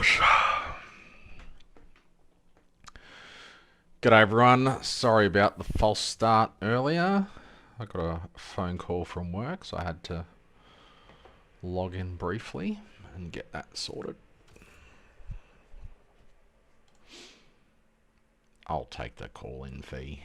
gosh. G'day everyone, sorry about the false start earlier. I got a phone call from work, so I had to log in briefly and get that sorted. I'll take the call-in fee.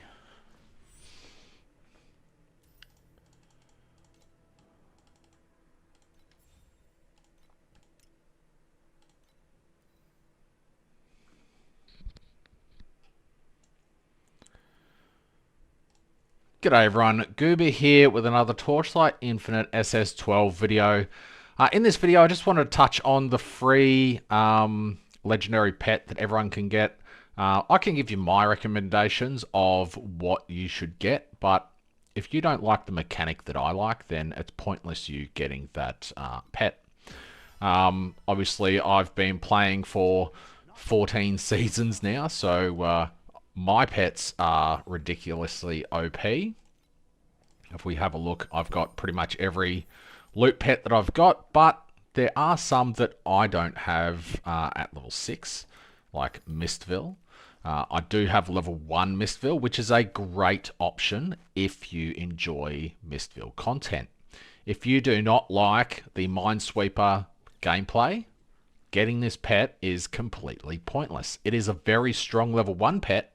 G'day everyone, Gooba here with another Torchlight Infinite SS12 video. In this video I just wanted to touch on the free legendary pet that everyone can get. I can give you my recommendations of what you should get, but if you don't like the mechanic that I like, then it's pointless you getting that pet. Obviously I've been playing for 14 seasons now, so my pets are ridiculously OP. If we have a look, I've got pretty much every loot pet that I've got, but there are some that I don't have at level 6, like Mistville. I do have level 1 Mistville, which is a great option if you enjoy Mistville content. If you do not like the Minesweeper gameplay, getting this pet is completely pointless. It is a very strong level 1 pet,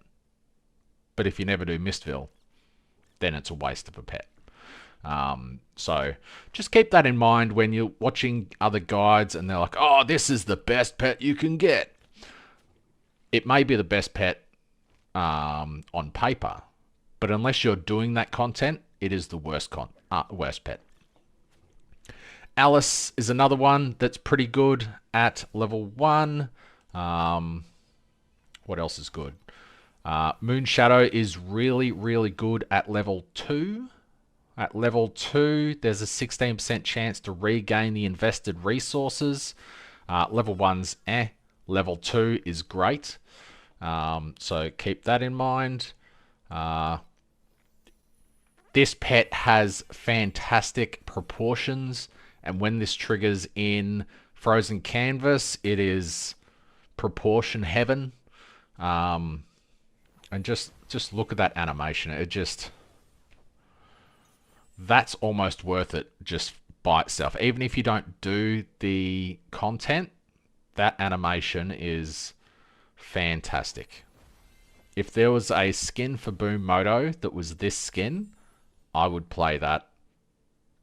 but if you never do Mistville, then it's a waste of a pet. So just keep that in mind when you're watching other guides and they're like, oh, this is the best pet you can get. It may be the best pet on paper, but unless you're doing that content, it is the worst pet. Alice is another one that's pretty good at level 1. What else is good? Moonshadow is really, really good at level 2. At level 2, there's a 16% chance to regain the invested resources. Level 1's Level 2 is great. So keep that in mind. This pet has fantastic proportions, and when this triggers in Frozen Canvas, it is proportion heaven. And just look at that animation. That's almost worth it just by itself. Even if you don't do the content, that animation is fantastic. If there was a skin for Boom Moto that was this skin, I would play that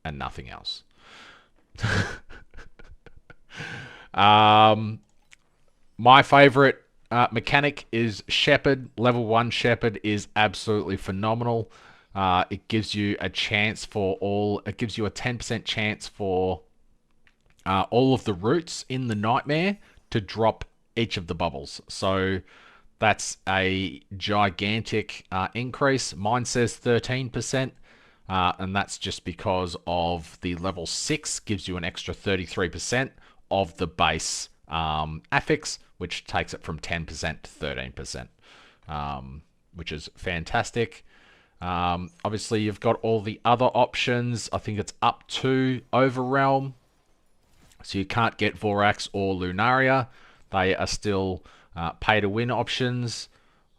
and nothing else. My favorite mechanic is Shepherd. Level 1 Shepherd is absolutely phenomenal. It gives you a chance for it gives you a 10% chance for all of the roots in the nightmare to drop each of the bubbles. So that's a gigantic increase. Mine says 13%, and that's just because of the level 6 gives you an extra 33% of the base affix, which takes it from 10% to 13%, which is fantastic. Obviously, you've got all the other options. I think it's up to Overrealm. So you can't get Vorax or Lunaria. They are still pay-to-win options.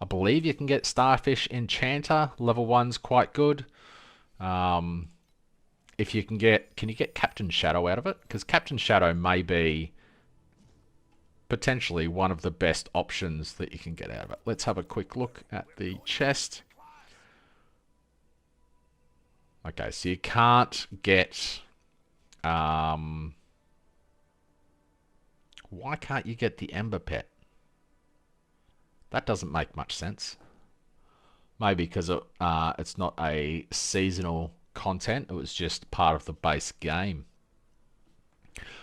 I believe you can get Starfish Enchanter. Level 1's quite good. If you can you get Captain Shadow out of it? Because Captain Shadow may be potentially one of the best options that you can get out of it. Let's have a quick look at the chest. Okay, so you can't get... why can't you get the Ember Pet? That doesn't make much sense. Maybe because it's not a seasonal content. It was just part of the base game.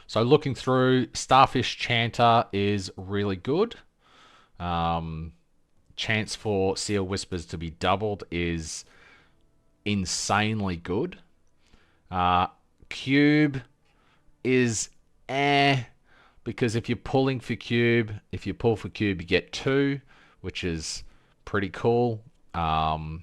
So looking through, Starfish Chanter is really good. Chance for Seal Whispers to be doubled is insanely good. Cube is because if you're pulling for Cube, if you pull for Cube, you get 2, which is pretty cool. But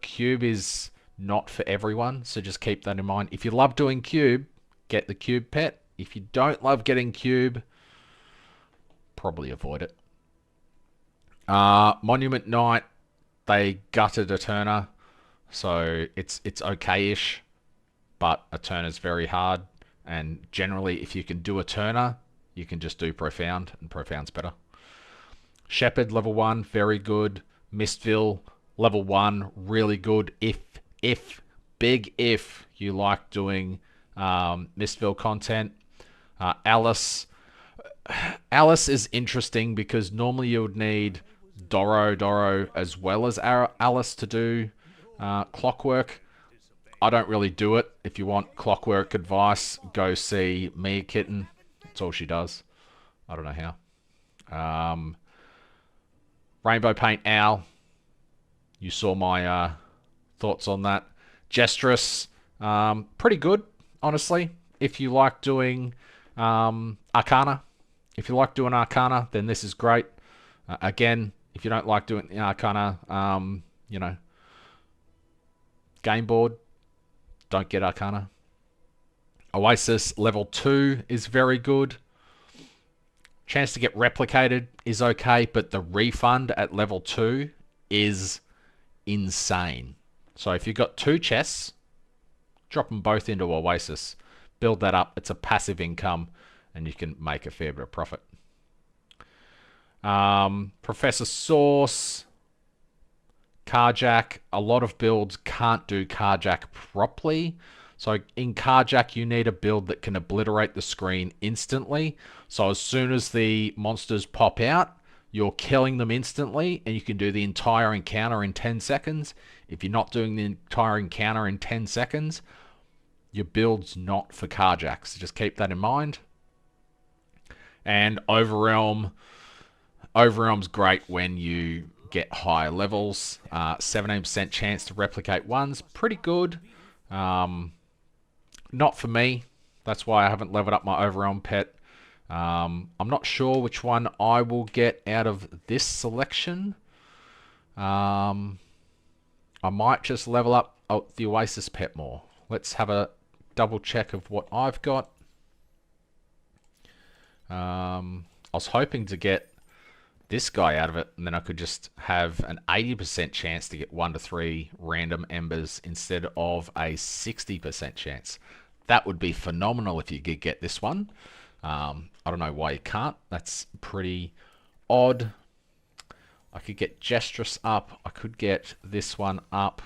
Cube is not for everyone, so just keep that in mind. If you love doing Cube, get the Cube pet. If you don't love getting cube, probably avoid it. Monument Knight, they gutted a turner, so it's okay-ish, but a turner's very hard. And generally, if you can do a turner, you can just do Profound, and Profound's better. Shepherd, level 1, very good. Mistville, level 1, really good. Big if you like doing Mistville content. Alice is interesting because normally you would need Doro as well as Alice to do Clockwork. I don't really do it. If you want Clockwork advice, go see Mia Kitten. That's all she does. I don't know how. Rainbow Paint Owl. You saw my thoughts on that. Jestress, pretty good, honestly. If you like doing Arcana. If you like doing Arcana, then this is great. Again, if you don't like doing the Arcana, you know, game board, don't get Arcana. Oasis level 2 is very good. Chance to get replicated is okay, but the refund at level 2 is insane. So if you've got 2 chests, drop them both into Oasis. Build that up. It's a passive income, and you can make a fair bit of profit. Professor Sauce, Carjack. A lot of builds can't do Carjack properly. So in Carjack, you need a build that can obliterate the screen instantly. So as soon as the monsters pop out, you're killing them instantly, and you can do the entire encounter in 10 seconds. If you're not doing the entire encounter in 10 seconds, your build's not for Carjack. So just keep that in mind. And Overrealm's great when you get higher levels. 17% chance to replicate ones. Pretty good. Not for me. That's why I haven't leveled up my Overrealm pet. I'm not sure which one I will get out of this selection. I might just level up the Oasis pet more. Let's have a double check of what I've got. I was hoping to get this guy out of it, and then I could just have an 80% chance to get 1 to 3 random embers instead of a 60% chance. That would be phenomenal if you could get this one. I don't know why you can't. That's pretty odd. I could get Jestress up. I could get this one up.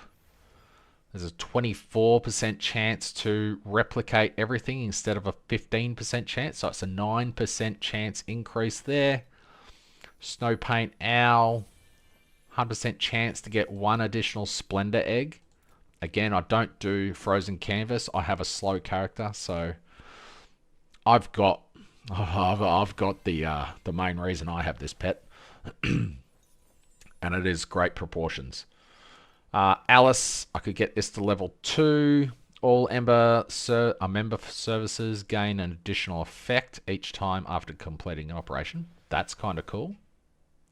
There's a 24% chance to replicate everything instead of a 15% chance. So it's a 9% chance increase there. Snow Paint Owl. 100% chance to get 1 additional Splendor Egg. Again, I don't do Frozen Canvas. I have a slow character, so I've got the main reason I have this pet, and it is great proportions. Alice, I could get this to level 2. All member services gain an additional effect each time after completing an operation. That's kind of cool.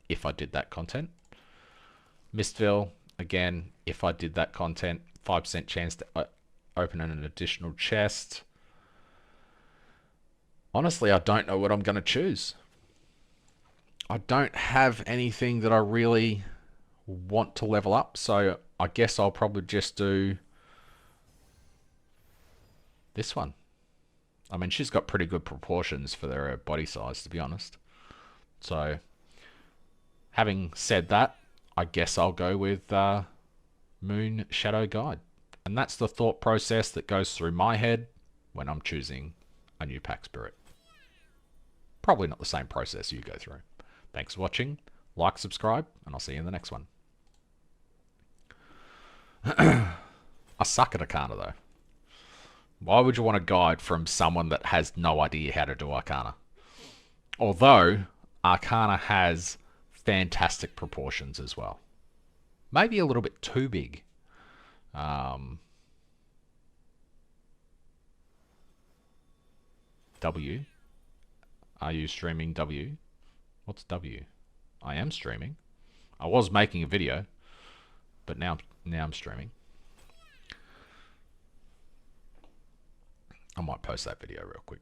If I did that content. Mistville, again, if I did that content, 5% chance to open an additional chest. Honestly, I don't know what I'm going to choose. I don't have anything that I really want to level up, so I guess I'll probably just do this one. I mean, she's got pretty good proportions for her body size, to be honest. So, having said that, I guess I'll go with Moon Shadow Guide. And that's the thought process that goes through my head when I'm choosing a new pack spirit. Probably not the same process you go through. Thanks for watching. Like, subscribe, and I'll see you in the next one. I suck at Arcana, though. Why would you want a guide from someone that has no idea how to do Arcana? Although, Arcana has fantastic proportions as well. Maybe a little bit too big. W. Are you streaming W? What's W? I am streaming. I was making a video, but now I'm streaming. I might post that video real quick.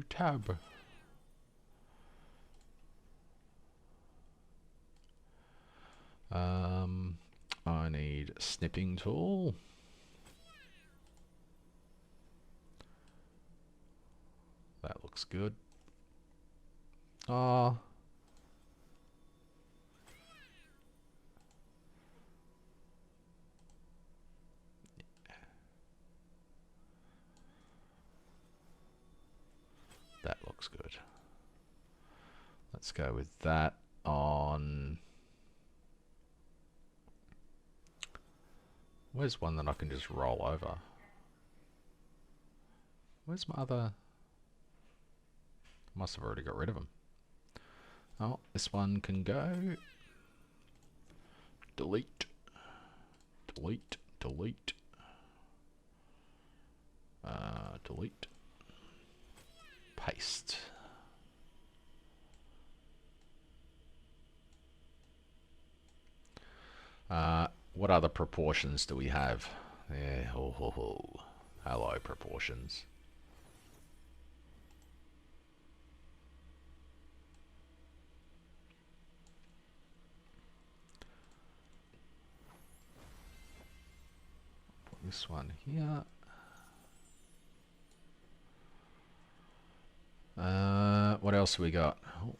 New tab. I need snipping tool. That looks good. Oh. That looks good. Let's go with that on... Where's one that I can just roll over? Where's my other... Must have already got rid of them. Oh, this one can go. Delete. Delete. Delete. Delete. Paste. What other proportions do we have? Yeah, ho ho ho. Hello, proportions. Put this one here. What else we got? Oh.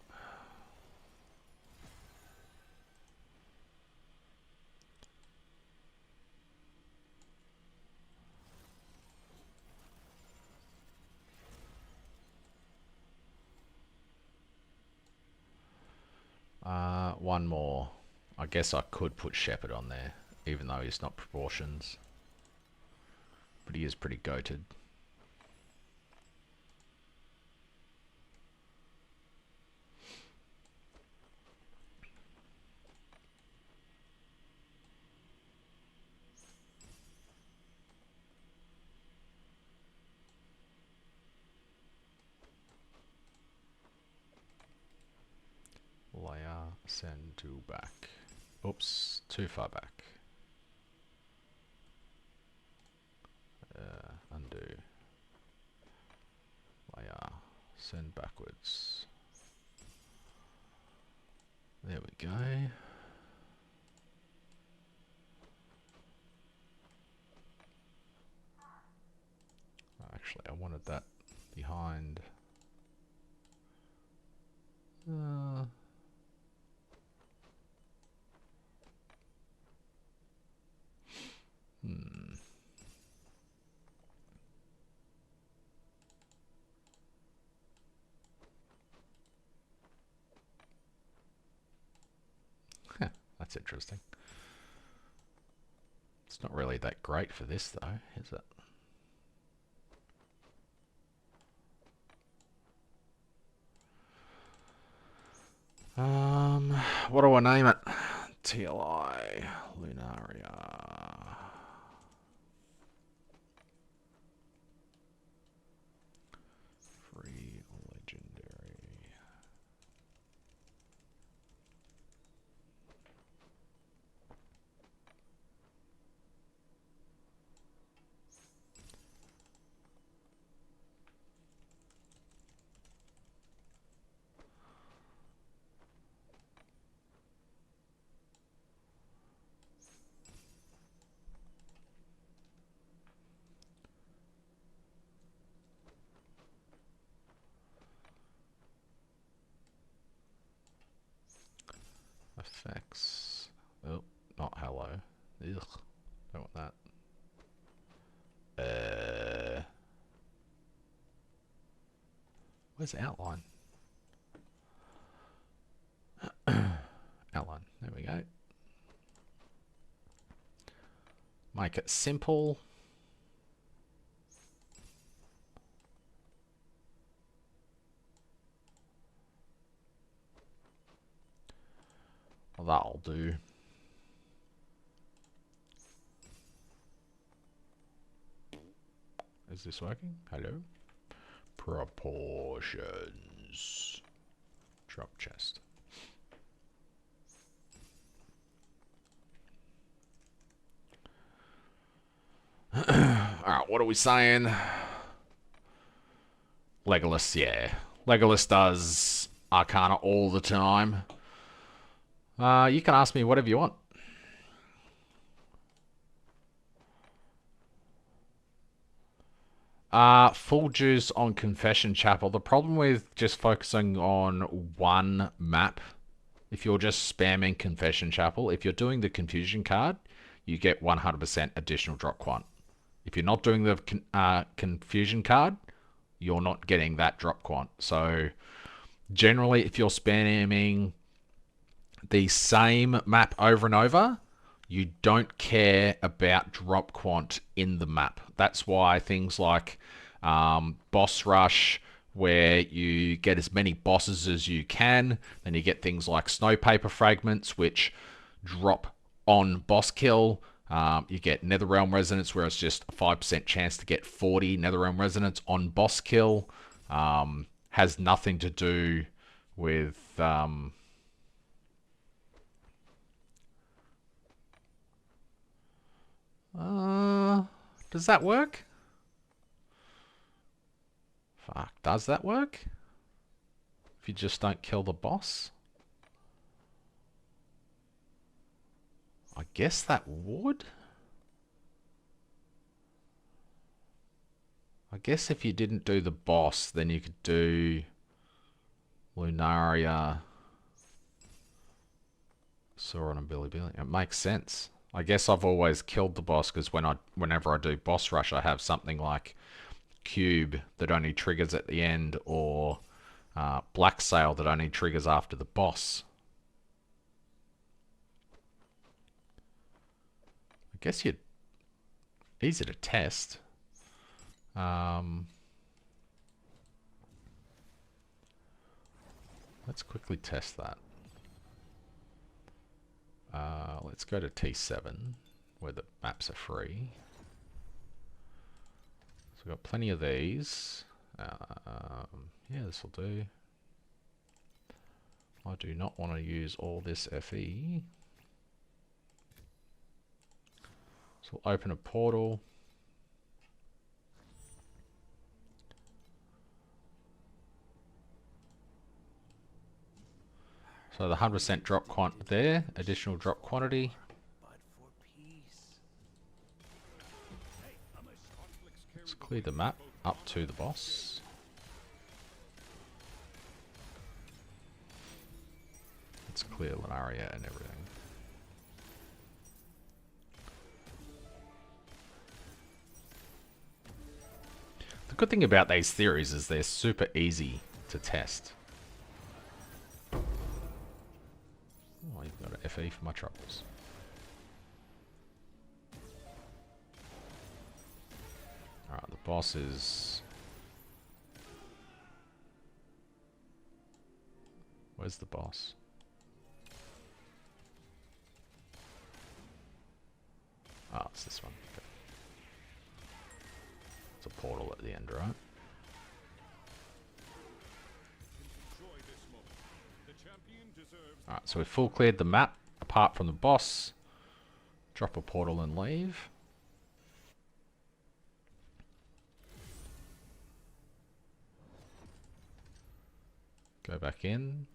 One more. I guess I could put Shepherd on there, even though he's not proportions. But he is pretty goated. Layer, send to back. Oops, too far back. Undo. Layer, send backwards. There we go. Actually, I wanted that behind. That's interesting. It's not really that great for this though, is it? What do I name it? TLI Lunaria. Free legendary. Effects. Oh, not hello. Ugh. Don't want that. Where's outline? Outline. There we go. Make it simple. Well, that'll do. Is this working? Hello? Proportions. Drop chest. Alright, what are we saying? Legolas, yeah. Legolas does Arcana all the time. You can ask me whatever you want. Full juice on Confession Chapel. The problem with just focusing on one map, if you're just spamming Confession Chapel, if you're doing the Confusion card, you get 100% additional drop quant. If you're not doing the Confusion card, you're not getting that drop quant. So generally, if you're spamming the same map over and over, you don't care about drop quant in the map. That's why things like Boss Rush, where you get as many bosses as you can, then you get things like Snow Paper Fragments, which drop on boss kill. You get Netherrealm Resonance, where it's just a 5% chance to get 40 Netherrealm Resonance on boss kill. Has nothing to do with... does that work? Fuck, does that work? If you just don't kill the boss? I guess that would. I guess if you didn't do the boss, then you could do Lunaria, Sauron and Billy. It makes sense. I guess I've always killed the boss because whenever I do boss rush, I have something like Cube that only triggers at the end, or Blacksail that only triggers after the boss. I guess you're easy to test. Let's quickly test that. Let's go to T7, where the maps are free. So we've got plenty of these. Yeah, this will do. I do not want to use all this FE. So we'll open a portal. So the 100% drop quant there, additional drop quantity. Let's clear the map up to the boss. Let's clear Lunaria and everything. The good thing about these theories is they're super easy to test. Oh, you've got an FE for my troubles. Alright, the boss is... Where's the boss? Oh, it's this one. Okay. It's a portal at the end, right? Alright, so we've full cleared the map, apart from the boss. Drop a portal and leave. Go back in.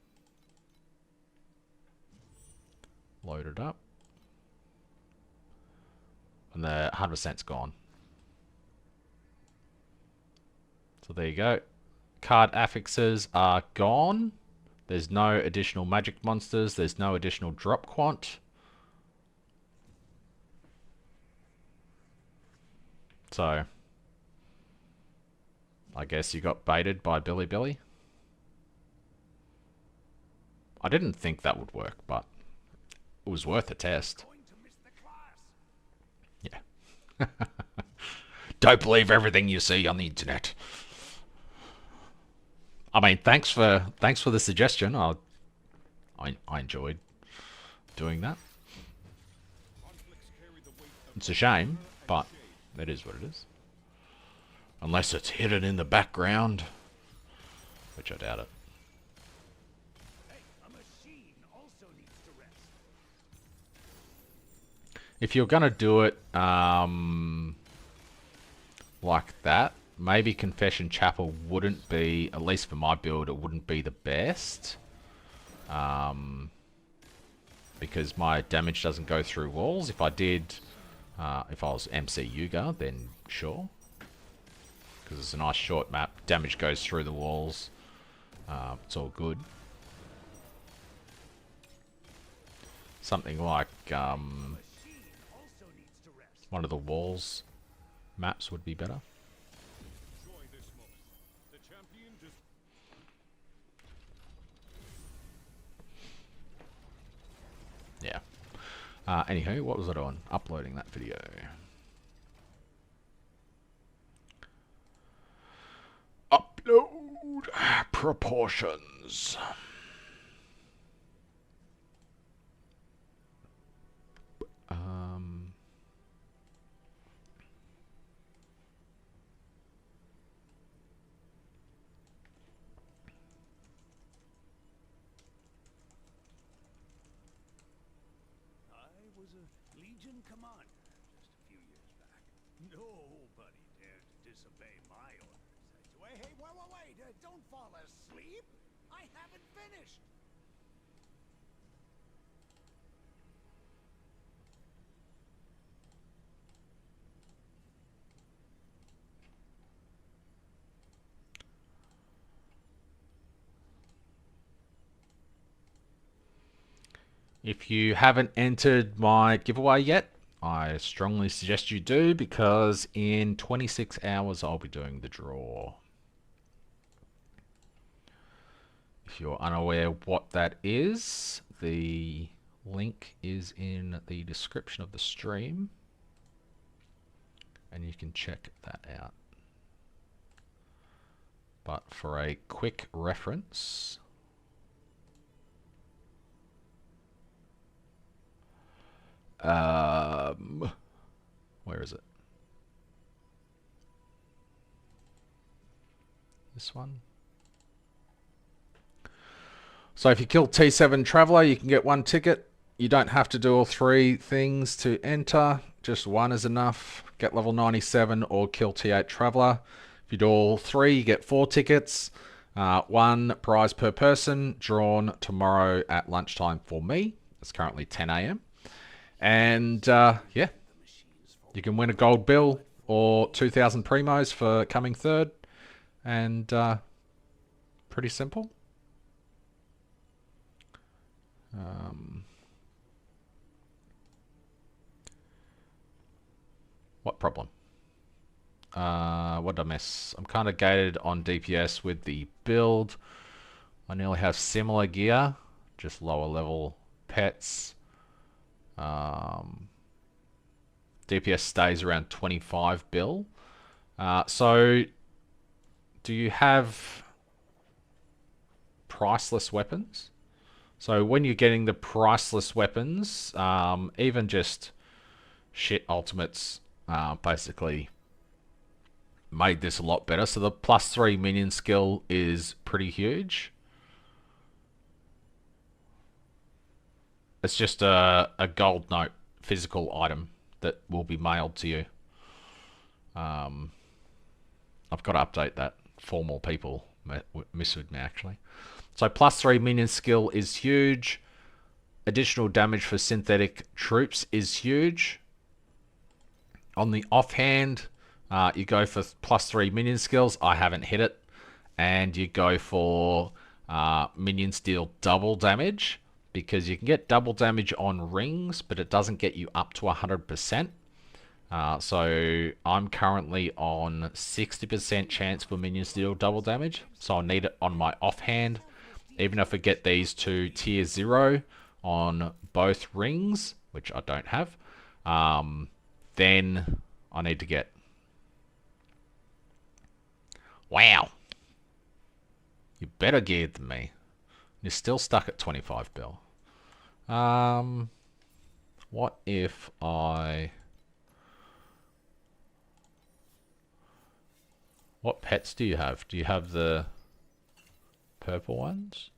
Load it up. And the 100%'s gone. So there you go. Card affixes are gone. There's no additional magic monsters. There's no additional drop quant. So, I guess you got baited by Billy. I didn't think that would work, but it was worth a test. Yeah. Don't believe everything you see on the internet. I mean, thanks for the suggestion. I enjoyed doing that. It's a shame, but it is what it is. Unless it's hidden in the background, which I doubt it. If you're gonna do it like that, maybe Confession Chapel wouldn't be, at least for my build, it wouldn't be the best. Because my damage doesn't go through walls. If I did, if I was MC Yuga, then sure. Because it's a nice short map. Damage goes through the walls. It's all good. Something like one of the walls maps would be better. Yeah. Anywho, what was I doing? Uploading that video. Upload proportions. Don't fall asleep. I haven't finished. If you haven't entered my giveaway yet, I strongly suggest you do, because in 26 hours I'll be doing the draw. If you're unaware what that is, the link is in the description of the stream, and you can check that out. But for a quick reference, where is it? This one. So if you kill T7 Traveler, you can get 1 ticket. You don't have to do all 3 things to enter. Just 1 is enough. Get level 97 or kill T8 Traveler. If you do all 3, you get 4 tickets. 1 prize per person, drawn tomorrow at lunchtime for me. It's currently 10 AM. And yeah, you can win a gold bill or 2,000 primos for coming third. And pretty simple. What problem? What did I miss? I'm kind of gated on DPS with the build. I nearly have similar gear, just lower level pets. DPS stays around 25 bill. So, do you have priceless weapons? So when you're getting the priceless weapons, even just shit ultimates, basically made this a lot better. So the +3 minion skill is pretty huge. It's just a gold note physical item that will be mailed to you. I've got to update that. 4 more people messaged me actually. So +3 minion skill is huge. Additional damage for synthetic troops is huge. On the offhand, you go for +3 minion skills. I haven't hit it. And you go for minions deal double damage, because you can get double damage on rings, but it doesn't get you up to 100%. So I'm currently on 60% chance for minions to deal double damage. So I'll need it on my offhand. Even if I get these to tier 0 on both rings, which I don't have, then I need to get... Wow. You're better geared than me. You're still stuck at 25 bill. What if I... What pets do you have? Do you have the purple ones?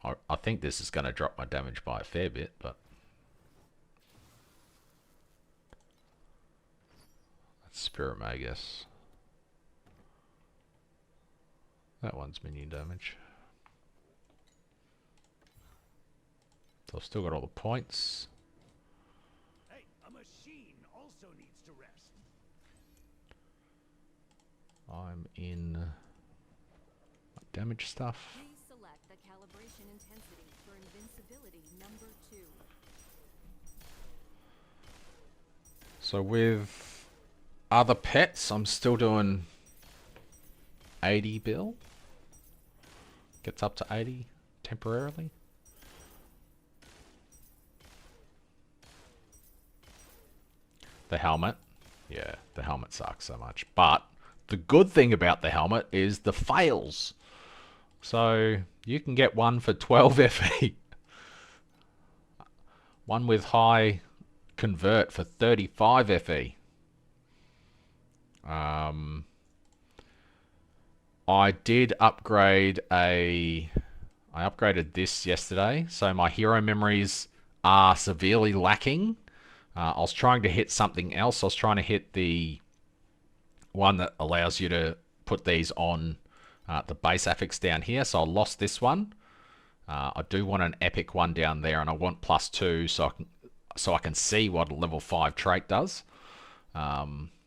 I think this is going to drop my damage by a fair bit, but that's Spirit Magus. That one's minion damage. So I've still got all the points. Hey, a machine also needs to rest. I'm in my damage stuff. Please select the calibration intensity for invincibility number 2. So with other pets, I'm still doing 80 bill. Gets up to 80 temporarily. The helmet. Yeah, the helmet sucks so much. But the good thing about the helmet is the fails. So you can get one for 12 FE. One with high convert for 35 FE. I did upgrade I upgraded this yesterday, so my hero memories are severely lacking. I was trying to hit something else. I was trying to hit the one that allows you to put these on the base affix down here, so I lost this one. I do want an epic one down there, and I want +2 so I can see what a level 5 trait does,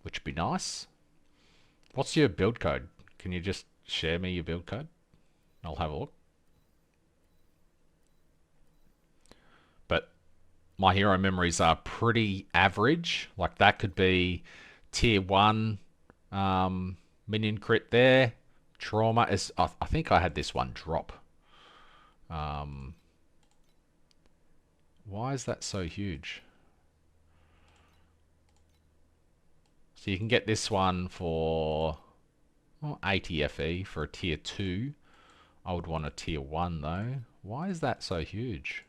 which would be nice. What's your build code? Can you just share me your build code? I'll have a look. But my hero memories are pretty average. Like that could be tier 1 minion crit there. Trauma is, I think I had this one drop. Why is that so huge? So you can get this one for 80 FE for a tier 2. I would want a tier 1 though. Why is that so huge?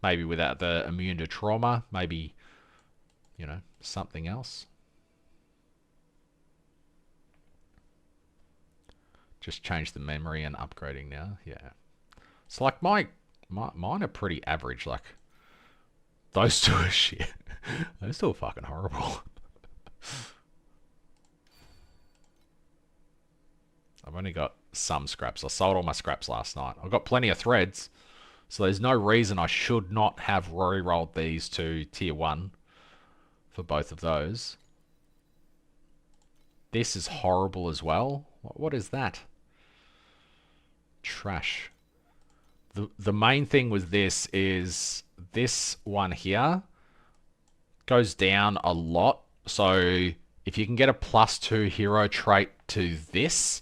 Maybe without the immune to trauma, maybe, you know, something else. Just change the memory and upgrading now. Yeah. So like mine are pretty average. Like those two are shit. Those two are fucking horrible. I've only got some scraps. I sold all my scraps last night. I've got plenty of threads. So there's no reason I should not have re-rolled these to tier 1 for both of those. This is horrible as well. What is that? Trash. The main thing with this is this one here goes down a lot. So if you can get a +2 hero trait to this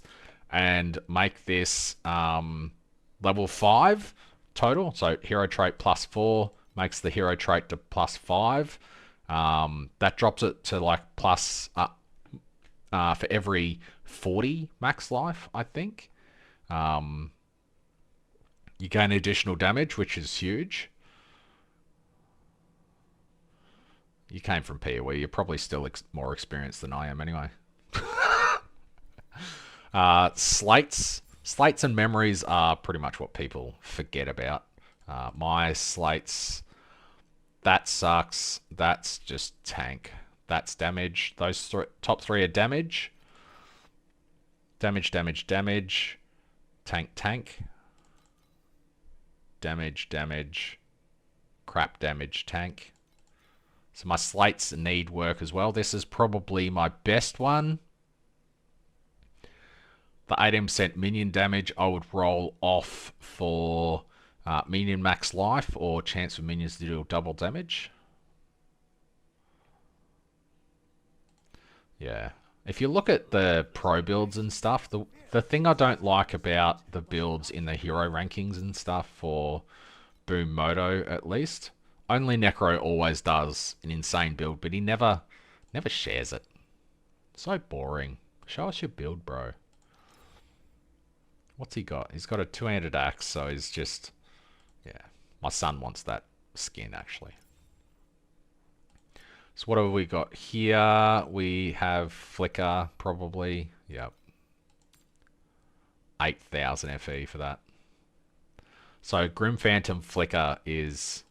and make this level 5 total, so hero trait +4 makes the hero trait to +5. That drops it to like plus for every 40 max life, I think. You gain additional damage, which is huge. You came from PoE. You're probably still more experienced than I am anyway. Slates and memories are pretty much what people forget about. My slates, that sucks. That's just tank. That's damage. Those top 3 are damage. Damage, damage, damage. Tank, tank. Damage, damage. Crap damage, tank. So my slates need work as well. This is probably my best one. The 18% minion damage I would roll off for minion max life or chance for minions to do double damage. Yeah. If you look at the pro builds and stuff, the thing I don't like about the builds in the hero rankings and stuff for Boom Moto at least, only Necro always does an insane build, but he never shares it. So boring. Show us your build, bro. What's he got? He's got a 2-handed axe, so he's just... Yeah. My son wants that skin, actually. So what have we got here? We have Flicker, probably. Yep. 8,000 FE for that. So Grim Phantom Flicker is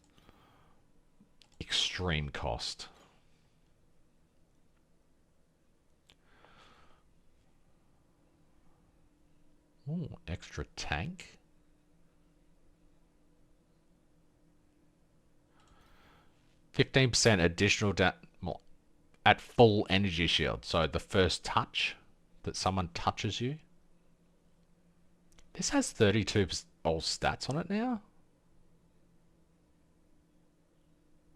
extreme cost. Ooh, extra tank. %15 additional at full energy shield. So the first touch that someone touches you. This has 32 all stats on it now.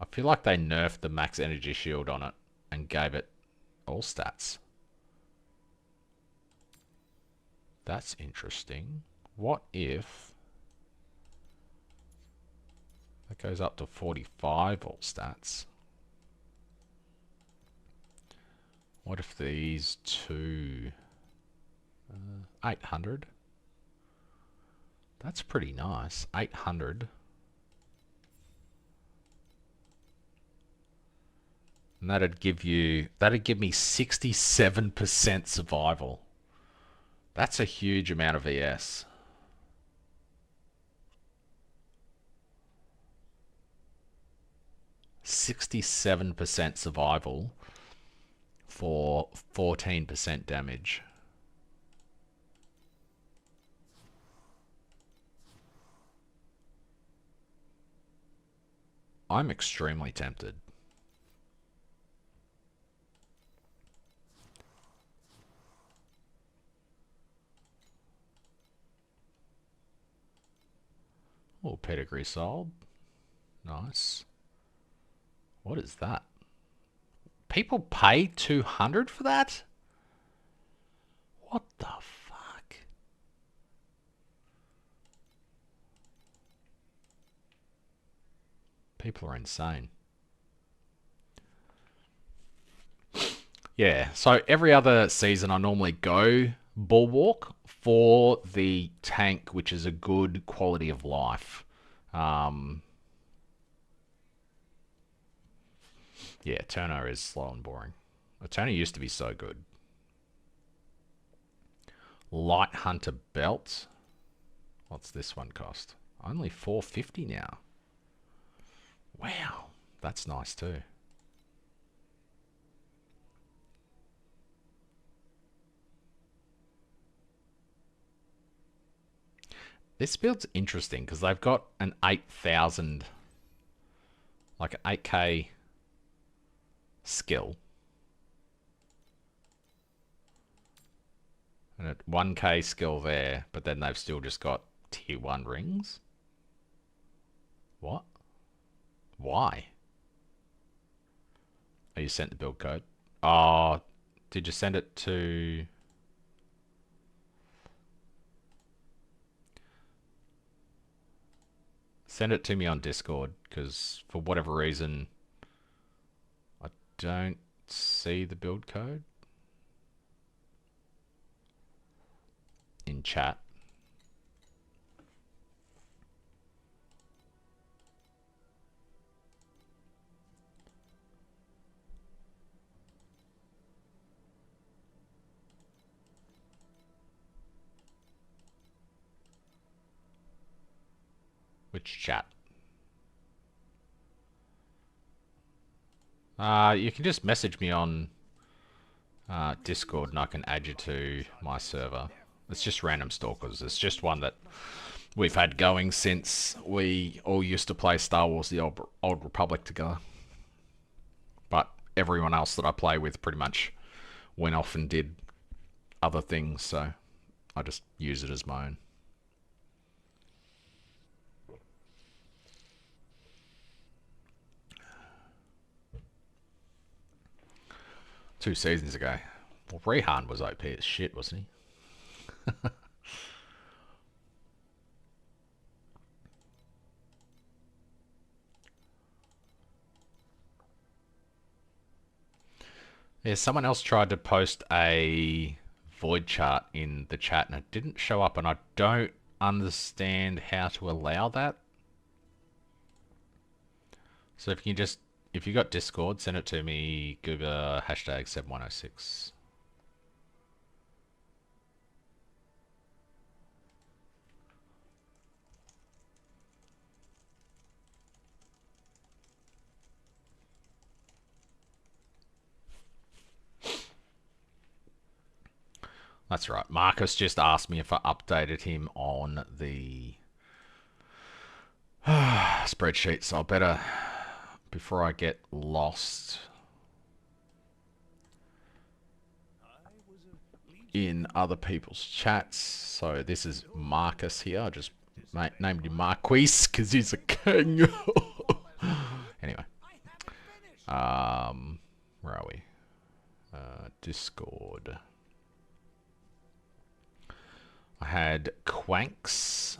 I feel like they nerfed the max energy shield on it and gave it all stats. That's interesting. What if that goes up to 45 all stats? What if these two 800? That's pretty nice. 800. And that'd give me 67% survival. That's a huge amount of VS. %67% survival for 14% damage. I'm extremely tempted. Oh, pedigree sold. Nice. What is that? People pay 200 for that? What the fuck? People are insane. Yeah, so every other season I normally go Bulwark for the tank, which is a good quality of life. Yeah, Turner is slow and boring. Turner used to be so good. Light Hunter Belt. What's this one cost? Only 450 now. Wow, that's nice too. This build's interesting because they've got an 8,000, like an 8k skill. And a 1k skill there, but then they've still just got tier 1 rings. What? Why? Oh, you sent the build code? Oh, did you send it to... Send it to me on Discord, because for whatever reason, I don't see the build code in chat. Which chat? You can just message me on Discord and I can add you to my server. It's just random stalkers. It's just one that we've had going since we all used to play Star Wars The Old Republic together. But everyone else that I play with pretty much went off and did other things, so I just use it as my own. 2 seasons ago. Well, Rehan was OP as shit, wasn't he? Yeah, someone else tried to post a void chart in the chat and it didn't show up, and I don't understand how to allow that. So if you just, if you got Discord, send it to me, Gooba #7106. That's right. Marcus just asked me if I updated him on the spreadsheet, so I better, before I get lost in other people's chats. So this is Marcus here. I just named him Marquis because he's a king. Anyway, where are we? Discord. I had Quanks.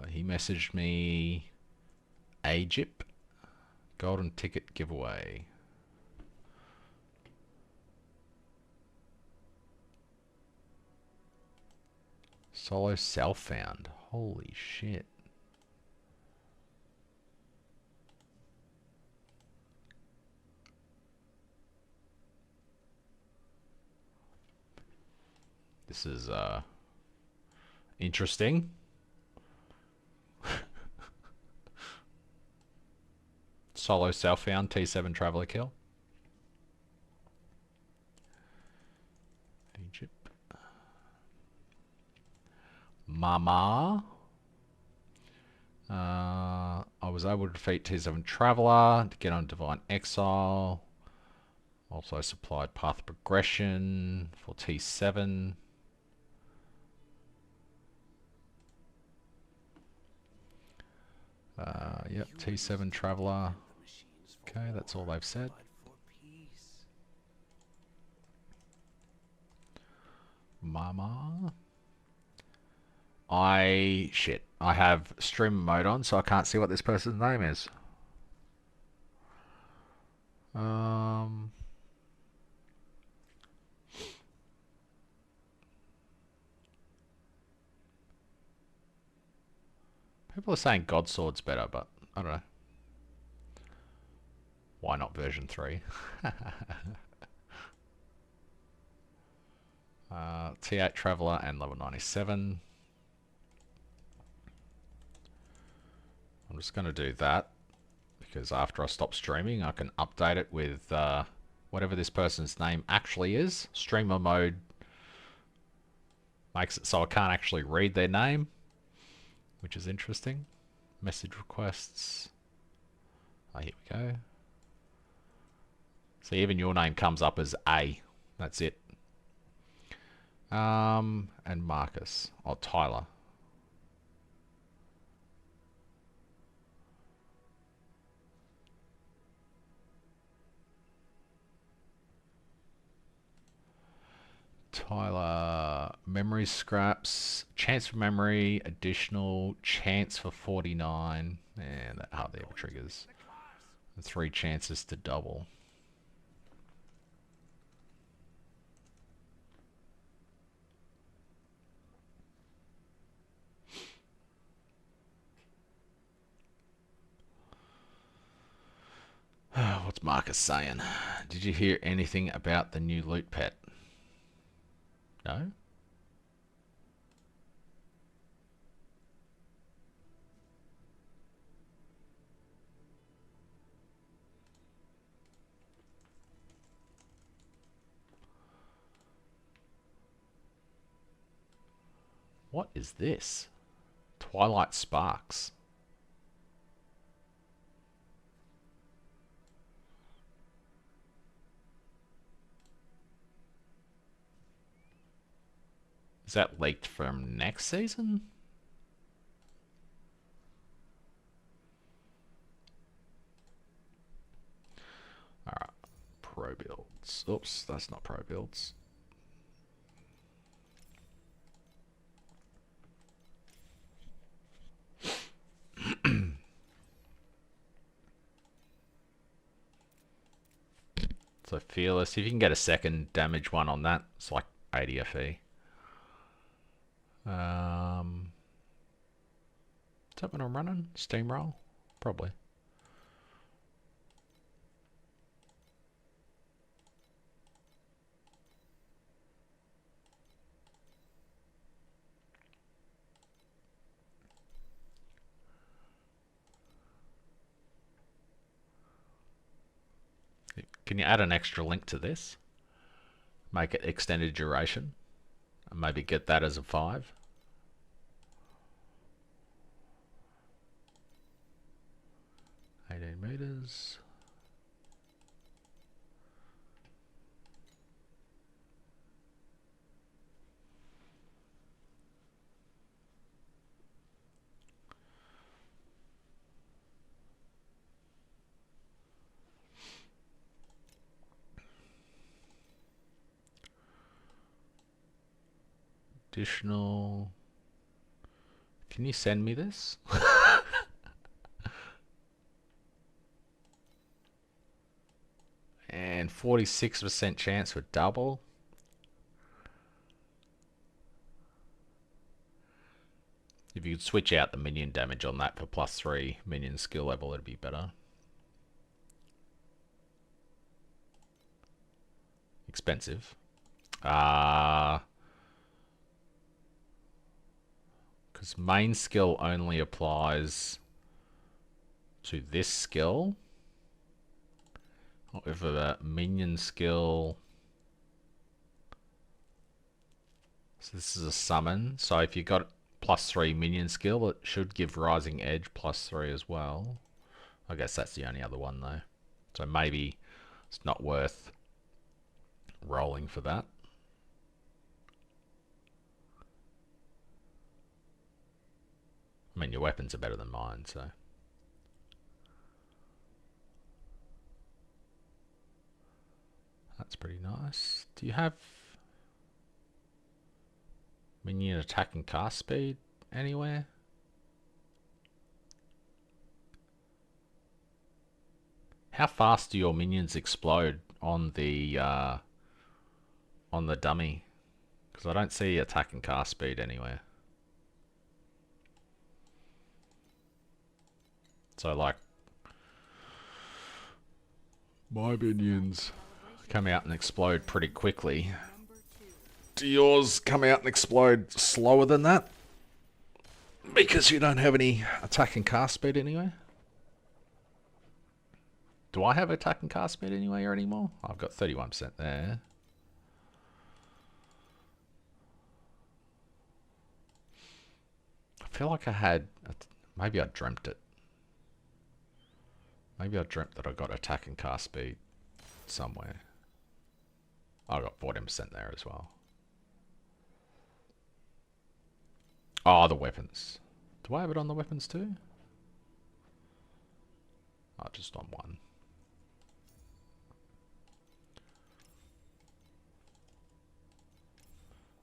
He messaged me Egypt golden ticket giveaway. Solo self found. Holy shit. This is interesting. Solo self found T7 Traveler kill. Egypt. Mama. I was able to defeat T7 Traveler to get on Divine Exile. Also supplied Path of Progression for T7. Yep, T7 Traveler. Okay, that's all they've said. Mama. I have streamer mode on, so I can't see what this person's name is. People are saying God Sword's better, but I don't know. Why not version 3? T8 Traveler and level 97. I'm just going to do that because after I stop streaming I can update it with whatever this person's name actually is. Streamer mode makes it so I can't actually read their name, which is interesting. Message requests. Oh, here we go. So even your name comes up as A. That's it. And Marcus. Oh, Tyler. Tyler, memory scraps, chance for memory, additional chance for 49, and that hardly ever triggers. 3 chances to double. What's Marcus saying? Did you hear anything about the new loot pet? No? What is this? Twilight Sparks. Is that leaked from next season? Alright. Pro builds. Oops, that's not pro builds. So Fearless, if you can get a second damage one on that, it's like 80 FE. Is that what I'm running? Steamroll? Probably. Can you add an extra link to this? Make it extended duration. And maybe get that as a 5. meters. Additional. Can you send me this? And 46% chance for double. If you could switch out the minion damage on that for +3 minion skill level, it'd be better. Expensive. Because main skill only applies to this skill. However, the minion skill. So this is a summon. So if you got +3 minion skill, it should give Rising Edge +3 as well. I guess that's the only other one though. So maybe it's not worth rolling for that. I mean, your weapons are better than mine, so. That's pretty nice. Do you have minion attack and cast speed anywhere? How fast do your minions explode on the dummy? Because I don't see attack and cast speed anywhere. So like my minions come out and explode pretty quickly. Do yours come out and explode slower than that? Because you don't have any attack and cast speed anywhere? Do I have attack and cast speed anywhere anymore? I've got 31% there. I feel like I had... Maybe I dreamt it. Maybe I dreamt that I got attack and cast speed somewhere. I got 14% there as well. Oh, the weapons. Do I have it on the weapons too? Oh, just on one.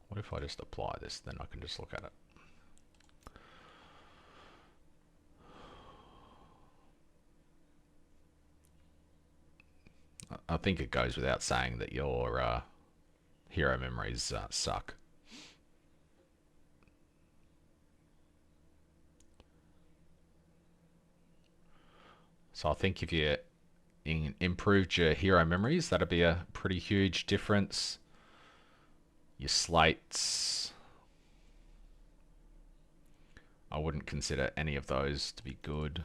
What if I just apply this? Then I can just look at it. I think it goes without saying that your hero memories suck. So I think if you improved your hero memories, that'd be a pretty huge difference. Your slates, I wouldn't consider any of those to be good.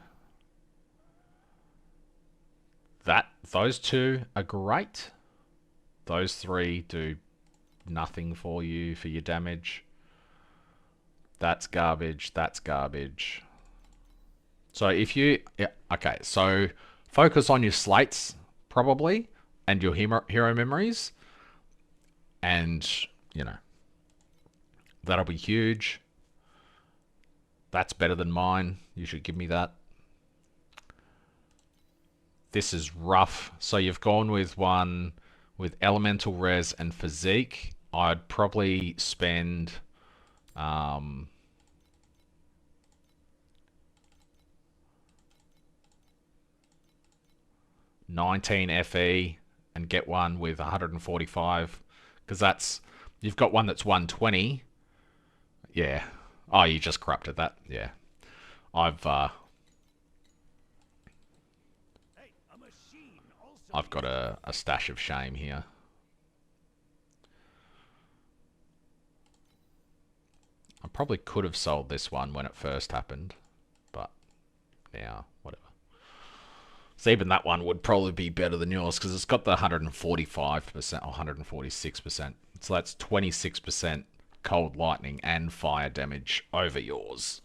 Those two are great. Those three do nothing for you for your damage. That's garbage. That's garbage. So if you... Yeah, okay, so focus on your slates, probably, and your hero memories. And, you know, that'll be huge. That's better than mine. You should give me that. This is rough. So you've gone with one with elemental res and physique. I'd probably spend 19 FE and get one with 145, because that's, you've got one that's 120. Yeah. Oh, you just corrupted that. Yeah. I've got a stash of shame here. I probably could have sold this one when it first happened, but now, whatever. So even that one would probably be better than yours because it's got the 145% or 146%. So that's 26% cold lightning and fire damage over yours.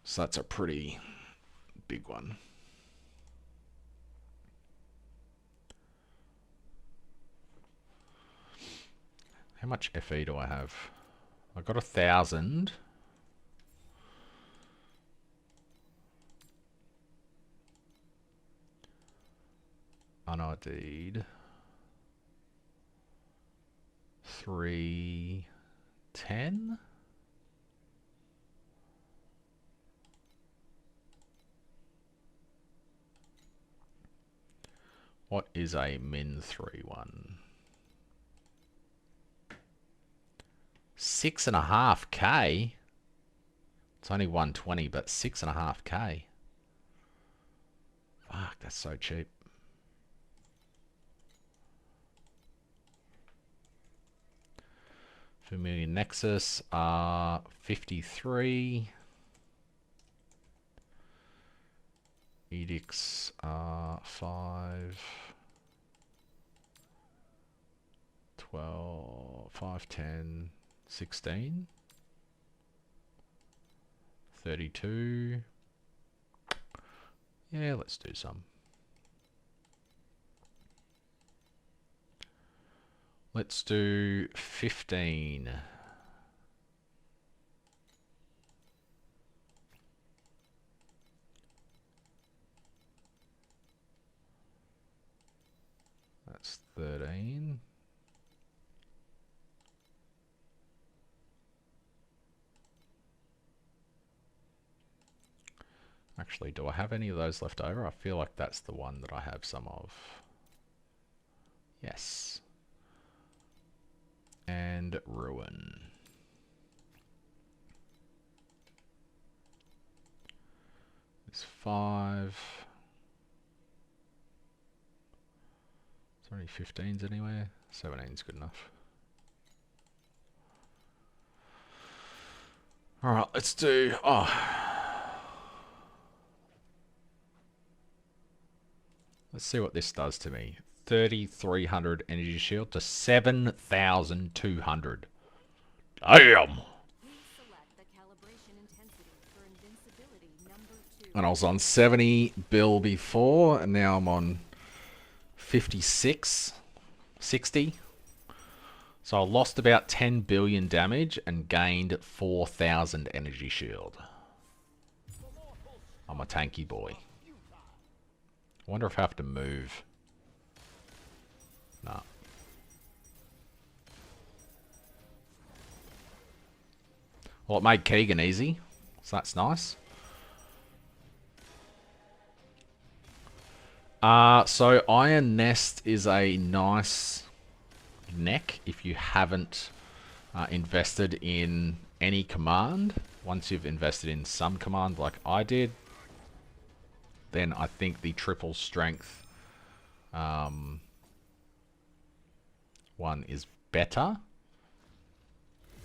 So that's a pretty big one. How much FE do I have? I've got 1,000. Unid'd. 310. What is a min 3-1? 6.5k. It's only 120, but 6.5k. Fuck, that's so cheap. Familiar Nexus are 53. Edicts are 5. 12, 5, 10, 16. 32. Yeah, let's do some. Let's do 15. That's 13. Actually, do I have any of those left over? I feel like that's the one that I have some of. Yes. And Ruin. It's 5. Is there any 15s anywhere? 17's good enough. Alright, let's do... Let's see what this does to me. 3,300 energy shield to 7,200. Damn! And I was on 70 bill before, and now I'm on 56, 60. So I lost about 10 billion damage and gained 4,000 energy shield. I'm a tanky boy. I wonder if I have to move. Nah. Well, it made Keegan easy, so that's nice. So Iron Nest is a nice neck if you haven't invested in any command. Once you've invested in some command like I did, then I think the triple strength one is better.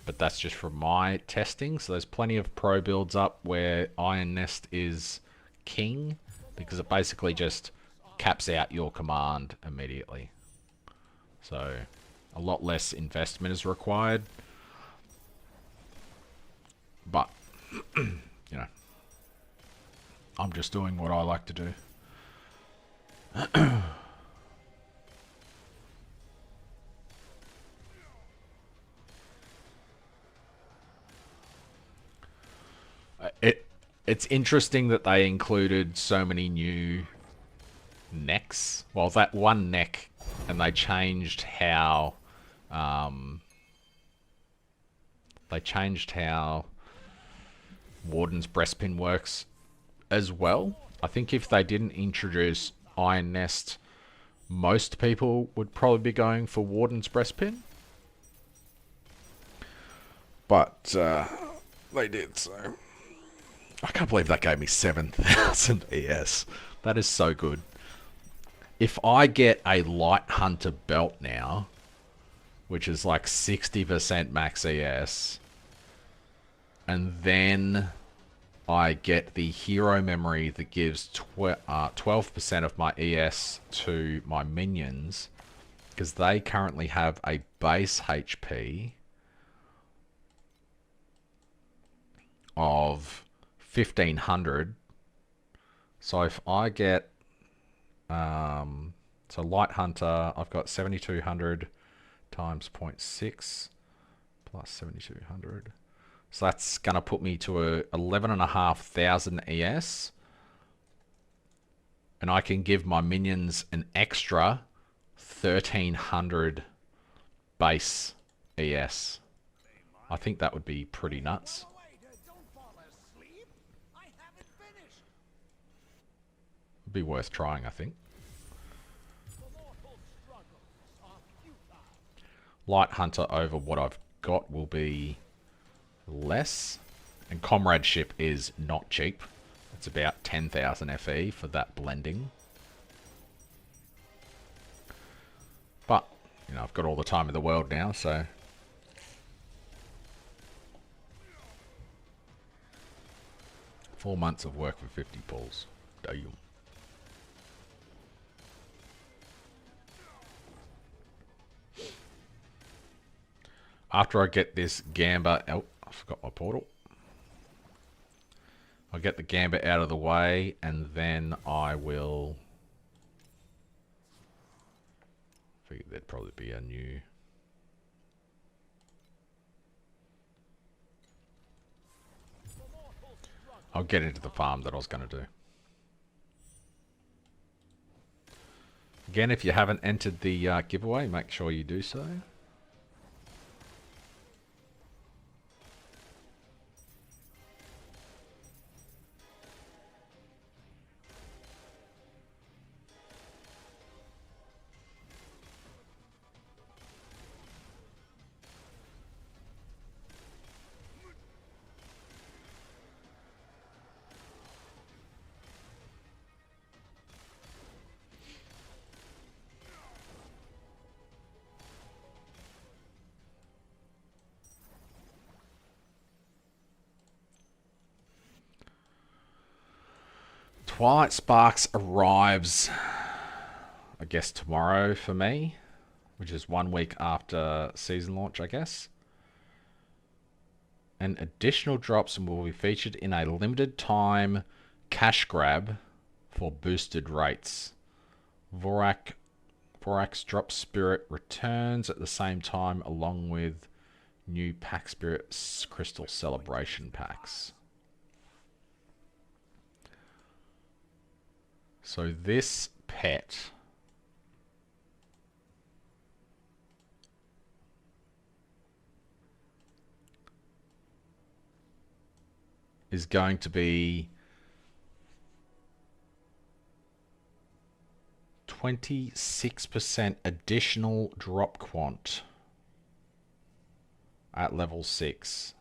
But that's just from my testing. So there's plenty of pro builds up where Iron Nest is king, because it basically just caps out your command immediately. So a lot less investment is required. But, you know, I'm just doing what I like to do. It's interesting that they included so many new necks. Well, that one neck, and they changed how Warden's Breastpin works as well. I think if they didn't introduce Iron Nest, most people would probably be going for Warden's Breastpin. But they did, so I can't believe that gave me 7,000 ES. That is so good. If I get a Light Hunter belt now, which is like 60% max ES, and then I get the hero memory that gives 12% of my ES to my minions, because they currently have a base HP of 1500. So if I get so Light Hunter, I've got 7200 times 0.6 plus 7200. So that's going to put me to a 11,500 ES. And I can give my minions an extra 1300 base ES. I think that would be pretty nuts. It'd be worth trying, I think. Light Hunter over what I've got will be less. And Comradeship is not cheap. It's about 10,000 FE for that blending. But, you know, I've got all the time in the world now, so... $4 months of work for 50 pulls. Damn. After I get this Gamba... Oh, I forgot my portal. I'll get the Gambit out of the way, and then I will... I figured there'd probably be a new... I'll get into the farm that I was going to do. Again, if you haven't entered the giveaway, make sure you do so. Twilight Sparks arrives, I guess, tomorrow for me, which is 1 week after season launch, I guess. And additional drops will be featured in a limited time cash grab for boosted rates. Vorak's Drop Spirit returns at the same time along with new Pack Spirit Crystal Celebration packs. So this pet is going to be 26% additional drop quant at level 6.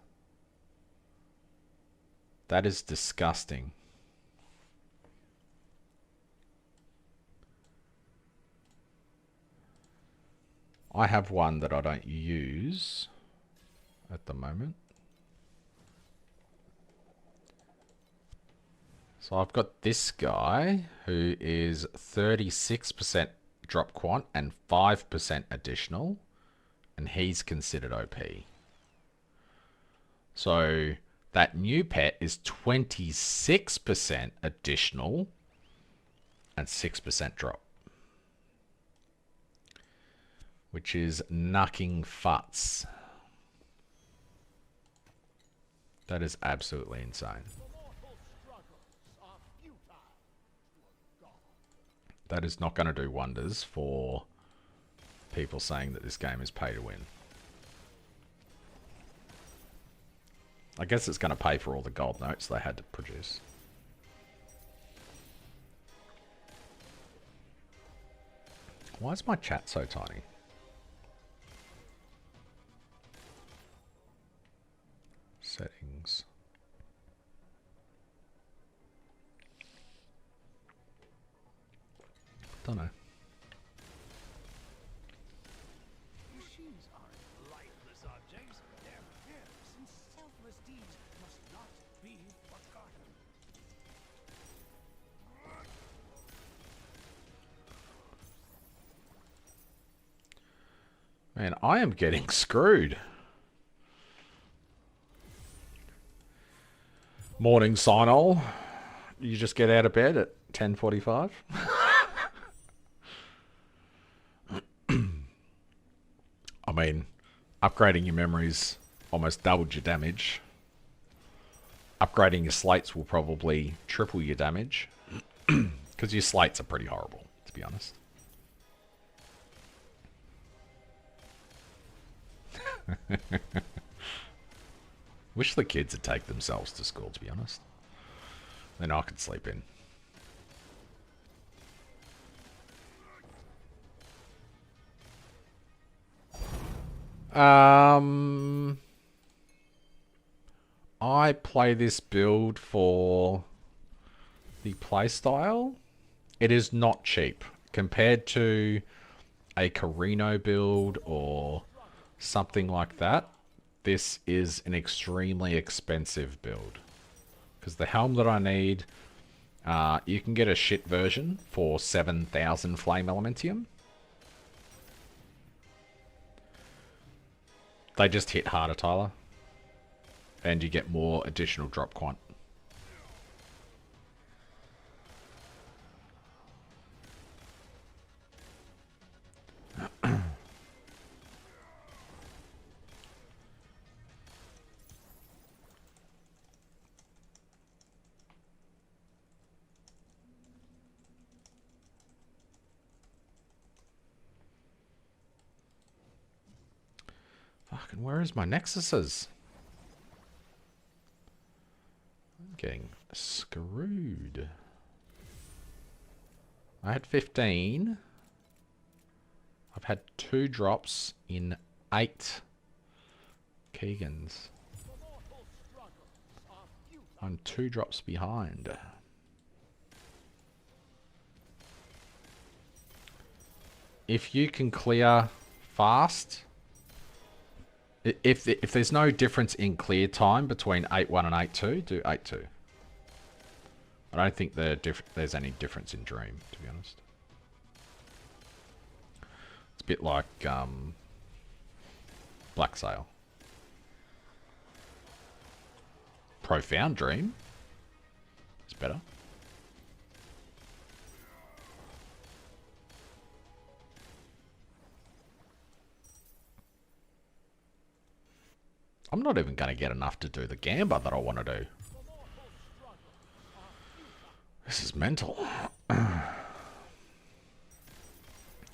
That is disgusting. I have one that I don't use at the moment. So I've got this guy who is 36% drop quant and 5% additional, and he's considered OP. So that new pet is 26% additional and 6% drop, which is knucking futs. That is absolutely insane. That is not going to do wonders for people saying that this game is pay to win. I guess it's going to pay for all the gold notes they had to produce. Why is my chat so tiny? Settings. Don't know. Machines aren't lifeless objects. Their fearless and selfless deeds must not be forgotten. Man, I am getting screwed. Morning, Sinol. You just get out of bed at 10:45. I mean, upgrading your memories almost doubled your damage. Upgrading your slates will probably triple your damage. Because your slates are pretty horrible, to be honest. Wish the kids would take themselves to school, to be honest. Then I could sleep in. I play this build for the playstyle. It is not cheap compared to a Carino build or something like that. This is an extremely expensive build because the helm that I need, you can get a shit version for 7,000 flame elementium. They just hit harder, Tyler. And you get more additional drop quant. Fucking, where is my Nexuses? I'm getting screwed. I had 15. I've had 2 drops in 8 Keegans. I'm 2 drops behind. If you can clear fast, if there's no difference in clear time between 8.1 and 8.2, do 8.2. I don't think there's any difference in Dream, to be honest. It's a bit like Blacksail. Profound Dream is better. I'm not even going to get enough to do the Gamba that I want to do. This is mental. At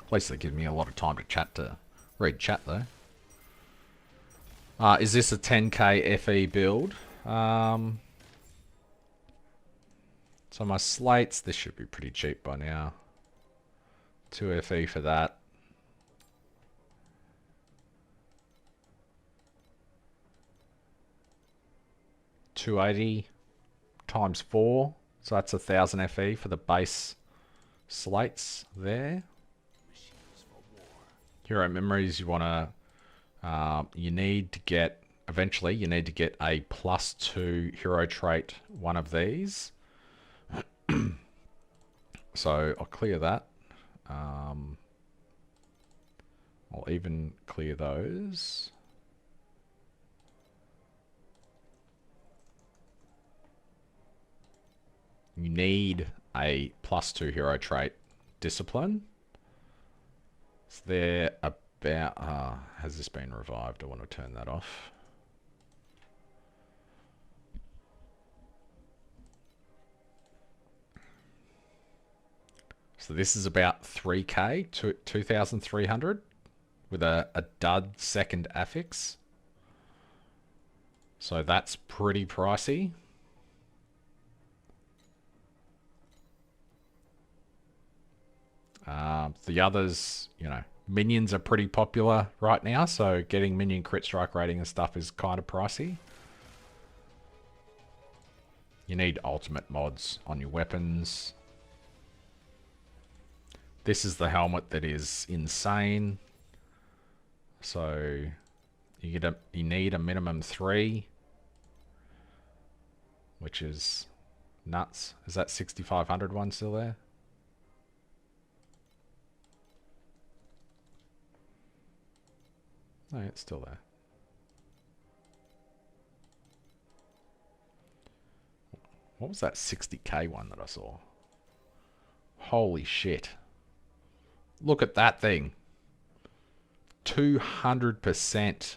least they give me a lot of time to read chat though. Is this a 10k FE build? So my slates, this should be pretty cheap by now. 2 FE for that. $280 times 4, so that's 1,000 FE for the base slates there. Hero memories, you want to, you need to get, eventually you need to get a +2 hero trait, one of these. So I'll clear that. I'll even clear those. You need a +2 hero trait, Discipline. So they're about... has this been revived? I want to turn that off. So this is about 3k, 2,300 with a dud second affix. So that's pretty pricey. The others, you know, minions are pretty popular right now, so getting minion crit strike rating and stuff is kind of pricey. You need ultimate mods on your weapons. This is the helmet that is insane. So you need a minimum 3, which is nuts. Is that 6,500 one still there? No, it's still there. What was that 60k one that I saw? Holy shit. Look at that thing. 200%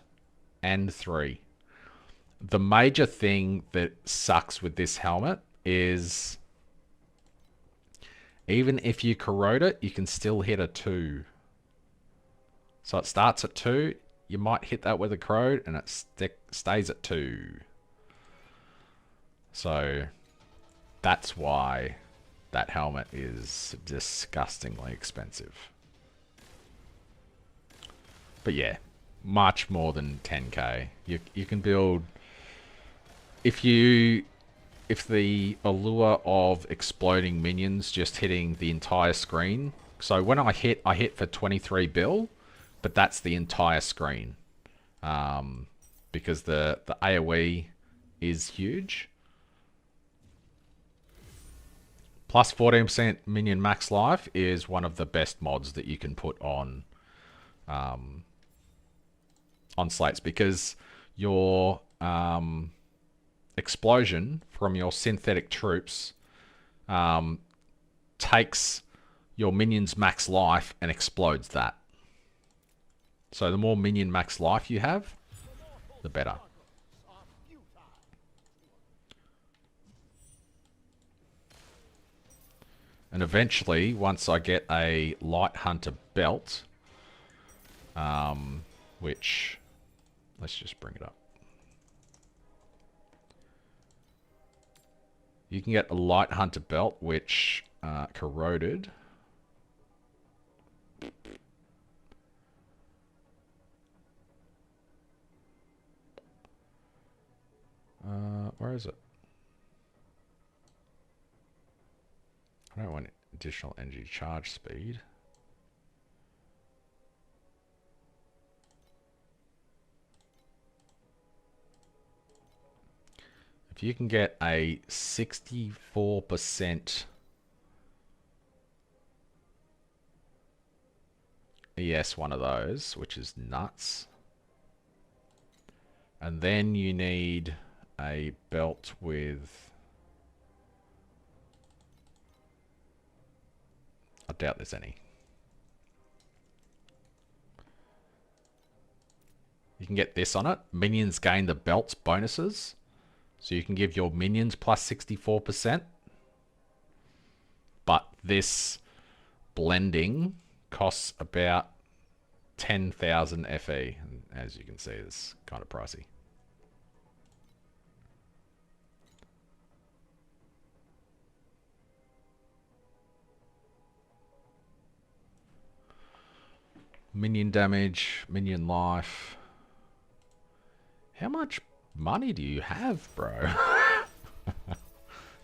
N3. The major thing that sucks with this helmet is even if you corrode it, you can still hit a 2. So it starts at 2, you might hit that with a corrode, and it stays at 2. So that's why that helmet is disgustingly expensive. But yeah, much more than 10k. You can build... If the allure of exploding minions just hitting the entire screen... So when I hit for 23 bill, but that's the entire screen. Because the AoE is huge. Plus 14% minion max life is one of the best mods that you can put on slates, because your explosion from your synthetic troops takes your minion's max life and explodes that. So the more minion max life you have, the better. And eventually, once I get a Light Hunter belt, which, let's just bring it up. You can get a Light Hunter belt, which corroded. Where is it? I don't want additional energy charge speed. If you can get a 64% ES one of those, which is nuts. And then you need a belt with... I doubt there's any. You can get this on it. Minions gain the belt's bonuses. So you can give your minions plus 64%. But this blending costs about 10,000 FE. And as you can see, it's kind of pricey. Minion damage, minion life. How much money do you have, bro?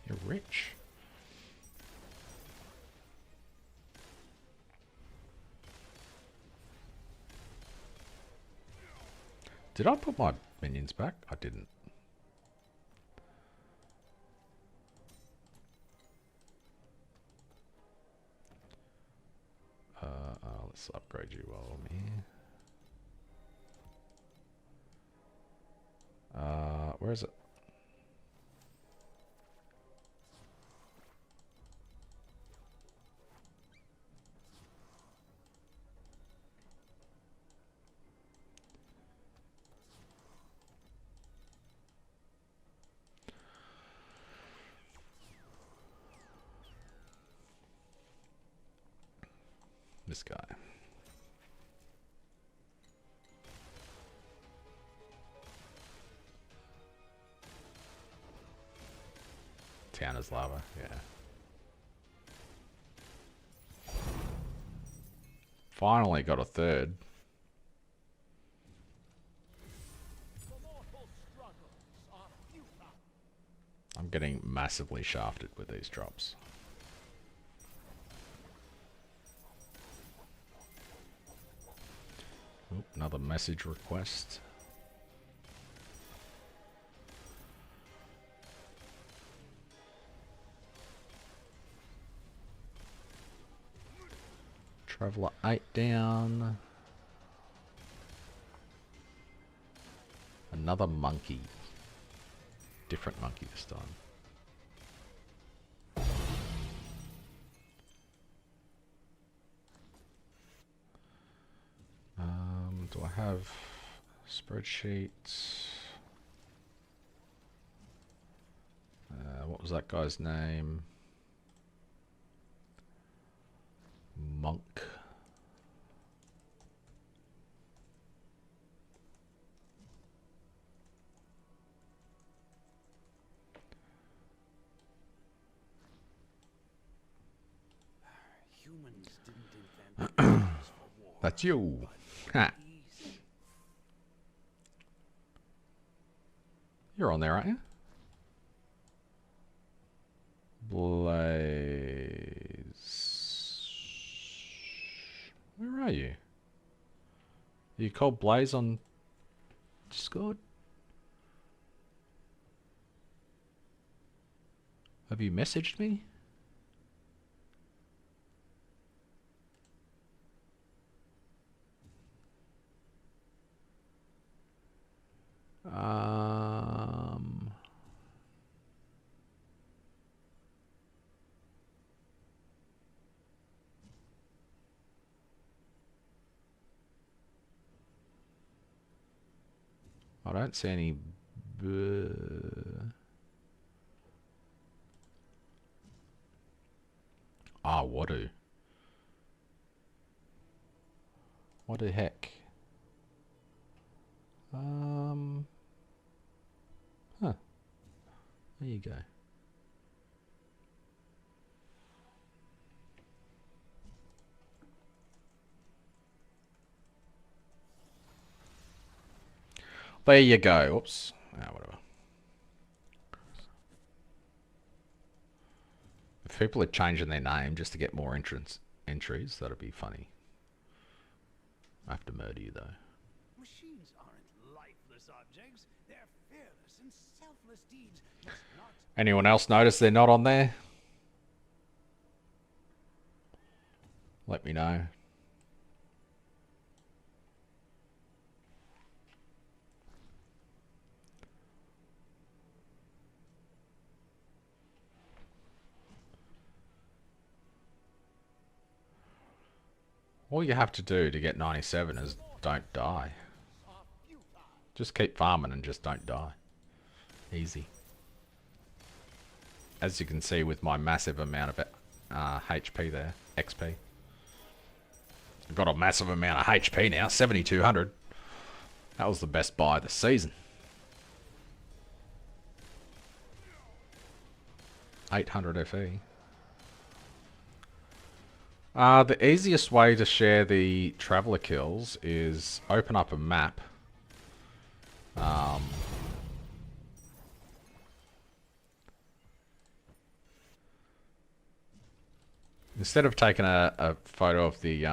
You're rich. Did I put my minions back? I didn't. Let's upgrade you while I'm here. Where is it? This guy. Town is lava, yeah. Finally got a third. I'm getting massively shafted with these drops. Oop, another message request. Traveler 8 down. Another monkey. Different monkey this time. Do I have spreadsheets? What was that guy's name? Monk. Humans didn't invent weapons for war. That's you. Ha. You're on there, aren't you? Blaze. Where are you? Are you called Blaze on Discord? Have you messaged me? I don't see any. What do? What the heck? Huh. There you go. There you go. Oops. Whatever. If people are changing their name just to get more entries, that'd be funny. I have to murder you though. Machines aren't lifeless objects. They're fearless and selfless deeds. It's not. Anyone else notice they're not on there? Let me know. All you have to do to get 97 is don't die. Just keep farming and just don't die. Easy. As you can see with my massive amount of HP there, XP. I've got a massive amount of HP now, 7,200. That was the best buy of the season. 800 FE. The easiest way to share the traveler kills is open up a map. Instead of taking a photo of the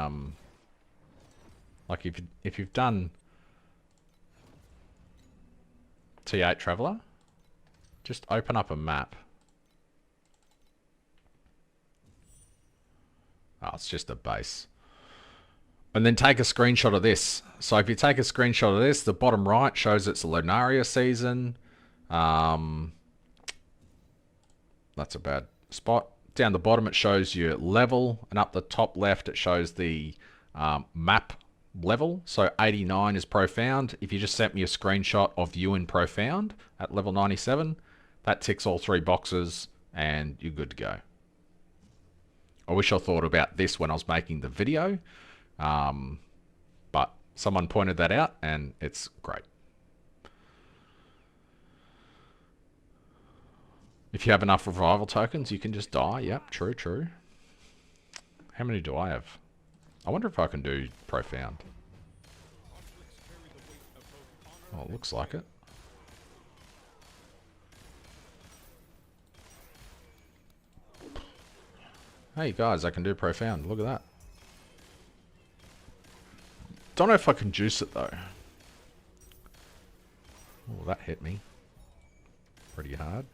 like if you've done T8 Traveler, just open up a map. Oh, it's just a base. And then take a screenshot of this. So if you take a screenshot of this, the bottom right shows it's a Lunaria season. That's a bad spot. Down the bottom it shows your level, and up the top left it shows the map level. So 89 is Profound. If you just sent me a screenshot of you in Profound at level 97, that ticks all three boxes and you're good to go. I wish I thought about this when I was making the video, but someone pointed that out and it's great. If you have enough revival tokens, you can just die. Yep, true, true. How many do I have? I wonder if I can do Profound. Oh, it looks like it. Hey guys, I can do Profound. Look at that. Don't know if I can juice it though. Oh, that hit me pretty hard.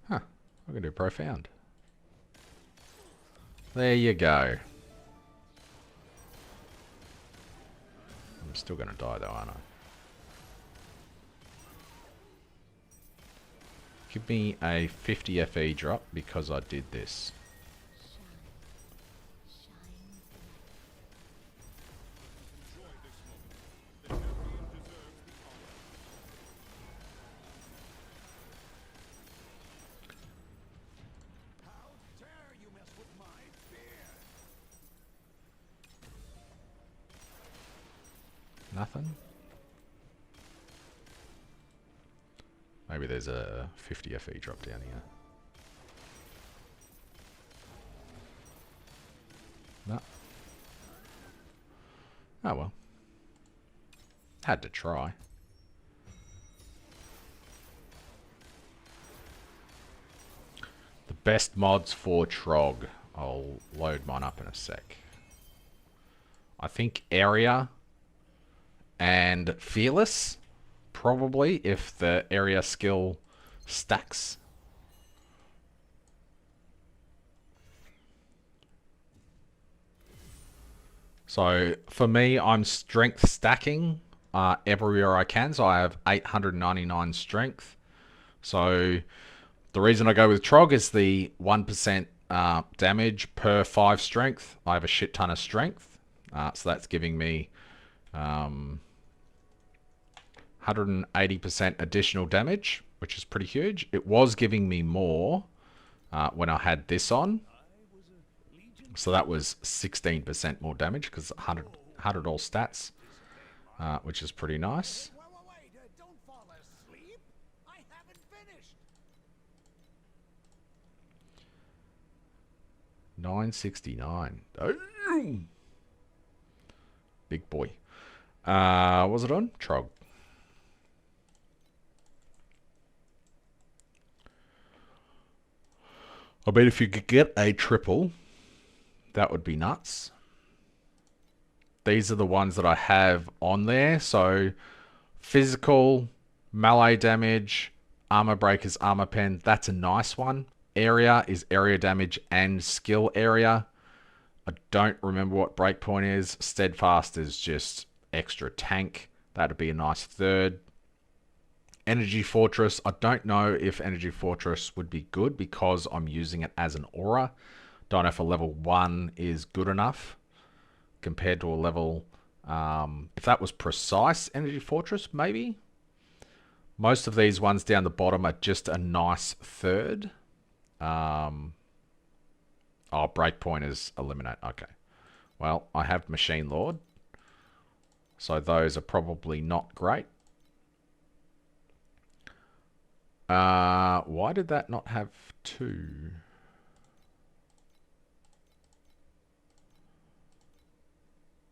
Huh, I can do Profound. There you go. Still gonna die though, aren't I? Give me a 50 FE drop because I did this. Nothing? Maybe there's a 50 FE drop down here. No. Oh well. Had to try. The best mods for Trog. I'll load mine up in a sec. I think Area and Fearless, probably, if the area skill stacks. So for me, I'm strength stacking everywhere I can. So I have 899 strength. So the reason I go with Trog is the 1% damage per 5 strength. I have a shit ton of strength. So that's giving me 180% additional damage, which is pretty huge. It was giving me more when I had this on. So that was 16% more damage because 100 all stats, which is pretty nice. Wait, don't fall asleep. I haven't finished. 969. Oh, big boy. Was it on? Trog. I bet if you could get a triple, that would be nuts. These are the ones that I have on there. So physical, melee damage, armor breakers, armor pen. That's a nice one. Area is area damage and skill area. I don't remember what breakpoint is. Steadfast is just extra tank. That'd be a nice third. Energy Fortress. I don't know if Energy Fortress would be good because I'm using it as an aura. Don't know if a level 1 is good enough compared to a level... if that was precise Energy Fortress, maybe. Most of these ones down the bottom are just a nice third. Oh, Breakpoint is eliminate. Okay. Well, I have Machine Lord. So those are probably not great. Why did that not have 2?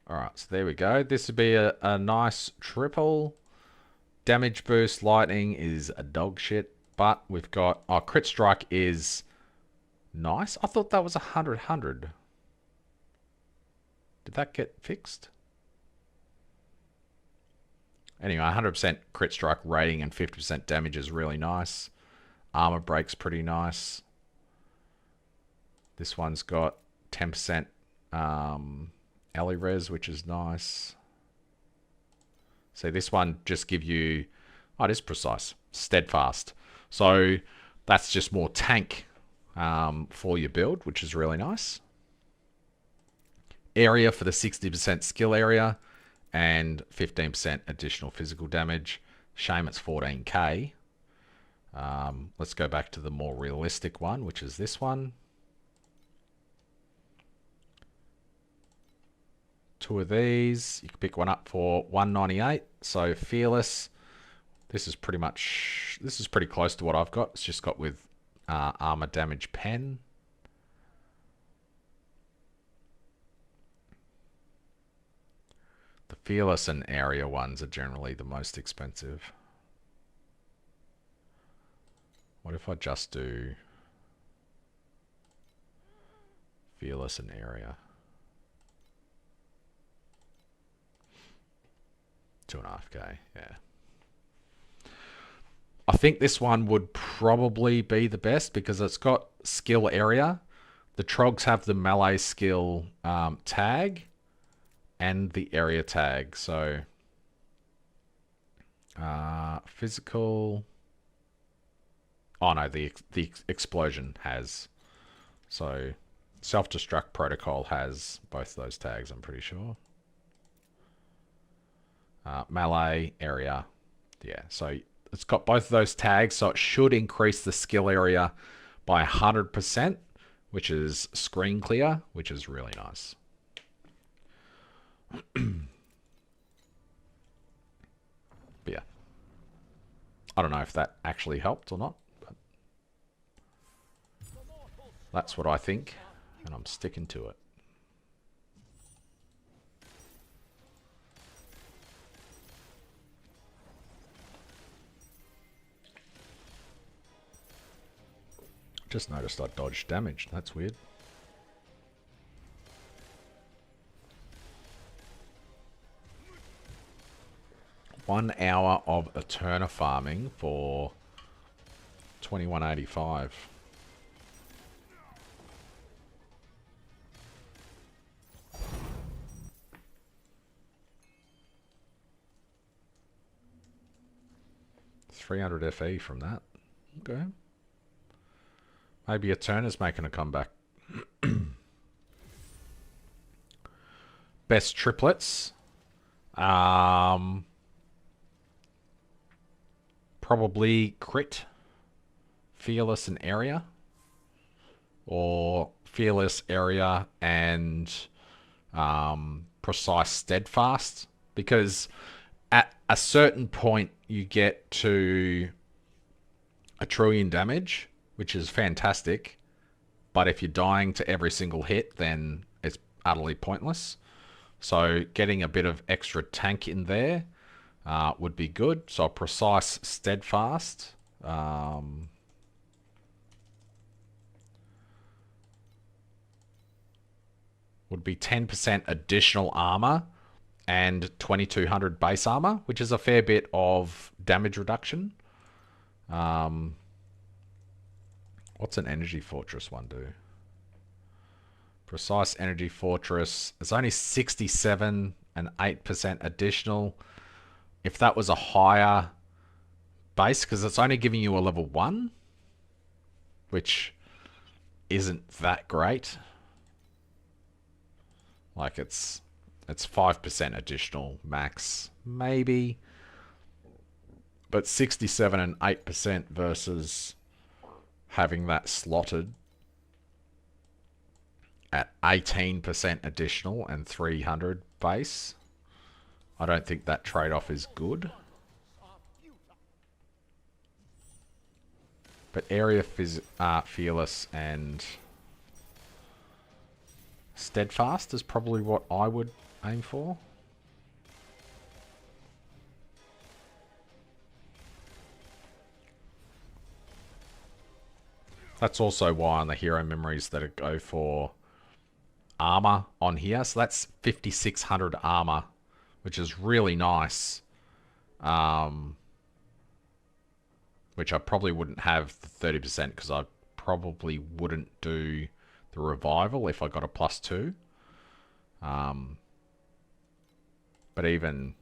Alright, so there we go. This would be a nice triple. Damage boost, lightning is a dog shit. But we've got... Oh, crit strike is nice. I thought that was 100. Did that get fixed? Anyway, 100% crit strike rating and 50% damage is really nice. Armor break's pretty nice. This one's got 10% alley res, which is nice. So this one just give you... Oh, it is precise. Steadfast. So that's just more tank for your build, which is really nice. Area for the 60% skill area and 15% additional physical damage. Shame it's 14k. Let's go back to the more realistic one, which is this one. 2 of these. You can pick one up for 198. So Fearless. This is pretty much... This is pretty close to what I've got. It's just got with armor damage pen. The Fearless and Area ones are generally the most expensive. What if I just do Fearless and Area? 2.5k, yeah. I think this one would probably be the best because it's got skill area. The Trogs have the melee skill tag and the area tag. So Physical. Oh no, the explosion has. So self-destruct protocol has both those tags, I'm pretty sure. Melee area. Yeah, so it's got both of those tags, so it should increase the skill area by 100%, which is screen clear, which is really nice. But yeah. I don't know if that actually helped or not, but that's what I think, and I'm sticking to it. Just noticed I dodged damage. That's weird. One hour of Eterna farming for 2185. $300 FE from that. Okay. Maybe Eterna's making a comeback. Best triplets. Probably Crit, Fearless, and Area. Or Fearless, Area, and Precise, Steadfast. Because at a certain point you get to 1,000,000,000 damage, which is fantastic. But if you're dying to every single hit, then it's utterly pointless. So getting a bit of extra tank in there would be good. So Precise, Steadfast. Would be 10% additional armor and 2200 base armor, which is a fair bit of damage reduction. What's an Energy Fortress one do? Precise Energy Fortress. It's only 67 and 8% additional. If that was a higher base, because it's only giving you a level 1, which isn't that great. Like it's 5% additional max, maybe. But 67 and 8% versus having that slotted at 18% additional and 300 base. I don't think that trade-off is good. But Area Fearless and Steadfast is probably what I would aim for. That's also why on the hero memories that it go for armor on here. So that's 5,600 armor, which is really nice. Which I probably wouldn't have the 30% because I probably wouldn't do the revival if I got a +2. But even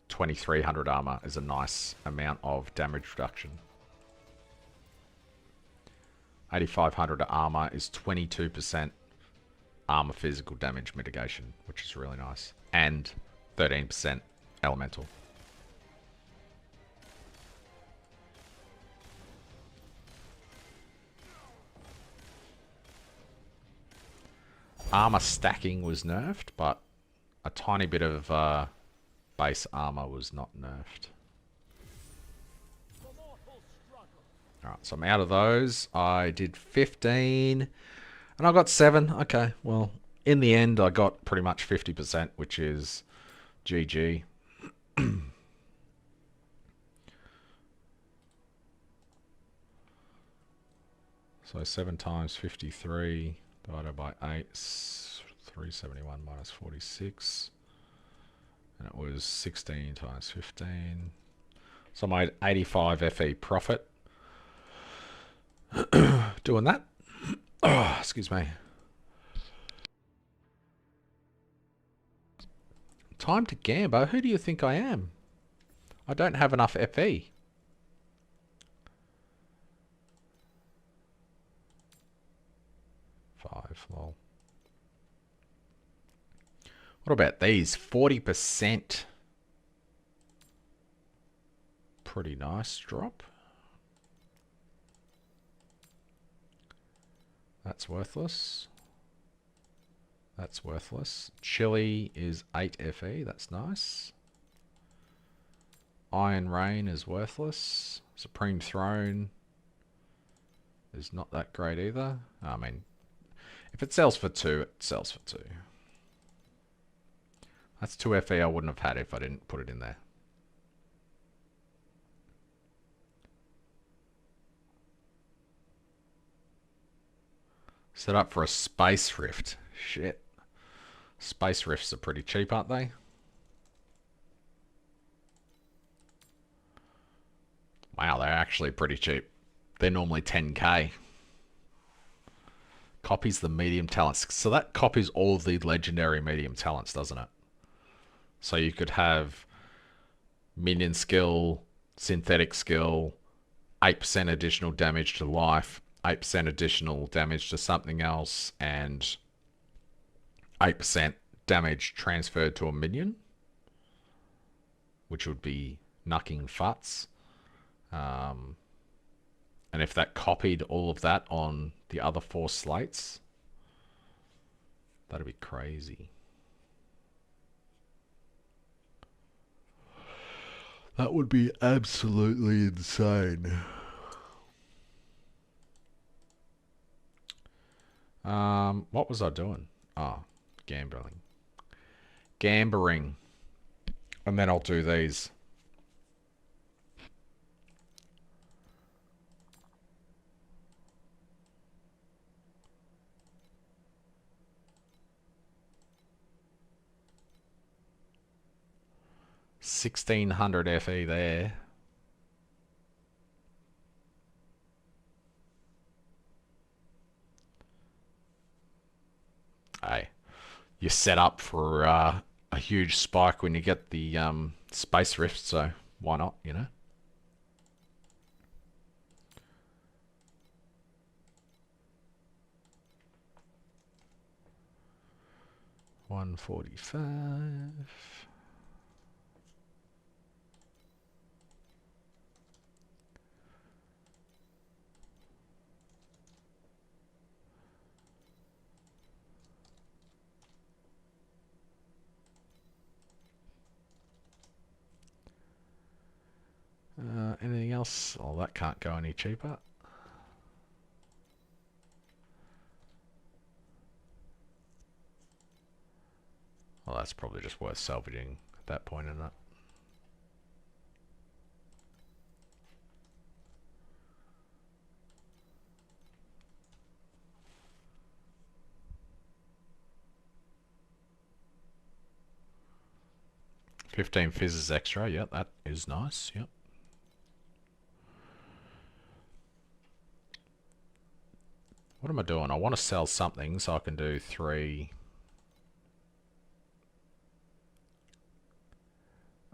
2,300 armor is a nice amount of damage reduction. 8,500 armor is 22% armor physical damage mitigation, which is really nice. And 13% elemental. Armor stacking was nerfed, but a tiny bit of base armor was not nerfed. Alright, so I'm out of those. I did 15 and I got 7. Okay, well, in the end I got pretty much 50%, which is GG. So 7 times 53 divided by 8, 371 minus 46. And it was 16 times 15. So I made 85 FE profit. Doing that. Oh, excuse me. Time to gamble. Who do you think I am? I don't have enough FE. Lol. What about these? 40%. Pretty nice drop. That's worthless. That's worthless. Chili is 8 FE. That's nice. Iron Rain is worthless. Supreme Throne is not that great either. I mean, if it sells for 2, it sells for 2. That's 2 FE I wouldn't have had if I didn't put it in there. Set up for a Space Rift. Shit. Space Rifts are pretty cheap, aren't they? Wow, they're actually pretty cheap. They're normally 10k. Copies the medium talents. So that copies all of the legendary medium talents, doesn't it? So you could have minion skill, synthetic skill, 8% additional damage to life, 8% additional damage to something else, and 8% damage transferred to a minion, which would be knucking futs. And if that copied all of that on the other 4 slates, that'd be crazy. That would be absolutely insane. What was I doing? Oh, gambling. Gambling. And then I'll do these. $1,600 FE there. Hey, you're set up for a huge spike when you get the Space Rift, so why not, you know? $145. Anything else? Oh, that can't go any cheaper. Well, that's probably just worth salvaging at that point, isn't it? $15 fizzes extra. Yep, that is nice. Yep. What am I doing? I want to sell something so I can do 3.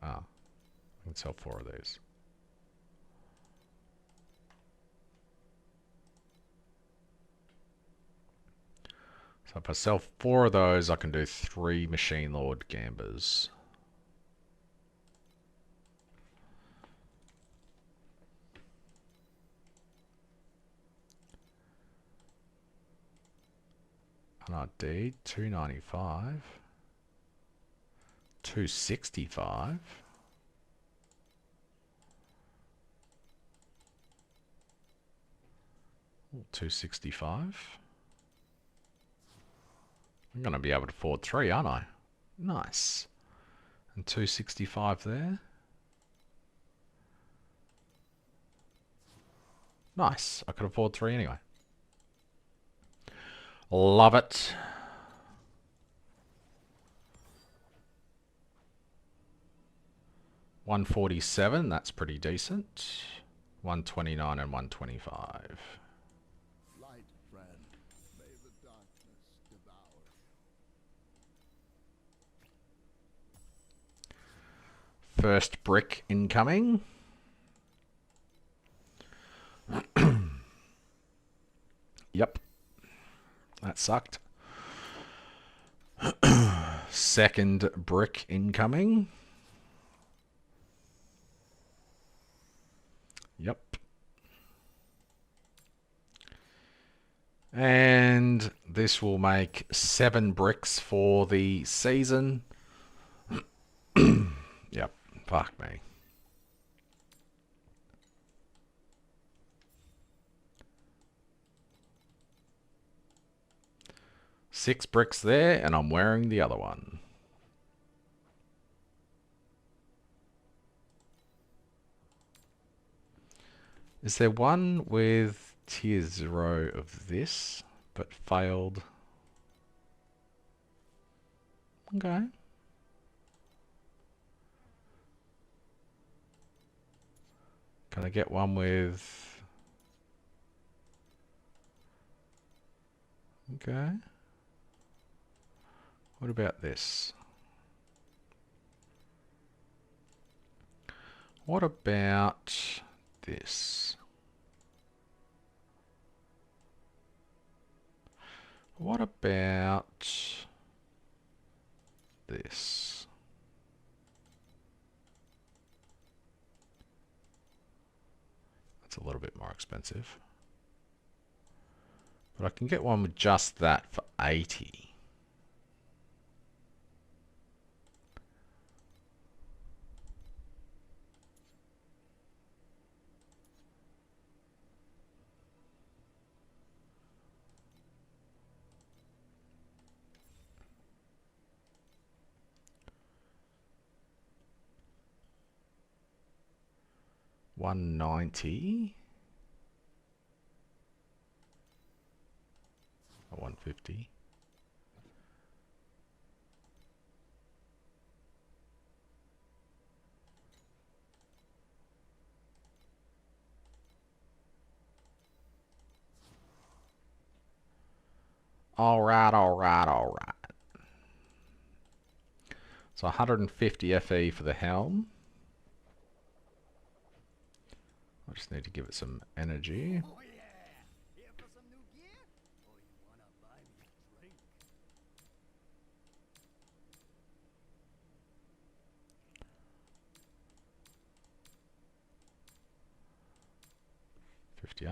Ah, I can sell 4 of these. So if I sell 4 of those, I can do 3 Machine Lord Gambers. NRD, 295. 265. Ooh, 265. I'm going to be able to afford 3, aren't I? Nice. And 265 there. Nice. I could afford 3 anyway. Love it. $147, that's pretty decent. 129 and 125. Light, friend. May the darkness devour First brick incoming. Yep. That sucked. Second brick incoming. Yep. And this will make 7 bricks for the season. Yep. Fuck me. Six bricks there, and I'm wearing the other one. Is there one with tier 0 of this, but failed? Okay. Can I get one with... Okay. What about this? What about this? What about this? That's a little bit more expensive. But I can get one with just that for 80. $190 or $150. All right. So 150 FE for the helm. I just need to give it some energy. Oh yeah! Here for some new gear? Or you wanna buy me a drink?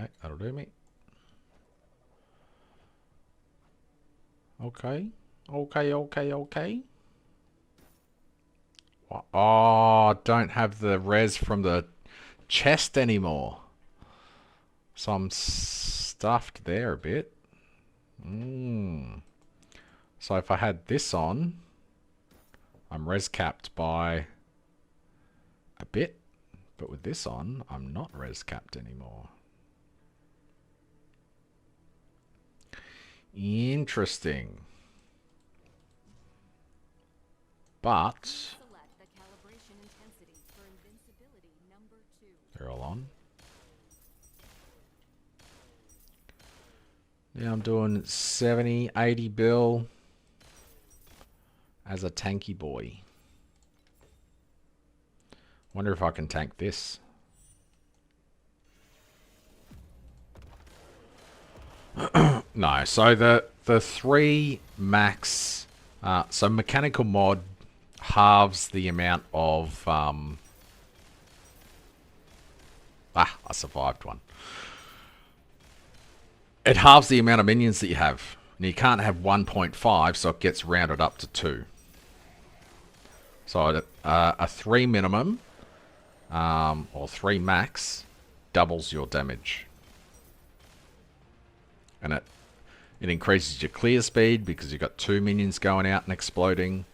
$58, that'll do me. Okay. Oh, don't have the res from the chest anymore. So I'm stuffed there a bit. So if I had this on, I'm res capped by a bit. But with this on, I'm not res capped anymore. Interesting. But Select the calibration intensity for invincibility number 2. they're all on. Now I'm doing 70, 80 bill as a tanky boy. Wonder if I can tank this. No, so the 3 max, so mechanical mod halves the amount of, I survived one. It halves the amount of minions that you have. And you can't have 1.5, so it gets rounded up to 2. So a 3 minimum, or 3 max, doubles your damage. And it increases your clear speed because you've got 2 minions going out and exploding.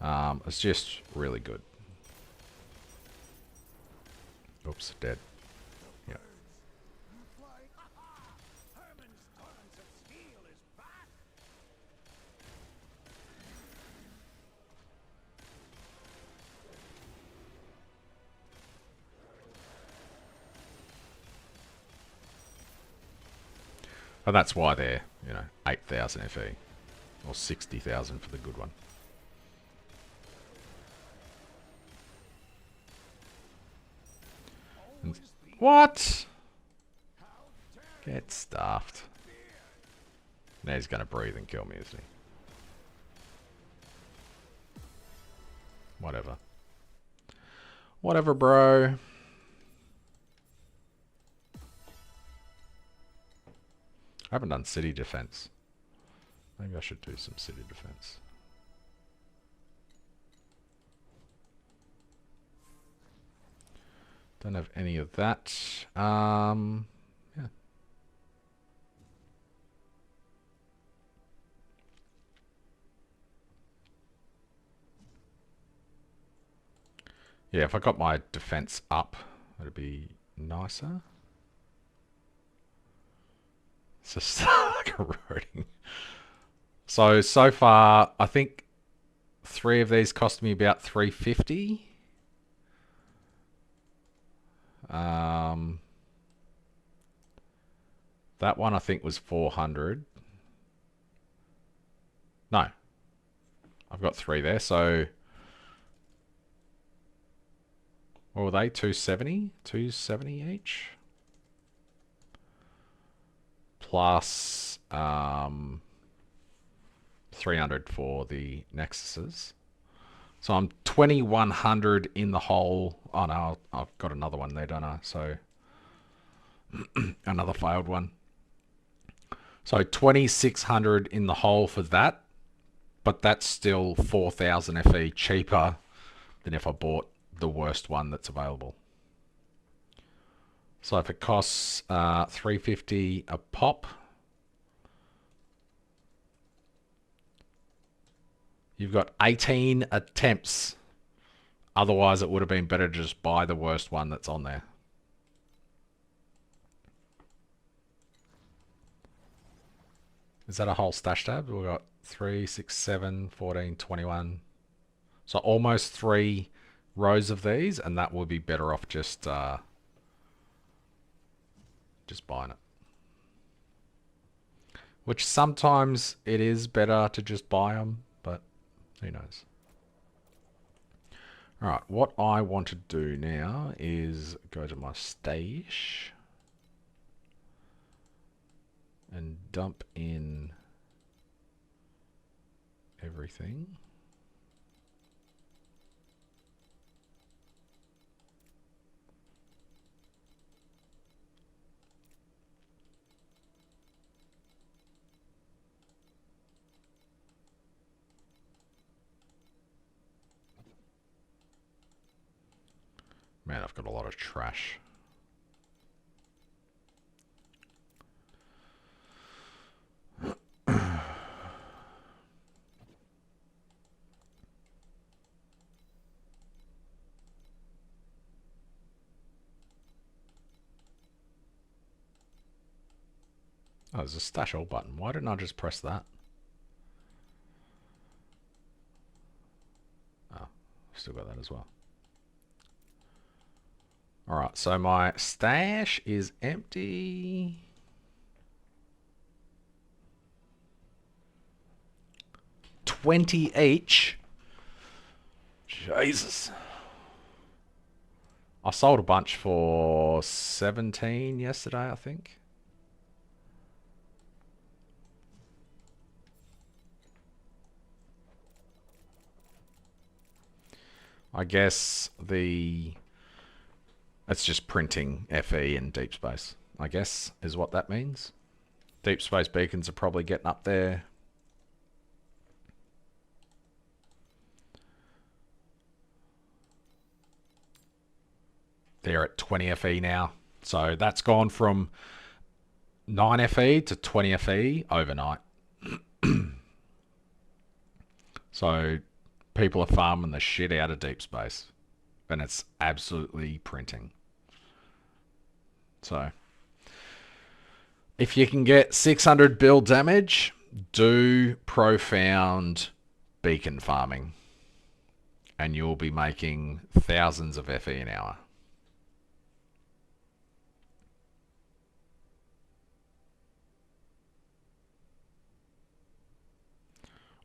It's just really good. Oops, dead. Yep. Herman's torrent of steel is back! And that's why they're, 8,000 FE. Or 60,000 for the good one. What? Get stuffed. Now he's going to breathe and kill me, isn't he? Whatever. Whatever, bro. I haven't done city defense. Maybe I should do some city defense. Don't have any of that. Yeah. Yeah, if I got my defense up, it'd be nicer. It's just corroding. So far, I think 3 of these cost me about 350. That one I think was 400. No. I've got 3 there, so what were they? 270? 270 each? Plus 300 for the Nexuses. So I'm 2100 in the hole. Oh no, I've got another one there, don't I? So another failed one. So 2600 in the hole for that, but that's still 4000 FE cheaper than if I bought the worst one that's available. So if it costs 350 a pop, you've got 18 attempts. Otherwise, it would have been better to just buy the worst one that's on there. Is that a whole stash tab? We've got 3, 6, 7, 14, 21. So almost 3 rows of these, and that would be better off just buying it. Which sometimes it is better to just buy them, but who knows. Alright, what I want to do now is go to my stash and dump in everything. Man, I've got a lot of trash. Oh, there's a stash all button. Why didn't I just press that? Oh, still got that as well. Alright, so my stash is empty. $20 each. Jesus. I sold a bunch for 17 yesterday, I think. I guess it's just printing FE in deep space, I guess, is what that means. Deep space beacons are probably getting up there. They're at 20 FE now. So that's gone from 9 FE to 20 FE overnight. So people are farming the shit out of deep space. And it's absolutely printing. So if you can get 600 build damage, do profound beacon farming. And you'll be making thousands of FE an hour.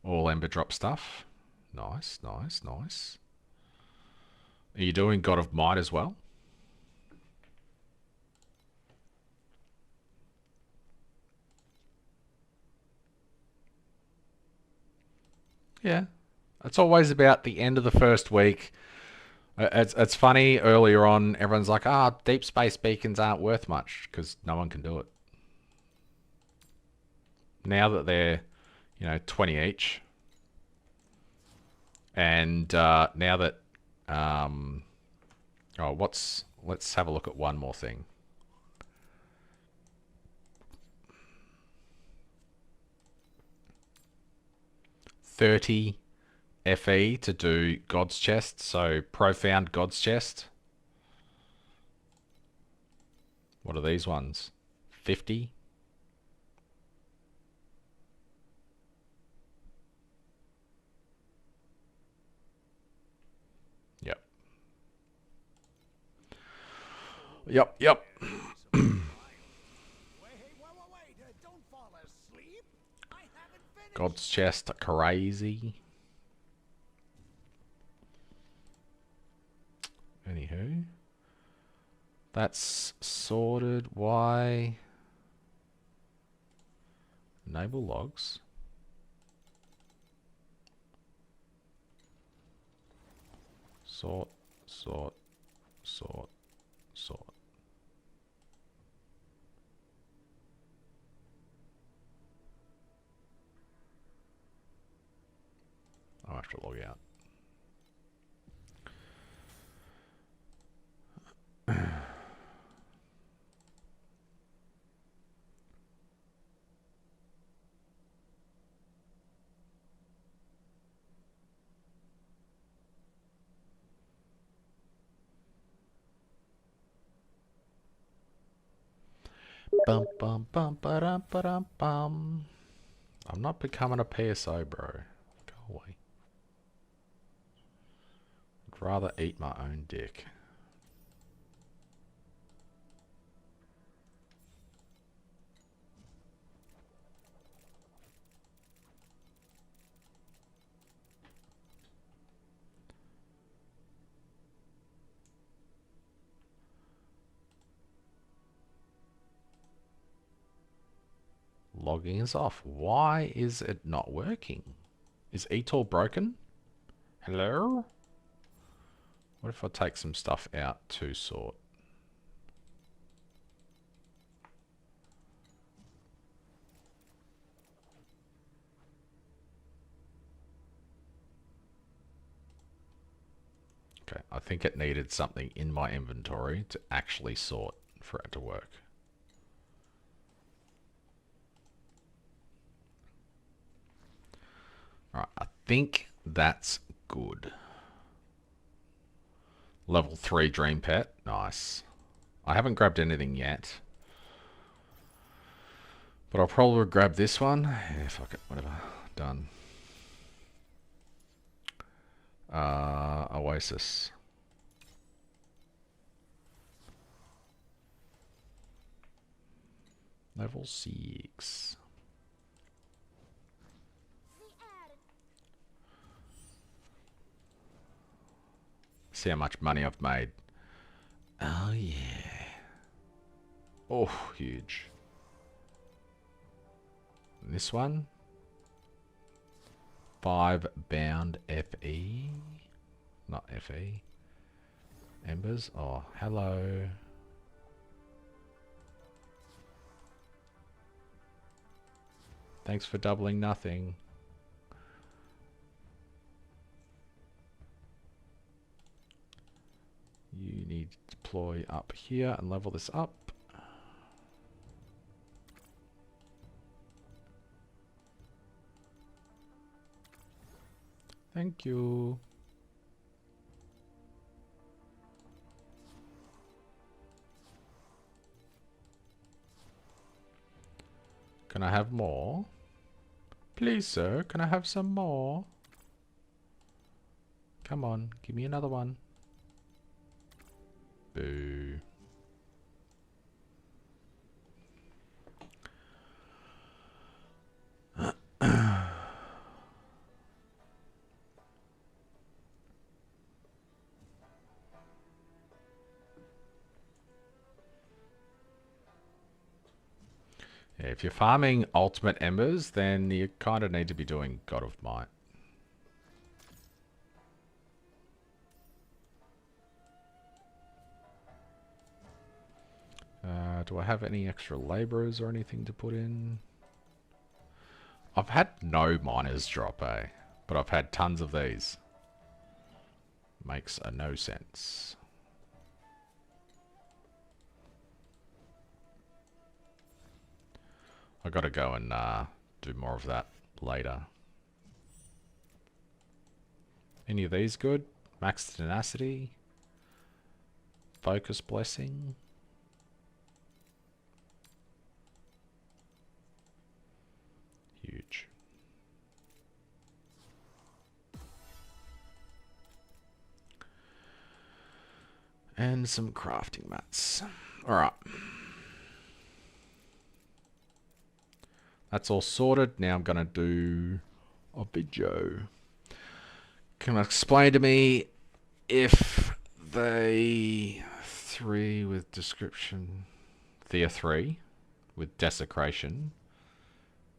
All Ember Drop stuff. Nice, nice, nice. Are you doing God of Might as well? Yeah. It's always about the end of the first week. It's funny, earlier on, everyone's like, deep space beacons aren't worth much because no one can do it. Now that they're, 20 each, and now that, let's have a look at one more thing. $30 FE to do God's Chest, so Profound God's Chest. What are these ones? 50? Yep. Yep. Wait, don't fall asleep. I haven't finished. God's Chest, crazy. Anywho. That's sorted. Why? Enable logs. Sort. I'll have to log out. Bum bum bum ba-dum ba-dum bum. I'm not becoming a PSO, bro. Go away. I'd rather eat my own dick. Logging is off. Why is it not working? Is eTool broken? Hello? What if I take some stuff out to sort? Okay, I think it needed something in my inventory to actually sort for it to work. Alright, I think that's good. Level 3 Dream Pet. Nice. I haven't grabbed anything yet. But I'll probably grab this one. Yeah, fuck it. Whatever. Done. Oasis. Level 6. See how much money I've made. Oh yeah. Oh, huge. And this one. 5 bound FE. Not FE. Embers. Oh, hello. Thanks for doubling nothing. You need to deploy up here and level this up. Thank you. Can I have more? Please, sir, can I have some more? Come on, give me another one. Boo. Yeah, if you're farming ultimate embers, then you kind of need to be doing God of Might. Do I have any extra laborers or anything to put in? I've had no miners drop, but I've had tons of these. Makes no sense. I gotta go and do more of that later. Any of these good? Max tenacity. Focus blessing. Huge. And some crafting mats. Alright. That's all sorted. Now I'm going to do a video. Can you explain to me if they 3 with description, Thea 3 with desecration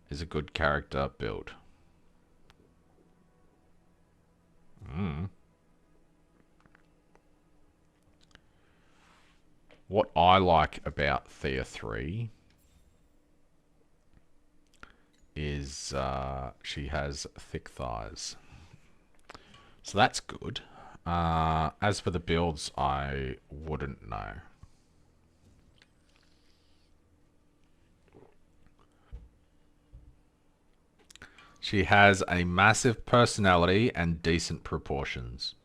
is a good character build? What I like about Thea 3 is she has thick thighs. So that's good. As for the builds, I wouldn't know. She has a massive personality and decent proportions.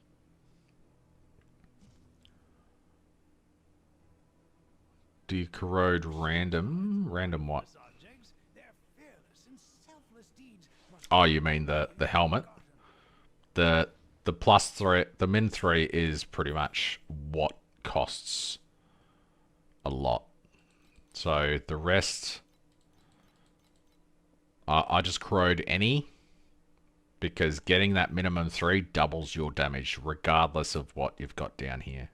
Do you corrode random? Random what? Oh, you mean the helmet? The +3, the -3 is pretty much what costs a lot. So the rest, I just corrode any, because getting that minimum 3 doubles your damage regardless of what you've got down here.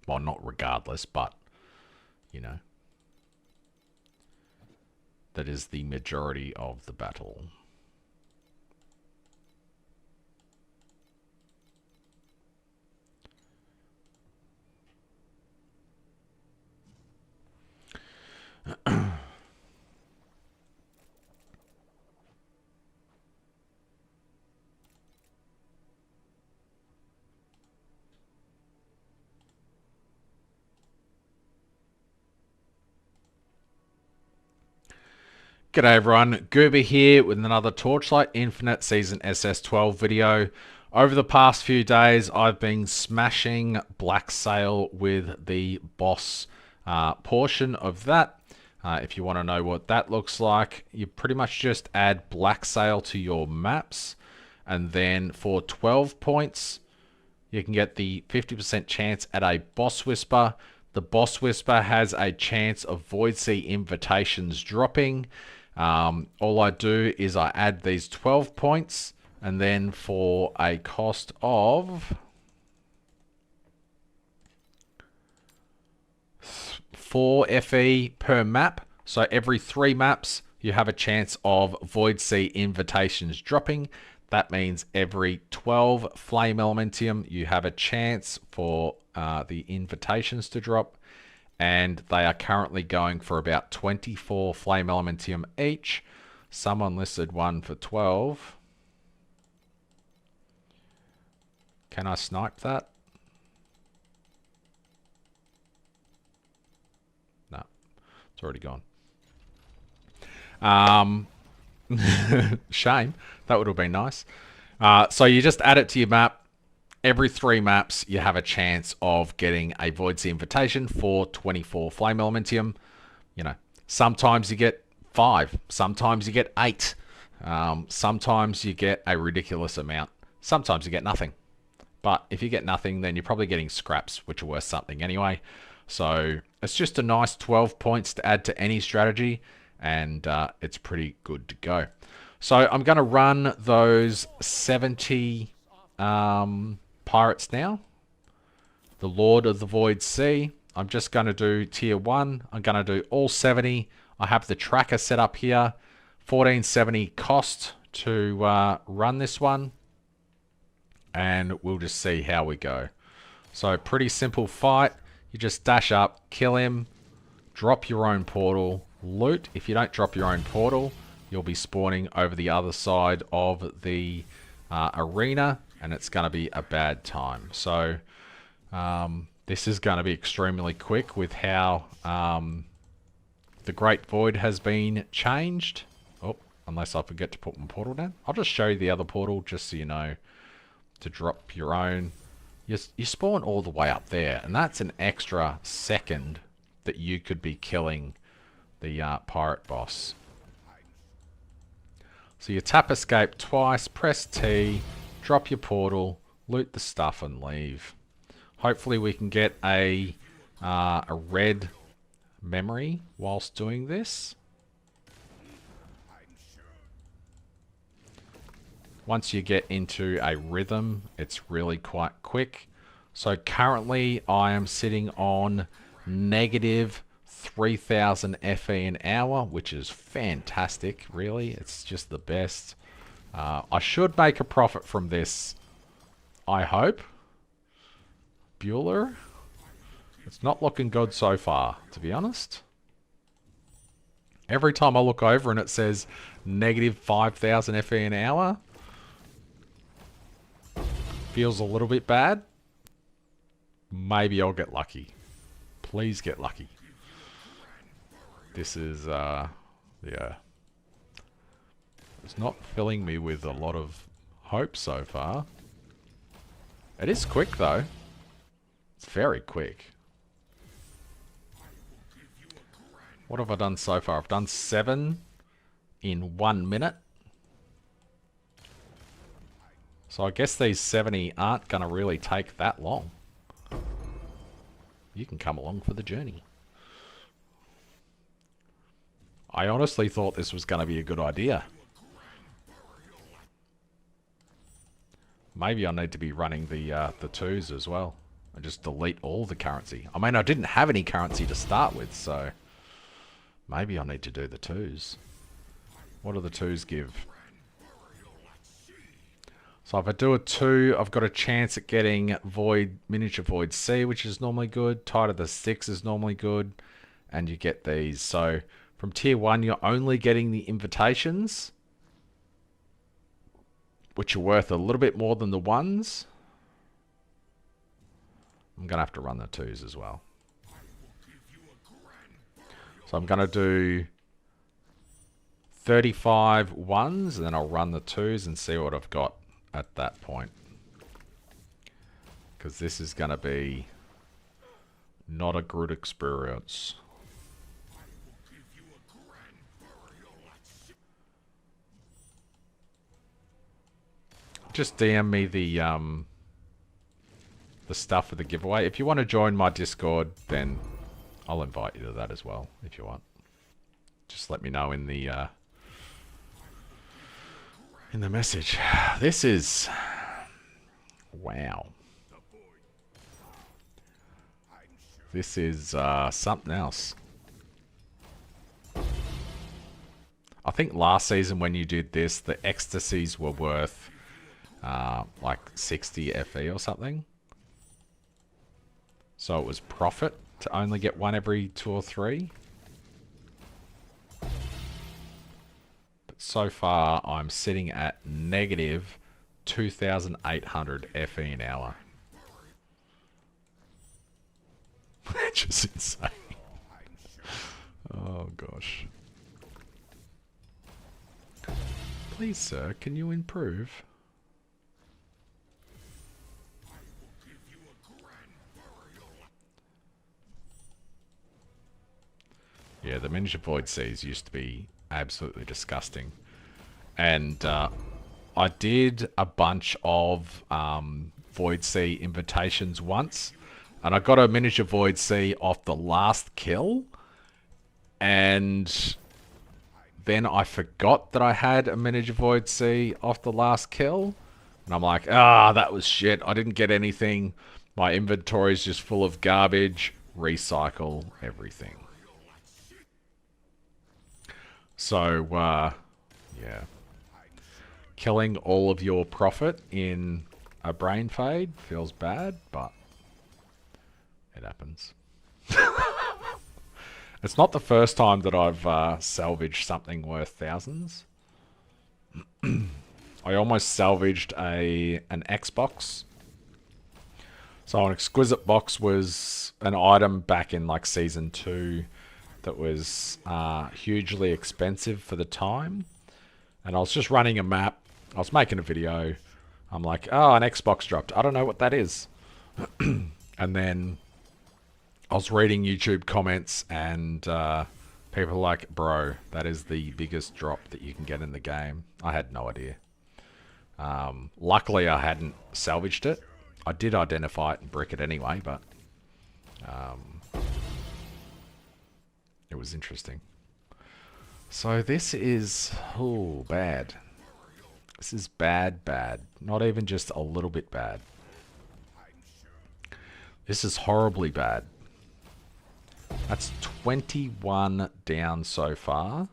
Well, not regardless, but you know, that is the majority of the battle. G'day everyone, Gooba here with another Torchlight Infinite Season SS12 video. Over the past few days, I've been smashing Blacksail with the boss portion of that. If you want to know what that looks like, you pretty much just add Blacksail to your maps, and then for 12 points, you can get the 50% chance at a Boss Whisper. The Boss Whisper has a chance of Void Sea invitations dropping. All I do is I add these 12 points, and then for a cost of 4 FE per map, so every 3 maps you have a chance of Void Sea invitations dropping. That means every 12 Flame Elementium you have a chance for the invitations to drop. And they are currently going for about 24 Flame Elementium each. Someone listed one for 12. Can I snipe that? No, it's already gone. Shame. That would have been nice. So you just add it to your map. Every 3 maps, you have a chance of getting a Void Sea invitation for 24 Flame Elementium. You know, sometimes you get 5, sometimes you get 8, sometimes you get a ridiculous amount, sometimes you get nothing. But if you get nothing, then you're probably getting scraps, which are worth something anyway. So it's just a nice 12 points to add to any strategy, and it's pretty good to go. So I'm going to run those 70... pirates now. The Lord of the Void Sea. I'm just going to do tier 1. I'm going to do all 70. I have the tracker set up here. 1470 cost to run this one. And we'll just see how we go. So pretty simple fight. You just dash up, kill him, drop your own portal, loot. If you don't drop your own portal, you'll be spawning over the other side of the arena, and it's going to be a bad time. So this is going to be extremely quick with how the Great Void has been changed. Oh, unless I forget to put my portal down. I'll just show you the other portal just so you know to drop your own. You spawn all the way up there, and that's an extra second that you could be killing the pirate boss. So you tap escape twice, press T, drop your portal, loot the stuff and leave. Hopefully we can get a red memory whilst doing this. Once you get into a rhythm, it's really quite quick. So currently I am sitting on negative 3000 FE an hour, which is fantastic, really. It's just the best. I should make a profit from this, I hope. Bueller. It's not looking good so far, to be honest. Every time I look over and it says negative 5000 FE an hour, feels a little bit bad. Maybe I'll get lucky. Please get lucky. This is, yeah. It's not filling me with a lot of hope so far. It is quick though. It's very quick. What have I done so far? I've done 7 in 1 minute. So I guess these 70 aren't going to really take that long. You can come along for the journey. I honestly thought this was going to be a good idea. Maybe I need to be running the 2s as well. And just delete all the currency. I mean, I didn't have any currency to start with, so... Maybe I need to do the 2s. What do the 2s give? So if I do a 2, I've got a chance at getting Void, Miniature Void C, which is normally good. Tide of the 6 is normally good. And you get these. So from tier 1, you're only getting the invitations, which are worth a little bit more than the 1s. I'm going to have to run the 2s as well. So I'm going to do 35 1s, and then I'll run the 2s and see what I've got at that point. Because this is going to be not a good experience. Just DM me the stuff for the giveaway. If you want to join my Discord, then I'll invite you to that as well, if you want. Just let me know in the message. This is... Wow. This is something else. I think last season when you did this, the ecstasies were worth like 60 FE or something. So it was profit to only get one every 2 or 3. But so far I'm sitting at negative 2,800 FE an hour. Which is insane. Oh gosh. Please sir, can you improve? Yeah, the Miniature Void Seas used to be absolutely disgusting. And I did a bunch of Void Sea invitations once. And I got a Miniature Void Sea off the last kill. And then I forgot that I had a Miniature Void Sea off the last kill. And I'm like, that was shit. I didn't get anything. My inventory is just full of garbage. Recycle everything. So, yeah. Killing all of your profit in a brain fade feels bad, but it happens. It's not the first time that I've salvaged something worth thousands. I almost salvaged an Xbox. So an exquisite box was an item back in like season 2 that was hugely expensive for the time. And I was just running a map. I was making a video. I'm like, oh, an Xbox dropped. I don't know what that is. And then I was reading YouTube comments and people were like, bro, that is the biggest drop that you can get in the game. I had no idea. Luckily, I hadn't salvaged it. I did identify it and brick it anyway, but it was interesting. So this is, oh, bad. This is bad, bad. Not even just a little bit bad. This is horribly bad. That's 21 down so far.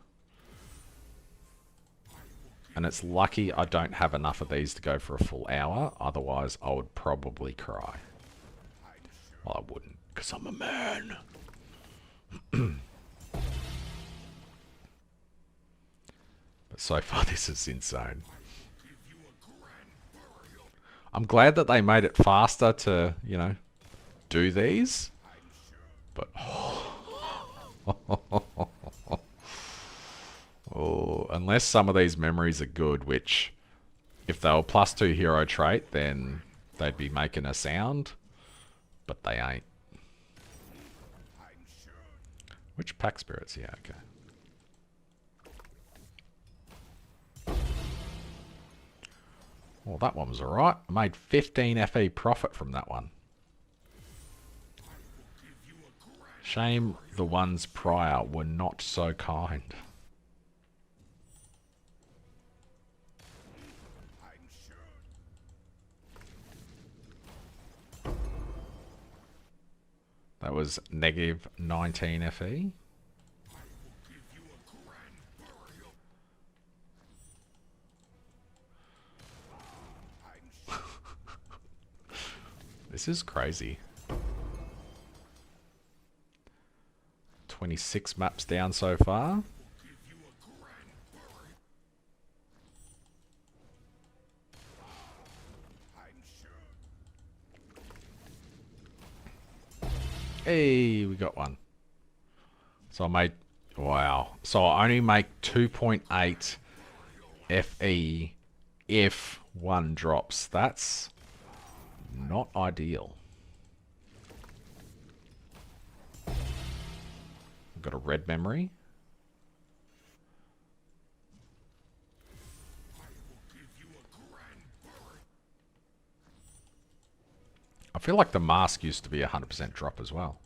And it's lucky I don't have enough of these to go for a full hour. Otherwise, I would probably cry. Well, I wouldn't, because I'm a man. But so far, this is insane. I'm glad that they made it faster to, you know, do these. But... oh, unless some of these memories are good, which if they were +2 hero trait, then they'd be making a sound, but they ain't. Which pack spirits? Yeah, okay. Well, that one was alright. I made 15 FE profit from that one. Shame the ones prior were not so kind. That was -19 FE. This is crazy. 26 maps down so far. Hey, we got one. So I made, wow. So I only make 2.8 FE if one drops. That's not ideal. I've got a red memory. I feel like the mask used to be 100% drop as well.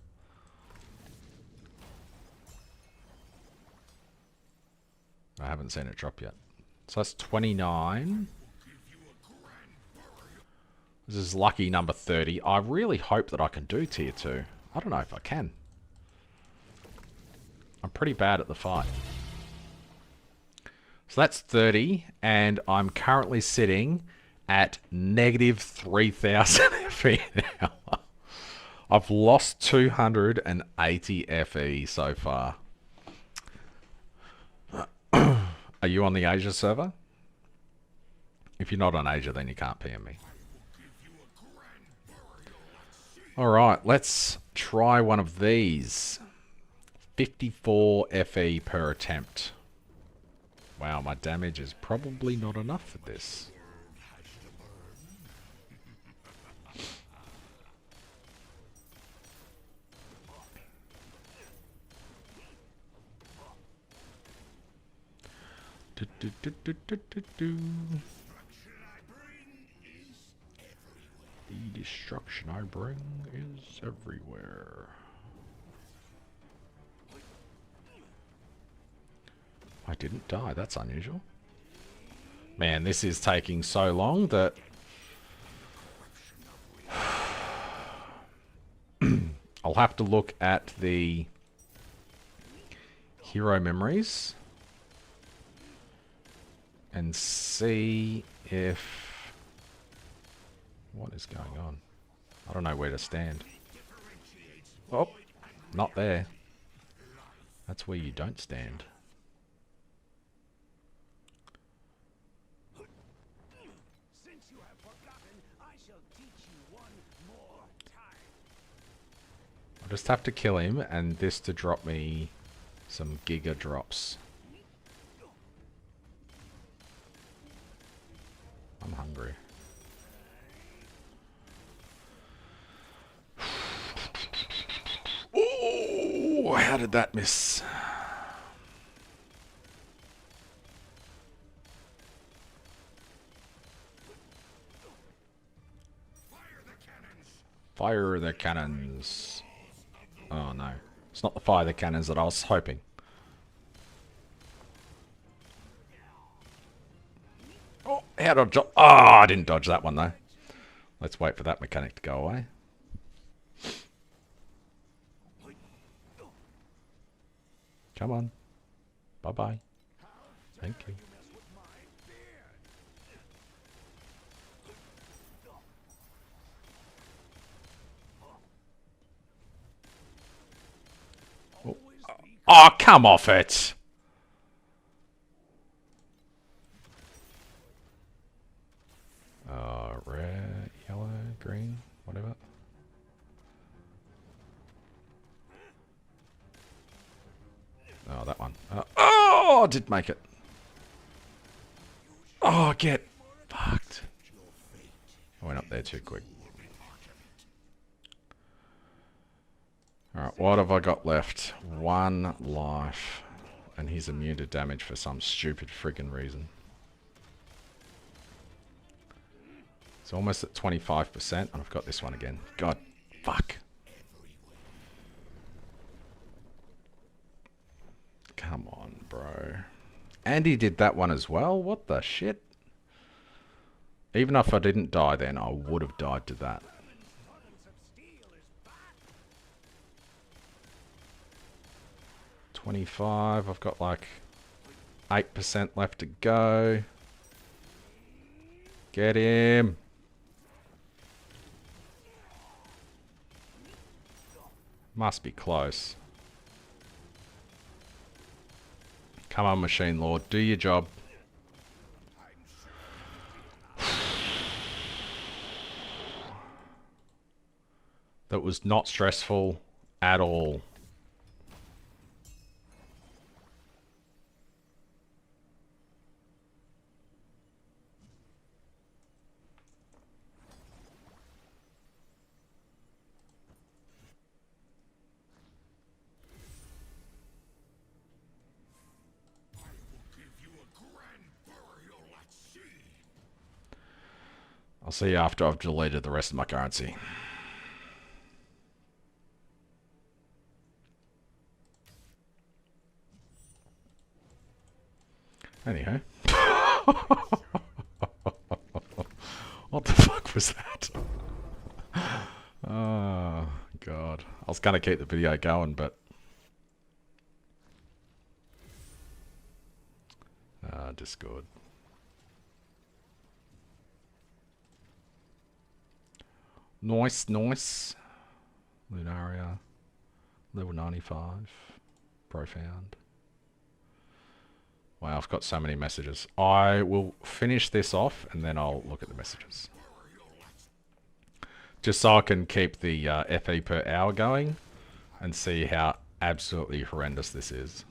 I haven't seen it drop yet. So that's 29. This is lucky number 30. I really hope that I can do tier 2. I don't know if I can. I'm pretty bad at the fight. So that's 30, and I'm currently sitting at -3,000 FE now. I've lost 280 FE so far. Are you on the Asia server? If you're not on Asia, then you can't PM me. Alright, let's try one of these. 54 FE per attempt. Wow, my damage is probably not enough for this. The destruction I bring is everywhere. I didn't die. That's unusual. Man, this is taking so long that... I'll have to look at the hero memories and see if... what is going on? I don't know where to stand. Oh, not there. That's where you don't stand. Since you have forgotten, I shall teach you one more time. I just have to kill him and this to drop me some giga drops. I'm hungry. Oh, how did that miss? Fire the cannons. Oh no. It's not the fire the cannons that I was hoping. Oh, how did I dodge? Oh, I didn't dodge that one though. Let's wait for that mechanic to go away. Come on. Bye-bye. Thank you. Oh, come off it! Red, yellow, green, whatever. Oh, that one. Oh, I did make it. Oh, get fucked. I went up there too quick. Alright, what have I got left? 1 life. And he's immune to damage for some stupid friggin' reason. It's almost at 25%, and I've got this one again. God, fuck. Come on, bro. And he did that one as well? What the shit? Even if I didn't die then, I would have died to that. 25, I've got like 8% left to go. Get him. Must be close. Come on, Machine Lord, do your job. That was not stressful at all. I'll see you after I've deleted the rest of my currency. Anyhow. What the fuck was that? Oh, God. I was going to keep the video going, but... Discord. Nice, nice. Lunaria. Level 95. Profound. Wow, I've got so many messages. I will finish this off and then I'll look at the messages. Just so I can keep the FE per hour going and see how absolutely horrendous this is.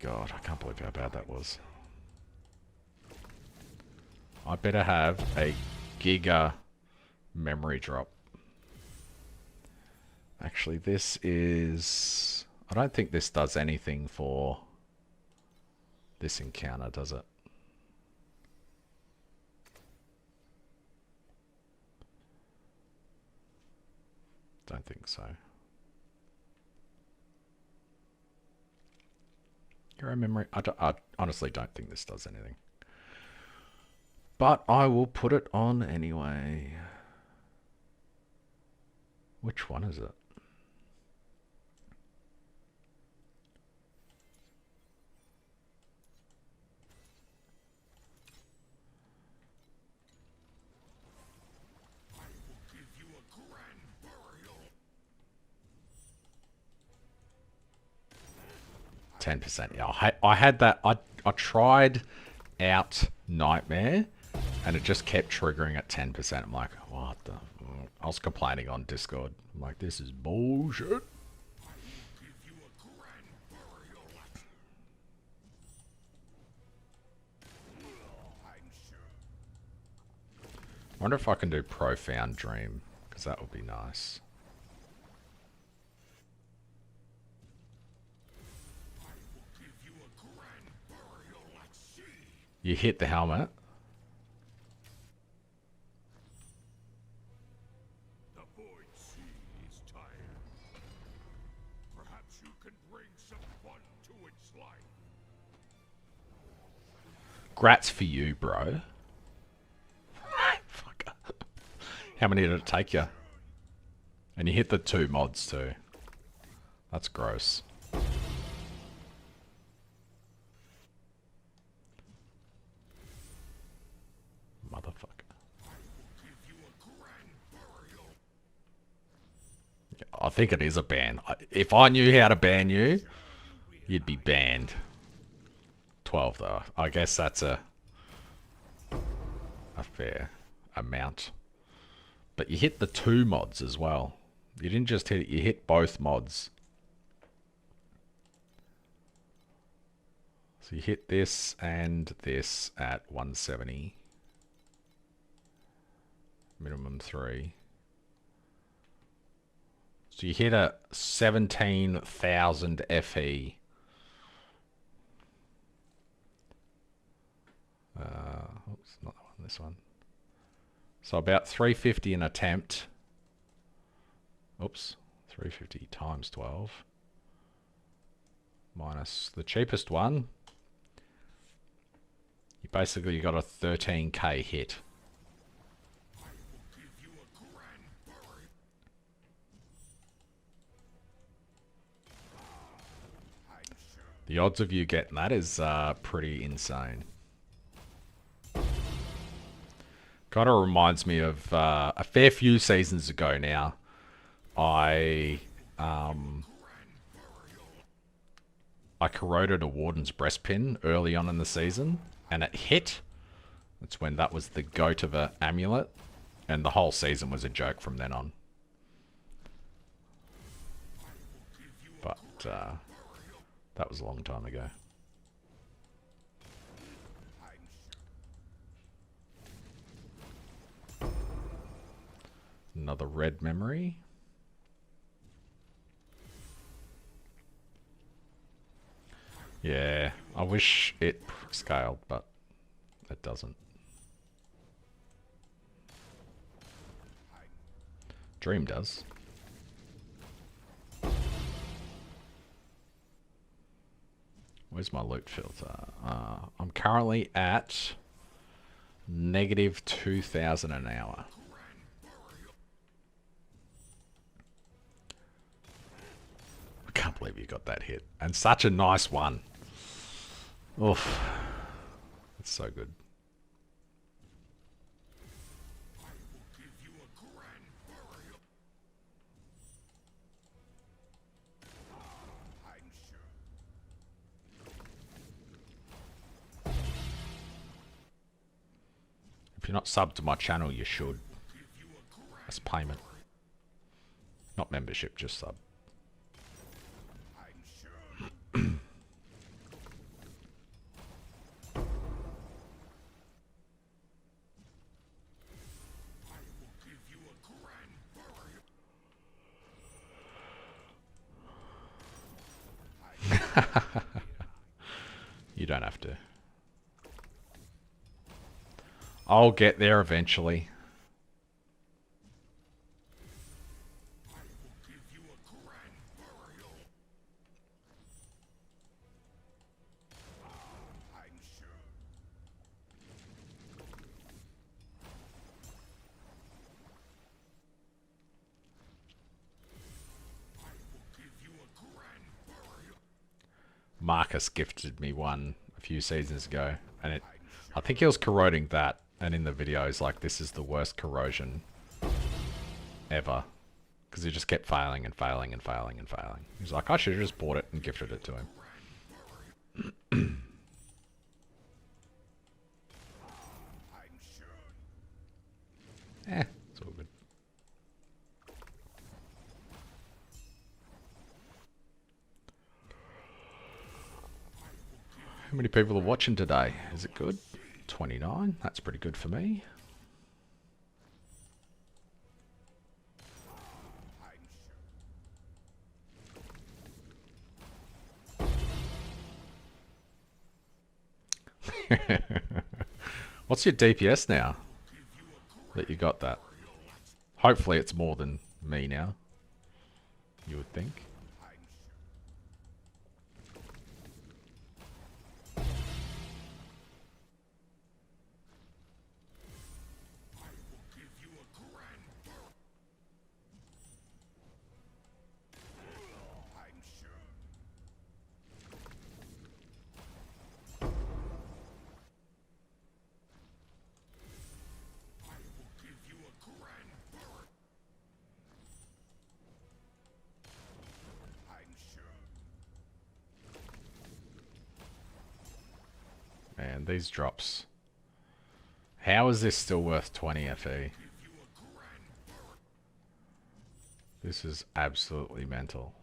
God, I can't believe how bad that was. I better have a giga memory drop. Actually, this is... I don't think this does anything for this encounter, does it? Don't think so. Hero memory. I honestly don't think this does anything. But I will put it on anyway. Which one is it? 10%. Yeah, I had that. I tried out Nightmare, and it just kept triggering at 10%. I'm like, what the? I was complaining on Discord. I'm like, this is bullshit. I wonder if I can do Profound Dream, because that would be nice. You hit the helmet. The void sea is tired. Perhaps you can bring some fun to its life. Grats for you, bro. Fuck. How many did it take you? And you hit the 2 mods too. That's gross. Motherfucker. Yeah, I think it is a ban. If I knew how to ban you, you'd be banned. 12 though. I guess that's a fair amount. But you hit the 2 mods as well. You didn't just hit it, you hit both mods. So you hit this and this at 170. Minimum 3. So you hit a 17,000 FE. Oops, not that one, this one. So about 350 an attempt. Oops, 350 times 12. Minus the cheapest one. You basically got a 13k hit. The odds of you getting that is pretty insane. Kind of reminds me of a fair few seasons ago now. I corroded a Warden's Breastpin early on in the season, and it hit. That's when that was the goat of a amulet, and the whole season was a joke from then on. But that was a long time ago. Another red memory. Yeah, I wish it scaled, but it doesn't. Dream does. Where's my loot filter? I'm currently at negative 2,000 an hour. I can't believe you got that hit. And such a nice one. Oof. That's so good. If you're not subbed to my channel, you should. As payment. Not membership, just sub. You don't have to. I'll get there eventually. Marcus gifted me one a few seasons ago, and I think he was corroding that, and in the video he's like, this is the worst corrosion ever, because he just kept failing and failing and failing and failing. He's like, I should have just bought it and gifted it to him. It's all good. How many people are watching today? Is it good? 29. That's pretty good for me. What's your DPS now that you got that? Hopefully it's more than me now, you would think. Man, these drops. How is this still worth 20 FE? This is absolutely mental.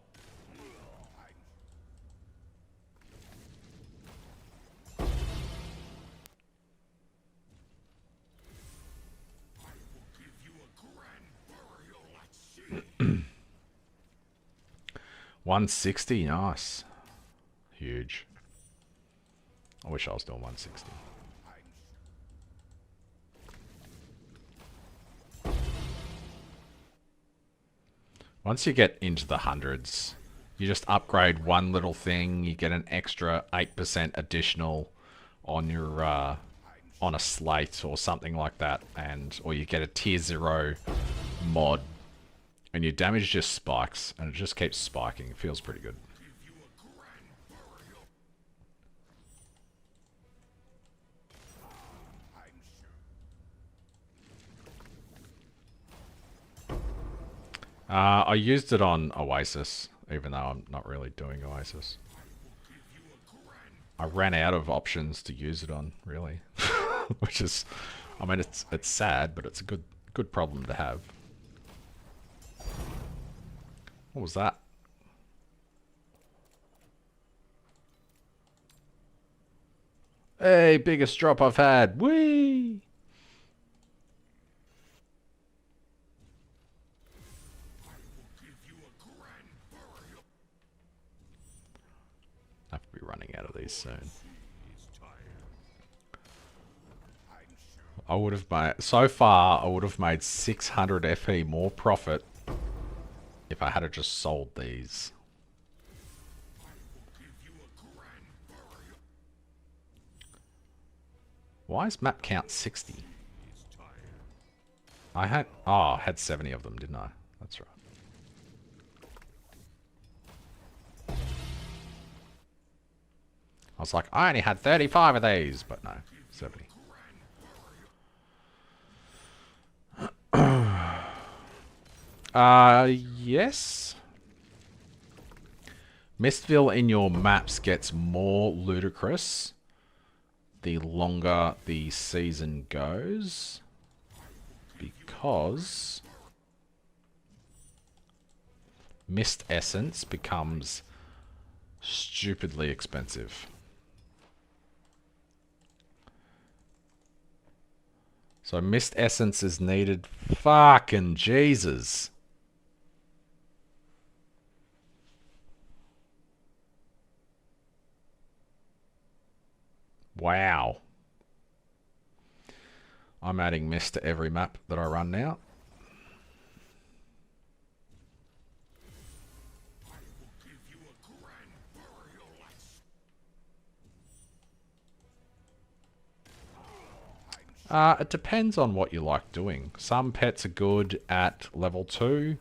$160, nice. Huge. I wish I was doing 160. Once you get into the hundreds, you just upgrade one little thing, you get an extra 8% additional on your on a slate or something like that, and or you get a tier 0 mod and your damage just spikes and it just keeps spiking. It feels pretty good. I used it on Oasis, even though I'm not really doing Oasis. I ran out of options to use it on, really. Which is, I mean, it's sad, but it's a good problem to have. What was that? Hey, biggest drop I've had. Whee! I have to be running out of these soon. I would have made, so far, I would have made 600 FE more profit if I had just sold these. Why is map count 60? I had 70 of them, didn't I? That's right. I was like, I only had 35 of these, but no, 70. Yes. Mistville in your maps gets more ludicrous the longer the season goes, because Mist Essence becomes stupidly expensive. So Mist Essence is needed. Fucking Jesus. Wow. I'm adding mist to every map that I run now. It depends on what you like doing. Some pets are good at level 2.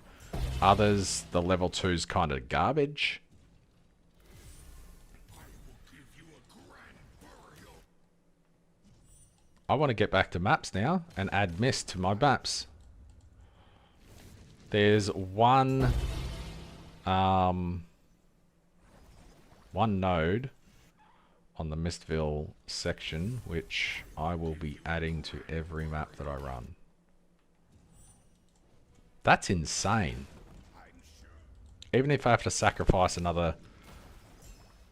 Others, the level 2's kind of garbage. I want to get back to maps now and add mist to my maps. There's one node on the Mistville section, which I will be adding to every map that I run. That's insane. Even if I have to sacrifice another...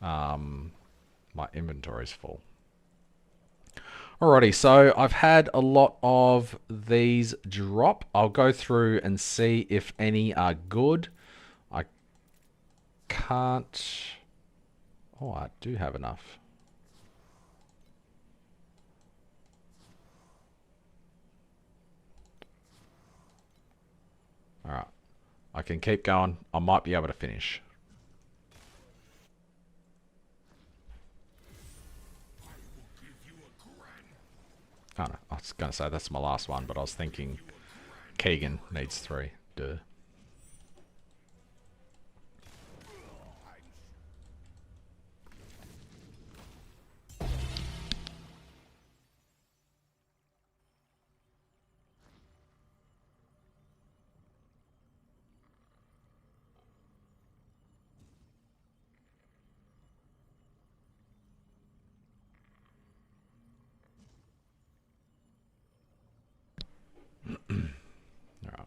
my inventory's full. Alrighty, so I've had a lot of these drop. I'll go through and see if any are good. I can't... Oh, I do have enough. Alright. I can keep going. I might be able to finish. Oh no, I was going to say that's my last one, but I was thinking Keegan needs 3. Duh.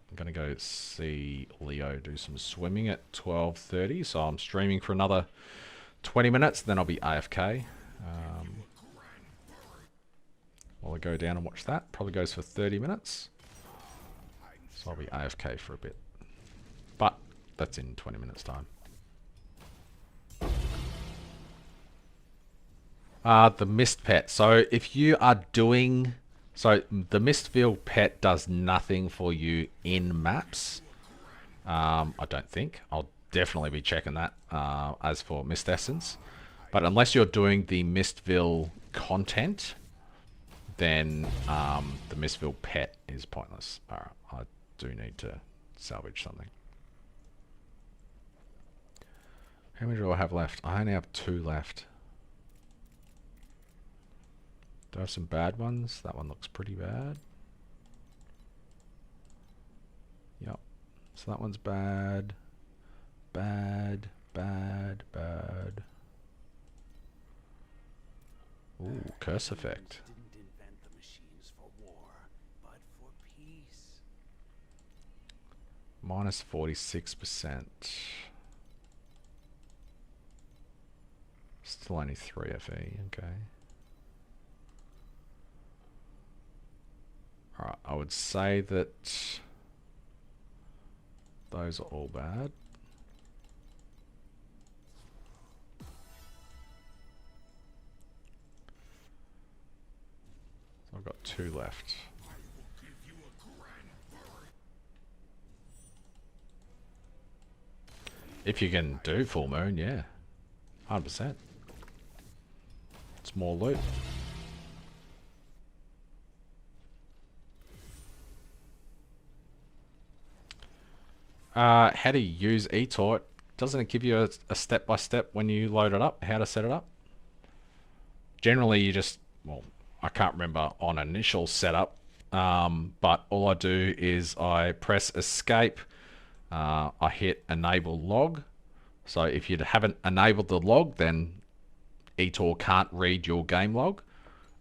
I'm going to go see Leo do some swimming at 12:30, so I'm streaming for another 20 minutes, then I'll be AFK. While I go down and watch that, probably goes for 30 minutes. So I'll be AFK for a bit. But that's in 20 minutes time. The Mist Pet. So if you are doing... So the Mistville pet does nothing for you in maps. I don't think. I'll definitely be checking that as for Mist Essence. But unless you're doing the Mistville content, then the Mistville pet is pointless. Alright, I do need to salvage something. How many do I have left? I only have 2 left. Do I have some bad ones? That one looks pretty bad. Yep. So that one's bad. Bad, bad, bad. Ooh, curse effect. Didn't invent the machines for war, but for peace. Minus 46%. Still only 3 FE, okay. Alright, I would say that those are all bad. So I've got 2 left. If you can do full moon, yeah. 100%. It's more loot. How to use eTort. Doesn't it give you a step-by-step when you load it up, how to set it up? Generally, you just, well, I can't remember on initial setup, but all I do is I press escape, I hit enable log. So if you haven't enabled the log, then eTor can't read your game log,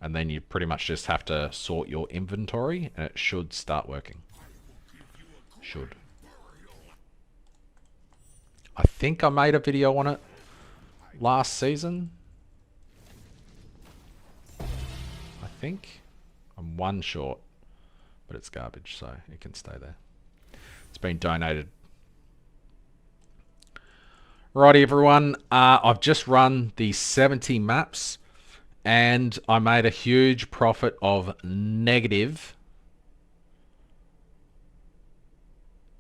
and then you pretty much just have to sort your inventory, and it should start working. Should. I think I made a video on it last season. I think. I'm 1 short, but it's garbage, so it can stay there. It's been donated. Righty, everyone. I've just run the 70 maps, and I made a huge profit of negative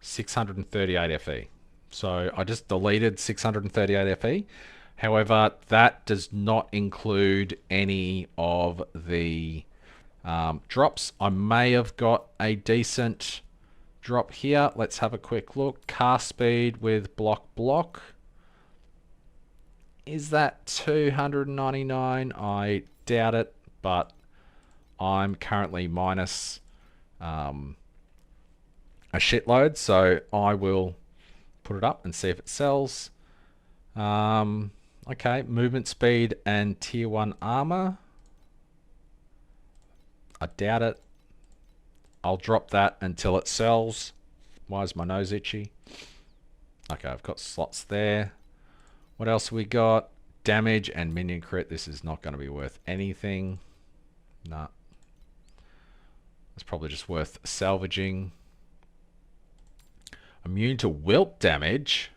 638 FE. So I just deleted 638 FE. However, that does not include any of the drops. I may have got a decent drop here. Let's have a quick look. Cast speed with block. Is that 299? I doubt it, but I'm currently minus a shitload, so I will put it up and see if it sells. Okay, movement speed and tier 1 armor. I doubt it. I'll drop that until it sells. Why is my nose itchy? Okay, I've got slots there. What else we got? Damage and minion crit. This is not going to be worth anything. Nah. It's probably just worth salvaging. Immune to wilt damage.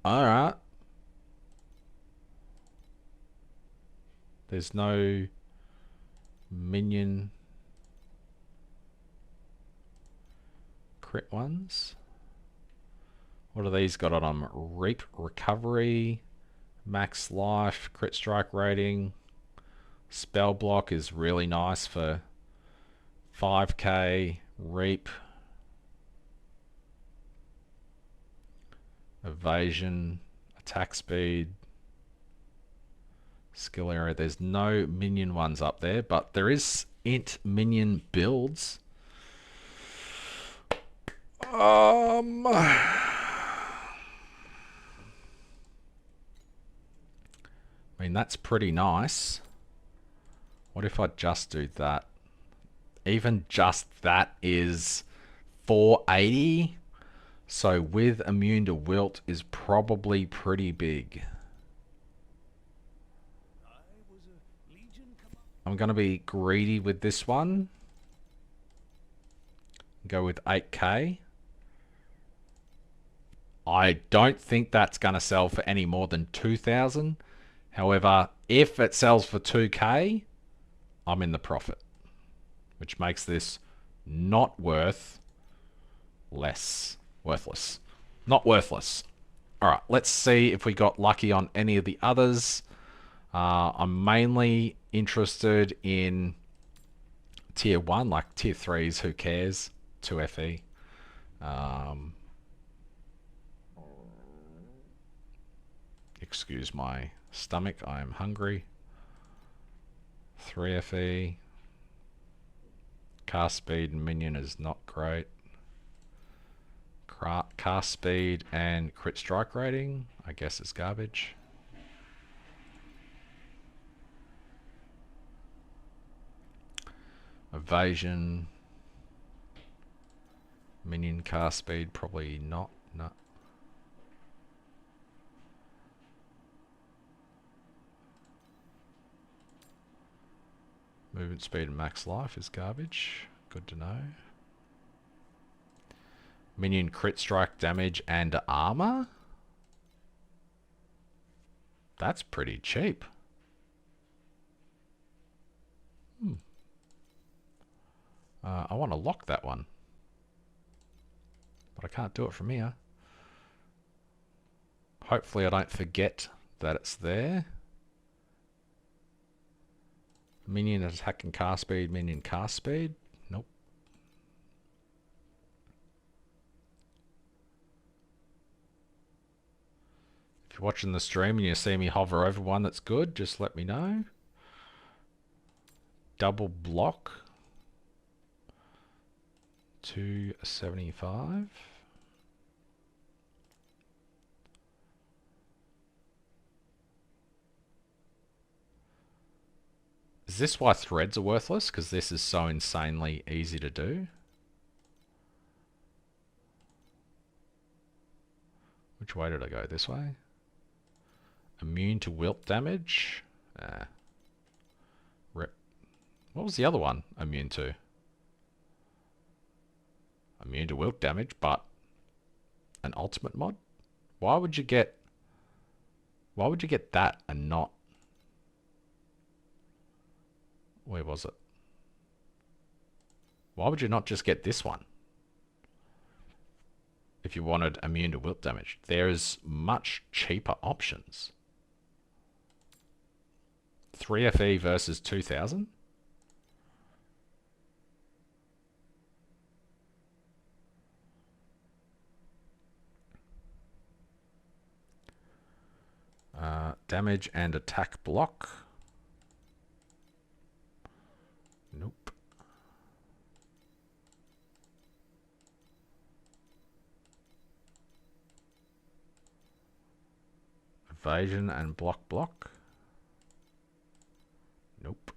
Alright. There's no minion crit ones. What are these got on them? Reap recovery, max life, crit strike rating. Spell block is really nice for 5k. Reap. Evasion, attack speed, skill area. There's no minion ones up there, but there is int minion builds. I mean, that's pretty nice. What if I just do that? Even just that is 480. So with immune to wilt is probably pretty big. I'm going to be greedy with this one. Go with 8k. I don't think that's going to sell for any more than 2,000. However, if it sells for 2k, I'm in the profit, which makes this not worth less. Worthless. Not worthless. Alright, let's see if we got lucky on any of the others. I'm mainly interested in tier 1, like tier 3s, who cares? 2 FE. Excuse my stomach, I am hungry. 3 FE. Cast speed and minion is not great. Cast speed and crit strike rating, I guess it's garbage. Evasion. Minion cast speed, probably not. No. Movement speed and max life is garbage. Good to know. Minion crit strike damage and armor? That's pretty cheap. I want to lock that one. But I can't do it from here. Hopefully I don't forget that it's there. Minion attack and cast speed, minion cast speed. Nope. If you're watching the stream and you see me hover over one that's good, just let me know. Double block. 275. Is this why threads are worthless? Because this is so insanely easy to do. Which way did I go? This way? Immune to wilt damage. Rip. What was the other one immune to? Immune to wilt damage, but an ultimate mod? Why would you get that and not... Where was it? Why would you not just get this one? If you wanted immune to wilt damage. There's much cheaper options. 3 FE versus 2,000? Damage and attack block. Nope. Evasion and block. Nope.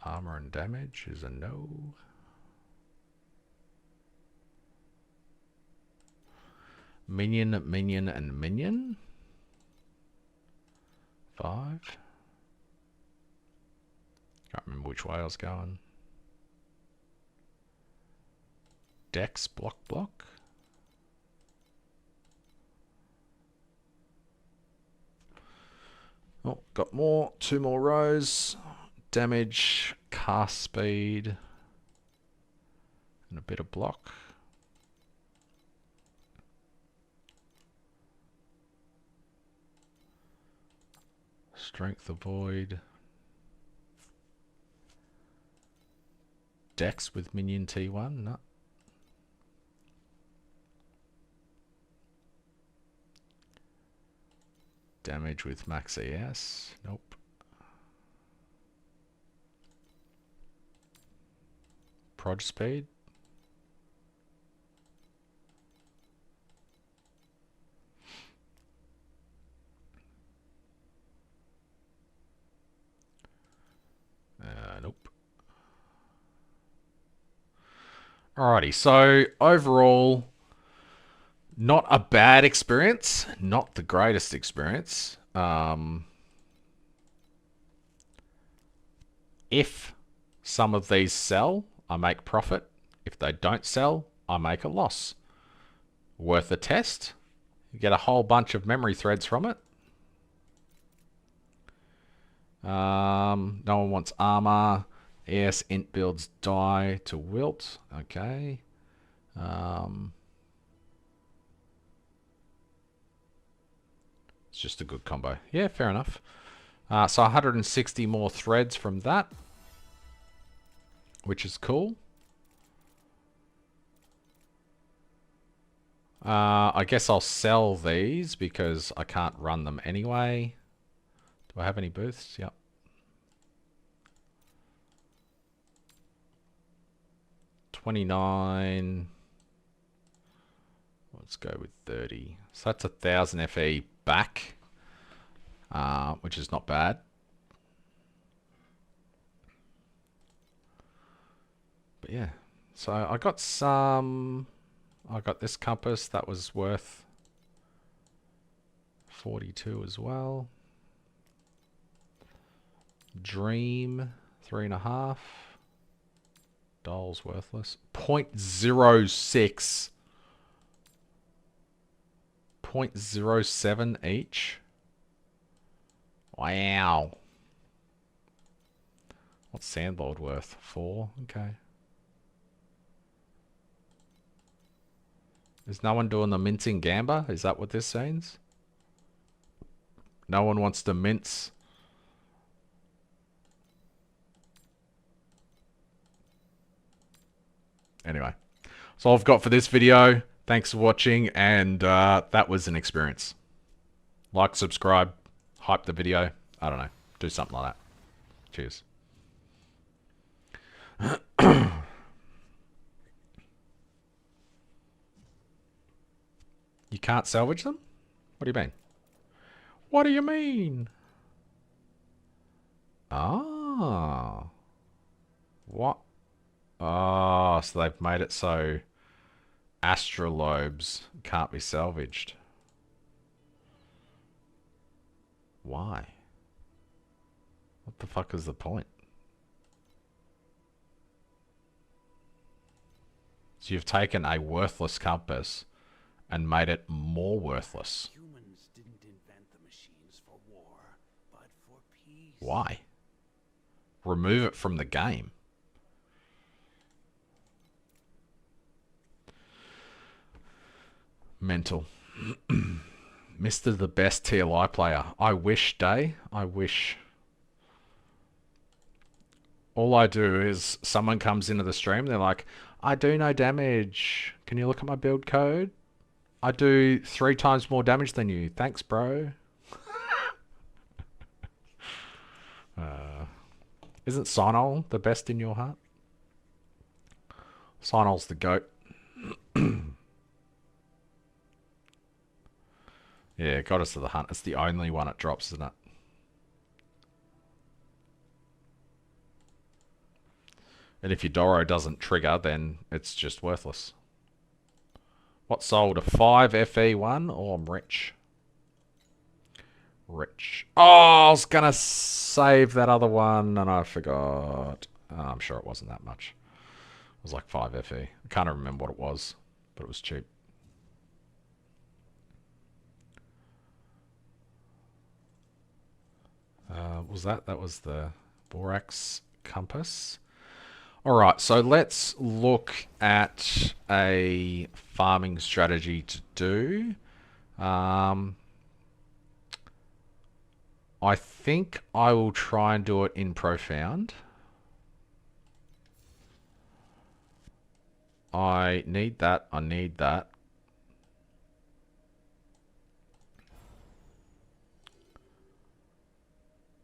Armor and damage is a no. Minion, and minion. 5. Can't remember which way I was going. Dex, block. Oh, got more. 2 more rows. Damage, cast speed, and a bit of block. Strength avoid. Dex with minion T1, no. Damage with max ES, nope. Prod speed. Nope. Alrighty, so overall, not a bad experience, not the greatest experience. If some of these sell, I make profit. If they don't sell, I make a loss. Worth a test. You get a whole bunch of memory threads from it. No one wants armor. ES int builds die to wilt. Okay. It's just a good combo. Yeah, fair enough. So 160 more threads from that, which is cool. I guess I'll sell these because I can't run them anyway. Do I have any boosts? Yep. $29. Let's go with 30. So that's 1,000 FE back, which is not bad. But yeah, so I got some. I got this compass that was worth 42 as well. Dream 3.5. Doll's worthless. 0.06. 0.07 each. Wow. What's Sandlord worth? 4. Okay. Is no one doing the mincing gamba? Is that what this means? No one wants to mince. Anyway, that's all I've got for this video. Thanks for watching, and that was an experience. Like, subscribe, hype the video. I don't know. Do something like that. Cheers. You can't salvage them? What do you mean? What do you mean? Ah. What? Oh, so they've made it so astrolobes can't be salvaged. Why? What the fuck is the point? So you've taken a worthless compass and made it more worthless. Humans didn't invent the machines for war, but for peace. Why? Remove it from the game. Mental. Mr. the best TLI player. I wish, Day. I wish. All I do is someone comes into the stream, they're like, I do no damage. Can you look at my build code? I do 3 times more damage than you. Thanks, bro. Isn't Sinol the best in your heart? Sinol's the GOAT. Yeah, Goddess of the Hunt. It's the only one it drops, isn't it? And if your Doro doesn't trigger, then it's just worthless. What sold? A 5 FE1? Oh, I'm rich. Rich. Oh, I was going to save that other one and I forgot. Oh, I'm sure it wasn't that much. It was like 5 FE. I can't remember what it was, but it was cheap. Was that? That was the Borax Compass. Alright, so let's look at a farming strategy to do. I think I will try and do it in Profound. I need that. I need that.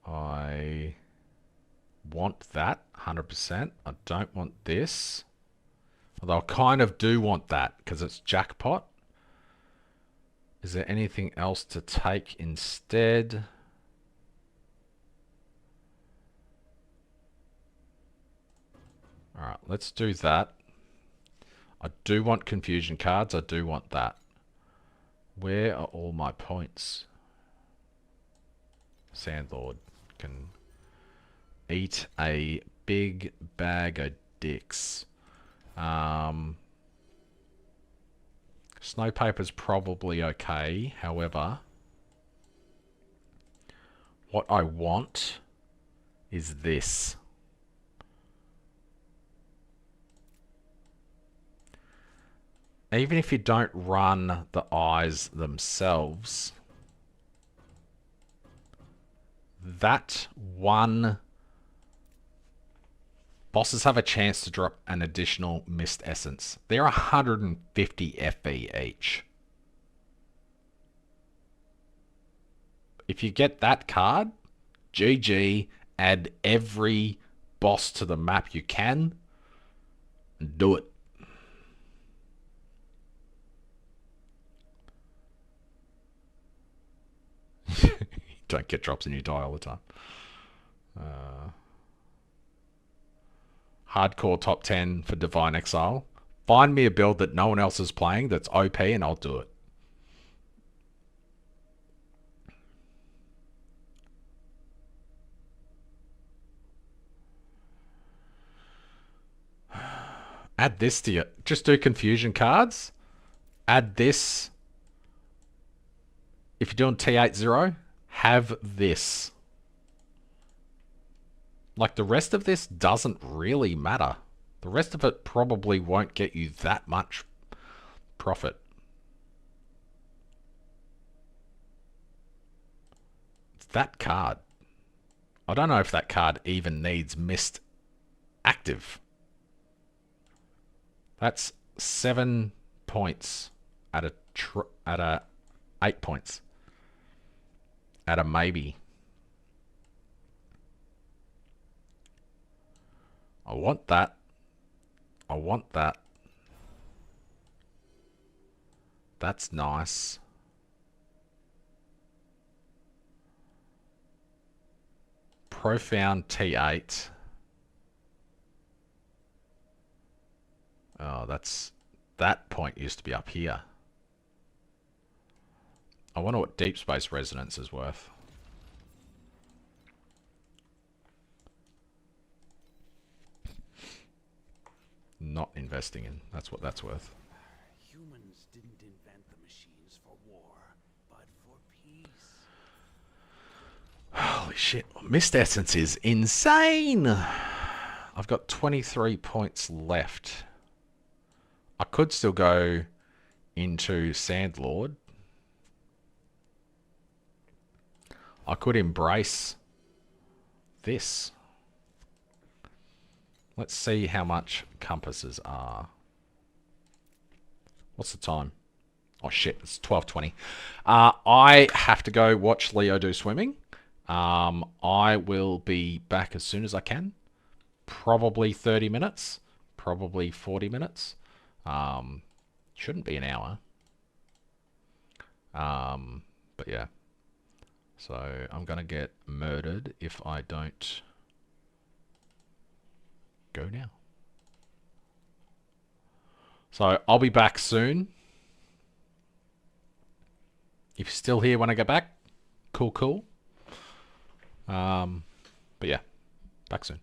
I want that 100%. I don't want this. Although I kind of do want that because it's jackpot. Is there anything else to take instead? Alright, let's do that. I do want confusion cards. I do want that. Where are all my points? Sandlord can eat a big bag of dicks. Snowpaper's probably okay. However, what I want is this. Even if you don't run the eyes themselves, that one... Bosses have a chance to drop an additional Mist Essence. They're 150 FE each. If you get that card, GG, add every boss to the map you can, and do it. You don't get drops and you die all the time. Hardcore top 10 for Divine Exile. Find me a build that no one else is playing that's OP and I'll do it. Add this to your... Just do confusion cards. Add this. If you're doing T8-0, have this. Like, the rest of this doesn't really matter. The rest of it probably won't get you that much profit. It's that card. I don't know if that card even needs Mist active. That's 7 points at a 8 points. At a maybe. I want that. I want that. That's nice. Profound T8. Oh, that point used to be up here. I wonder what Deep Space Resonance is worth. Not investing in. That's what that's worth. Humans didn't invent the machines for war, but for peace. Holy shit. Mist Essence is insane. I've got 23 points left. I could still go into Sandlord. I could embrace this. Let's see how much compasses are. What's the time? Oh shit, it's 12:20. I have to go watch Leo do swimming. I will be back as soon as I can. Probably 30 minutes. Probably 40 minutes. Shouldn't be an hour. But yeah. So I'm going to get murdered if I don't go now. So I'll be back soon. If you're still here when I get back, cool, cool. But yeah, back soon.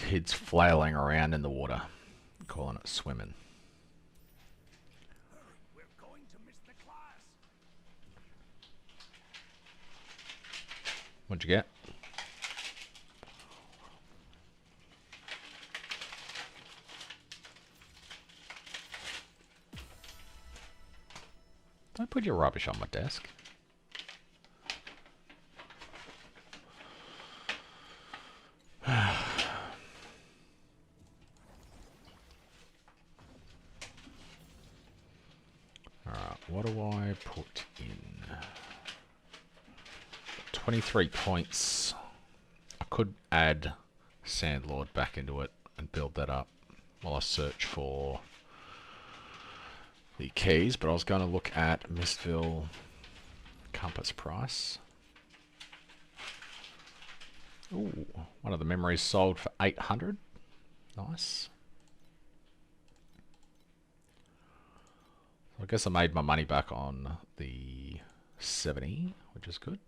kids flailing around in the water, calling it swimming. Hurry, we're going to miss the class. What'd you get? Don't put your rubbish on my desk. Alright, what do I put in? 23 points. I could add Sandlord back into it and build that up while I search for the keys, but I was going to look at Mistville compass price. Ooh, one of the memories sold for 800. Nice. So I guess I made my money back on the 70, which is good.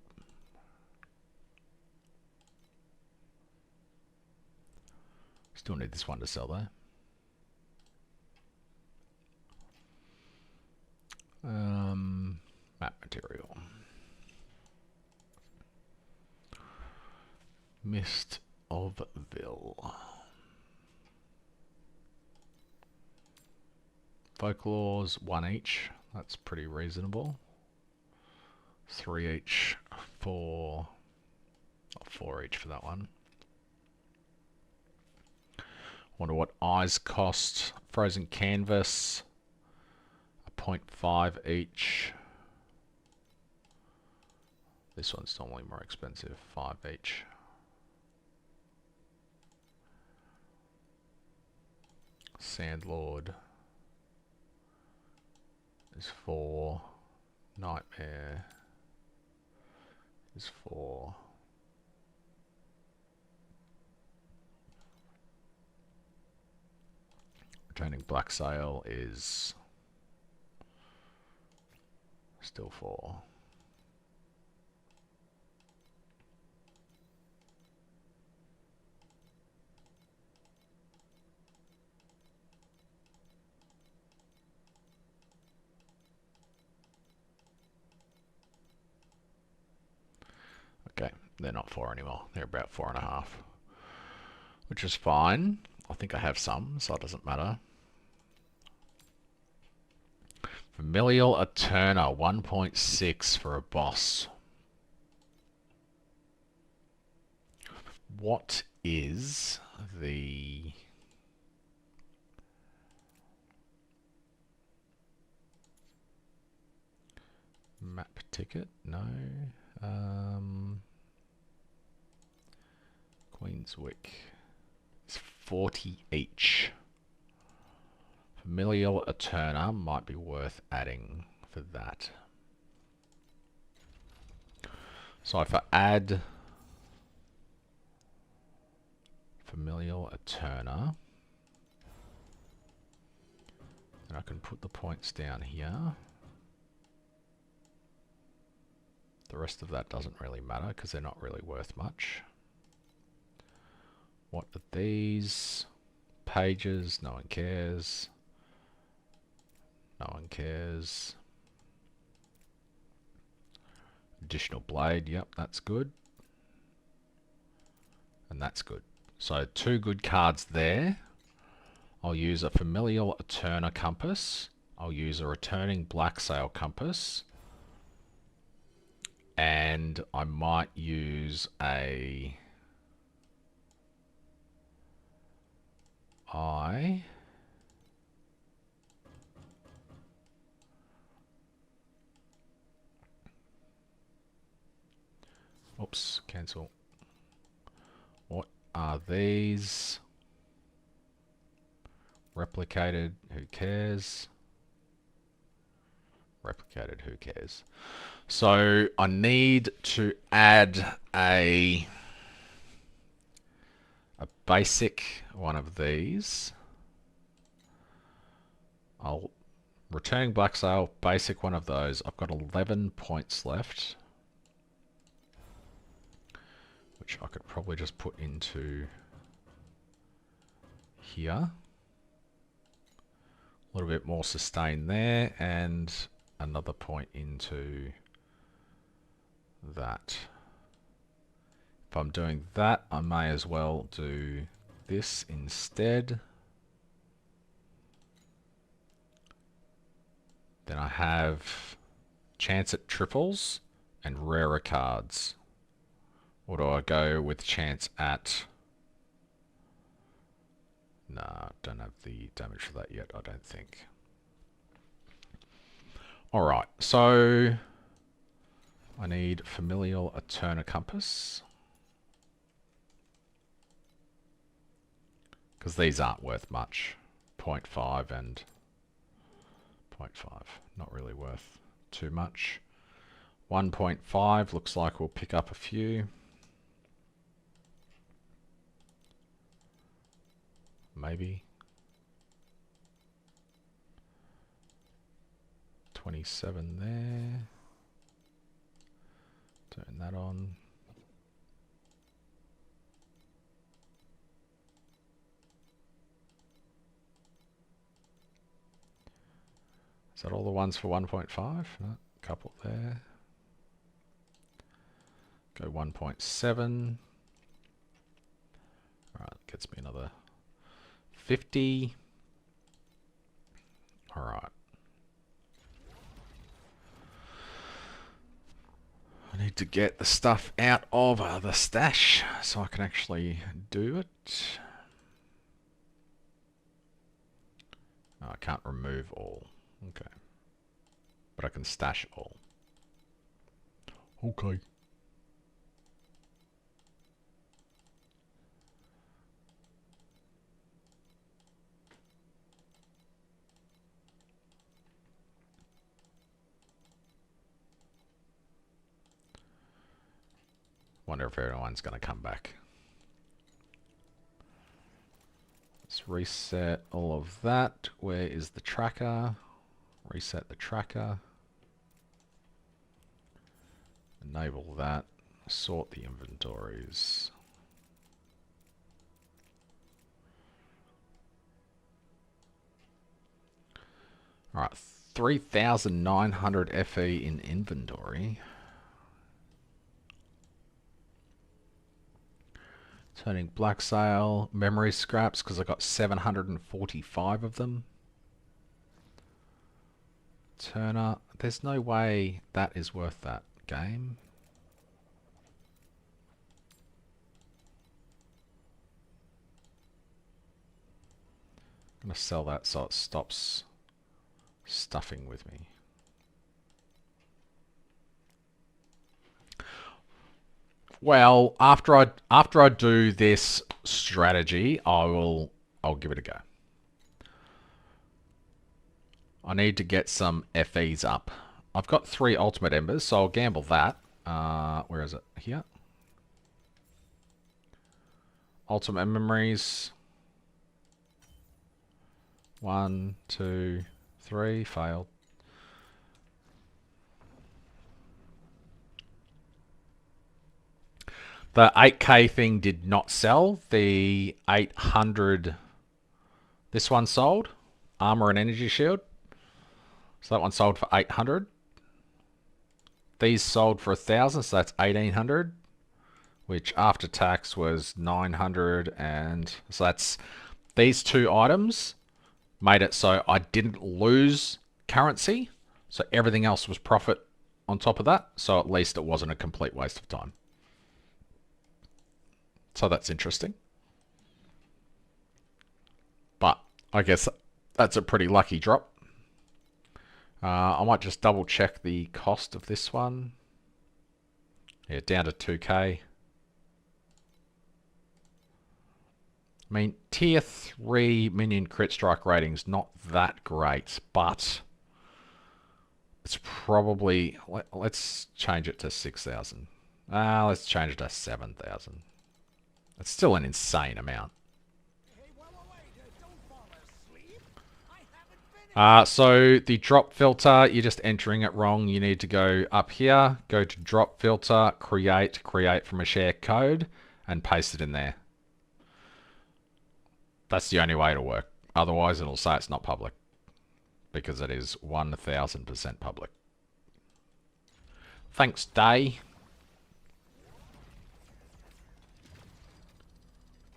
Still need this one to sell though. Map material. Mist of Ville. Folklores, 1 each. That's pretty reasonable. 3 each for... oh, 4 each for that one. Wonder what eyes cost. Frozen canvas. 0.5 each. This one's normally more expensive. 5 each. Sandlord is 4. Nightmare is 4. Returning Blacksail is still 4. Okay, they're not 4 anymore. They're about 4.5, which is fine. I think I have some, so it doesn't matter. Familial Eterna, 1.6 for a boss. What is the... map ticket? No. Queenswick. It's 40 each. Familial Eterna might be worth adding for that. So if I add Familial Eterna, then I can put the points down here. The rest of that doesn't really matter because they're not really worth much. What are these? Pages, no one cares. No one cares. Additional blade, yep, that's good. And that's good. So 2 good cards there. I'll use a Familial Eterna compass. I'll use a Returning Blacksail compass. And I might use a oops, cancel. What are these? Replicated, who cares? Replicated, who cares? So I need to add a basic one of these. I'll Returning Blacksail, basic one of those. I've got 11 points left, which I could probably just put into here. A little bit more sustain there, and another point into that. If I'm doing that, I may as well do this instead. Then I have chance at triples and rarer cards. Or do I go with chance at... Nah, don't have the damage for that yet, I don't think. Alright, so I need Familial Eterna Compass. Because these aren't worth much. 0.5 and 0.5. Not really worth too much. 1.5 looks like we'll pick up a few. Maybe. 27 there. Turn that on. Is that all the ones for 1.5? No, a couple there. Go 1.7. Alright, gets me another 50. Alright. I need to get the stuff out of the stash so I can actually do it. Oh, I can't remove all. Okay. But I can stash all. Okay. Wonder if everyone's going to come back. Let's reset all of that. Where is the tracker? Reset the tracker. Enable that. Sort the inventories. Alright, 3,900 FE in inventory. Turning Blacksail, memory scraps, because I got 745 of them. Turner, there's no way that is worth that game. I'm going to sell that so it stops stuffing with me. Well, after I do this strategy, I'll give it a go. I need to get some FEs up. I've got 3 ultimate embers, so I'll gamble that. Where is it? Here. Ultimate memories. 1, 2, 3, failed. The 8k thing did not sell. The 800, this one sold. Armor and energy shield. So that one sold for 800. These sold for 1,000, so that's 1,800. Which after tax was 900, and so that's these 2 items made it so I didn't lose currency. So everything else was profit on top of that. So at least it wasn't a complete waste of time. So that's interesting. But I guess that's a pretty lucky drop. I might just double check the cost of this one. Yeah, down to 2k. I mean, tier 3 minion crit strike rating's not that great, but it's probably... Let's change it to 6,000. Let's change it to 7,000. It's still an insane amount. So the drop filter, you're just entering it wrong. You need to go up here, go to drop filter, create from a share code, and paste it in there. That's the only way it'll work. Otherwise, it'll say it's not public. Because it is 1000% public. Thanks, Day.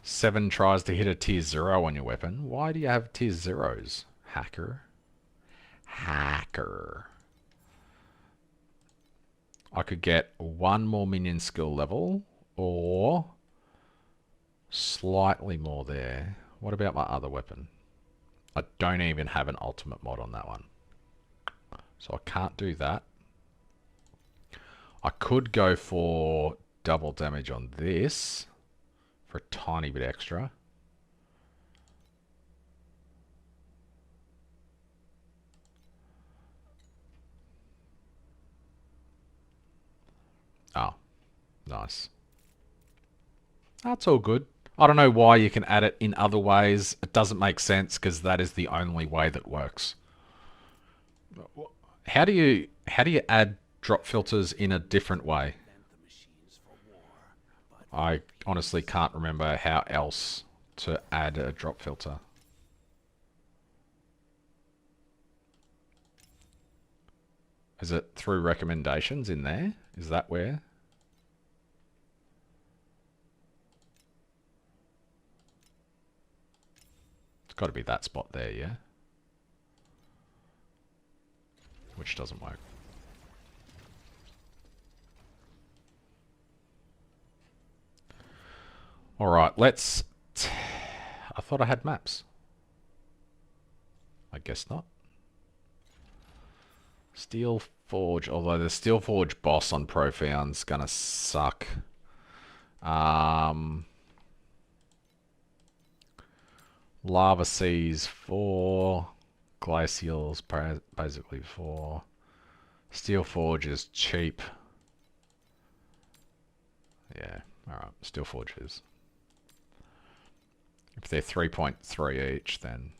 7 tries to hit a tier 0 on your weapon. Why do you have tier 0s? Hacker. Hacker. I could get 1 more minion skill level or slightly more there. What about my other weapon? I don't even have an ultimate mod on that one. So I can't do that. I could go for double damage on this for a tiny bit extra. Oh, nice. That's all good. I don't know why you can add it in other ways. It doesn't make sense because that is the only way that works. How do you add drop filters in a different way? I honestly can't remember how else to add a drop filter. Is it through recommendations in there? Is that where? It's got to be that spot there, yeah? Which doesn't work. Alright, let's... I thought I had maps. I guess not. Steel Forge, although the Steel Forge boss on Profound's gonna suck. Lava Seas 4. Glacials basically 4. Steel Forge is cheap. Yeah, alright, Steel Forge is. If they're 3.3 each, then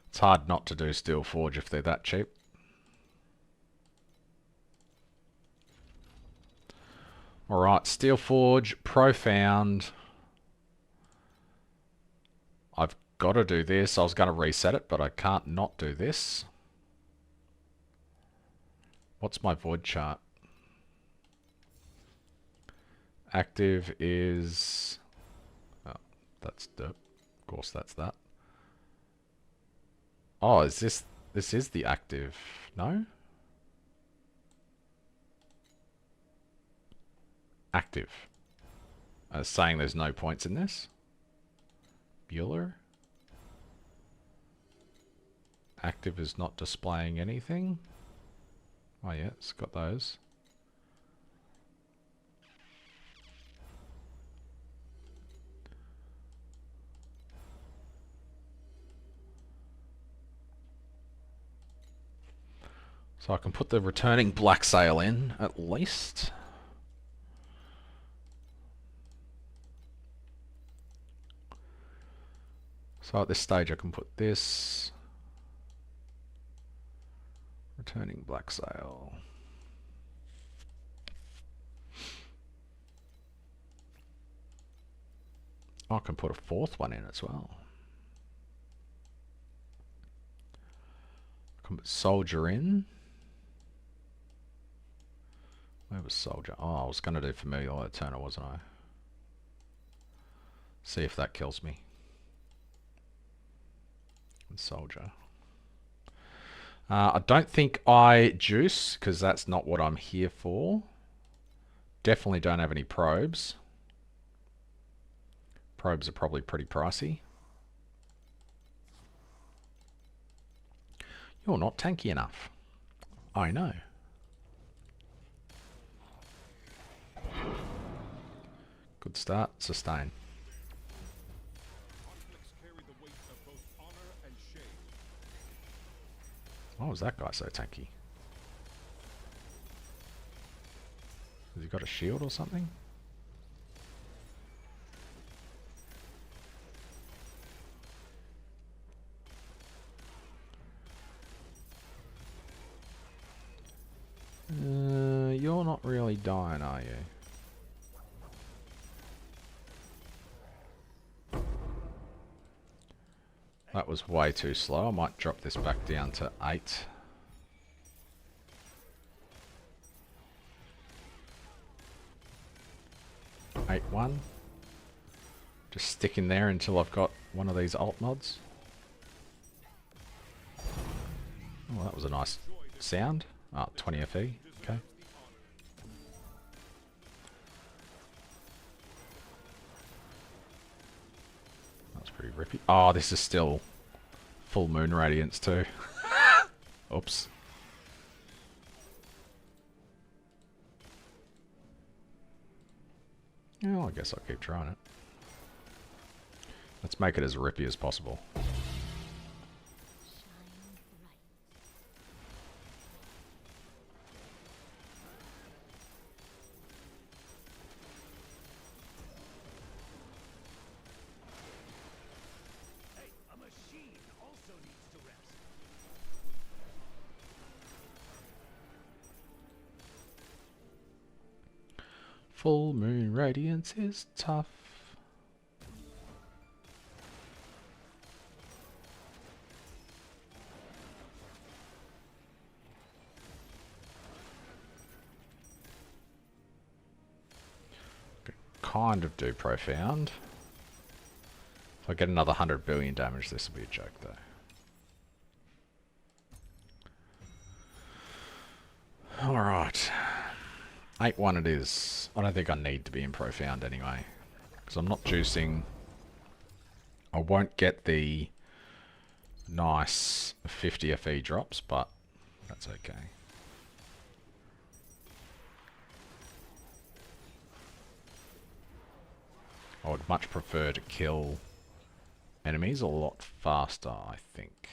it's hard not to do Steel Forge if they're that cheap. Alright, Steel Forge, Profound. I've got to do this. I was going to reset it, but I can't not do this. What's my void chart? Active is... Oh, that's dirt. Of course, that's that. Oh, is this... This is the active. No? Active. Saying there's no points in this. Bueller. Active is not displaying anything. Oh yeah, it's got those. So I can put the returning Blacksail in, at least. So at this stage I can put this. Returning Blacksail. I can put a 4th one in as well. I can put Soldier in. Where was Soldier? Oh, I was going to do Familiar Turner, wasn't I? See if that kills me. And Soldier. I don't think I juice, because that's not what I'm here for. Definitely don't have any probes. Probes are probably pretty pricey. You're not tanky enough. I know. Good start. Sustain. Why was that guy so tanky? Has he got a shield or something? You're not really dying, are you? That was way too slow. I might drop this back down to 8. Eight one. Just stick in there until I've got one of these alt mods. Oh, that was a nice sound. Oh, 20 FE. Okay. That's pretty rippy. Oh, this is still full moon radiance too. Oops. Oh, I guess I'll keep trying it. Let's make it as rippy as possible. Full moon radiance is tough. Kind of do profound. If I get another 100 billion damage, this will be a joke though. Alright. 8-1 it is. I don't think I need to be in profound anyway. Because I'm not juicing. I won't get the nice 50 FE drops, but that's okay. I would much prefer to kill enemies a lot faster, I think.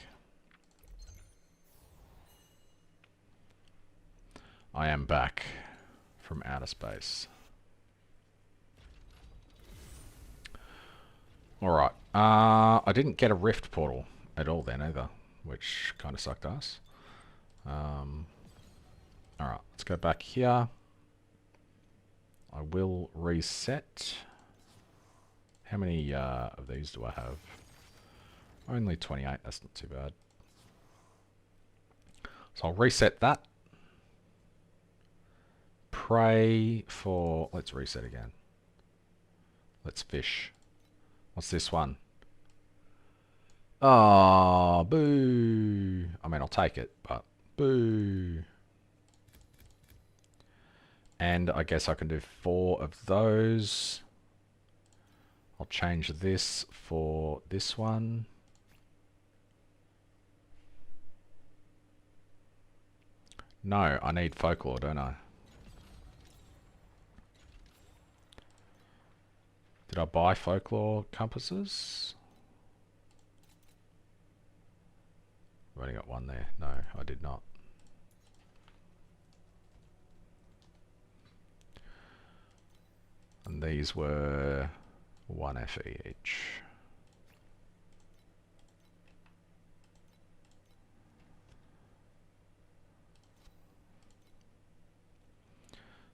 I am back from outer space. Alright, I didn't get a rift portal at all then either, which kind of sucked ass. Alright, let's go back here. I will reset. How many of these do I have? Only 28, that's not too bad. So I'll reset that. Pray for... Let's reset again. Let's fish. What's this one? Oh, boo. I mean, I'll take it, but boo. And I guess I can do 4 of those. I'll change this for this one. No, I need folklore, don't I? Did I buy folklore compasses? I've only got one there. No, I did not. And these were 1 FE each.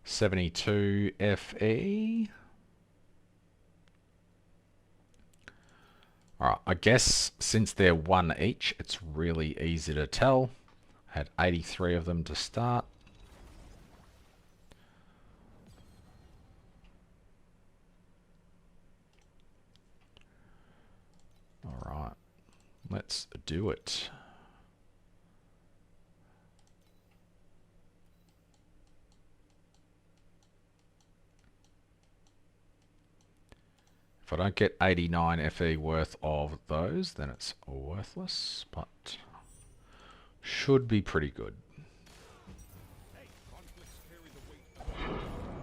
$72 FE. Alright, I guess since they're 1 each, it's really easy to tell. I had 83 of them to start. Alright, let's do it. If I don't get 89 FE worth of those, then it's worthless, but should be pretty good.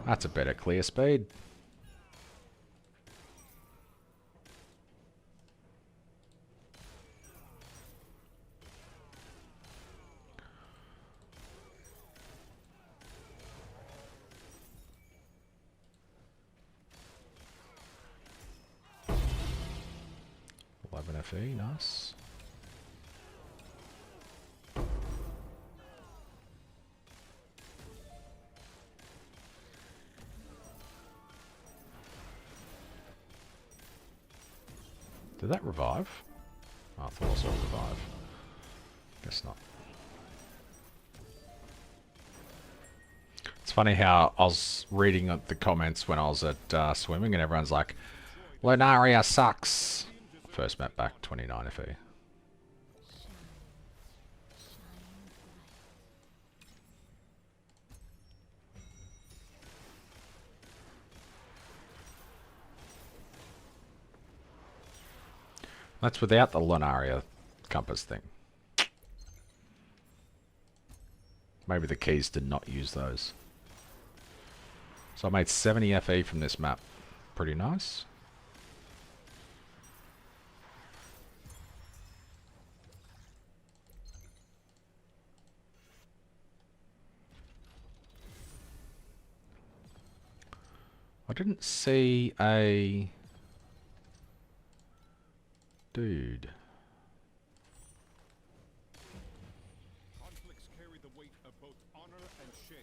That's a better clear speed. FE, nice. Did that revive? I thought I saw revive. Guess not. It's funny how I was reading the comments when I was at swimming and everyone's like, Lunaria sucks. First map back, 29 FE. That's without the Lunaria compass thing. Maybe the keys did not use those. So I made 70 FE from this map. Pretty nice. I didn't see a dude. Conflicts carry the weight of both honor and shame.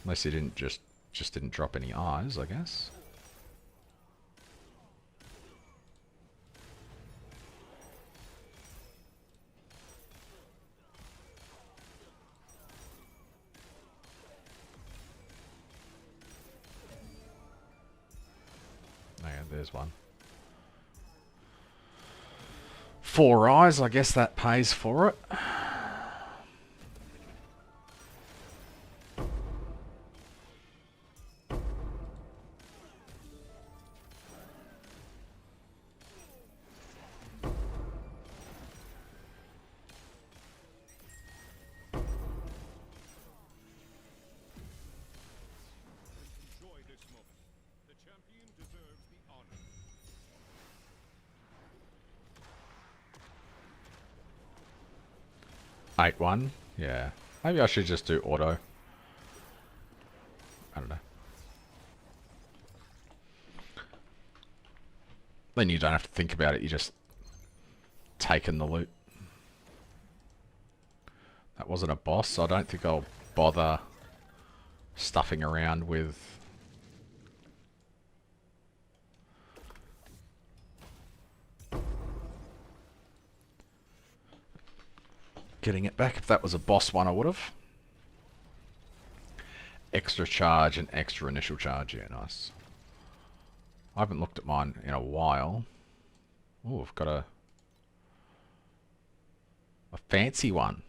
Unless he didn't just didn't drop any eyes, I guess. Oh yeah, there's one. 4 eyes, I guess that pays for it. Enjoy this moment. The champion deserves the honor. 8-1. Yeah. Maybe I should just do auto. I don't know. Then you don't have to think about it. You just take in the loot. That wasn't a boss, so I don't think I'll bother stuffing around with getting it back. If that was a boss one, I would have. Extra charge and extra initial charge. Yeah, nice. I haven't looked at mine in a while. Oh, I've got a fancy one.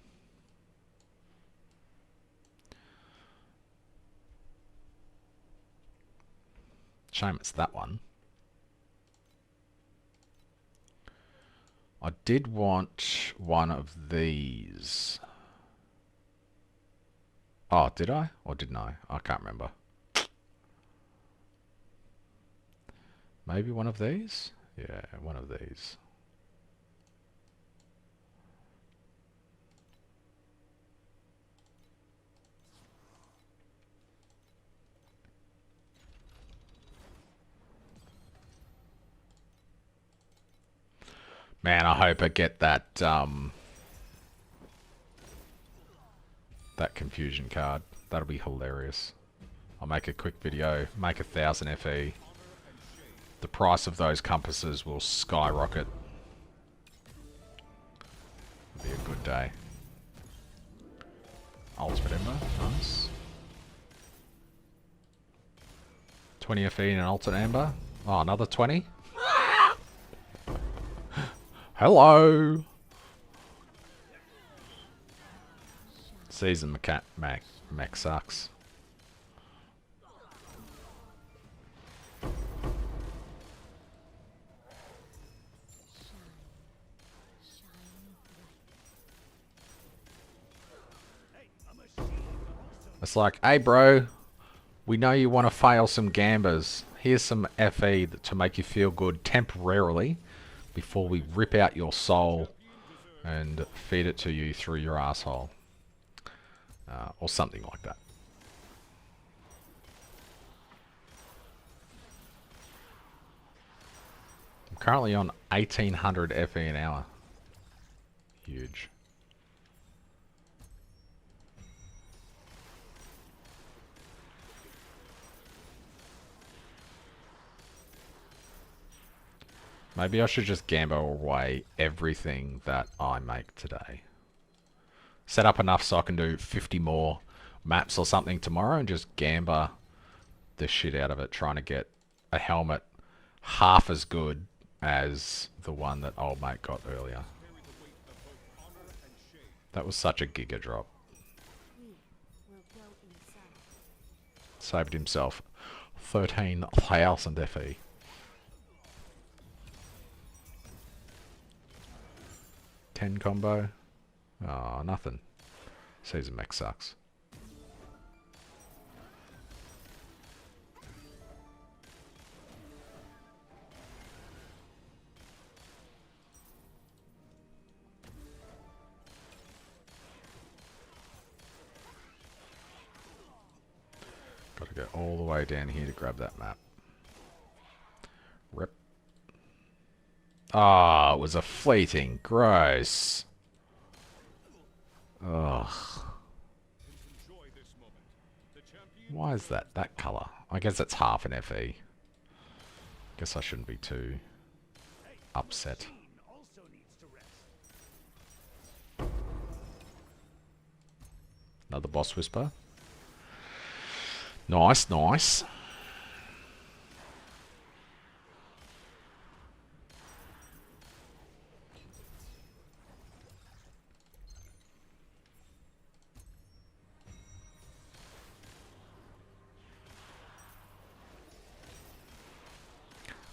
Shame it's that one. I did want one of these. Oh, did I? Or didn't I? I can't remember. Maybe one of these? Yeah, one of these. Man, I hope I get that that confusion card. That'll be hilarious. I'll make a quick video, make 1,000 FE. The price of those compasses will skyrocket. It'll be a good day. Ultimate Ember, nice. 20 FE in an Ultimate Ember. Oh, another 20? Hello! Season Mac sucks. It's like, hey bro, we know you want to fail some gambers. Here's some FE to make you feel good temporarily before we rip out your soul and feed it to you through your asshole. Or something like that. I'm currently on 1800 FE an hour. Huge. Maybe I should just gamble away everything that I make today. Set up enough so I can do 50 more maps or something tomorrow and just gamba the shit out of it, trying to get a helmet half as good as the one that old mate got earlier. That was such a giga drop. Saved himself 13,000 FE. 10 combo. Oh, nothing. Season mech sucks. Got to go all the way down here to grab that map. Rip. Ah, it was a fleeting. Gross. Ugh. Why is that colour? I guess it's half an FE. Guess I shouldn't be too upset. Another boss whisper. Nice, nice.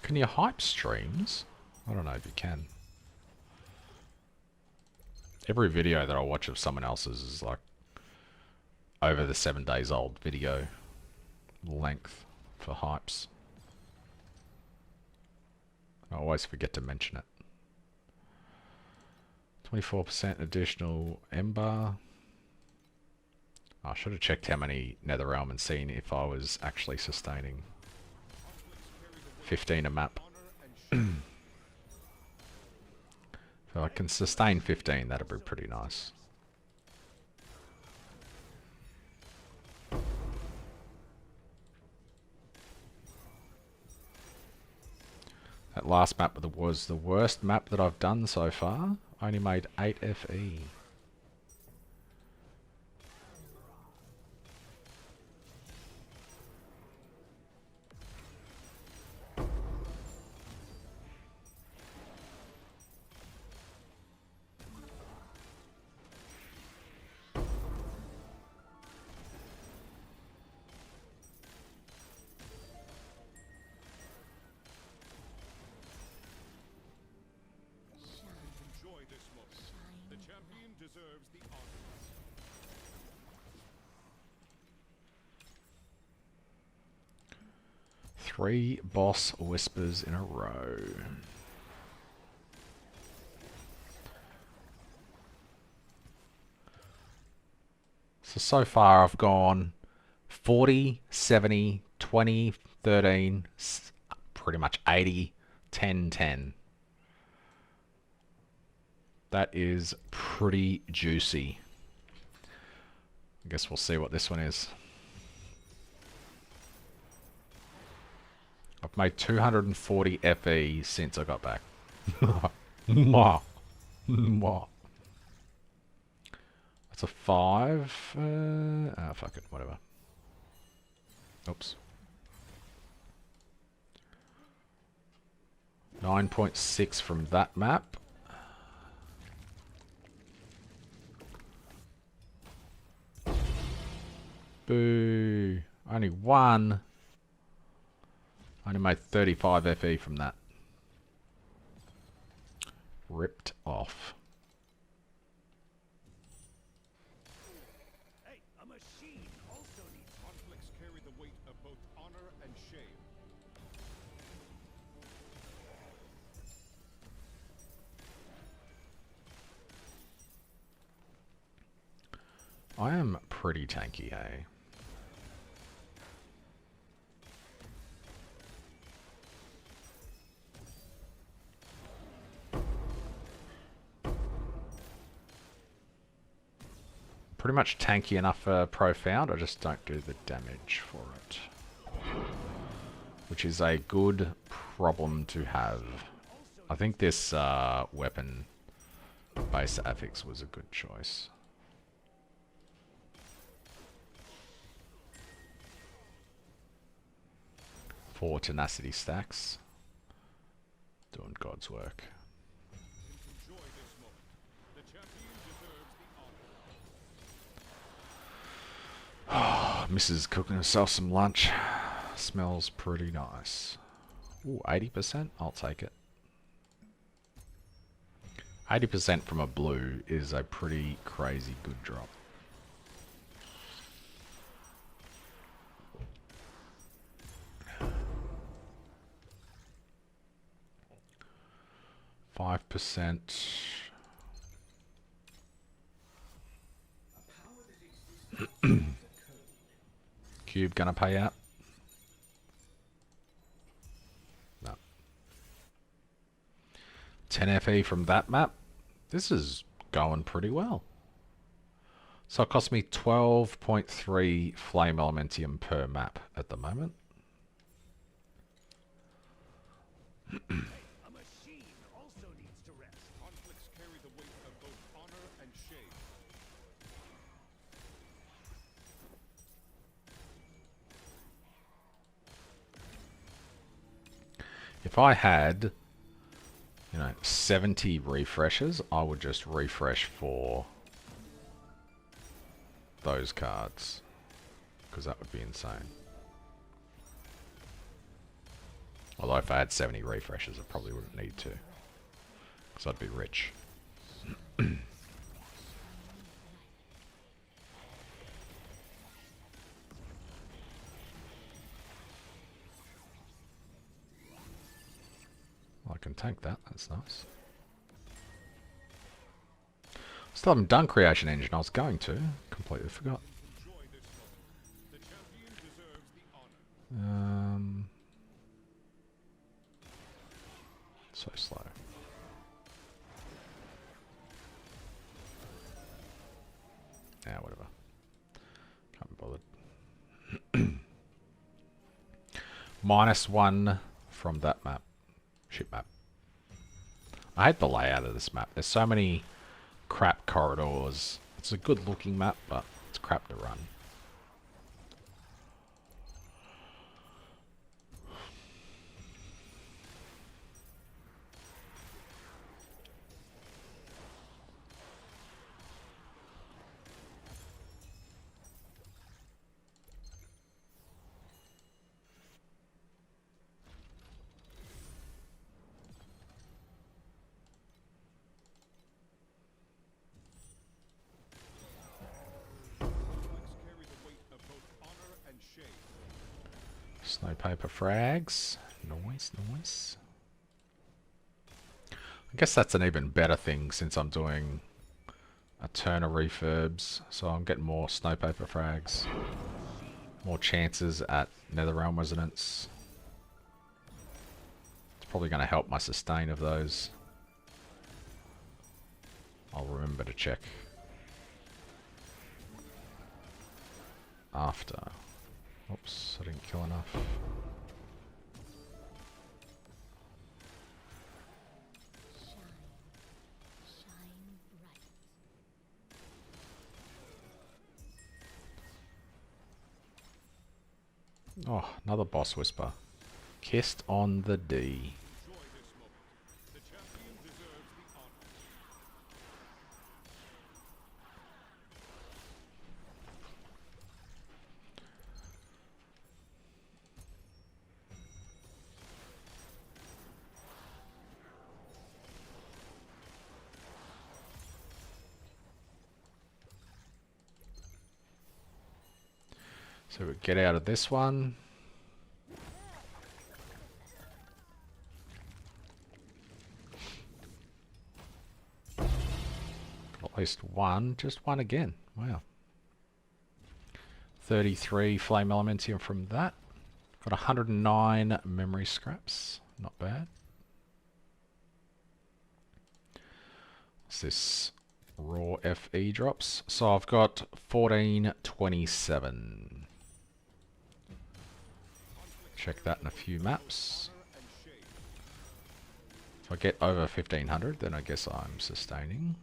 Can you hype streams? I don't know if you can. Every video that I watch of someone else's is like over the 7 days old video length for hypes. I always forget to mention it. 24% additional Ember. I should have checked how many Netherrealm and seen if I was actually sustaining 15 a map. If I can sustain 15, that'd be pretty nice. That last map was the worst map that I've done so far. I only made 8 FE. Three boss whispers in a row. So far I've gone 40, 70, 20, 13, pretty much 80, 10, 10. That is pretty juicy. I guess we'll see what this one is. I've made 240 FE since I got back. Mwah. Mwah. That's a 5. Fuck it, whatever. Oops. 9.6 from that map. Boo. Only one. Only made 35 FE from that. Ripped off. Hey, a machine also needs conflicts carry the weight of both honor and shame. I am pretty tanky, eh? Pretty much tanky enough for profound, I just don't do the damage for it. Which is a good problem to have. I think this weapon base affix was a good choice. Four tenacity stacks. Doing God's work. Enjoy this moment. The champion deserves the honor. Mrs. cooking herself some lunch. Smells pretty nice. Ooh, 80%? I'll take it. 80% from a blue is a pretty crazy good drop. %. Cube gonna pay out? No. 10 FE from that map. This is going pretty well. So it cost me 12.3 flame elementium per map at the moment. A machine also needs to rest. Conflicts carry the weight of both honor and shame. If I had, 70 refreshes, I would just refresh for those cards, because that would be insane. Although if I had 70 refreshes, I probably wouldn't need to, because I'd be rich. I can tank that, that's nice. Still haven't done Creation Engine, I was going to. Completely forgot. Enjoy this moment. The champion deserves the honor. So slow. Yeah, whatever. Can't be bothered. -1 from that map. Shit map. I hate the layout of this map. There's so many crap corridors. It's a good looking map, but it's crap to run. Conflicts carry the weight of both honor and shame. Snow paper frags. Nice, nice. I guess that's an even better thing since I'm doing a turn of refurbs. So I'm getting more snow paper frags. More chances at Netherrealm Resonance. It's probably going to help my sustain of those. I'll remember to check after. Oops, I didn't kill enough. Oh, another boss whisper. Kissed on the D. Enjoy this moment. The champion deserves the honor. So we get out of this one. At least one, just one again. Wow. 33 flame elementium from that. Got 109 memory scraps. Not bad. What's this? Raw FE drops. So I've got 1427. Check that in a few maps. If I get over 1500, then I guess I'm sustaining.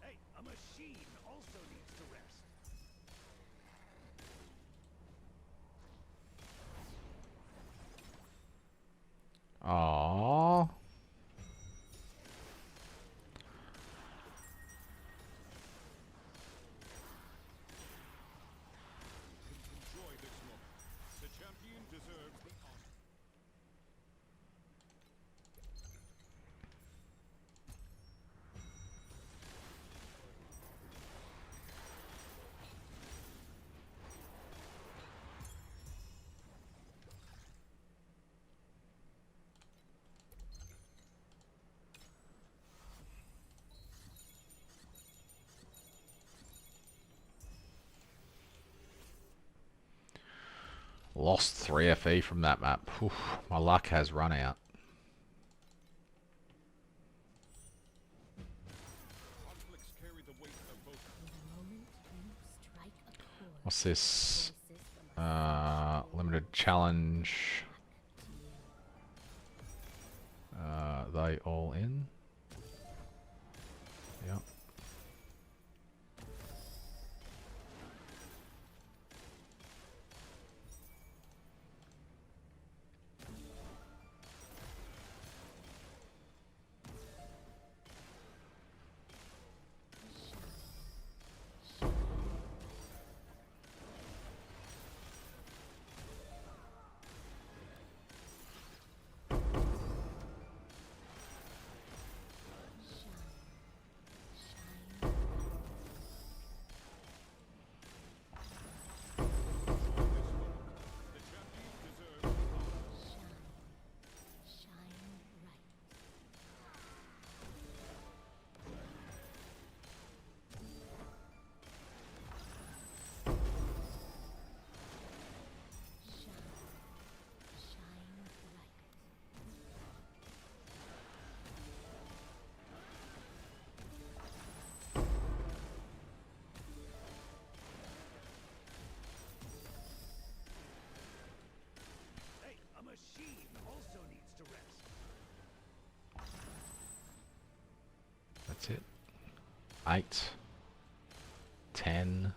Hey, a machine also needs to rest. Aww. Enjoy this moment. The champion deserves the honor. Lost 3 FE from that map. Whew, my luck has run out. Conflicts carry the weight of both. What's this? Limited challenge. They all in? Yep. Hey, a machine also needs to rest. That's it. 8. 10.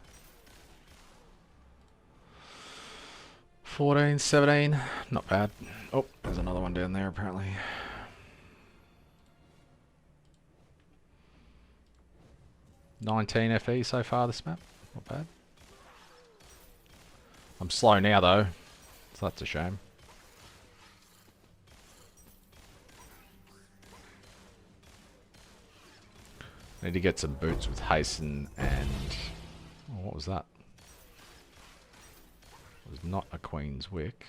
14, 17. Not bad. Oh, there's another one down there apparently. $19 FE so far this map. Not bad. I'm slow now though, so that's a shame. Need to get some boots with hasten and... Oh, what was that? It was not a Queen's Wick.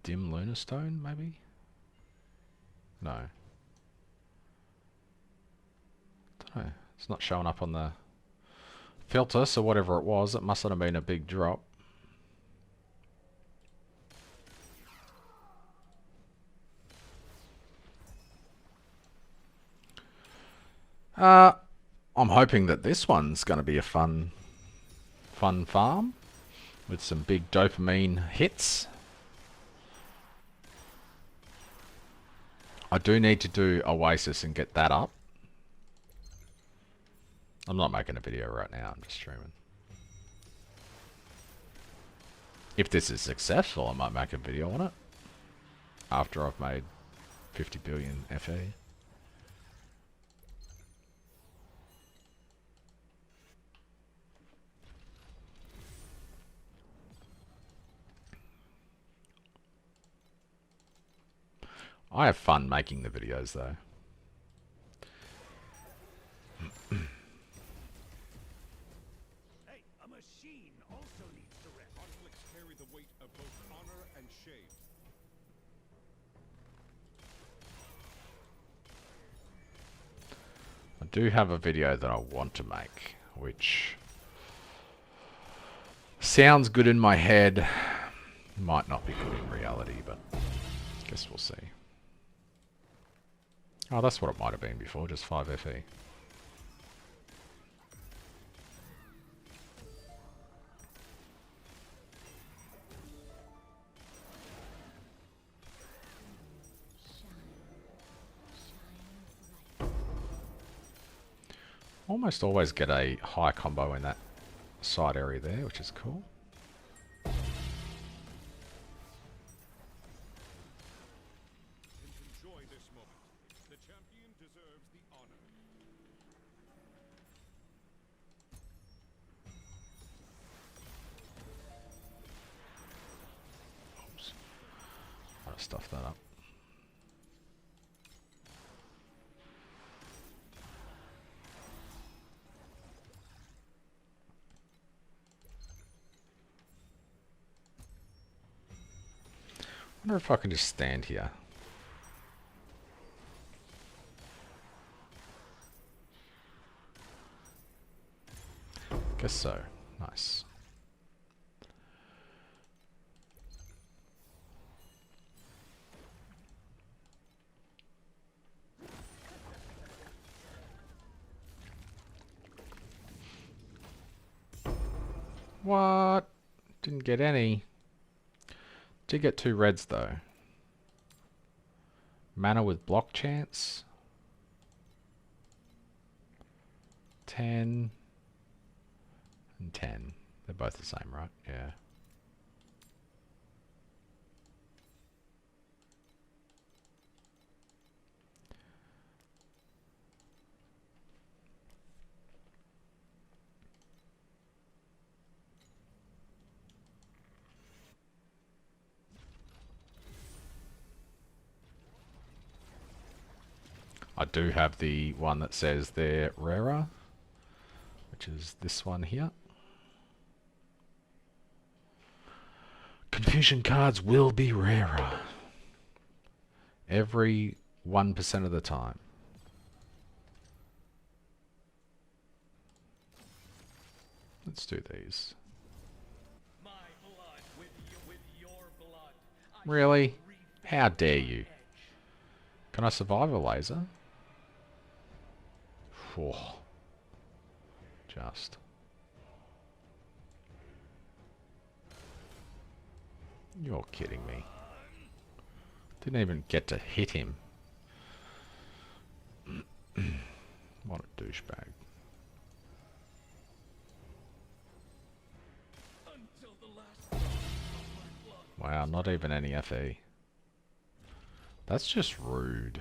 Dim Lunastone, maybe? No. Don't know. It's not showing up on the filter, so whatever it was, it mustn't have been a big drop. I'm hoping that this one's going to be a fun farm with some big dopamine hits. I do need to do Oasis and get that up. I'm not making a video right now, I'm just streaming. If this is successful, I might make a video on it. After I've made 50 billion FE. I have fun making the videos though. Hey, a machine also needs to rest. Conflicts carry the weight of both honor and shame. I do have a video that I want to make, which sounds good in my head. Might not be good in reality, but I guess we'll see. Oh, that's what it might have been before, just 5 FE. Almost always get a high combo in that side area there, which is cool. Enjoy this moment. The champion deserves the honor. Oops. Gotta stuff that up. I wonder if I can just stand here. Guess so. Nice. What? Didn't get any. Did get 2 reds though. Mana with block chance. 10 and 10. They're both the same, right? Yeah. I do have the one that says they're rarer, which is this one here. Confusion cards will be rarer. Every 1% of the time. Let's do these. My blood with your blood. Really? How dare you? Can I survive a laser? Oh. Just. You're kidding me. Didn't even get to hit him. What a douchebag. Wow, not even any FE. That's just rude.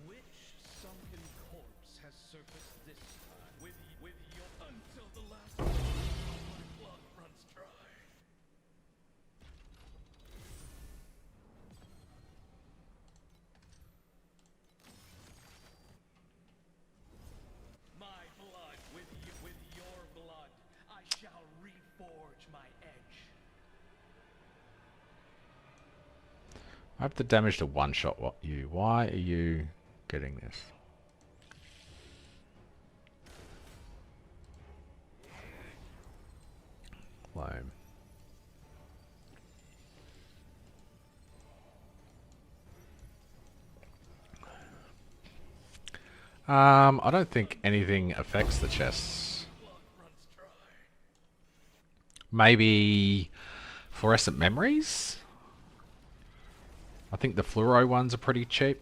Which sunken corpse has surfaced this time? With your until the last drop of my blood runs dry. My blood with your blood, I shall reforge my edge. I have the damage to one-shot what you. Why are you getting this? Lame. I don't think anything affects the chests. Maybe fluorescent memories? I think the fluoro ones are pretty cheap.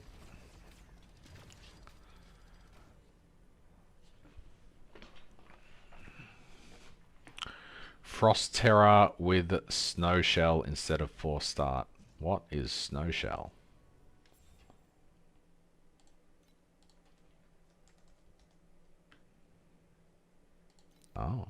Frost Terror with Snow Shell instead of Force Start. What is Snow Shell? Oh.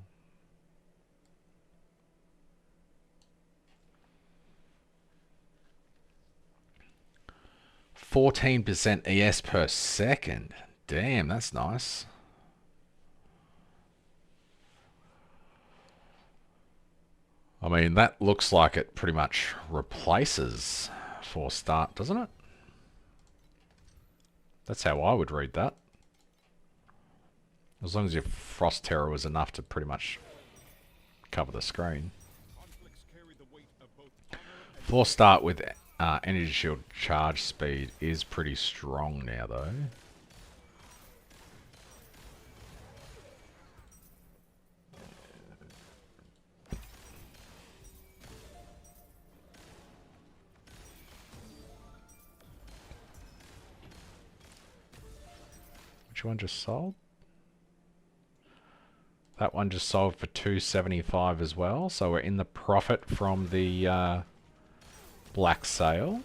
14% ES per second. Damn, that's nice. I mean, that looks like it pretty much replaces Force Start, doesn't it? That's how I would read that. As long as your Frost Terror was enough to pretty much cover the screen. Force Start with Energy Shield charge speed is pretty strong now, though. Which one just sold? That one just sold for $275 as well. So we're in the profit from the Blacksail.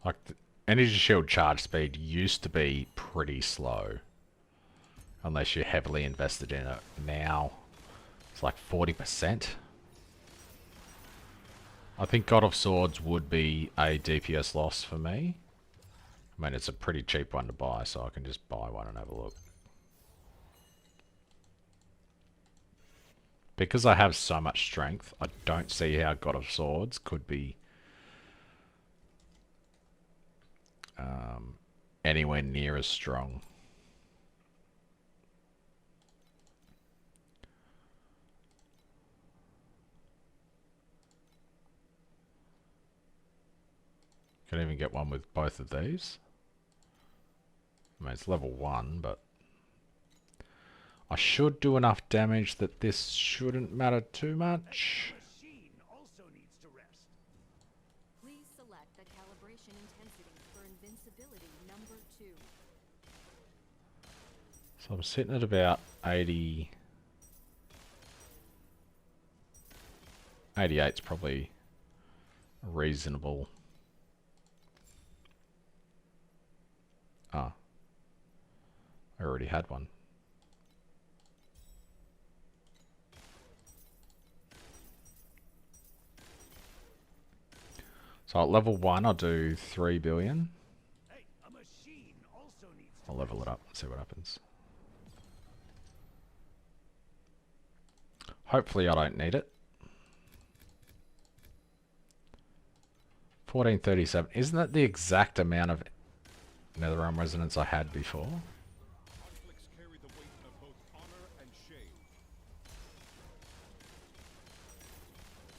Like, the Energy Shield charge speed used to be pretty slow. Unless you're heavily invested in it. Now, it's like 40%. I think God of Swords would be a DPS loss for me. I mean, it's a pretty cheap one to buy, so I can just buy one and have a look. Because I have so much strength, I don't see how God of Swords could be anywhere near as strong. Can even get one with both of these. I mean, it's level 1, but I should do enough damage that this shouldn't matter too much. Please select the calibration intensity for invincibility number 2. So I'm sitting at about 80. 88's probably reasonable. Ah. I already had one. So at level 1 I'll do 3 billion. I'll level it up and see what happens. Hopefully I don't need it. 1437. Isn't that the exact amount of Netherrealm Resonance I had before?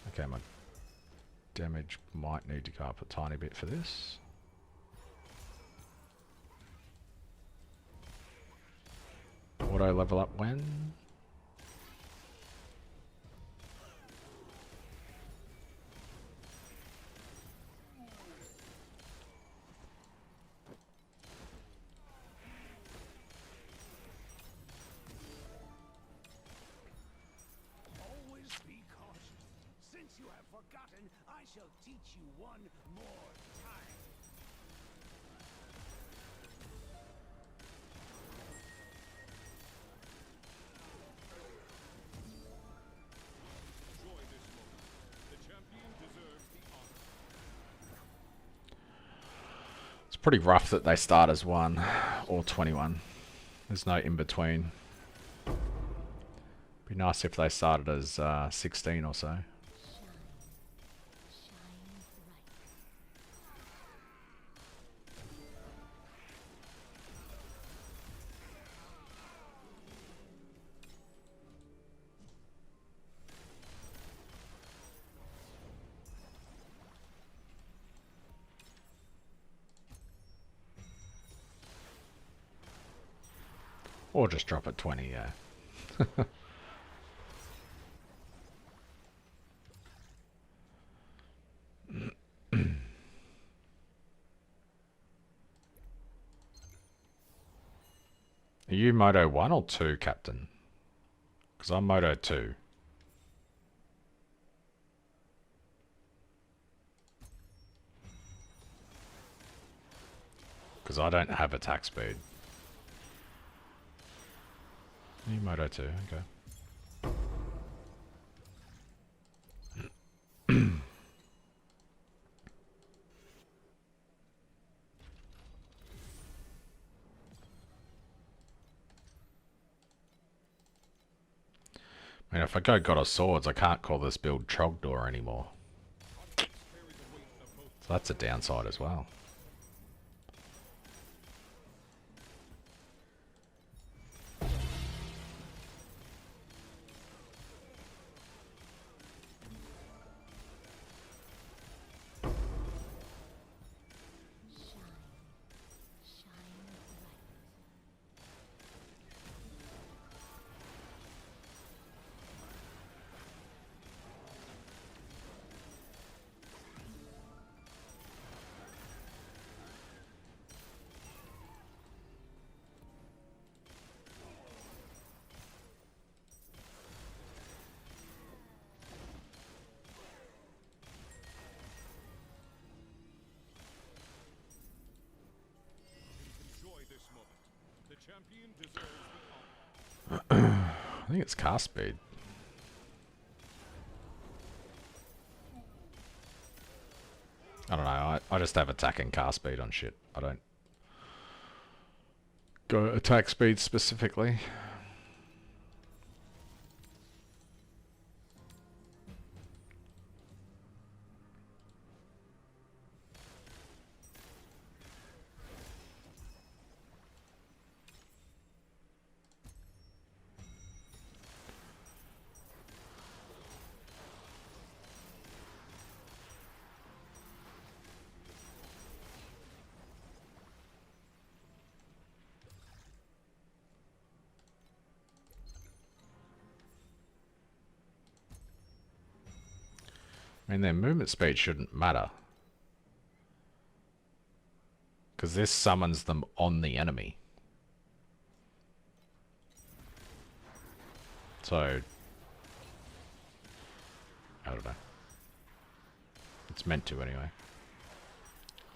Okay, my damage might need to go up a tiny bit for this. Auto level up when? I shall teach you one more time. Enjoy this moment. The champion deserves the honor. It's pretty rough that they start as 1 or 21. There's no in between. Be nice if they started as 16 or so. Or just drop at 20, yeah. Are you Moto 1 or 2, Captain? Because I'm Moto 2. Because I don't have attack speed. You Moto 2, okay. I mean, if I go God of Swords, I can't call this build Trogdor anymore. So that's a downside as well. I think it's cast speed. I don't know, I just have attack and cast speed on shit. I don't go attack speed specifically. I mean, their movement speed shouldn't matter. Because this summons them on the enemy. So, I don't know. It's meant to anyway.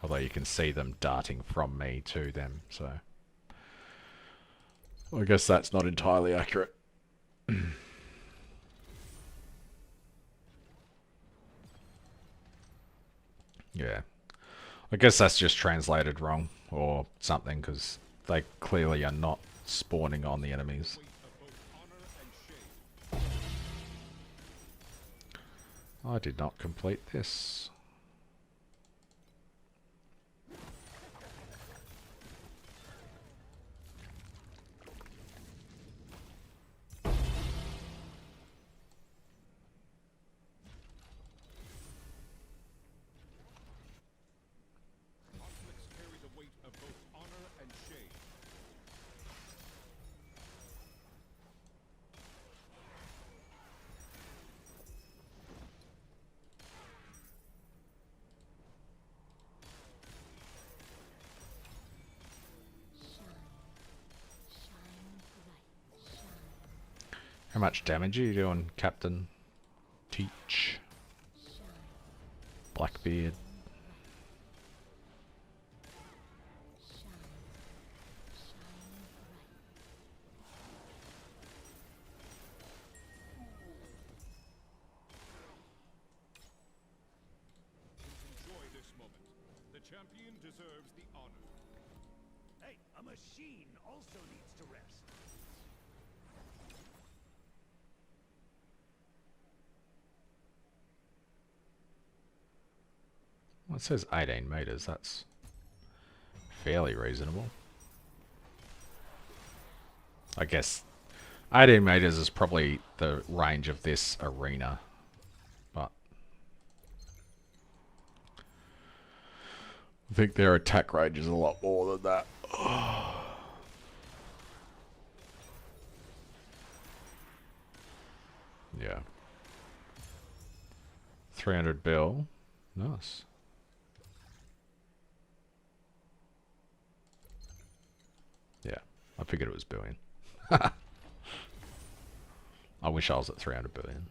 Although you can see them darting from me to them, so... Well, I guess that's not entirely accurate. Yeah. I guess that's just translated wrong or something, because they clearly are not spawning on the enemies. I did not complete this. How much damage are you doing, Captain Teach? Blackbeard. Enjoy this moment. The champion deserves the honor. Hey, a machine also needs to rest. Well, it says 18 meters. That's fairly reasonable. I guess 18 meters is probably the range of this arena, but I think their attack range is a lot more than that. Yeah. 300 bill. Nice. Yeah, I figured it was billion. I wish I was at 300 billion.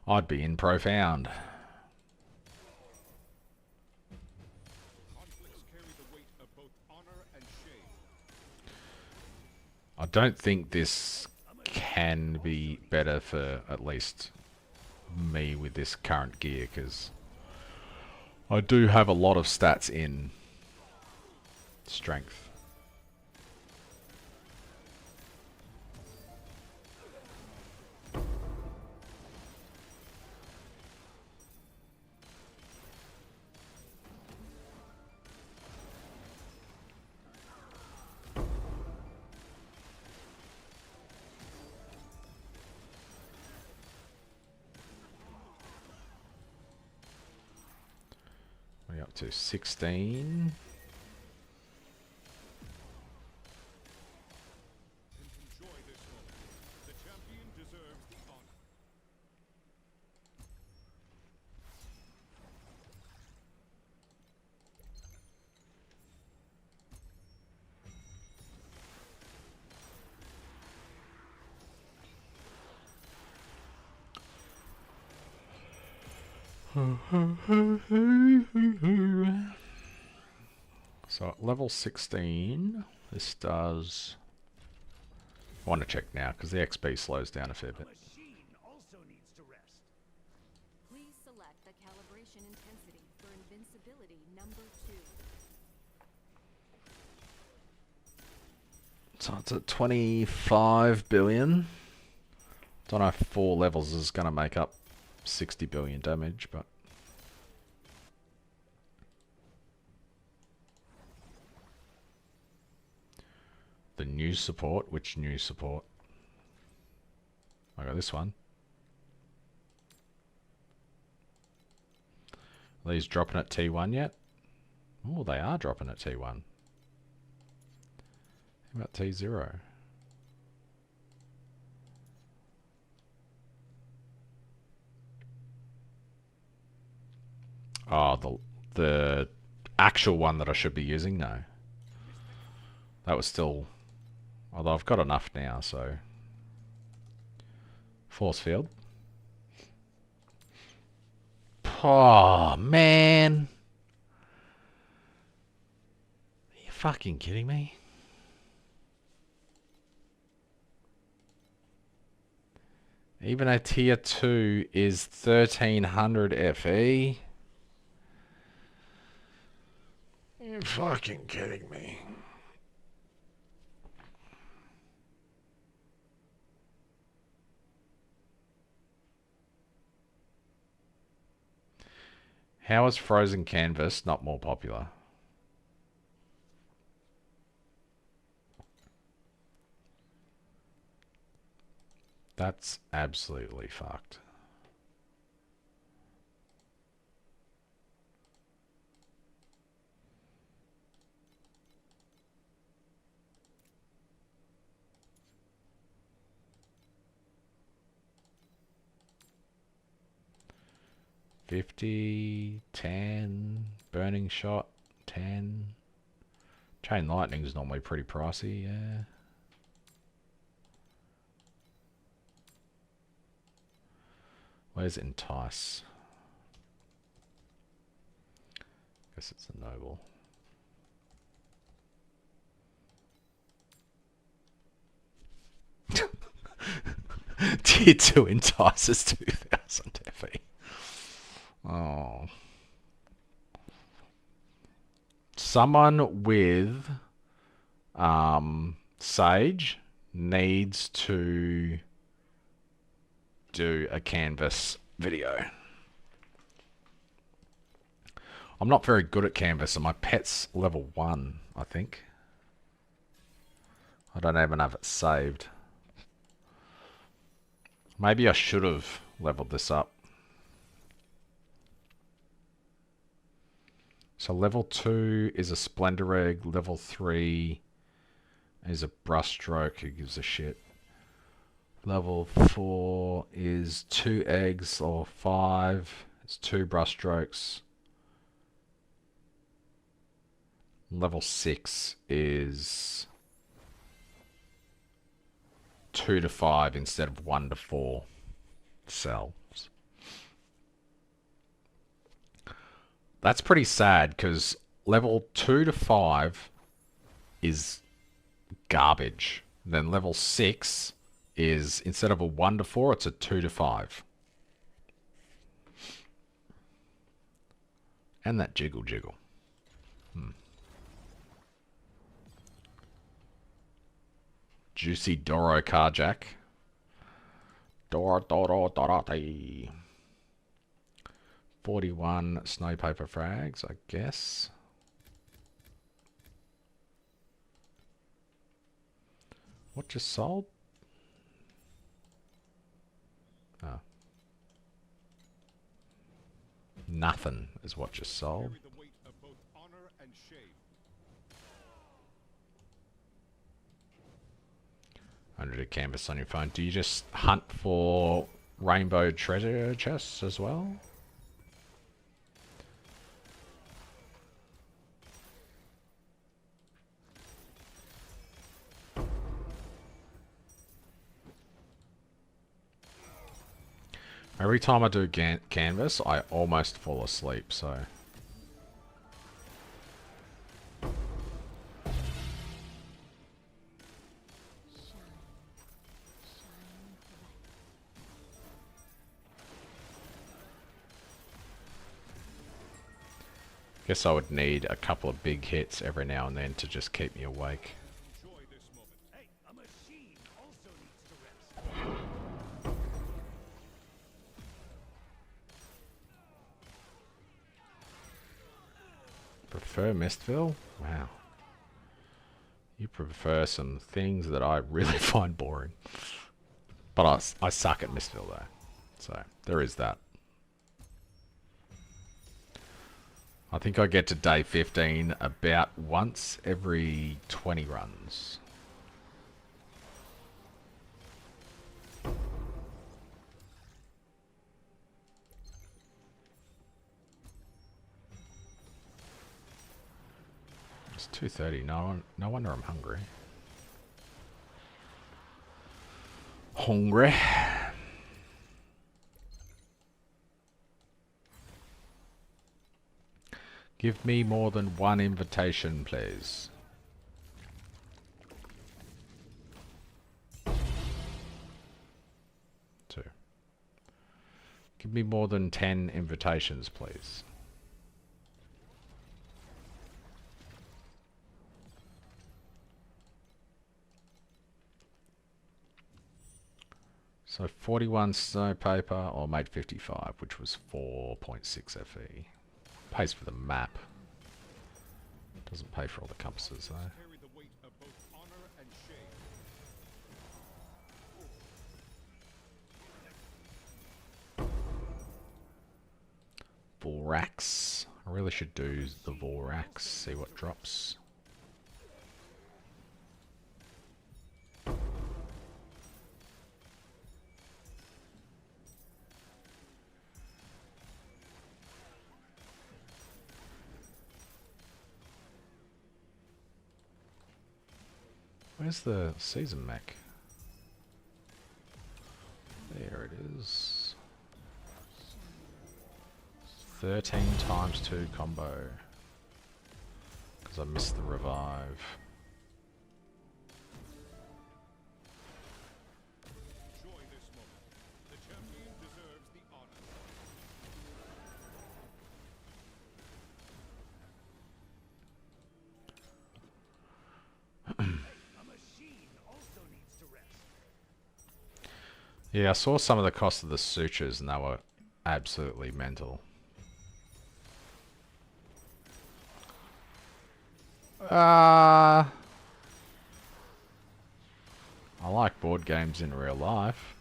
I'd be in profound. Conflicts carry the weight of both honor and shame. I don't think this can be better for at least me with this current gear, because I do have a lot of stats in strength. We're up to 16. Enjoy this moment. The champion deserves the honor. So at level 16, this does... I want to check now, because the XP slows down a fair bit. Machine also needs to rest. Please select the calibration intensity for invincibility number 2. So it's at 25 billion. Don't know if 4 levels is going to make up 60 billion damage, but... The new support? Which new support? I got this one. Are these dropping at T1 yet? Oh, they are dropping at T1. How about T0? Oh, the actual one that I should be using? No. That was still... Although I've got enough now, so... Force field. Oh, man. Are you fucking kidding me? Even a tier 2 is 1300 FE. You're fucking kidding me. How is frozen canvas not more popular? That's absolutely fucked. $50, $10, burning shot, $10. Chain lightning is normally pretty pricey, yeah. Where's entice? Guess it's a noble. Tier 2 entices 2000 FE. Oh. Someone with Sage needs to do a canvas video. I'm not very good at canvas, and my pet's level 1, I think. I don't even have it saved. Maybe I should have leveled this up. So level 2 is a Splendor Egg. Level 3 is a Brushstroke. Who gives a shit? Level 4 is 2 eggs, or 5. It's 2 Brushstrokes. Level 6 is 2 to 5 instead of 1 to 4 cells. That's pretty sad because level 2 to 5 is garbage. Then level 6 is, instead of a 1 to 4, it's a 2 to 5. And that jiggle jiggle. Juicy Doro Carjack. Doro Dorothy. 41 snow paper frags, I guess. What just sold? Oh. Nothing is what just sold. Carry the weight of both honor and shame. 100 of canvas on your phone. Do you just hunt for rainbow treasure chests as well? Every time I do canvas, I almost fall asleep, so... Guess I would need a couple of big hits every now and then to just keep me awake. Enjoy this moment. Hey, a machine also needs to rest. Prefer Mistville? Wow. You prefer some things that I really find boring. But I suck at Mistville though. So, there is that. I think I get to day 15 about once every 20 runs. It's 2:30. No wonder I'm hungry. Hungry. Give me more than one invitation, please. Two. Give me more than 10 invitations, please. So 41 snow paper, or made 55, which was 4.6 FE. Pays for the map. Doesn't pay for all the compasses though. Carry the weight of both honor and shame. Vorax. I really should do the Vorax, see what drops. Where's the season mech? There it is. 13 times 2 combo. Because I missed the revive. Enjoy this moment. The champion deserves the honor. A machine also needs to rest. Yeah, I saw some of the cost of the sutures and they were absolutely mental. I like board games in real life.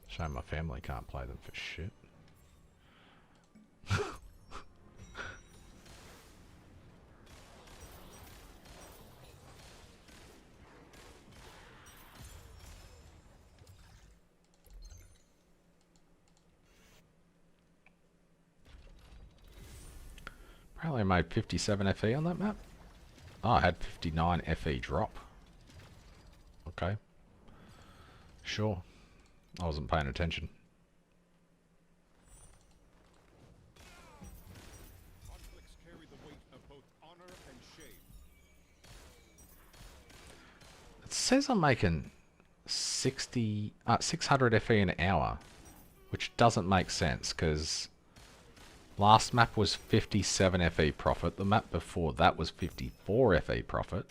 Shame my family can't play them for shit. Apparently I made 57 FE on that map. Oh, I had 59 FE drop. Sure. I wasn't paying attention. Conflicts carry the weight of both honor and shame. It says I'm making 600 FE an hour, which doesn't make sense because last map was 57 FE profit. The map before that was 54 FE profit.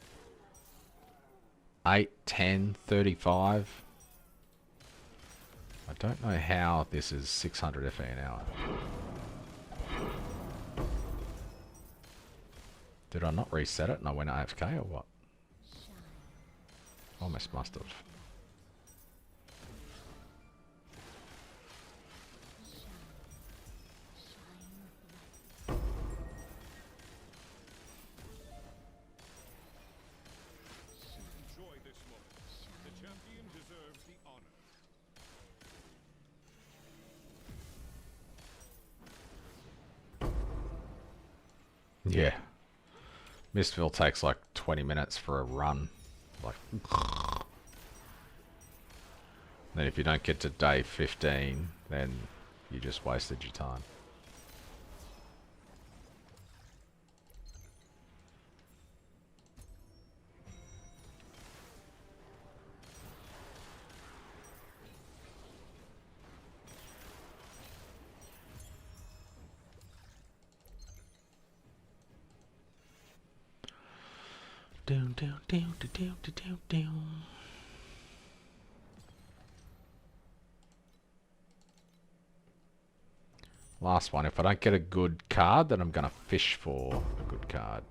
8, 10, 35. I don't know how this is 600 FE an hour. Did I not reset it and I went AFK or what? Almost must have. Enjoy this moment. The champion deserves the honor. Yeah. Mistville takes like 20 minutes for a run. Like, then if you don't get to day 15, then you just wasted your time. Down, down, down, down, down, down. Last one. If I don't get a good card, then I'm going to fish for a good card.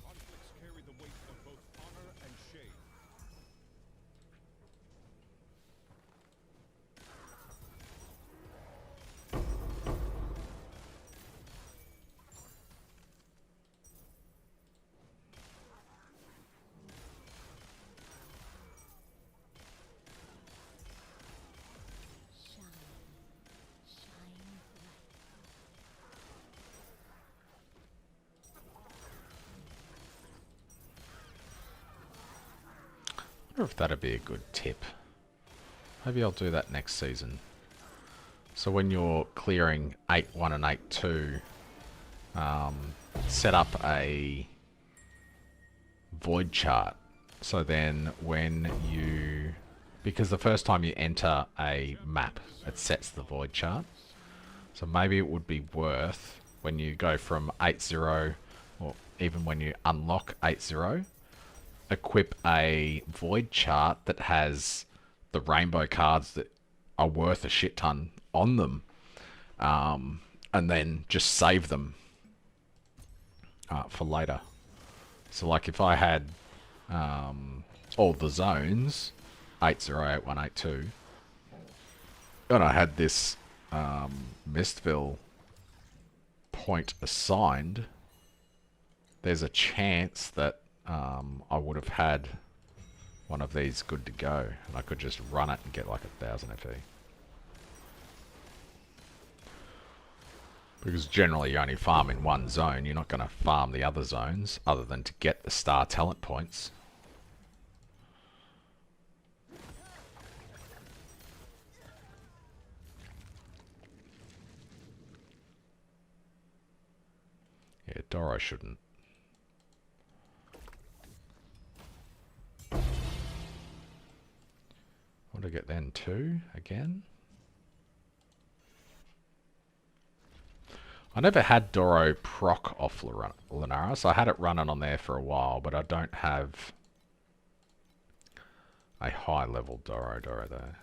Conflicts carry the weight of both honor and shame. I wonder if that'd be a good tip. Maybe I'll do that next season. So when you're clearing 8-1 and 8-2, set up a void chart. So then when you... Because the first time you enter a map, it sets the void chart. So maybe it would be worth, when you go from 8-0, or even when you unlock 8-0, equip a void chart that has the rainbow cards that are worth a shit ton on them, and then just save them for later. So like if I had all the zones 8-0, 8-1, 8-2, and I had this Mistville point assigned, there's a chance that I would have had one of these good to go, and I could just run it and get like 1,000 FE. Because generally you only farm in one zone, you're not going to farm the other zones other than to get the star talent points. Yeah, Doro shouldn't. What do I get then? 2 again? I never had Doro proc off Lunaria, so I had it running on there for a while, but I don't have a high level Doro there.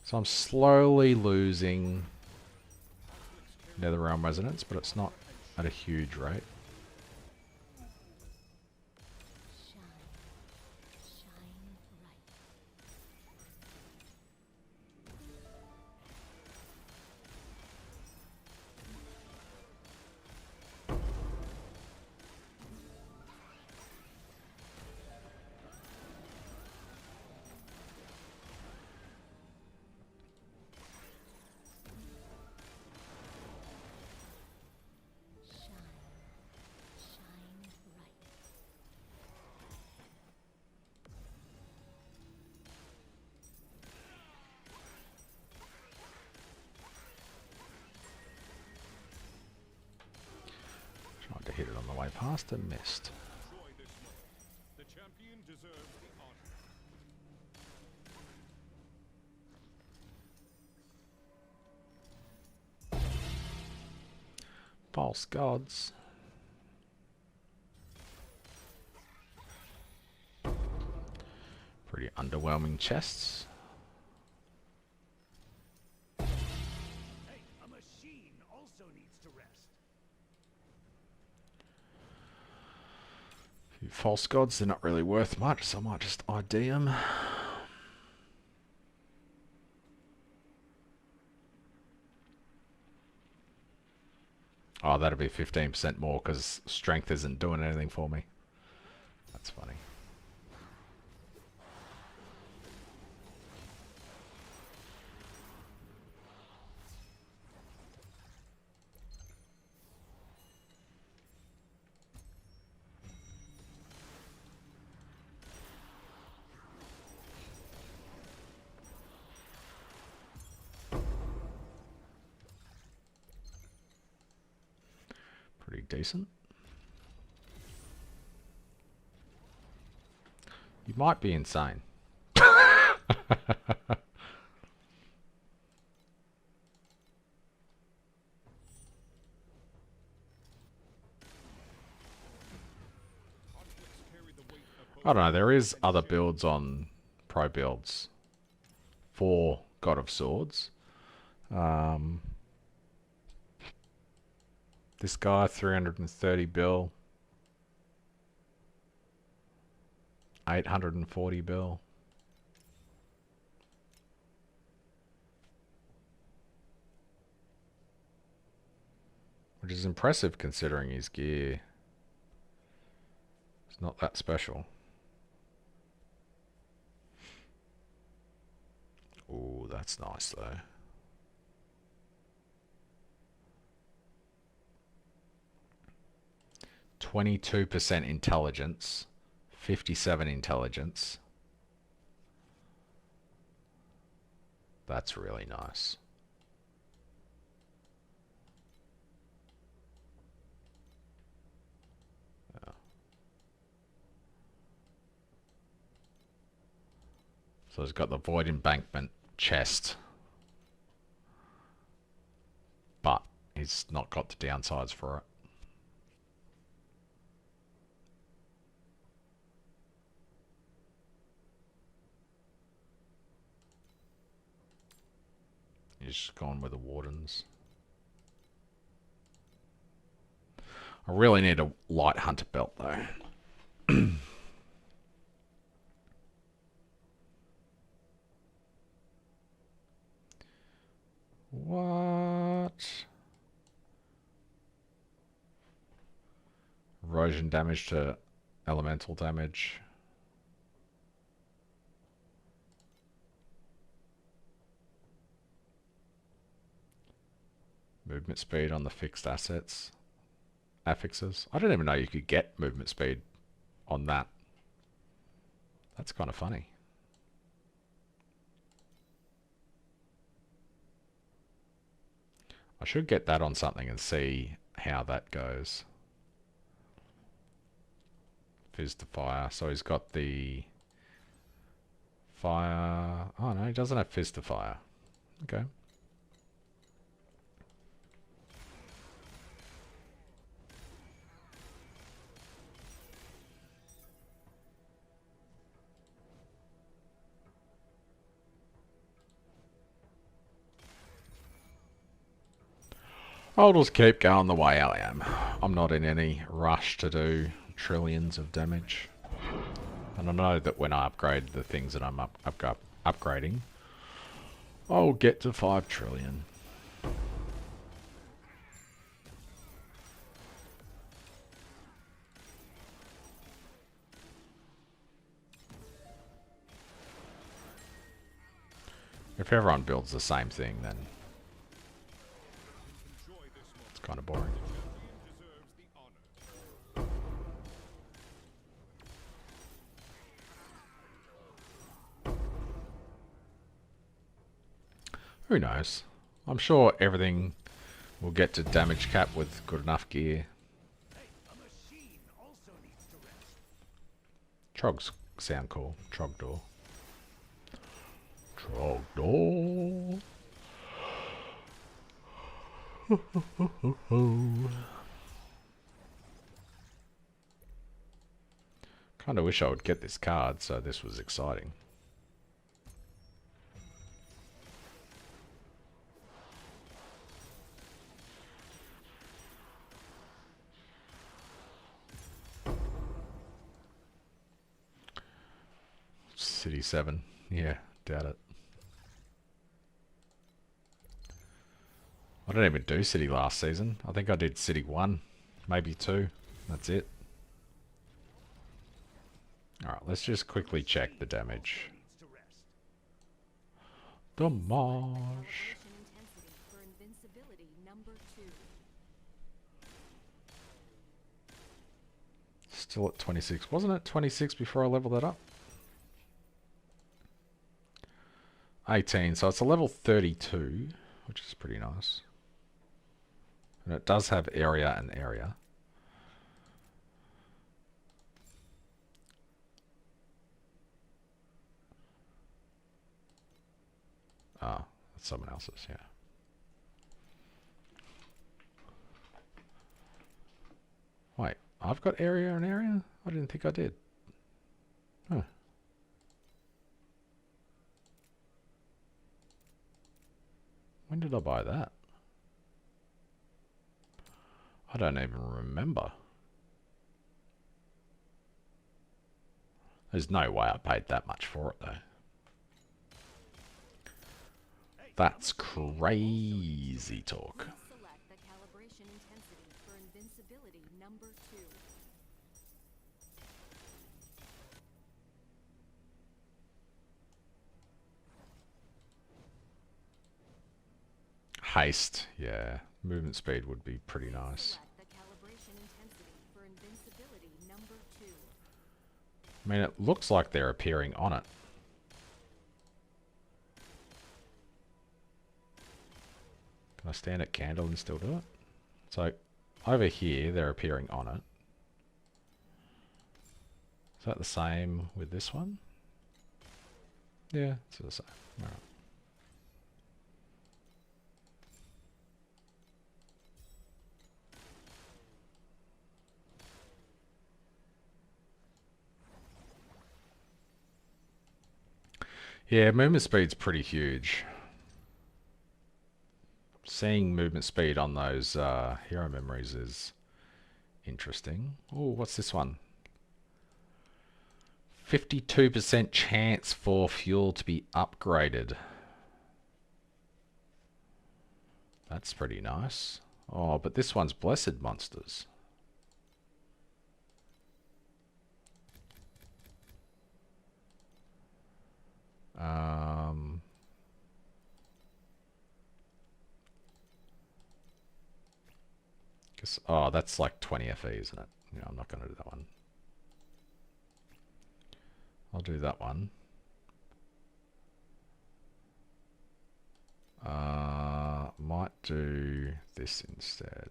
So I'm slowly losing Netherrealm Resonance, but it's not at a huge rate. to hit it on the way past and missed. Enjoy this moment. The champion deserves the honor. False gods. Pretty underwhelming chests. Hey, a machine also needs to rest. Few false gods, they're not really worth much, so I might just ID them. Oh, that'll be 15% more because strength isn't doing anything for me. That's funny. Pretty decent. You might be insane. I don't know, there is other builds on pro builds for God of Swords. This guy, 330 bill. 840 bill. Which is impressive considering his gear. It's not that special. Ooh, that's nice though. 22% intelligence, 57 intelligence. That's really nice. Yeah. So it's got the Void Embankment chest, but he's not got the downsides for it. He's just gone with the Wardens. I really need a light hunter belt though. What? Erosion damage to elemental damage. Movement speed on the fixed assets. Affixes. I didn't even know you could get movement speed on that. That's kind of funny. I should get that on something and see how that goes. Fizz to fire. So he's got the fire. Oh no, he doesn't have fizz to fire. Okay. I'll just keep going the way I am. I'm not in any rush to do trillions of damage. And I know that when I upgrade the things that I'm upgrading, I'll get to 5 trillion. If everyone builds the same thing, then it's kind of boring. Who knows? I'm sure everything will get to damage cap with good enough gear. Hey, Trogs sound cool. Trogdor. Trogdor. Kind of wish I would get this card, so this was exciting. City 7. Yeah, doubt it. I didn't even do City last season. I think I did City 1, maybe 2. That's it. Alright, let's just quickly check the damage. Damage. Intensity for invincibility number 2. Still at 26. Wasn't it 26 before I leveled that up? 18, so it's a level 32, which is pretty nice. And it does have area and area. Ah, that's someone else's, yeah. Wait, I've got area and area? I didn't think I did. Huh. When did I buy that? I don't even remember. There's no way I paid that much for it though. That's crazy talk. Select the calibration intensity for invincibility number 2. Haste, yeah. Movement speed would be pretty nice. Select the calibration intensity for invincibility number 2. I mean, it looks like they're appearing on it. Can I stand at candle and still do it? So, over here, they're appearing on it. Is that the same with this one? Yeah, it's the same. Alright. Yeah, movement speed's pretty huge. Seeing movement speed on those hero memories is interesting. Oh, what's this one? 52% chance for fuel to be upgraded. That's pretty nice. Oh, but this one's Blessed Monsters. Oh, that's like 20 FE, isn't it? Yeah, I'm not going to do that one. I'll do that one. Might do this instead.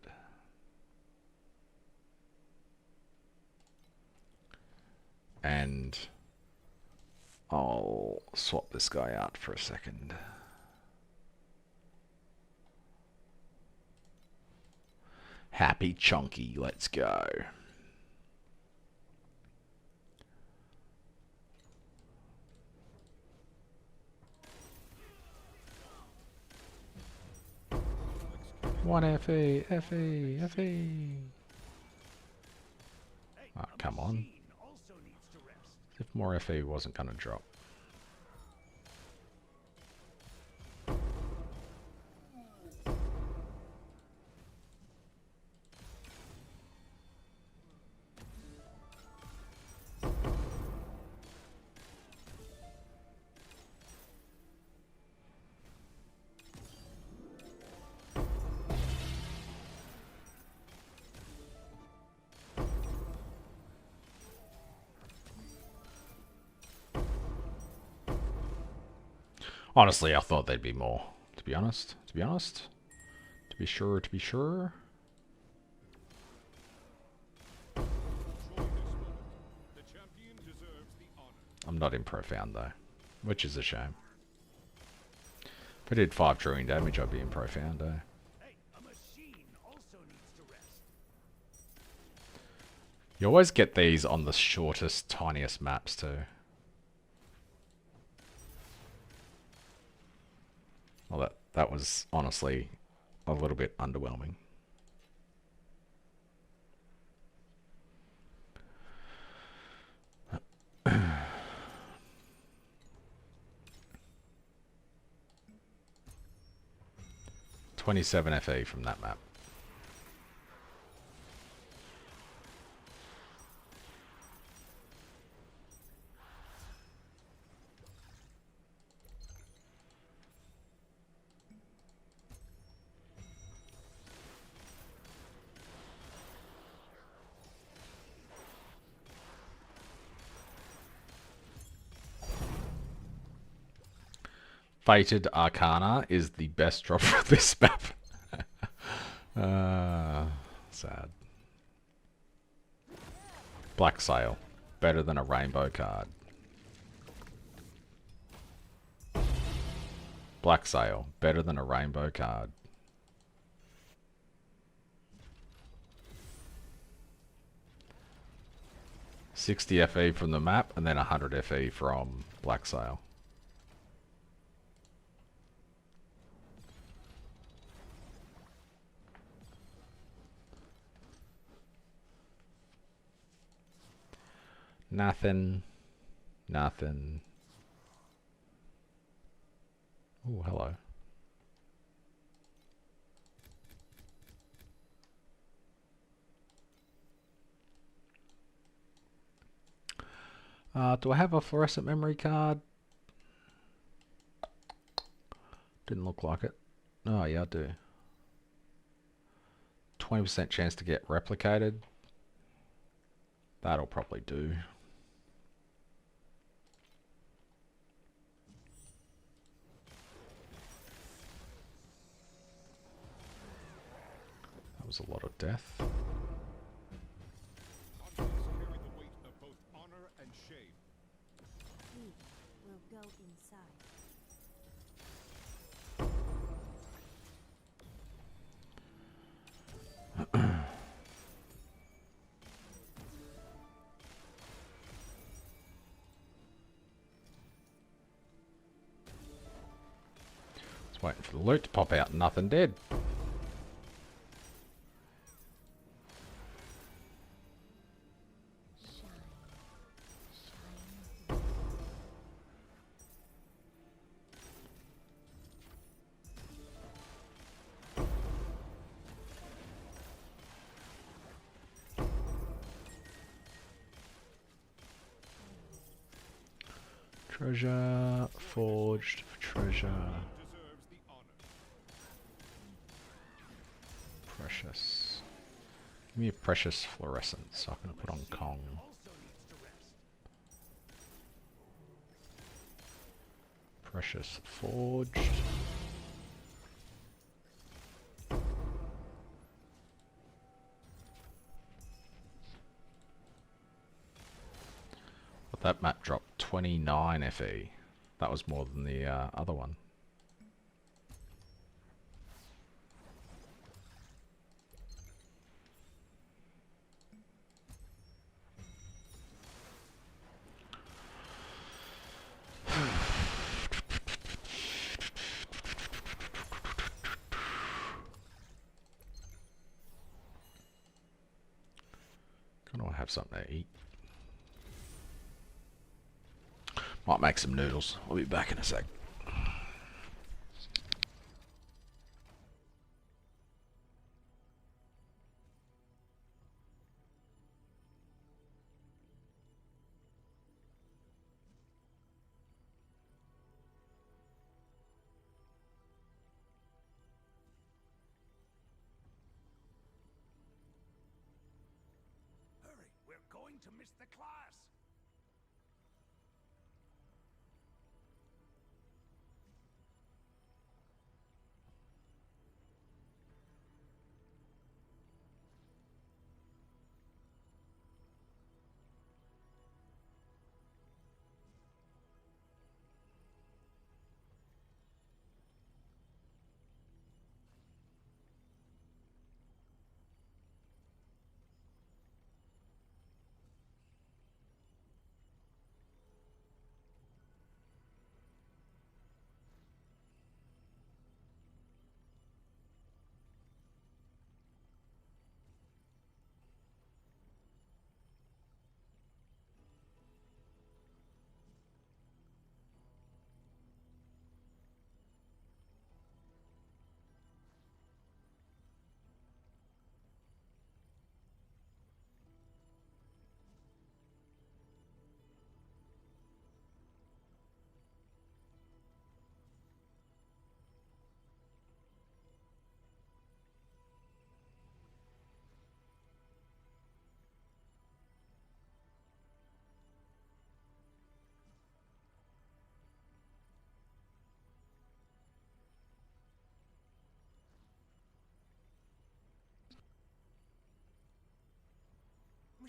And I'll swap this guy out for a second. Happy Chunky, let's go. One FE, FE, FE. Oh, come on. If more FE wasn't going to drop. Honestly, I thought there'd be more, to be honest. To be sure. Destroy this one. The champion deserves I'm not in profound though, which is a shame. If I did 5 drilling damage, I'd be in profound though. Hey, a machine also needs to rest. You always get these on the shortest, tiniest maps too. Well, that was honestly a little bit underwhelming. $27 FE from that map. Fated Arcana is the best drop for this map. Sad. Blacksail, better than a rainbow card. Blacksail, better than a rainbow card. $60 FE from the map, and then $100 FE from Blacksail. Nothing. Nothing. Oh, hello. Do I have a fluorescent memory card? Didn't look like it. Oh, yeah, I do. 20% chance to get replicated. That'll probably do. That was a lot of death. Hunters carry the weight of both honor and shame. We will go inside. Just waiting for the loot to pop out. Nothing did. Treasure, forged treasure, Deserves the honor. precious. Give me a precious fluorescent so I can put on Kong. Also needs to rest. Precious forged. But that map dropped 29 FE. That was more than the other one. Gonna have something to eat. Might make some noodles. I'll be back in a sec. Hurry, we're going to miss the class.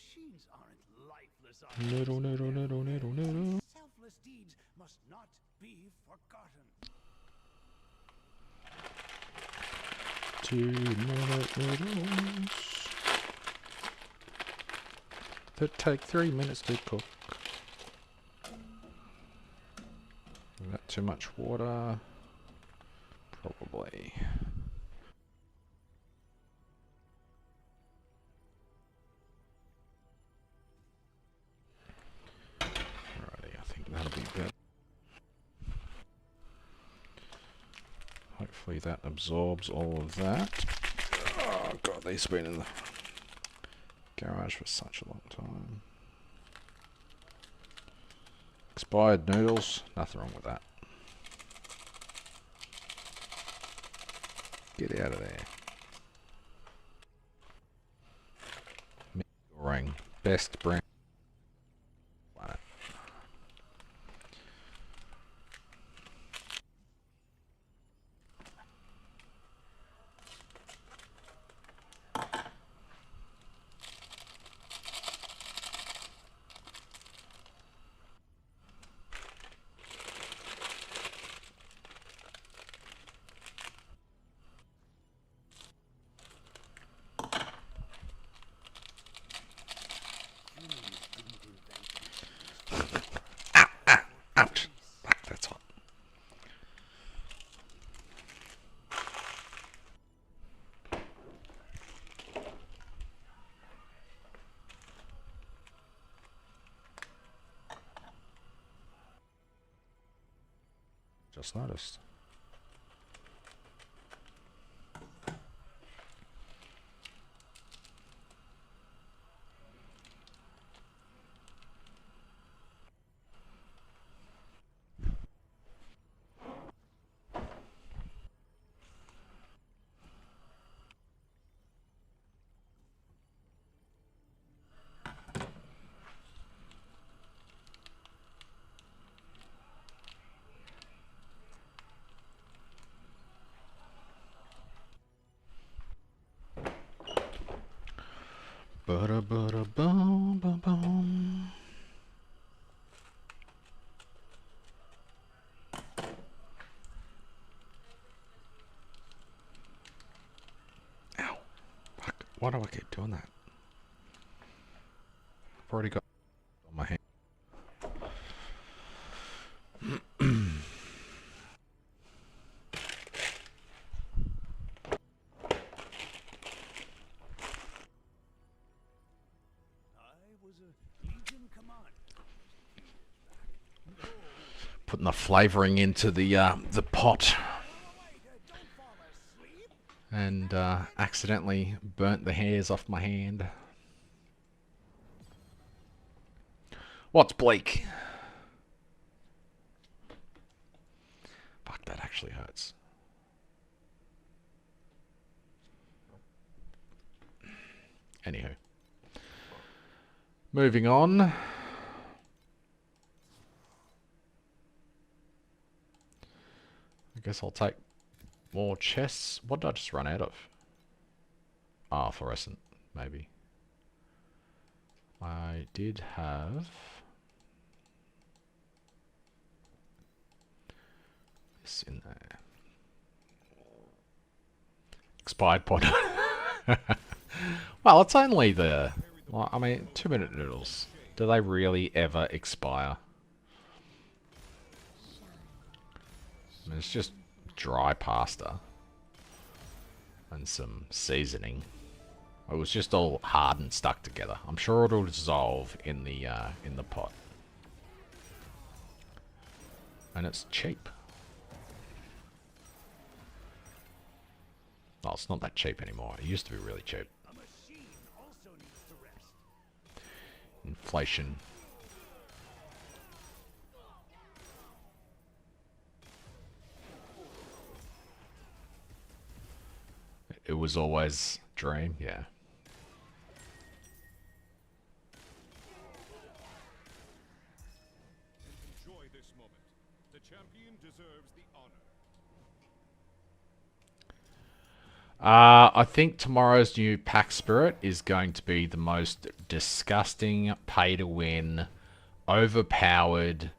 Machines aren't lifeless. Noodle, noodle, noodle, noodle, noodle. Selfless deeds must not be forgotten. 2-minute noodles that take 3 minutes to cook. Is that too much water? Probably. Alrighty, I think that'll be better. Hopefully that absorbs all of that. Oh god, these have been in the garage for such a long time. Expired noodles, nothing wrong with that. Get out of there. Ring, best brand. Planet. Ouch! Fuck, that's hot. Just noticed. Ba-da-ba-da-bum-bum-bum. Ow. Fuck. Why do I keep doing that? I've already got on my hand. Putting the flavouring into the pot, and accidentally burnt the hairs off my hand. What's bleak? Fuck, that actually hurts. Anywho, moving on. I guess I'll take more chests. What did I just run out of? Ah, fluorescent, maybe. I did have this in there. Expired pod. Well, it's only the... Well, I mean, 2-minute noodles. Do they really ever expire? I mean, it's just dry pasta and some seasoning. It was just all hard and stuck together. I'm sure it'll dissolve in the pot, and it's cheap. Oh, it's not that cheap anymore. It used to be really cheap. A machine also needs to rest. Inflation. It was always dream, yeah. Enjoy this moment. The champion deserves the honor. I think tomorrow's new pack spirit is going to be the most disgusting, pay-to-win, overpowered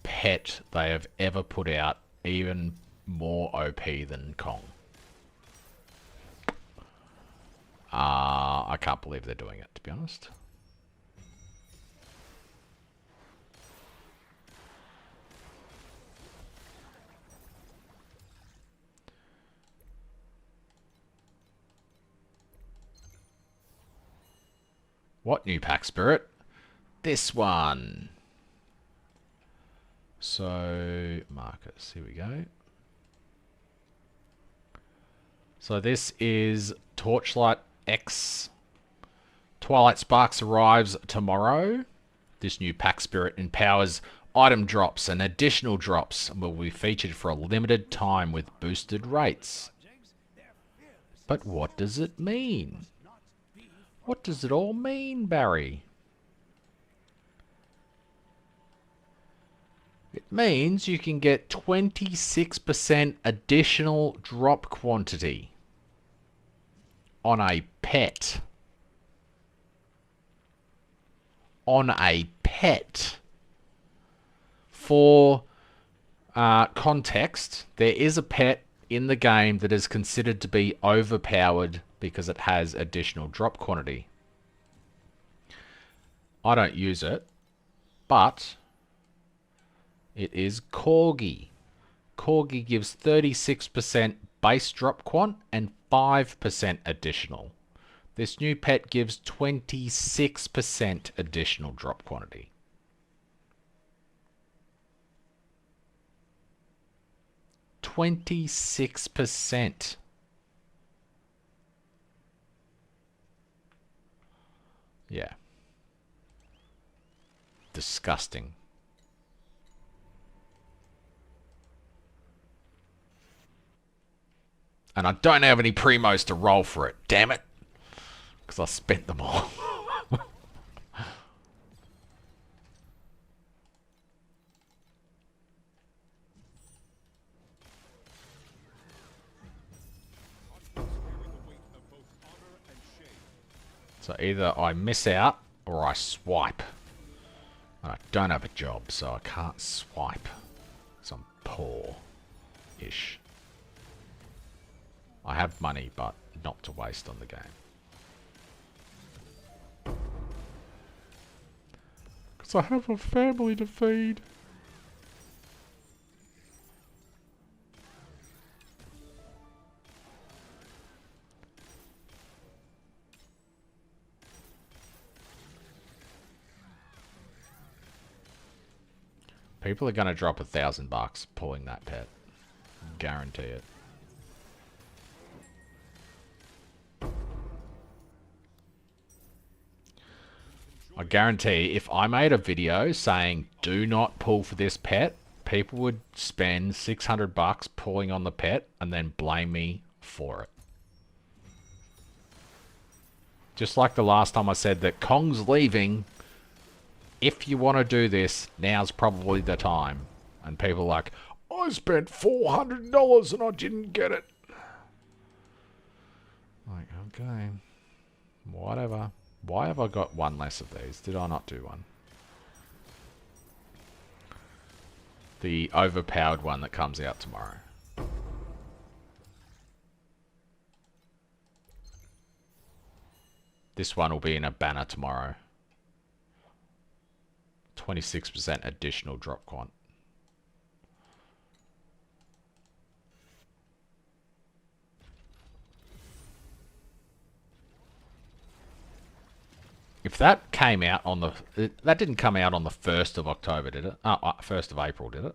pet they have ever put out, even more OP than Kong. I can't believe they're doing it, to be honest. What new pack spirit? This one. So, markers, here we go. So this is Torchlight X. Twilight Sparks arrives tomorrow. This new pack spirit empowers item drops and additional drops and will be featured for a limited time with boosted rates. But what does it mean? What does it all mean, Barry? It means you can get 26% additional drop quantity on a pet. On a pet. For context, there is a pet in the game that is considered to be overpowered because it has additional drop quantity. I don't use it, but it is Corgi. Corgi gives 36% base drop quant and 5% additional. This new pet gives 26% additional drop quantity. %26. Yeah. Disgusting. And I don't have any primos to roll for it. Damn it. Because I spent them all. So either I miss out or I swipe. And I don't have a job, so I can't swipe. Because I'm poor-ish. I have money, but not to waste on the game. Because I have a family to feed. People are going to drop $1,000 pulling that pet. Guarantee it. I guarantee if I made a video saying do not pull for this pet, people would spend $600 pulling on the pet and then blame me for it. Just like the last time I said that Kong's leaving. If you want to do this, now's probably the time. And people are like, I spent $400 and I didn't get it. Like, okay. Whatever. Why have I got one less of these? Did I not do one? The overpowered one that comes out tomorrow. This one will be in a banner tomorrow. 26% additional drop quant. If that came out on the... That didn't come out on the 1st of October, did it? 1st of April, did it?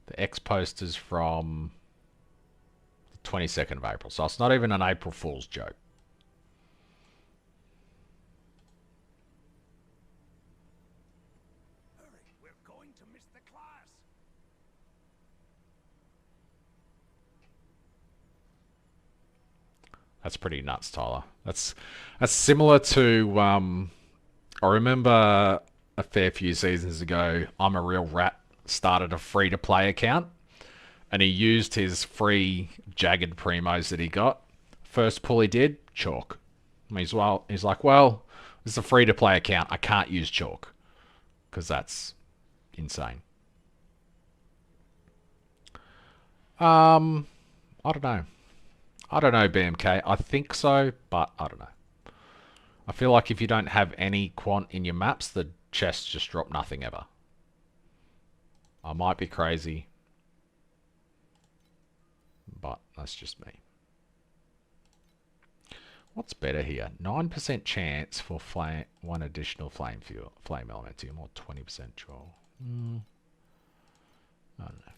The X post is from the 22nd of April. So it's not even an April Fool's joke. Hurry, we're going to miss the class. That's pretty nuts, Tyler. That's similar to I remember a fair few seasons ago, I'm a Real Rat started a free-to-play account, and he used his free jagged primos that he got. First pull he did, chalk. He's like, well, this is a free-to-play account. I can't use chalk because that's insane. I don't know. I don't know, BMK. I think so, but I don't know. I feel like if you don't have any quant in your maps, the chests just drop nothing ever. I might be crazy, but that's just me. What's better here? 9% chance for one additional flame elementium, or 20% troll. I don't know.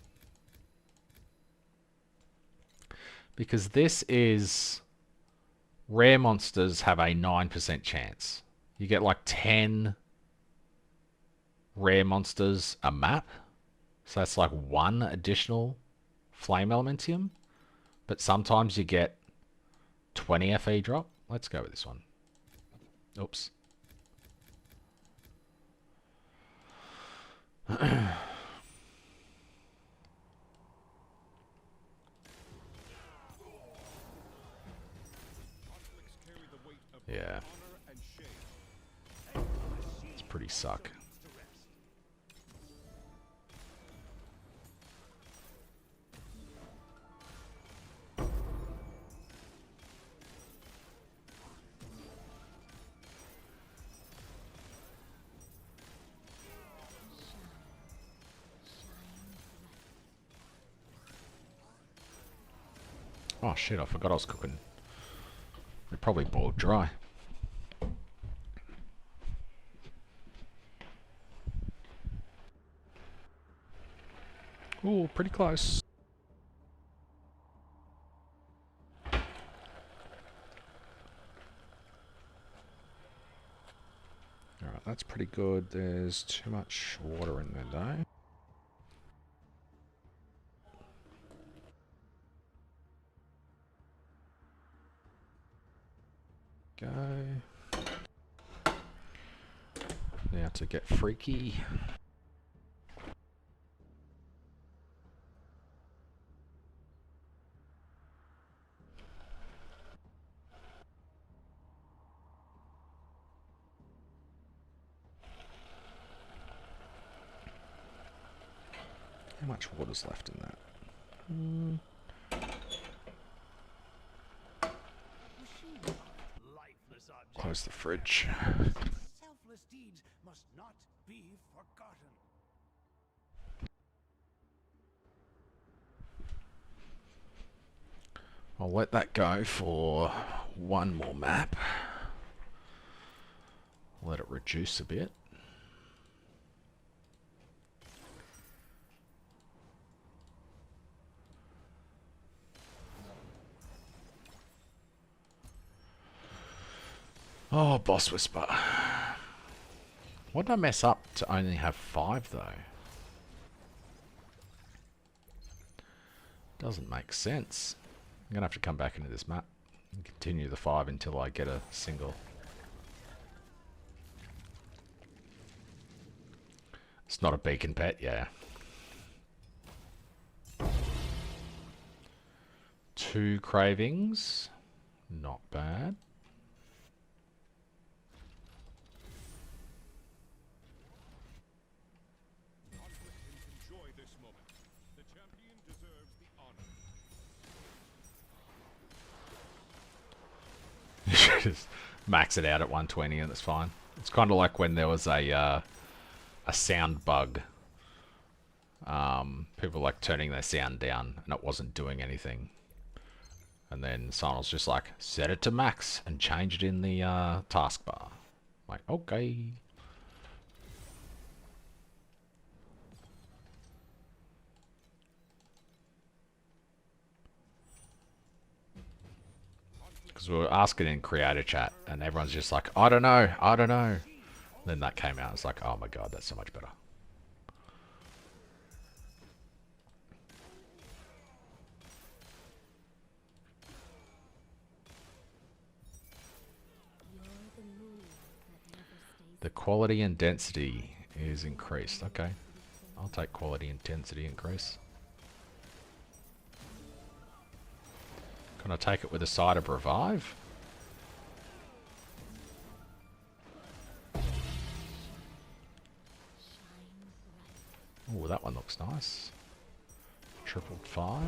Because this is... Rare monsters have a 9% chance. You get like 10 rare monsters a map. So that's like one additional flame elementium. But sometimes you get 20 FE drop. Let's go with this one. Oops. Yeah. It's pretty suck. Oh shit, I forgot I was cooking. It probably boiled dry. Ooh, pretty close. Alright, that's pretty good. There's too much water in there though. Go. Now to get freaky. How much water's left in that? Close the fridge. Selfless deeds must not be forgotten. I'll let that go for one more map. Let it reduce a bit. Oh, Boss Whisper. What did I mess up to only have 5 though? Doesn't make sense. I'm gonna have to come back into this map and continue the 5 until I get a single. It's not a beacon pet, yeah. 2 cravings. Not bad. Enjoy this moment. The champion deserves the honor. You should just max it out at 120 and it's fine. It's kind of like when there was a sound bug. People like turning their sound down and it wasn't doing anything. And then someone was just like, set it to max and change it in the taskbar. Like, okay. Because we were asking in creator chat and everyone's just like, I don't know, I don't know. And then that came out. It's like, oh my god, that's so much better. The quality and density is increased. Okay. I'll take quality intensity increase. Can I take it with a side of revive? Oh, that one looks nice. 555.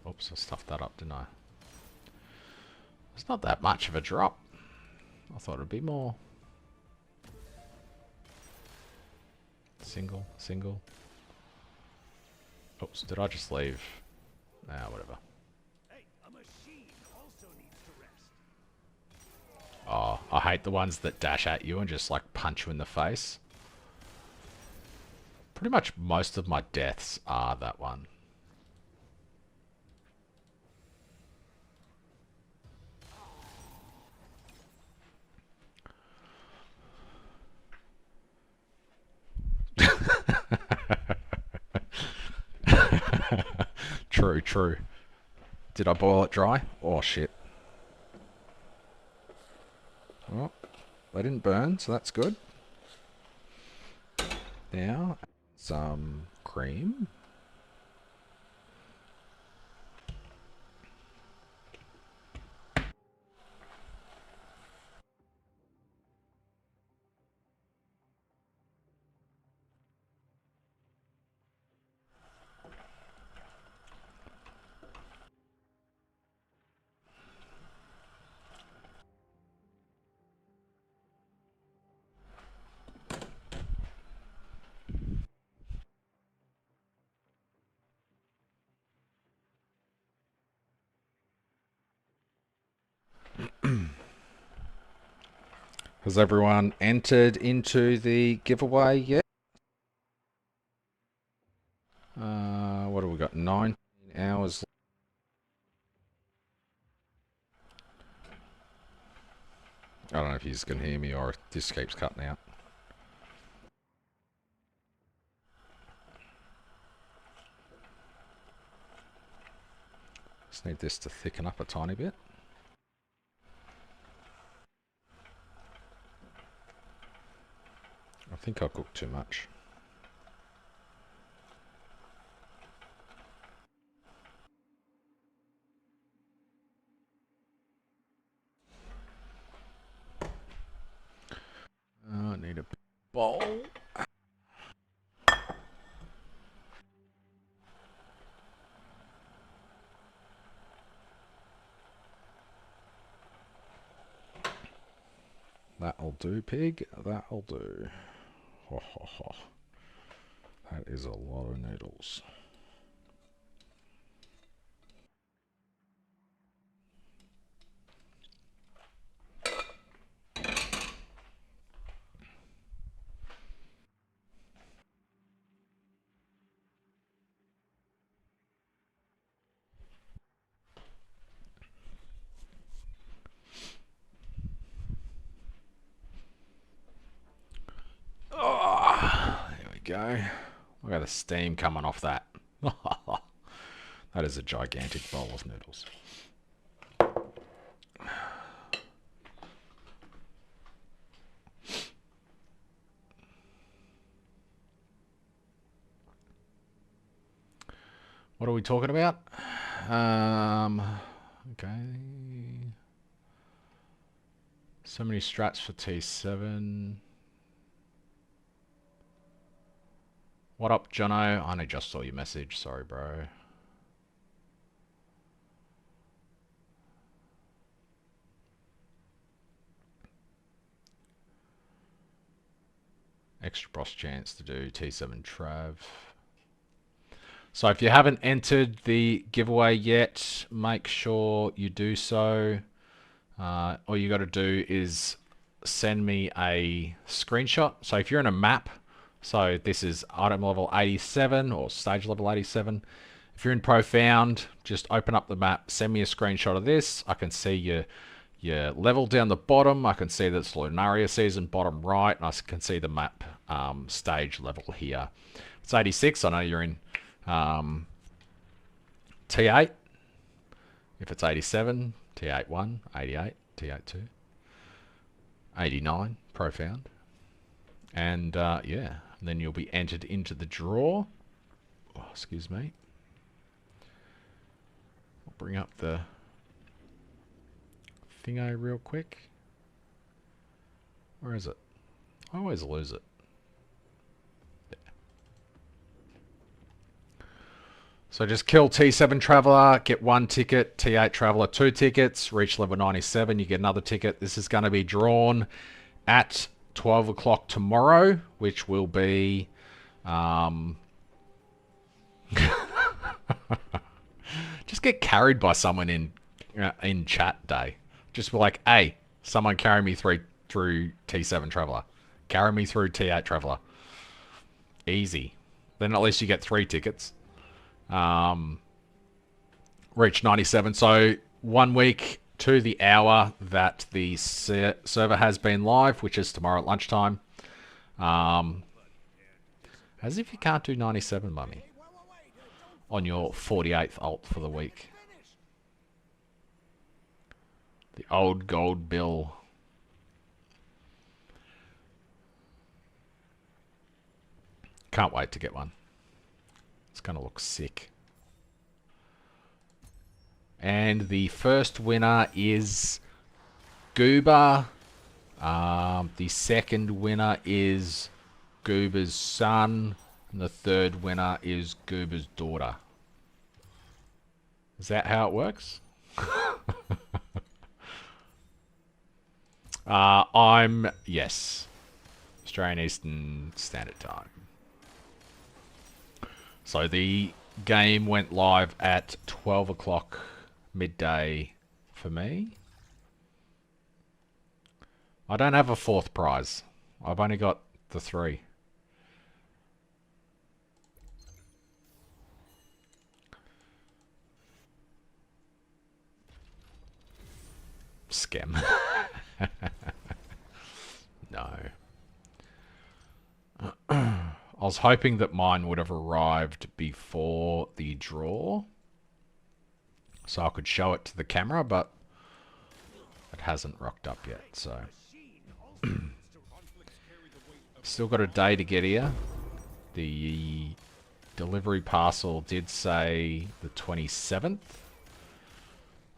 Oops, I stuffed that up, didn't I? It's not that much of a drop. I thought it'd be more. Single, single. Oops, did I just leave? Ah, whatever. Hey, a machine also needs to rest. Oh, I hate the ones that dash at you and just like punch you in the face. Pretty much most of my deaths are that one. True, true. Did I boil it dry? Oh shit. Well, they didn't burn, so that's good. Now, some cream. Has everyone entered into the giveaway yet? What have we got? 19 hours. I don't know if he's going to hear me or if this keeps cutting out. Just need this to thicken up a tiny bit. I think I cooked too much. I need a bowl. That'll do, pig. That'll do. Ho, ho, ho. That is a lot of noodles. Go. Look at the steam coming off that. That is a gigantic bowl of noodles. What are we talking about? Okay. So many strats for T7. What up, Jono? I only just saw your message. Sorry, bro. Extra boss chance to do T7 Trav. So if you haven't entered the giveaway yet, make sure you do so. All you got to do is send me a screenshot. So if you're in a map, so this is item level 87 or stage level 87. If you're in Profound, just open up the map, send me a screenshot of this. I can see your level down the bottom. I can see that's Lunaria season, bottom right, and I can see the map stage level here. It's 86. I know you're in T8. If it's 87, T8 1, 88, T8 2, 89, profound. And yeah, then you'll be entered into the draw. Oh, excuse me. I'll bring up the thingo real quick. Where is it? I always lose it. There. So just kill T7 Traveler, get 1 ticket, T8 Traveler 2 tickets, reach level 97, you get another ticket. This is going to be drawn at 12 o'clock tomorrow, which will be just get carried by someone in chat day. Just be like, hey, someone carry me through T7 Traveler. Carry me through T8 Traveler. Easy. Then at least you get 3 tickets. Reach 97. So 1 week to the hour that the server has been live, which is tomorrow at lunchtime. As if you can't do 97, mummy. On your 48th ult for the week. The old gold bill. Can't wait to get one. It's going to look sick. And the first winner is Gooba. The second winner is Gooba's son. And the third winner is Gooba's daughter. Is that how it works? Yes. Australian Eastern Standard Time. So the game went live at 12 o'clock midday for me. I don't have a 4th prize. I've only got the 3. Scam. No. I was hoping that mine would have arrived before the draw, so I could show it to the camera, but it hasn't rocked up yet, so. Still got a day to get here. The delivery parcel did say the 27th,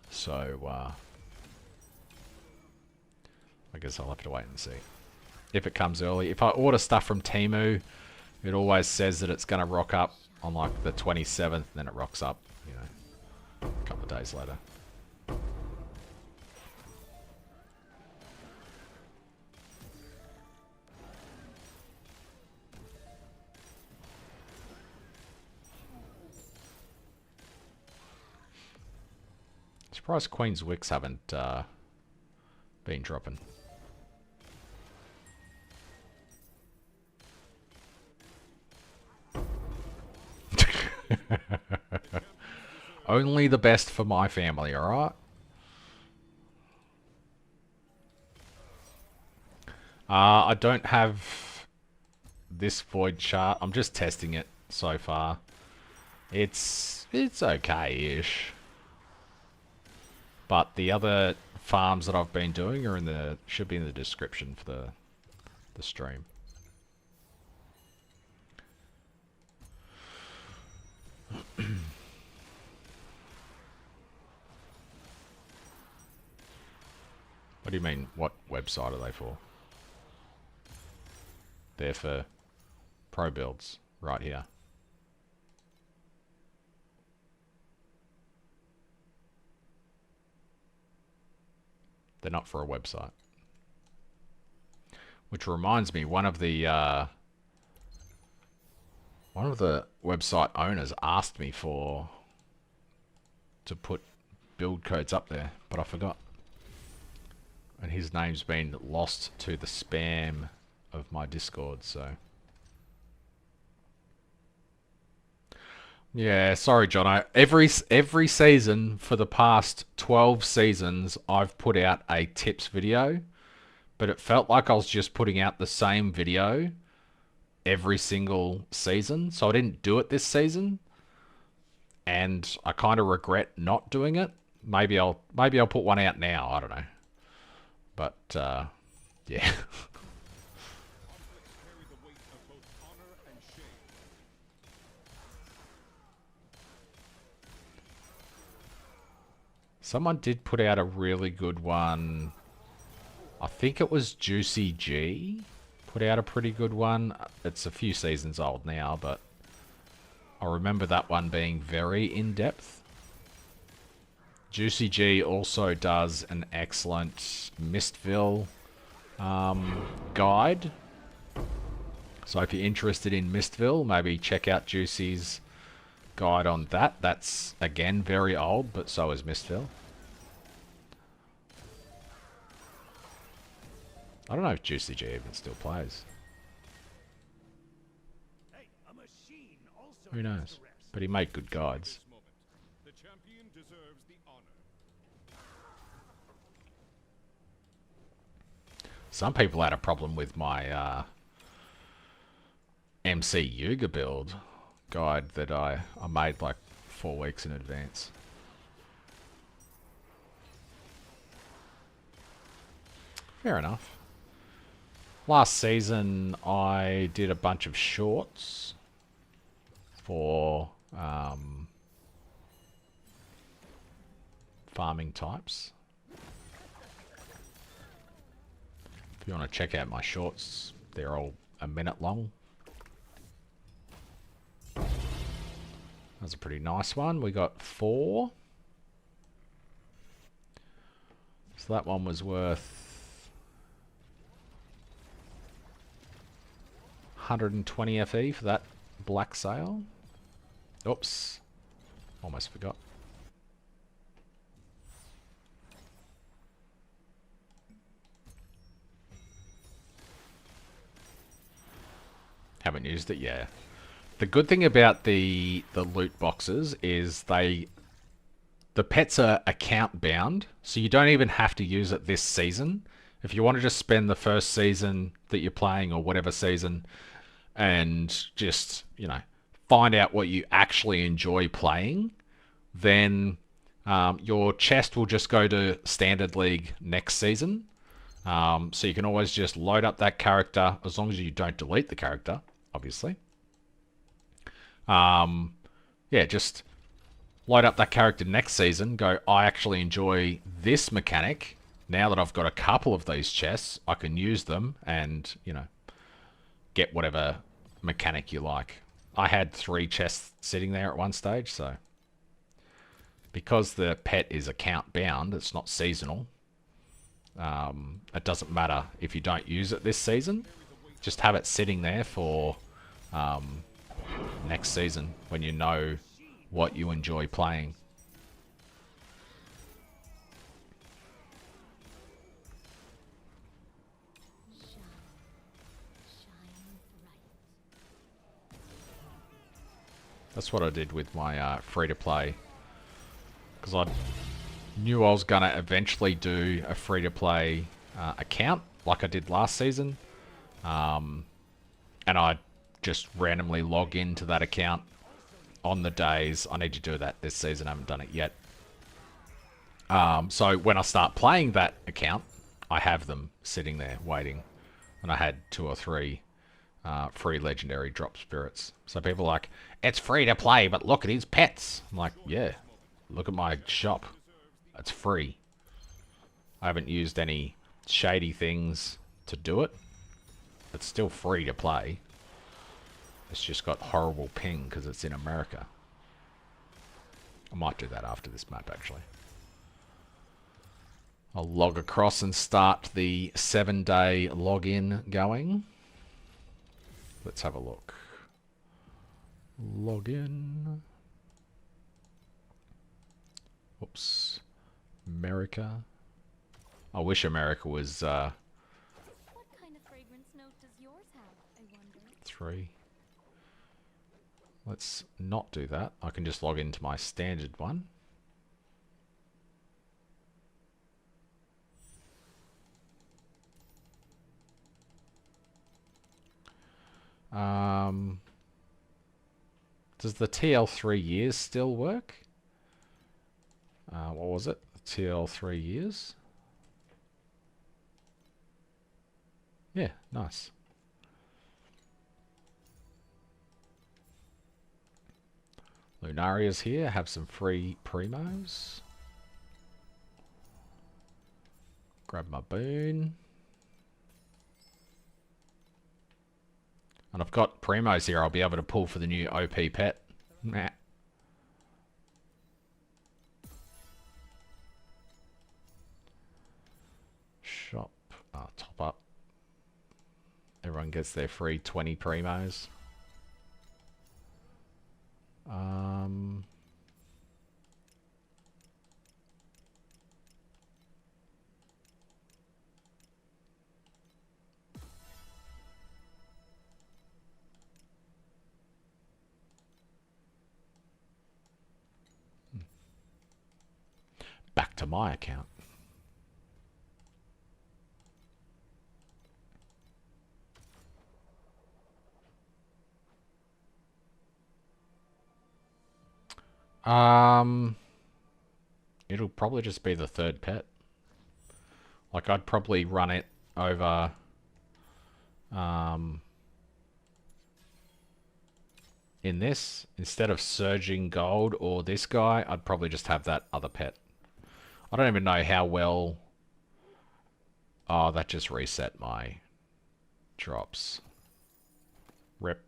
so I guess I'll have to wait and see if it comes early. If I order stuff from Temu, it always says that it's going to rock up on like the 27th, and then it rocks up, you know, a couple of days later. Surprised Queen's Wicks haven't been dropping. Only the best for my family, alright? I don't have this void chart. I'm just testing it so far. It's okay-ish. But the other farms that I've been doing are should be in the description for the stream. What do you mean? What website are they for? They're for pro builds right here. They're not for a website. Which reminds me, one of the website owners asked me to put build codes up there, but I forgot. And his name's been lost to the spam of my Discord, so. Yeah, sorry, Jono. Every season for the past 12 seasons, I've put out a tips video, but it felt like I was just putting out the same video every single season, so I didn't do it this season, and I kind of regret not doing it. Maybe I'll put one out now. I don't know, but yeah. Carry the weight of both honor and shame. Someone did put out a really good one. I think it was Juicy G. Put out a pretty good one. It's a few seasons old now, but I remember that one being very in-depth. Juicy G also does an excellent Mistville guide. So if you're interested in Mistville, maybe check out Juicy's guide on that. That's, again, very old, but so is Mistville. I don't know if Juicy G even still plays. Hey, a machine also Who needs knows? to rest. But he made good guides. This moment, the champion deserves the honor. Some people had a problem with my MC Yuga build guide that I made like 4 weeks in advance. Fair enough. Last season I did a bunch of shorts for farming types. If you want to check out my shorts, they're all a minute long. That's a pretty nice one. We got 4. So that one was worth 120 FE for that Blacksail. Oops. Almost forgot. Haven't used it yet. The good thing about the loot boxes is the pets are account bound, so you don't even have to use it this season. If you want to just spend the first season that you're playing or whatever season and just, you know, find out what you actually enjoy playing, then your chest will just go to Standard League next season. So you can always just load up that character, as long as you don't delete the character, obviously. Yeah, just load up that character next season, go, I actually enjoy this mechanic. Now that I've got a couple of these chests, I can use them and, you know, get whatever mechanic you like. I had 3 chests sitting there at one stage, so because the pet is account bound, it's not seasonal. It doesn't matter if you don't use it this season. Just have it sitting there for next season when you know what you enjoy playing. That's what I did with my free-to-play. Because I knew I was going to eventually do a free-to-play account like I did last season. And I just randomly log into that account on the days. I need to do that this season. I haven't done it yet. So when I start playing that account, I have them sitting there waiting. And I had 2 or 3 free legendary drop spirits. So people are like, it's free to play, but look at his pets. I'm like, yeah, look at my shop. It's free. I haven't used any shady things to do it. It's still free to play. It's just got horrible ping because it's in America. I might do that after this map, actually. I'll log across and start the 7-day login going. Let's have a look. Login. Oops. America. I wish America was What kind of fragrance note does yours have, I wonder? 3. Let's not do that. I can just log into my standard one. Does the TL 3 years still work? What was it? TL 3 years? Yeah, nice. Lunaria's here. Have some free primos. Grab my boon. And I've got primos here I'll be able to pull for the new OP pet. Nah. Shop. Top up. Everyone gets their free 20 primos. Back to my account. It'll probably just be the third pet. Like, I'd probably run it over in this instead of surging gold or this guy. I'd probably just have that other pet. I don't even know how well. Oh, that just reset my drops. Rep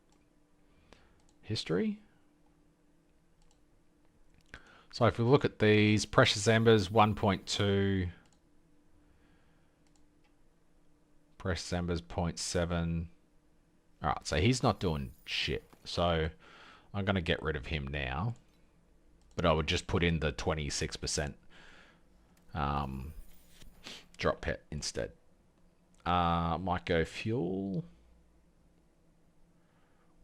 history. So if we look at these, Precious Embers 1.2, Precious Embers 0.7. Alright, so he's not doing shit. So I'm going to get rid of him now. But I would just put in the 26% drop pet instead. Might go fuel.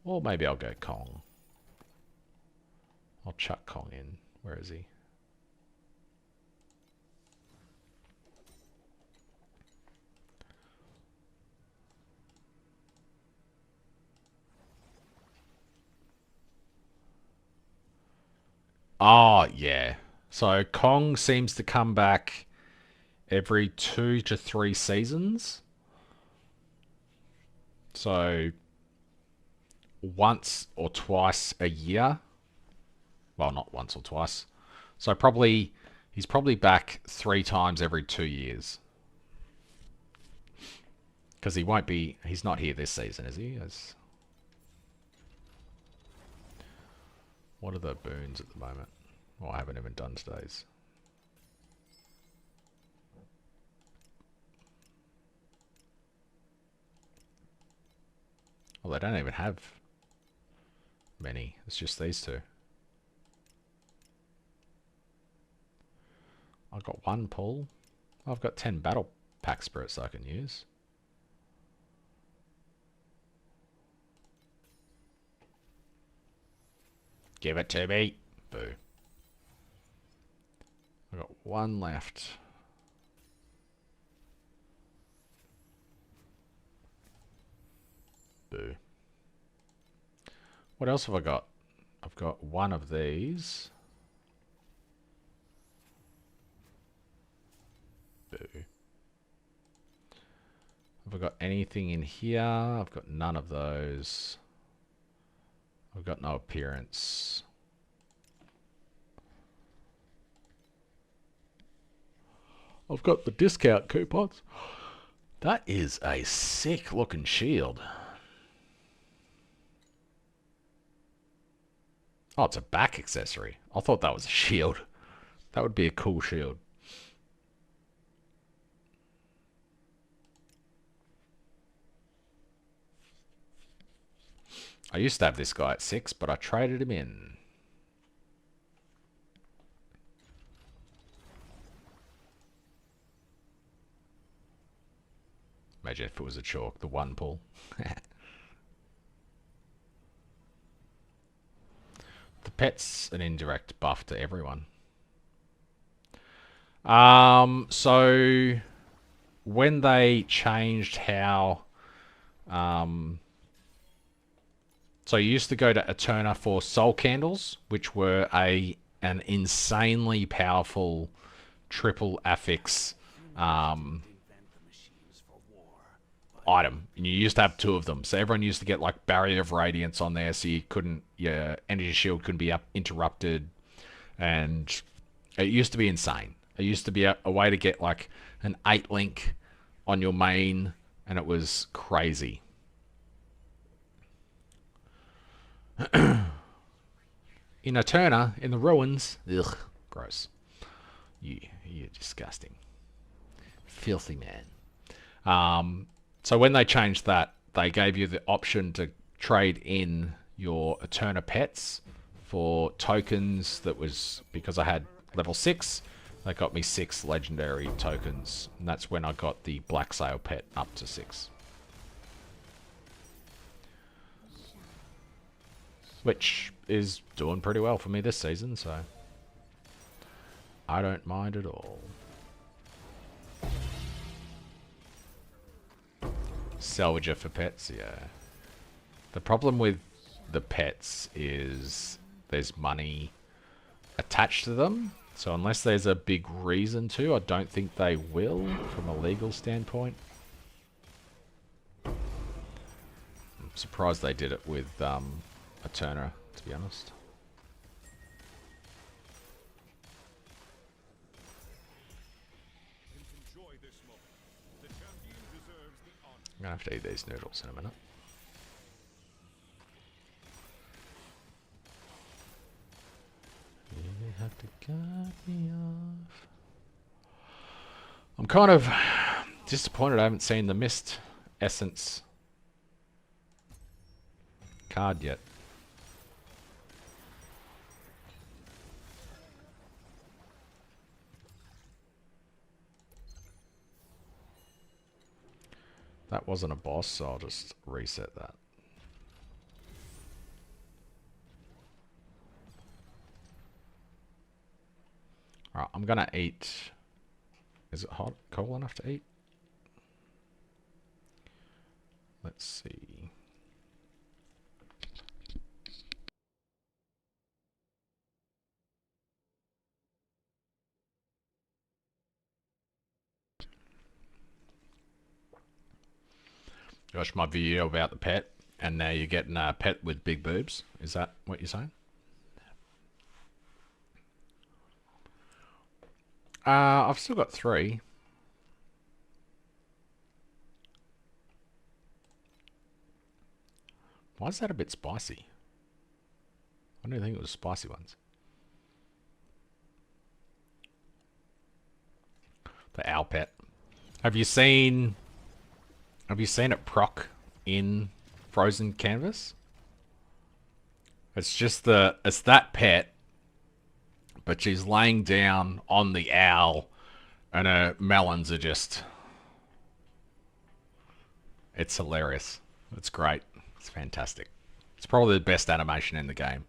Or maybe I'll go Kong. I'll chuck Kong in. Where is he? Oh, yeah. So Kong seems to come back every 2 to 3 seasons. So once or twice a year. Well, not once or twice. So he's probably back 3 times every 2 years. Because he's not here this season, is he? What are the boons at the moment? Well, I haven't even done today's. Well, they don't even have many. It's just these two. I've got 1 pull. I've got 10 battle pack spirits I can use. Give it to me. Boo. I've got 1 left. Boo. What else have I got? I've got 1 of these. Boo. Have I got anything in here? I've got none of those. I've got no appearance. I've got the discount coupons. That is a sick looking shield. Oh, it's a back accessory. I thought that was a shield. That would be a cool shield. I used to have this guy at 6, but I traded him in. Imagine if it was a chalk, the 1 pull. pet's an indirect buff to everyone. So when they changed how, so you used to go to Eterna for soul candles, which were an insanely powerful triple affix item, and you used to have 2 of them. So everyone used to get like Barrier of Radiance on there, so you couldn't, your energy shield couldn't be interrupted, and it used to be insane. It used to be a way to get like an 8-link on your main, and it was crazy. In Eterna, in the ruins, ugh, gross. You're disgusting, filthy man. So when they changed that, they gave you the option to trade in your Eterna pets for tokens. That was because I had level 6. They got me 6 legendary tokens, and that's when I got the Blacksail pet up to 6. Which is doing pretty well for me this season, so I don't mind at all. Salvager for pets, yeah. The problem with the pets is there's money attached to them. So unless there's a big reason to, I don't think they will from a legal standpoint. I'm surprised they did it with Eterna, to be honest. I'm gonna have to eat these noodles in a minute. You have to cut me off. I'm kind of disappointed I haven't seen the Mist Essence card yet. That wasn't a boss, so I'll just reset that. Alright, I'm gonna eat. Is it hot? Cold enough to eat? Let's see. You watched my video about the pet, and now you're getting a pet with big boobs. Is that what you're saying? I've still got 3. Why is that a bit spicy? I didn't think it was spicy ones. The owl pet. Have you seen it proc in Frozen Canvas? It's just it's that pet, but she's laying down on the owl, and her melons are just... It's hilarious. It's great. It's fantastic. It's probably the best animation in the game.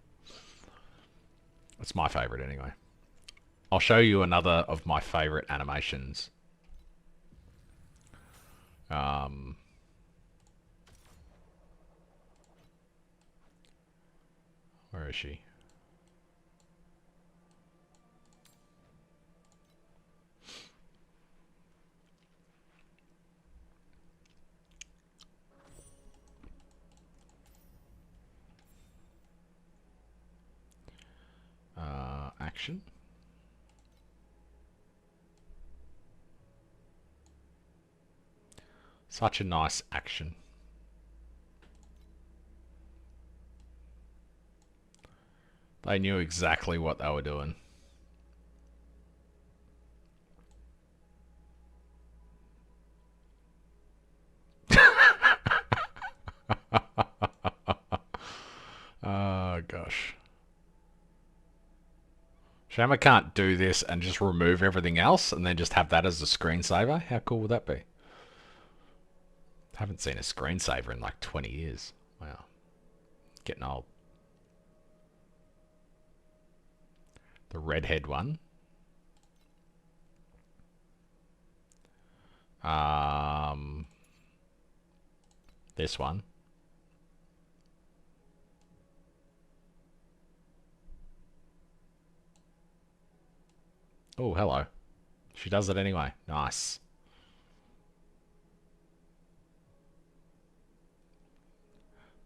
It's my favorite anyway. I'll show you another of my favorite animations. Where is she? Action. Such a nice action. They knew exactly what they were doing. Oh gosh. Shame I can't do this and just remove everything else and then just have that as a screensaver. How cool would that be? Haven't seen a screensaver in like 20 years. Wow. Getting old. The redhead one. This one. Oh, hello. She does it anyway. Nice.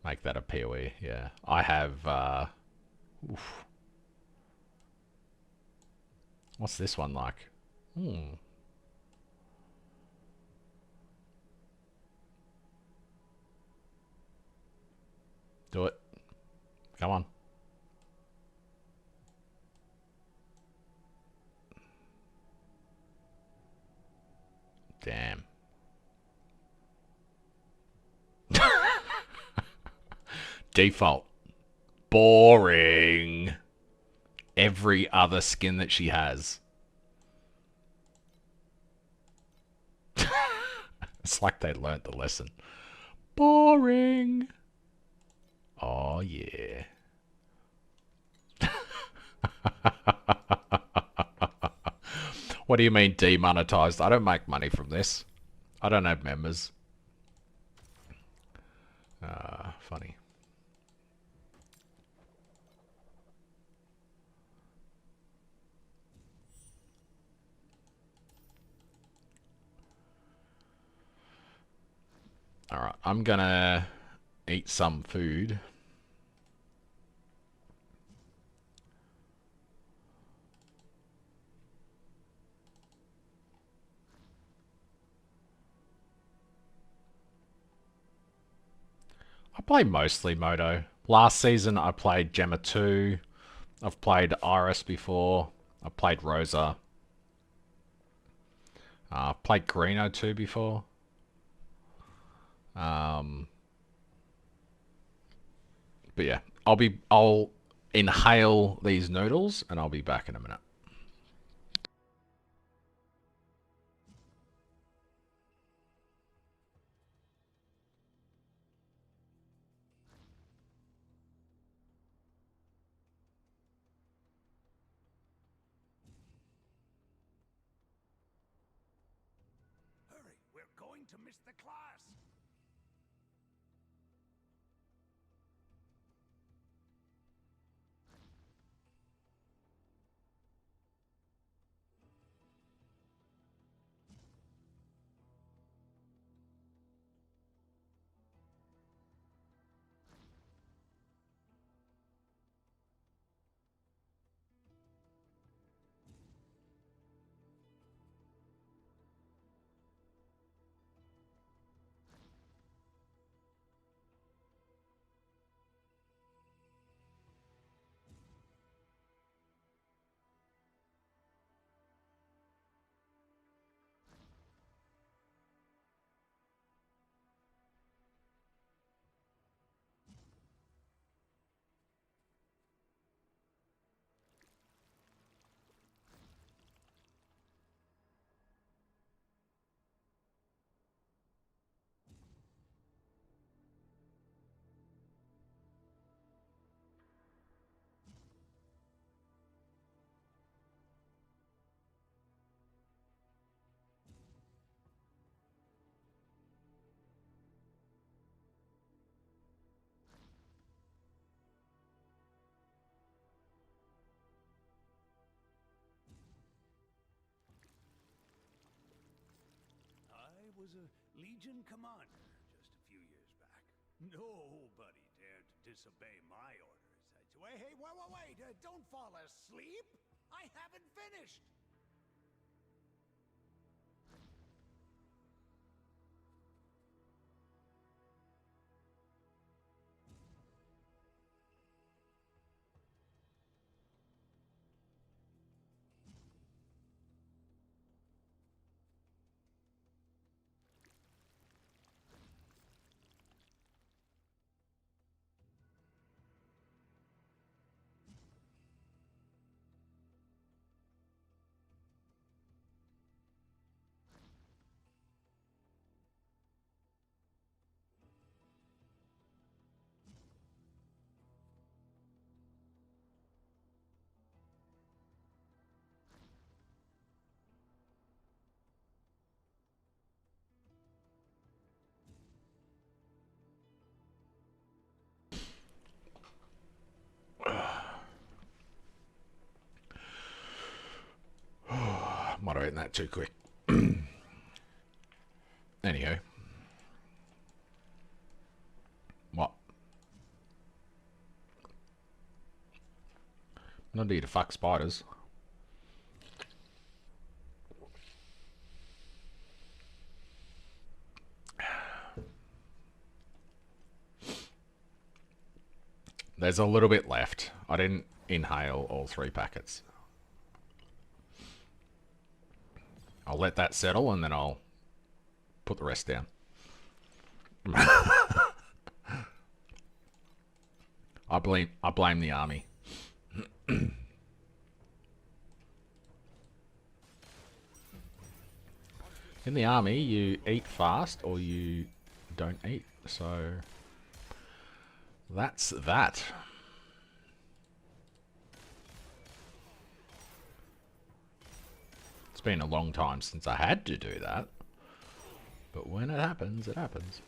Make that a PoE, yeah. I have, oof. What's this one like? Do it. Come on. Damn. Default. Boring. Every other skin that she has. It's like they learnt the lesson. Boring. Oh, yeah. What do you mean demonetized? I don't make money from this. I don't have members. Funny. Alright, I'm gonna eat some food. I play mostly Moto. Last season I played Gemma 2. I've played Iris before. I've played Rosa. I've played Greeno 2 before. But yeah, I'll inhale these noodles and I'll be back in a minute. Hurry, we're going to miss the class. I was a Legion commander just a few years back. Nobody dared to disobey my orders. I'd say, wait, hey, wait, don't fall asleep. I haven't finished. Might have eaten that too quick. Anywho. What? I'm not here to fuck spiders. There's a little bit left. I didn't inhale all 3 packets. I'll let that settle and then I'll put the rest down. I blame the army. In the army, you eat fast or you don't eat. So that's that. It's been a long time since I had to do that. But when it happens, it happens.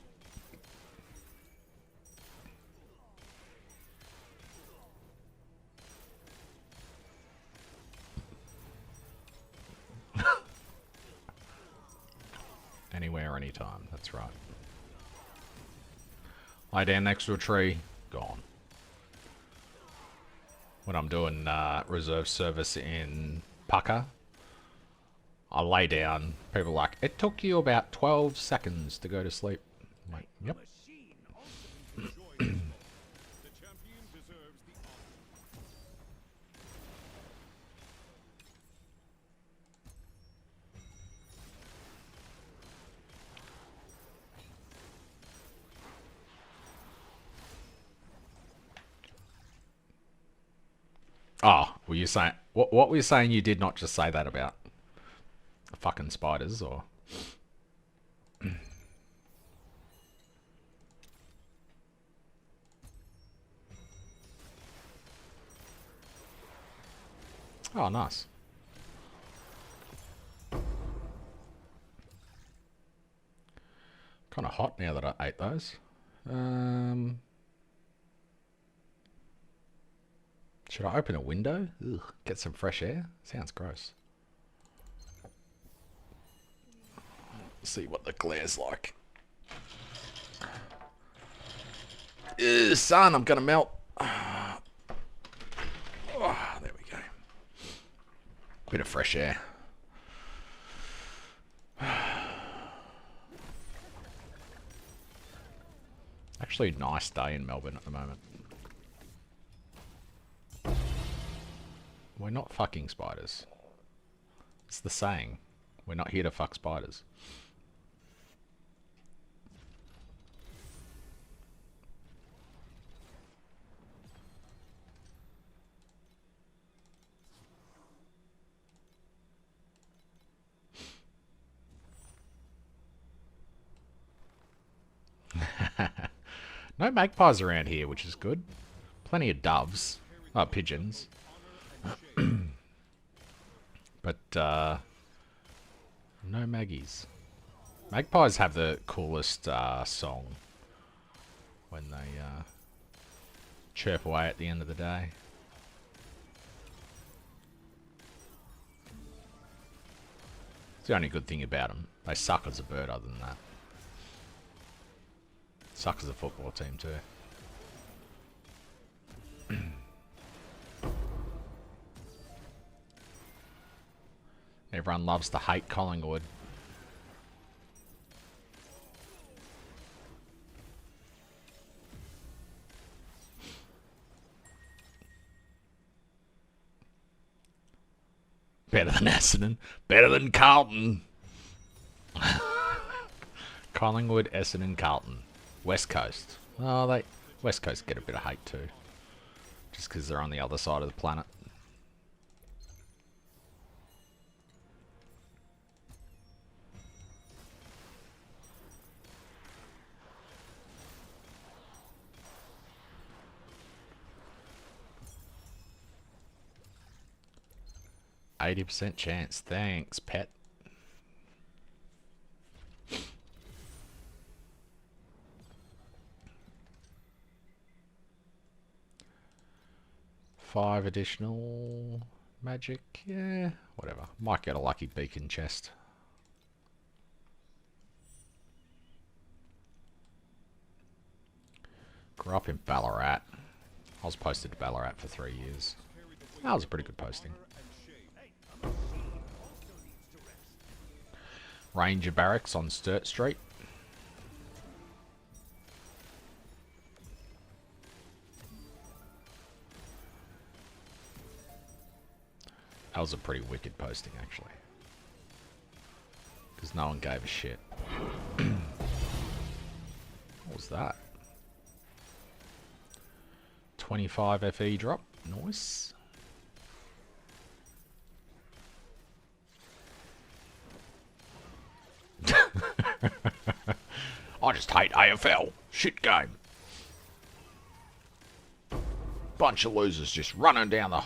Anywhere, anytime. That's right. Lie down next to a tree. Gone. When I'm doing reserve service in Pucker, I lay down. People are like, it took you about 12 seconds to go to sleep. I'm like, yep. Oh, were you saying what were you saying you did not just say that about? Fucking spiders or oh, nice. Kind of hot now that I ate those. Should I open a window? Ugh, get some fresh air? Sounds gross. See what the glare's like. Ew, sun, I'm gonna melt. Oh, there we go. Bit of fresh air. Actually, a nice day in Melbourne at the moment. We're not fucking spiders. It's the saying. We're not here to fuck spiders. No magpies around here, which is good. Plenty of doves. Oh, pigeons. But, no maggies. Magpies have the coolest song when they chirp away at the end of the day. It's the only good thing about them. They suck as a bird other than that. Suck as a football team too. Everyone loves to hate Collingwood. Better than Essendon. Better than Carlton. Collingwood, Essendon, Carlton. West Coast. Oh, West Coast get a bit of hate too. Just because they're on the other side of the planet. %80 chance. Thanks, pet. Five additional Magic, yeah, whatever. Might get a lucky beacon chest. Grew up in Ballarat. I was posted to Ballarat for 3 years. That was a pretty good posting. Ranger Barracks on Sturt Street. That was a pretty wicked posting, actually. Because no one gave a shit. What was that? 25 FE drop. Nice. I just hate AFL. Shit game. Bunch of losers just running down the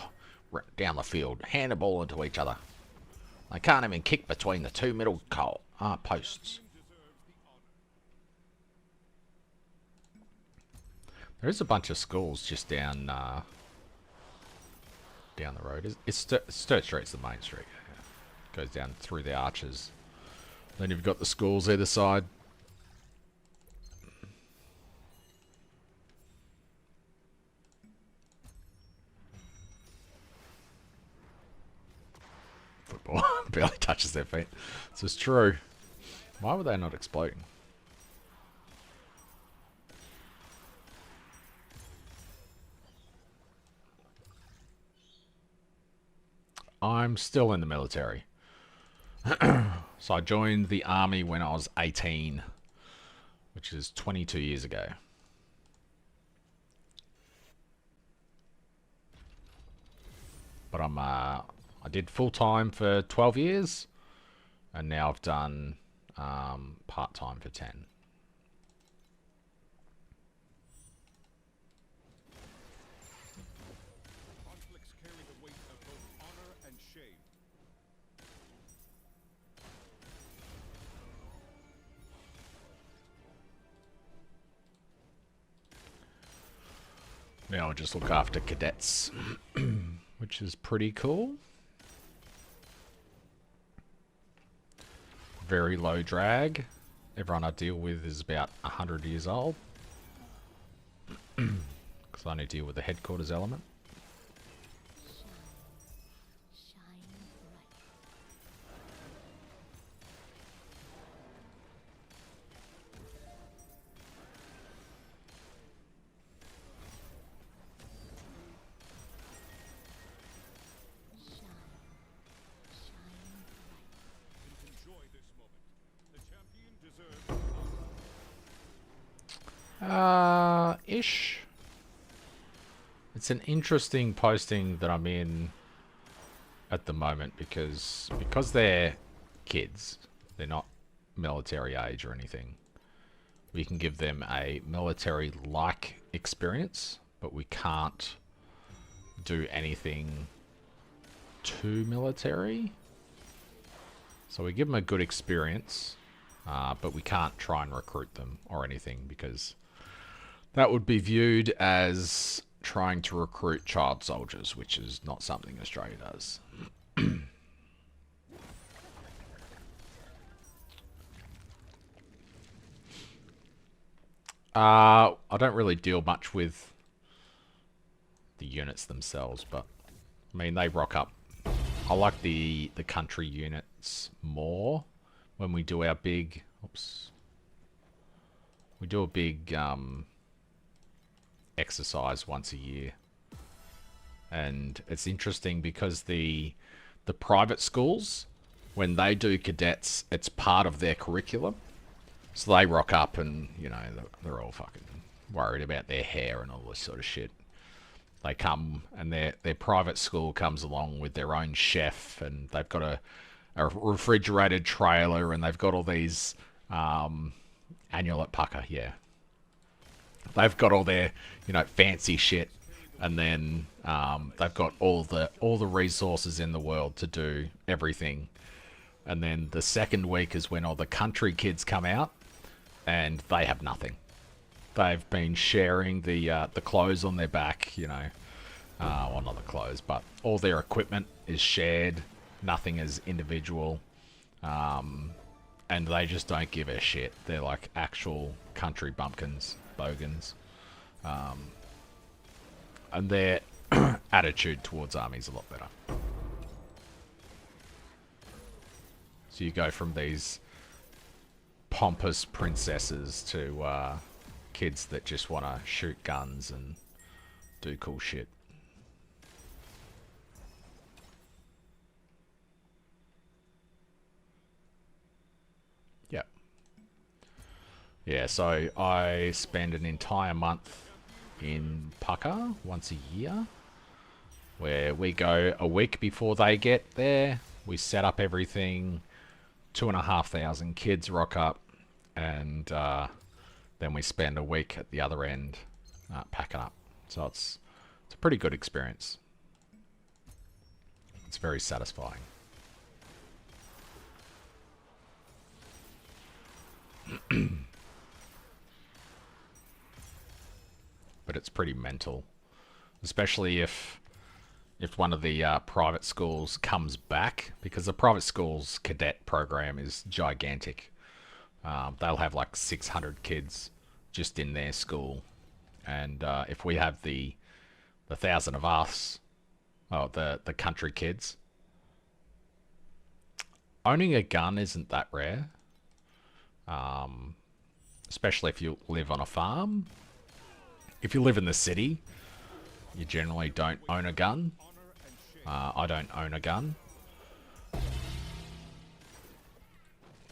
field, hand the ball into each other. They can't even kick between the two middle posts. There is a bunch of schools just down the road. Sturt Street's the main street. Yeah. Goes down through the arches. Then you've got the schools either side. Football barely touches their feet. This is true. Why were they not exploding? I'm still in the military. So I joined the army when I was 18, which is 22 years ago. But I did full-time for 12 years, and now I've done part-time for 10. Conflicts carry the weight of both honor and shame. Now I just look after cadets, which is pretty cool. Very low drag. Everyone I deal with is about 100 years old. Because I only deal with the headquarters element. Ish. It's an interesting posting that I'm in at the moment because they're kids, they're not military age or anything. We can give them a military-like experience, but we can't do anything too military. So we give them a good experience, but we can't try and recruit them or anything because that would be viewed as trying to recruit child soldiers, which is not something Australia does. I don't really deal much with the units themselves, but I mean, they rock up. I like the country units more when we do our big... Oops. We do a big exercise once a year. And it's interesting because the private schools, when they do cadets, it's part of their curriculum. So they rock up and, you know, they're all fucking worried about their hair and all this sort of shit. They come and their private school comes along with their own chef, and they've got a refrigerated trailer, and they've got all these annual at Pucker, yeah. They've got all their, you know, fancy shit, and then they've got all the resources in the world to do everything. And then the second week is when all the country kids come out, and they have nothing. They've been sharing the clothes on their back, you know. Well, not the clothes, but all their equipment is shared. Nothing is individual. And they just don't give a shit. They're like actual country bumpkins, bogans. And their attitude towards armies is a lot better. So you go from these pompous princesses to kids that just want to shoot guns and do cool shit. Yep. Yeah, so I spend an entire month in Pucker once a year, where we go a week before they get there. We set up everything. 2,500 kids rock up, and then we spend a week at the other end packing up. So it's a pretty good experience. It's very satisfying. But it's pretty mental, especially if one of the private schools comes back, because the private school's cadet program is gigantic. They'll have like 600 kids just in their school, and if we have the 1,000 of us, the country kids, owning a gun isn't that rare, especially if you live on a farm. If you live in the city, you generally don't own a gun. I don't own a gun.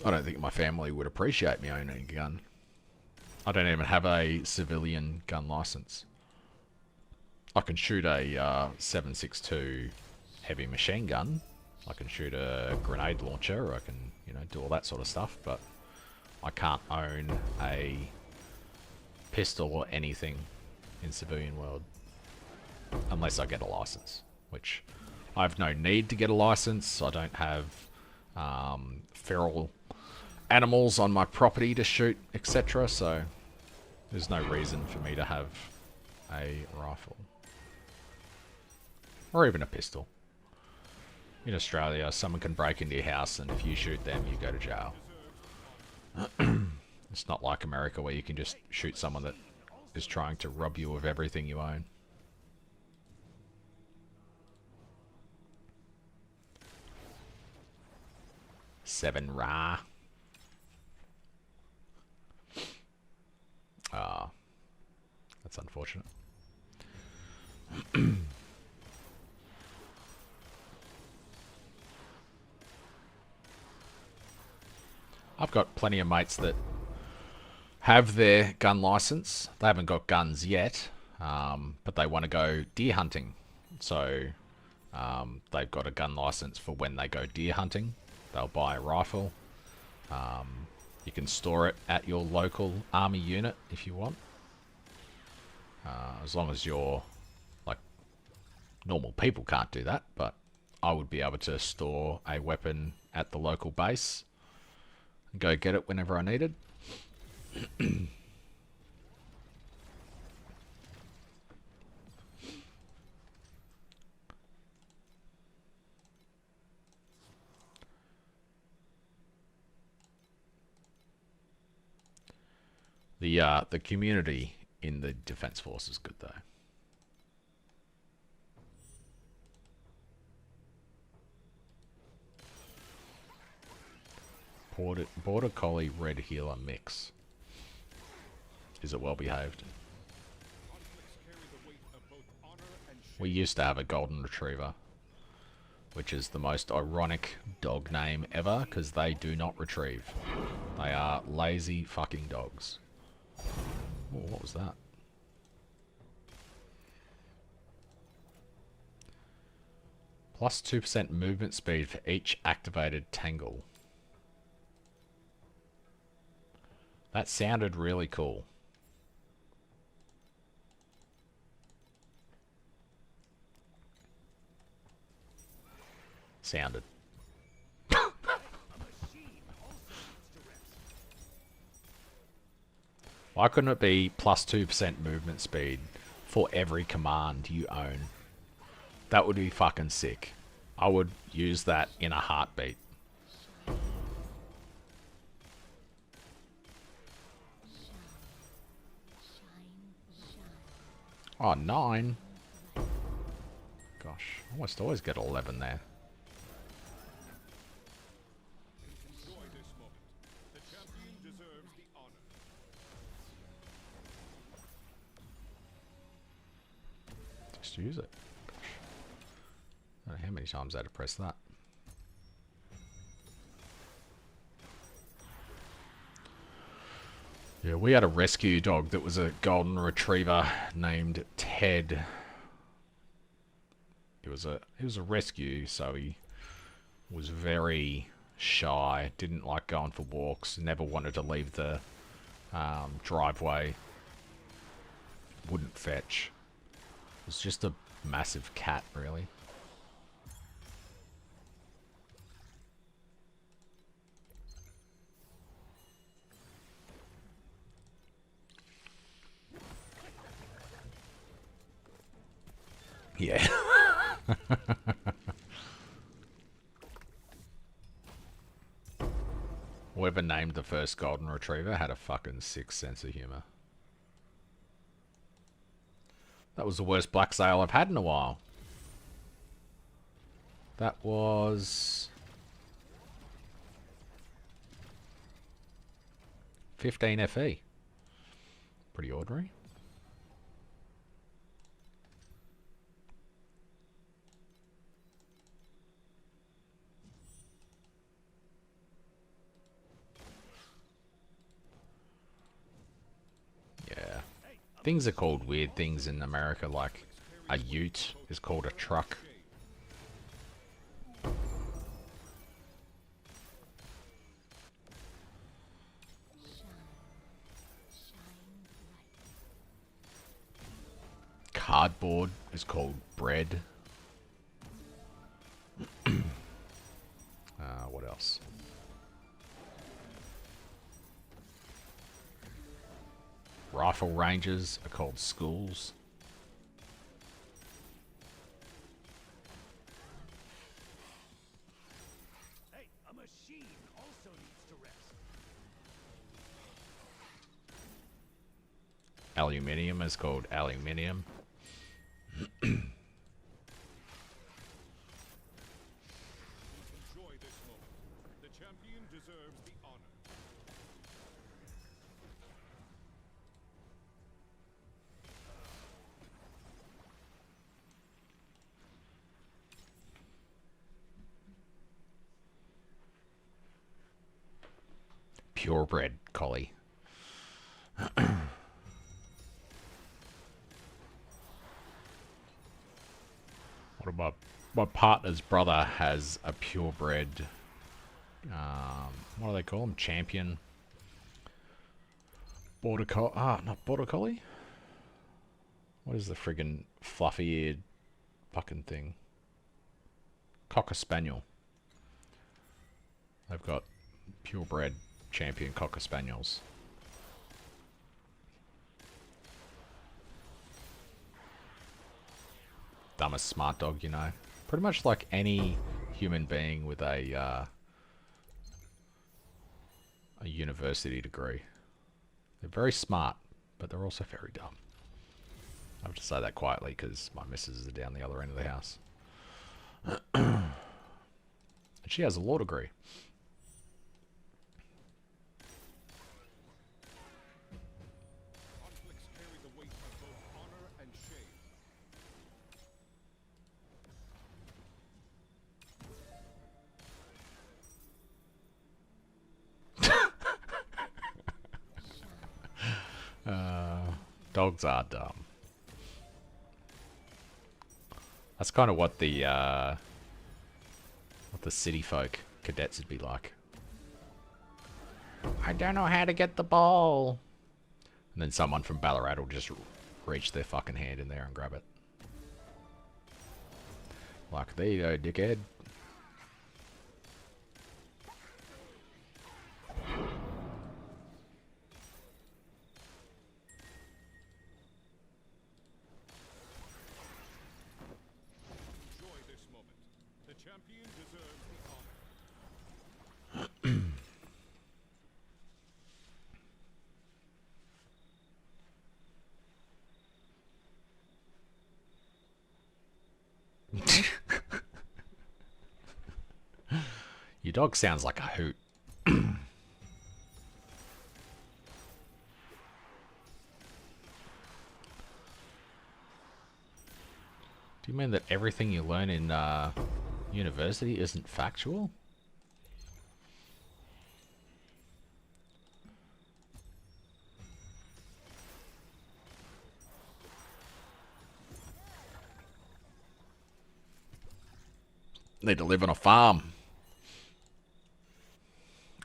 I don't think my family would appreciate me owning a gun. I don't even have a civilian gun license. I can shoot a 7.62 heavy machine gun. I can shoot a grenade launcher. I can, do all that sort of stuff. But I can't own a pistol or anything in civilian world unless I get a license, which I have no need to get a license. I don't have feral animals on my property to shoot, etc. So there's no reason for me to have a rifle or even a pistol. In Australia, someone can break into your house, and if you shoot them, you go to jail. It's not like America, where you can just shoot someone that is trying to rob you of everything you own. Seven Ra. That's unfortunate. I've got plenty of mates that have their gun license. They haven't got guns yet, but they want to go deer hunting. So they've got a gun license for when they go deer hunting. They'll buy a rifle. You can store it at your local army unit if you want. As long as you're, like, normal people can't do that, but I would be able to store a weapon at the local base and go get it whenever I need it. The community in the Defense Force is good, though. Border Collie Red Healer mix. Is it well behaved? We used to have a Golden Retriever, which is the most ironic dog name ever, because they do not retrieve. They are lazy fucking dogs. Oh, what was that? Plus 2% movement speed for each activated tangle. That sounded really cool. Sounded. Why couldn't it be plus 2% movement speed for every command you own? That would be fucking sick. I would use that in a heartbeat. Oh, 9. Gosh, almost always get 11 there. Enjoy this moment. The champion deserves the honor. Just use it. Gosh. I don't know how many times I had to press that. Yeah, we had a rescue dog that was a golden retriever named Ted. He was a rescue, so he was very shy, didn't like going for walks, never wanted to leave the driveway, wouldn't fetch. It was just a massive cat, really. Yeah. Whoever named the first golden retriever had a fucking sick sense of humor. That was the worst Blacksail I've had in a while. That was 15 FE. Pretty ordinary. Yeah. Things are called weird things in America, like a ute is called a truck. Cardboard is called bread. What else? Rifle ranges are called schools. Hey, a machine also needs to rest. Aluminium is called aluminium. Enjoy this moment. The champion deserves the honor. Purebred collie. What about my partner's brother has a purebred, what do they call him? Champion. Border collie. Ah, not border collie. What is the friggin' fluffy-eared fucking thing? Cocker spaniel. They've got purebred champion cocker spaniels. Dumbest smart dog, you know. Pretty much like any human being with a university degree. They're very smart, but they're also very dumb. I have to say that quietly because my missus is down the other end of the house. And she has a law degree. Conflicts carry the weight of both honor and shame. Dogs are dumb. That's kind of what the city folk cadets would be like. I don't know how to get the ball. And then someone from Ballarat will just reach their fucking hand in there and grab it. Like, there you go, dickhead. Enjoy this moment. The champion champion deserves the honor. Your dog sounds like a hoot. Do you mean that everything you learn in university isn't factual? Need to live on a farm.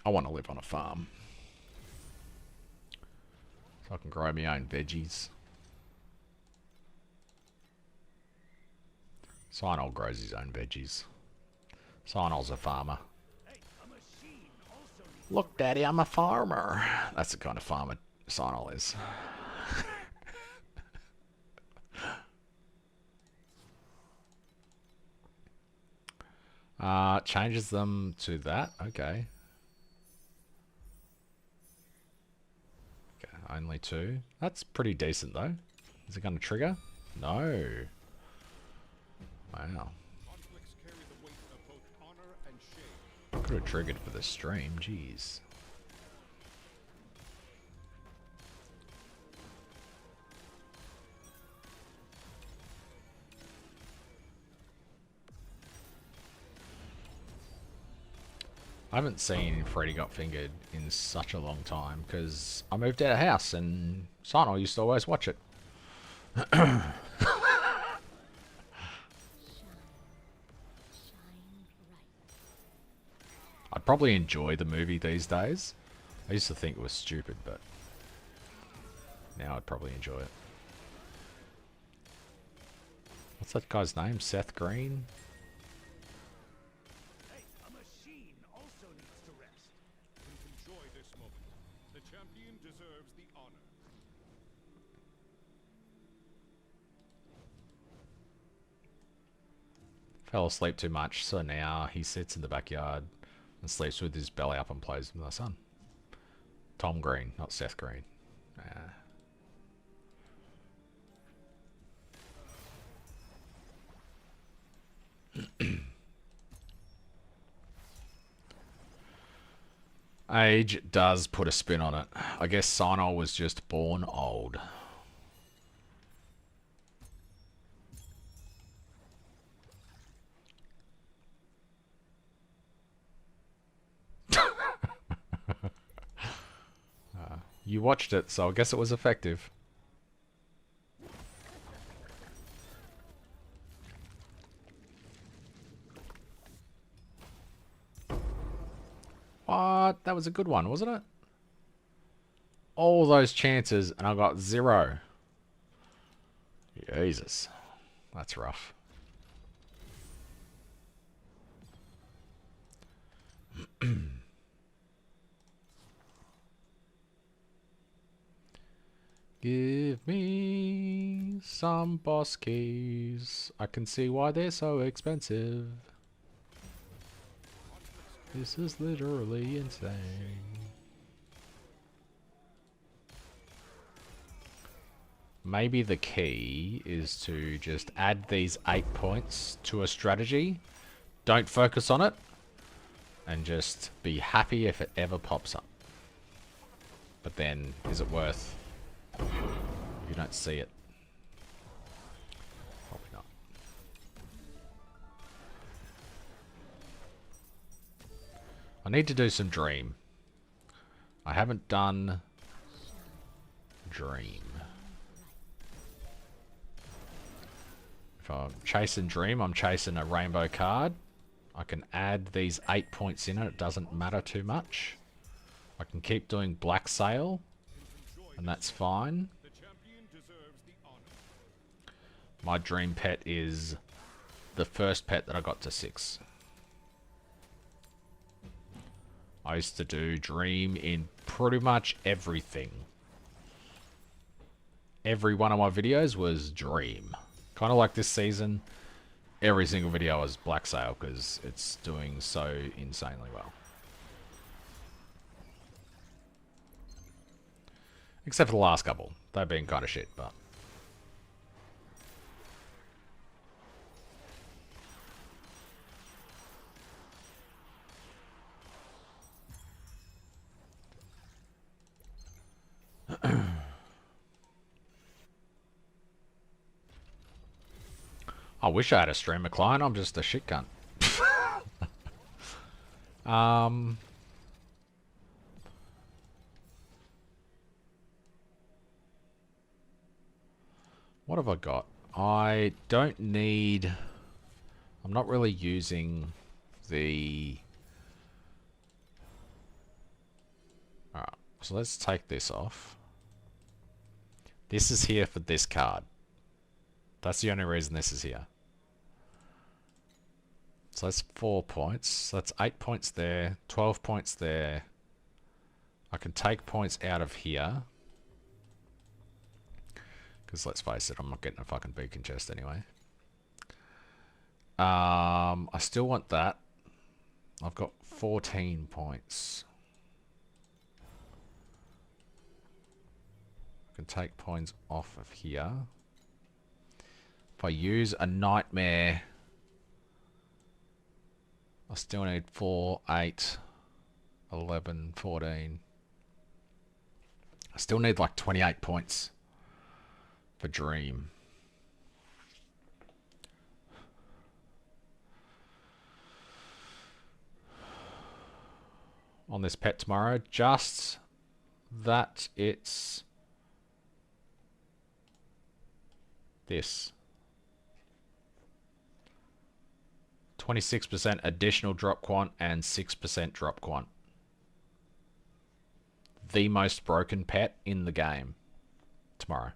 I want to live on a farm. So I can grow my own veggies. Sinol grows his own veggies. Sinol's a farmer. Look, Daddy, I'm a farmer. That's the kind of farmer Sinol is. Changes them to that. Okay. Okay, only 2. That's pretty decent, though. Is it going to trigger? No. Wow. Conflicts carry the weight of both honor and shame. Could have triggered for the stream. Jeez. I haven't seen Freddy Got Fingered in such a long time because I moved out of house and Sinol used to always watch it. I'd probably enjoy the movie these days. I used to think it was stupid, but now I'd probably enjoy it. What's that guy's name? Seth Green? Enjoy this moment. The champion deserves the honor. Fell asleep too much, so now he sits in the backyard and sleeps with his belly up and plays with my son. Tom Green, not Seth Green. Age does put a spin on it. I guess Sinol was just born old. You watched it, so I guess it was effective. What? That was a good one, wasn't it? All those chances, and I got 0. Jesus. That's rough. Give me some boss keys. I can see why they're so expensive. This is literally insane. Maybe the key is to just add these 8 points to a strategy. Don't focus on it. And just be happy if it ever pops up. But then, is it worth... You don't see it. Probably not. I need to do some Dream. I haven't done Dream. If I'm chasing Dream, I'm chasing a rainbow card. I can add these 8 points in it. It doesn't matter too much. I can keep doing Blacksail. And that's fine. The champion deserves the honor. My dream pet is the first pet that I got to 6. I used to do Dream in pretty much everything. Every one of my videos was Dream. Kind of like this season. every single video as Blacksail because it's doing so insanely well. Except for the last couple. They've been kind of shit, but... I wish I had a streamer client. I'm just a shit cunt. What have I got? I don't need... I'm not really using the... Alright, so let's take this off. This is here for this card. That's the only reason this is here. So that's 4 points. So that's 8 points there, 12 points there. I can take points out of here. Because let's face it, I'm not getting a fucking beacon chest anyway. I still want that. I've got 14 points. I can take points off of here. If I use a nightmare, I still need 4, 8, 11, 14. I still need like 28 points for Dream. On this pet tomorrow, just that it's this. 26% additional drop quant and 6% drop quant. The most broken pet in the game tomorrow.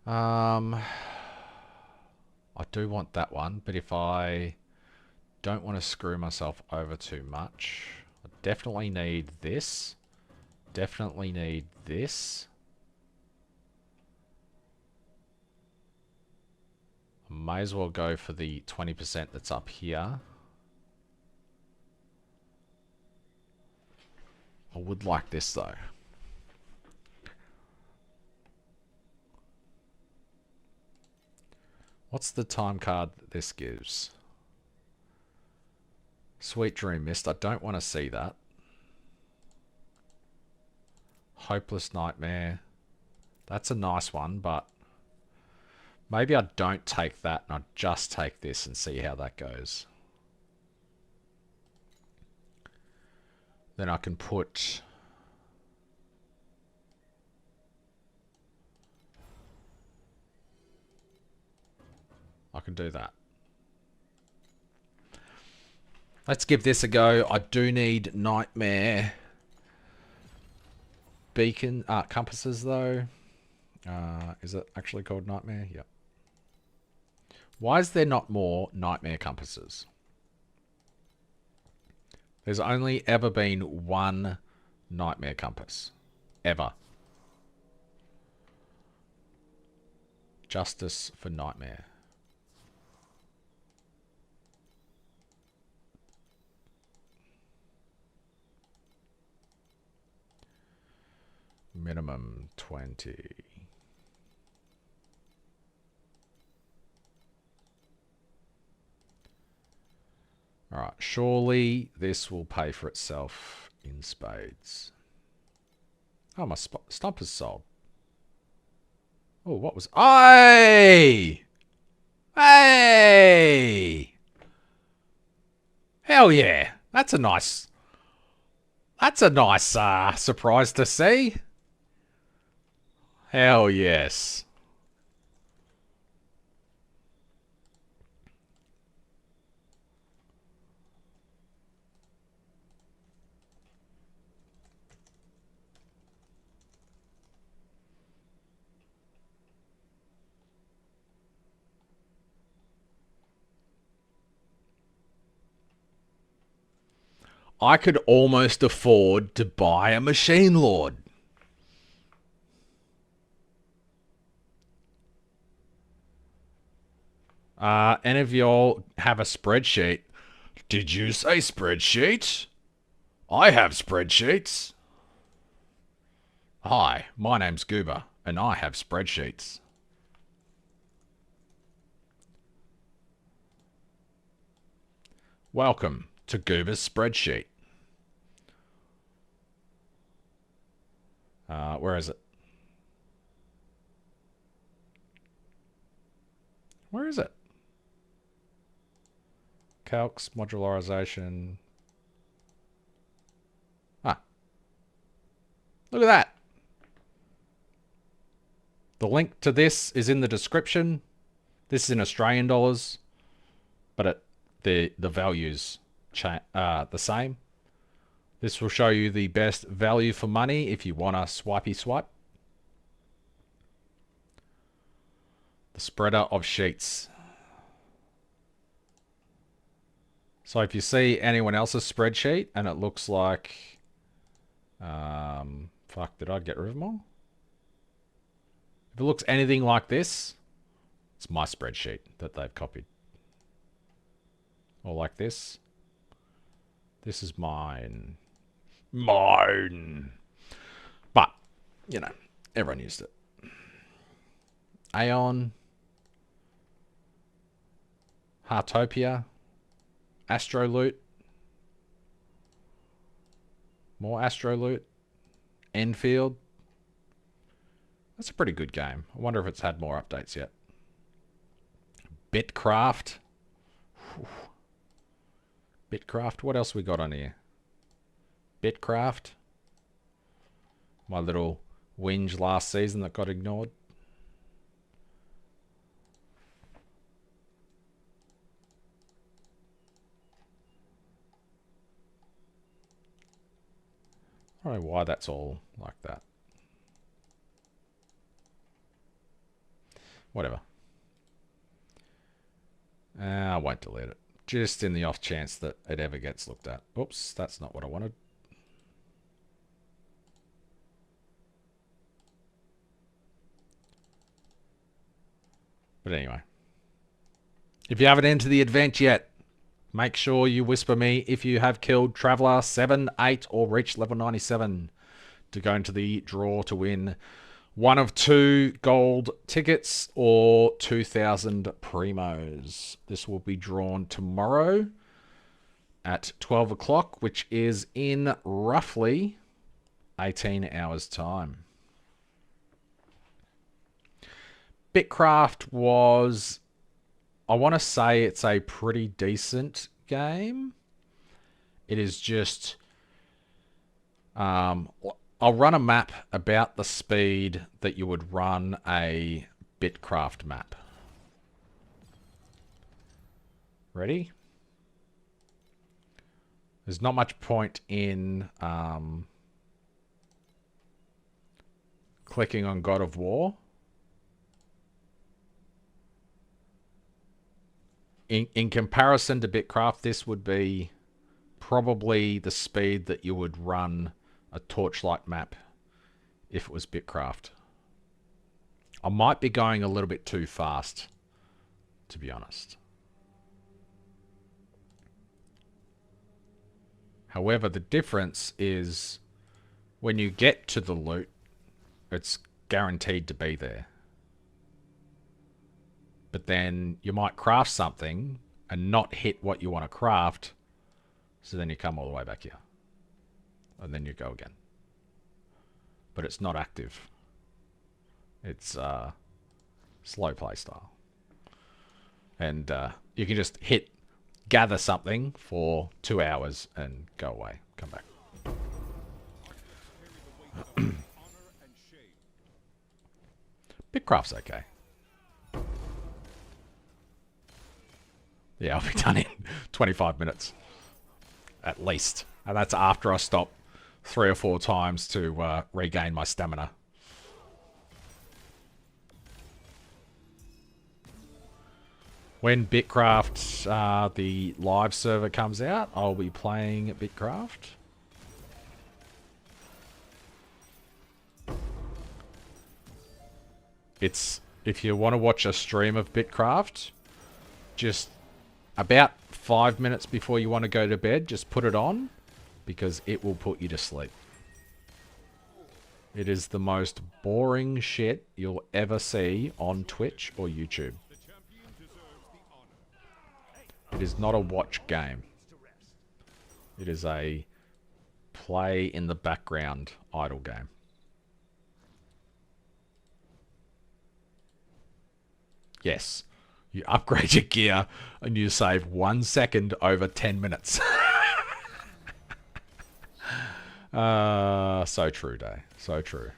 I do want that one, but if I don't want to screw myself over too much, I definitely need this. Definitely need this. I may as well go for the 20% that's up here. I would like this though. What's the time card that this gives? Sweet Dream Mist. I don't want to see that. Hopeless Nightmare. That's a nice one, but maybe I don't take that and I just take this and see how that goes. Then I can put... I can do that. Let's give this a go. I do need Nightmare beacon compasses though. Is it actually called Nightmare? Yep. Why is there not more Nightmare compasses? There's only ever been one Nightmare compass. Ever. Justice for Nightmare. Minimum 20. Alright, surely this will pay for itself in spades. Oh, my stomper's sold. Oh, what was... Hey! Hey! Hell yeah! That's a nice surprise to see. Hell yes. I could almost afford to buy a Machine Lord. Any of y'all have a spreadsheet? Did you say spreadsheet? I have spreadsheets. Hi, my name's Gooba, and I have spreadsheets. Welcome to Gooba's spreadsheet. Where is it? Where is it? Calcs, modularization. Ah. Look at that. The link to this is in the description. This is in Australian dollars, but the values the same. This will show you the best value for money if you want a swipey swipe. The spreader of sheets. So if you see anyone else's spreadsheet and it looks like, fuck, did I get rid of them all? If it looks anything like this, it's my spreadsheet that they've copied. Or like this. This is mine. Mine. But, you know, everyone used it. Aeon. Heartopia. Astro Loot. More Astro Loot. Enfield. That's a pretty good game. I wonder if it's had more updates yet. Bitcraft. Whew. Bitcraft. What else we got on here? Bitcraft. My little whinge last season that got ignored. I don't know why that's all like that. Whatever. I won't delete it. Just in the off chance that it ever gets looked at. Oops, that's not what I wanted. But anyway. If you haven't entered the event yet, make sure you whisper me if you have killed Traveller 7, 8, or reached level 97 to go into the draw to win one of 2 gold tickets or 2,000 primos. This will be drawn tomorrow at 12 o'clock, which is in roughly 18 hours' time. Bitcraft was, I want to say it's a pretty decent game. It is just, I'll run a map about the speed that you would run a Bitcraft map. Ready? There's not much point in clicking on God of War. In comparison to Bitcraft, this would be probably the speed that you would run a Torchlight map if it was Bitcraft. I might be going a little bit too fast, to be honest. However, the difference is when you get to the loot, it's guaranteed to be there. But then you might craft something and not hit what you want to craft, so then you come all the way back here. And then you go again. But it's not active. It's slow play style. And you can just gather something for 2 hours and go away. Come back. Bitcraft's okay. Yeah, I'll be done in 25 minutes. At least. And that's after I stop 3 or 4 times to regain my stamina. When Bitcraft, the live server comes out, I'll be playing Bitcraft. It's, if you want to watch a stream of Bitcraft, just about 5 minutes before you want to go to bed, just put it on, because it will put you to sleep. It is the most boring shit you'll ever see on Twitch or YouTube. It is not a watch game. It is a play in the background idle game. Yes, you upgrade your gear and you save 1 second over 10 minutes. So true, Day. So true.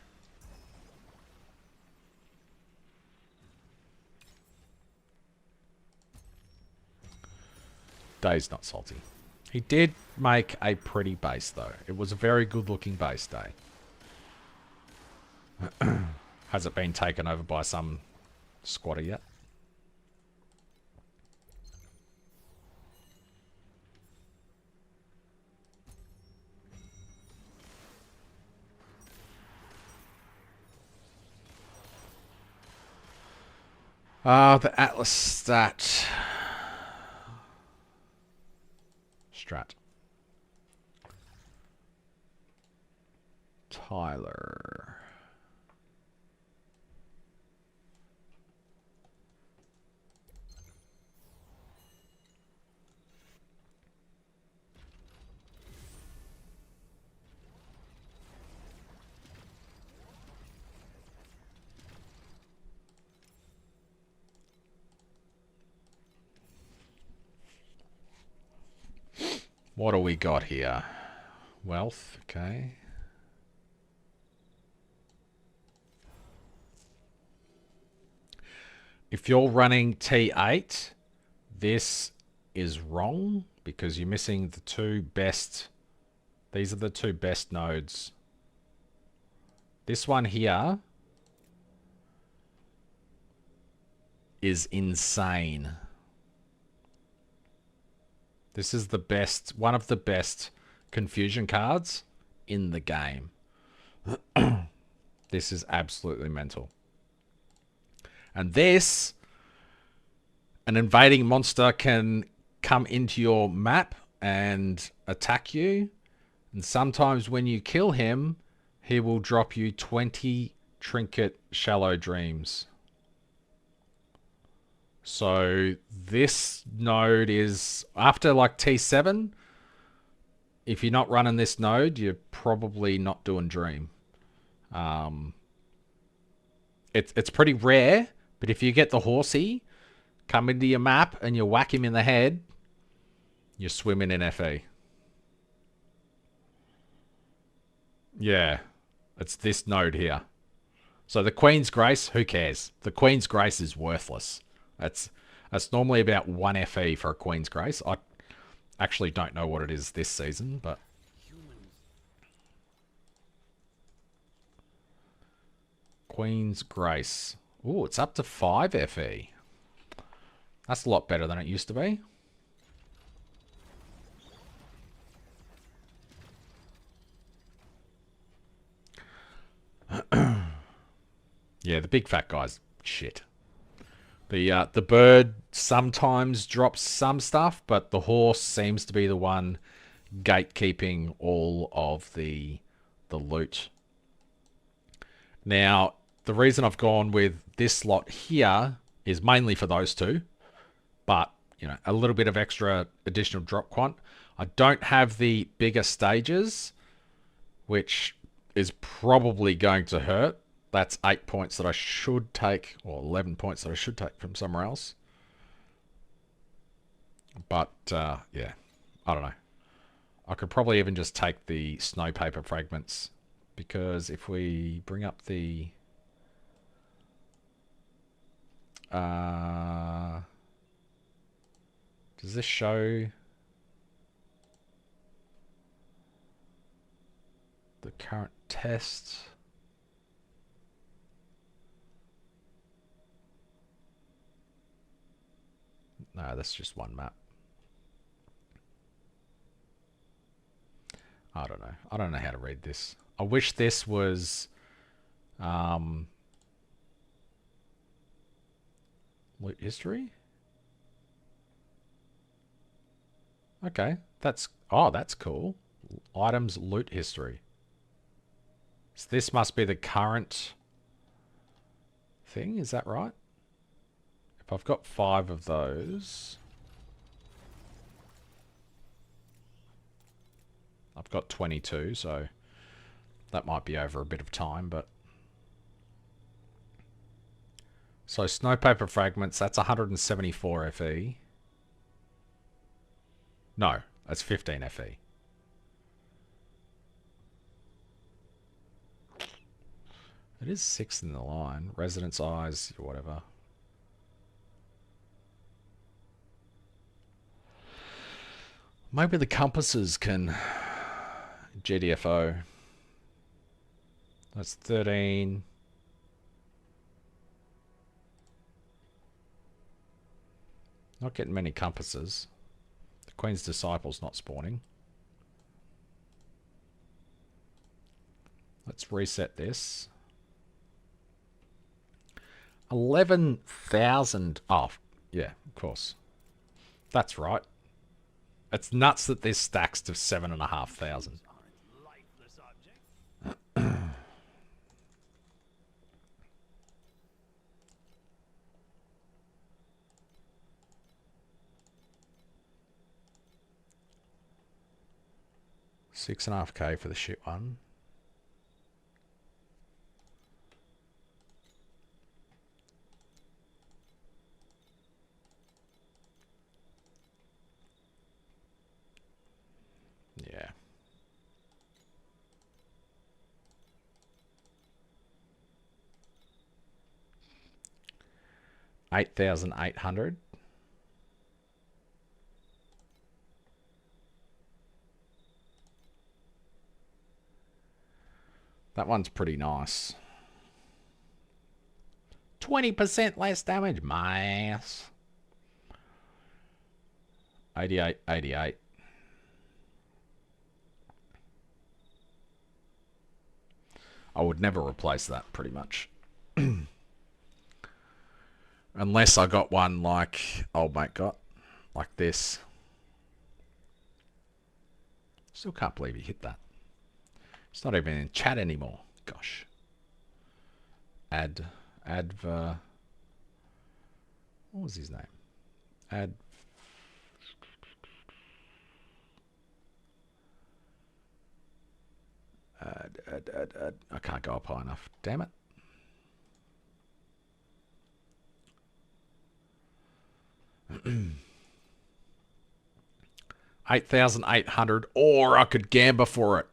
Day's not salty. He did make a pretty base, though. It was a very good-looking base, Day. Has it been taken over by some squatter yet? The Atlas strat. Tyler. What do we got here? Wealth, okay. If you're running T8, this is wrong because you're missing the two best. These are the two best nodes. This one here is insane. This is the best, one of the best confusion cards in the game. This is absolutely mental. And this, an invading monster can come into your map and attack you. And sometimes when you kill him, he will drop you 20 trinket shallow dreams. So this node is, after like T7, if you're not running this node, you're probably not doing Dream. It's pretty rare, but if you get the horsey, come into your map and you whack him in the head, you're swimming in FE. Yeah, it's this node here. So the Queen's Grace, who cares? The Queen's Grace is worthless. That's normally about 1 FE for a Queen's Grace. I actually don't know what it is this season, but Queen's Grace. Ooh, it's up to 5 FE. That's a lot better than it used to be. Yeah, the big fat guy's shit. The bird sometimes drops some stuff, but the horse seems to be the one gatekeeping all of the loot. Now, the reason I've gone with this lot here is mainly for those two, but you know, a little bit of extra additional drop quant. I don't have the bigger stages, which is probably going to hurt. That's 8 points that I should take, or 11 points that I should take from somewhere else. But, yeah, I don't know. I could probably even just take the snow paper fragments, because if we bring up the... does this show the current test? No, that's just one map. I don't know. I don't know how to read this. I wish this was loot history. Okay, that's cool. Items loot history. So this must be the current thing, is that right? If I've got 5 of those, I've got 22, so that might be over a bit of time, but so snowpaper fragments, that's 174 FE. No, that's 15 FE. It is 6 in the line. Residence eyes, whatever. Maybe the compasses can GDFO. That's 13. Not getting many compasses. The Queen's Disciple's not spawning. Let's reset this. 11,000. Oh, yeah, of course. That's right. It's nuts that this stacks to 7,500. $6.5K for the shit one. Yeah. $8,800. That one's pretty nice. 20% less damage, my ass. 88, 88. I would never replace that, pretty much. Unless I got one like old mate got. Like this. Still can't believe he hit that. It's not even in chat anymore. Gosh. Adver. What was his name? I can't go up high enough. Damn it. $8,800, or I could gamble for it.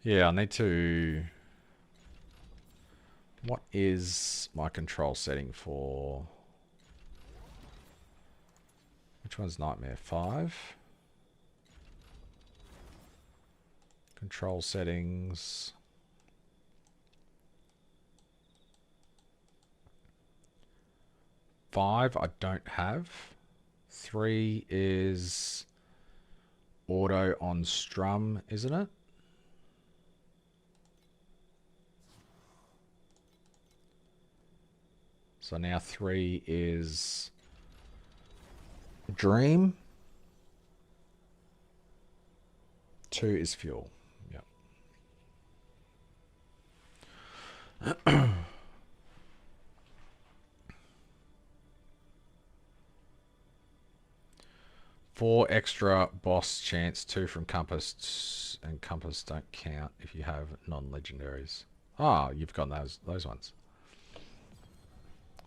Yeah, I need to... What is my control setting for... Which one's Nightmare? 5? Control settings... 5 I don't have. 3 is auto on strum, isn't it? So now 3 is dream. 2 is fuel. Yep. 4 extra boss chance, 2 from compass, and compass don't count if you have non-legendaries. Ah, you've got those ones.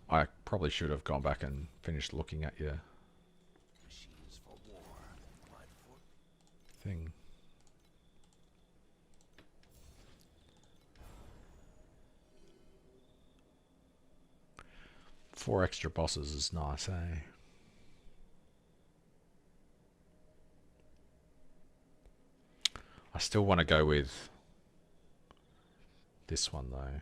I probably should have gone back and finished looking at your thing. Four extra bosses is nice, eh? I still want to go with this one though.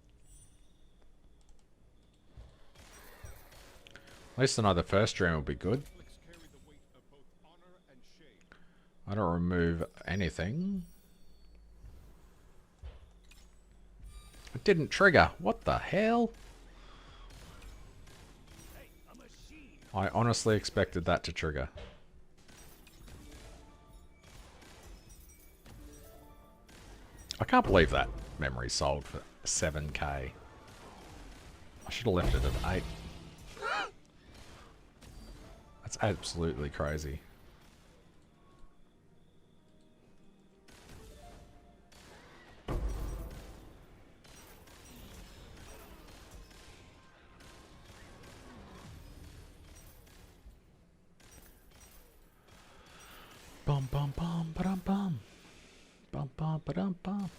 least I know the first stream will be good. I don't remove anything. It didn't trigger. What the hell? I honestly expected that to trigger. I can't believe that memory sold for 7k. I should have left it at 8. That's absolutely crazy. Bum bum bum ba-dum bum. Bum bum ba-dum bum.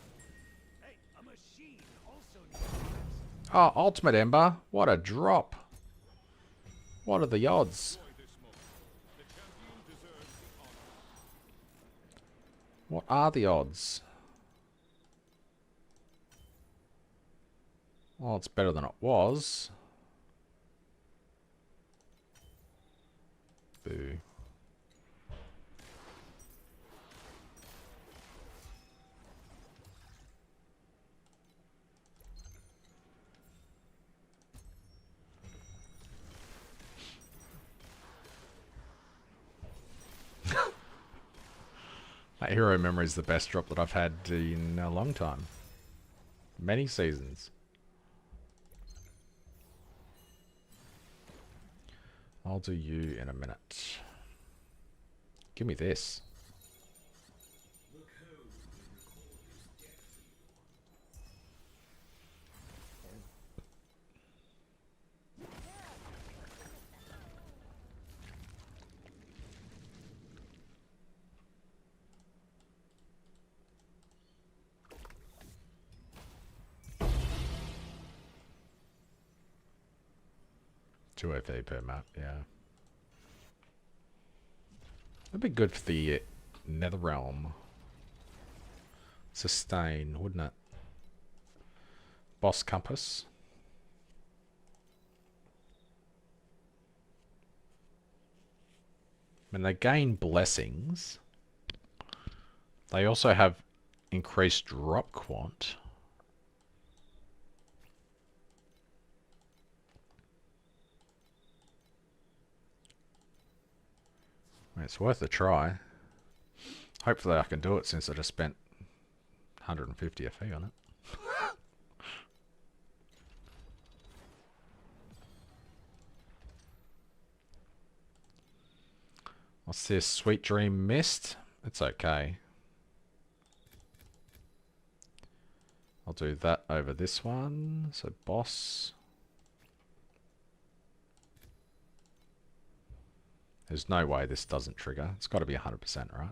Hey, a machine also needs rest. Oh, Ultimate Ember. What a drop. What are the odds? What are the odds? Well, it's better than it was. Boo. That hero memory is the best drop that I've had in a long time. Many seasons. I'll do you in a minute. Give me this. Two FA per map, yeah. That'd be good for the Nether Realm. Sustain, wouldn't it? Boss Compass. When they gain blessings, they also have increased drop quant. It's worth a try. Hopefully I can do it since I just spent 150 FE on it. What's this? Sweet Dream Mist? It's okay. I'll do that over this one. So boss. There's no way this doesn't trigger. It's got to be 100%, right?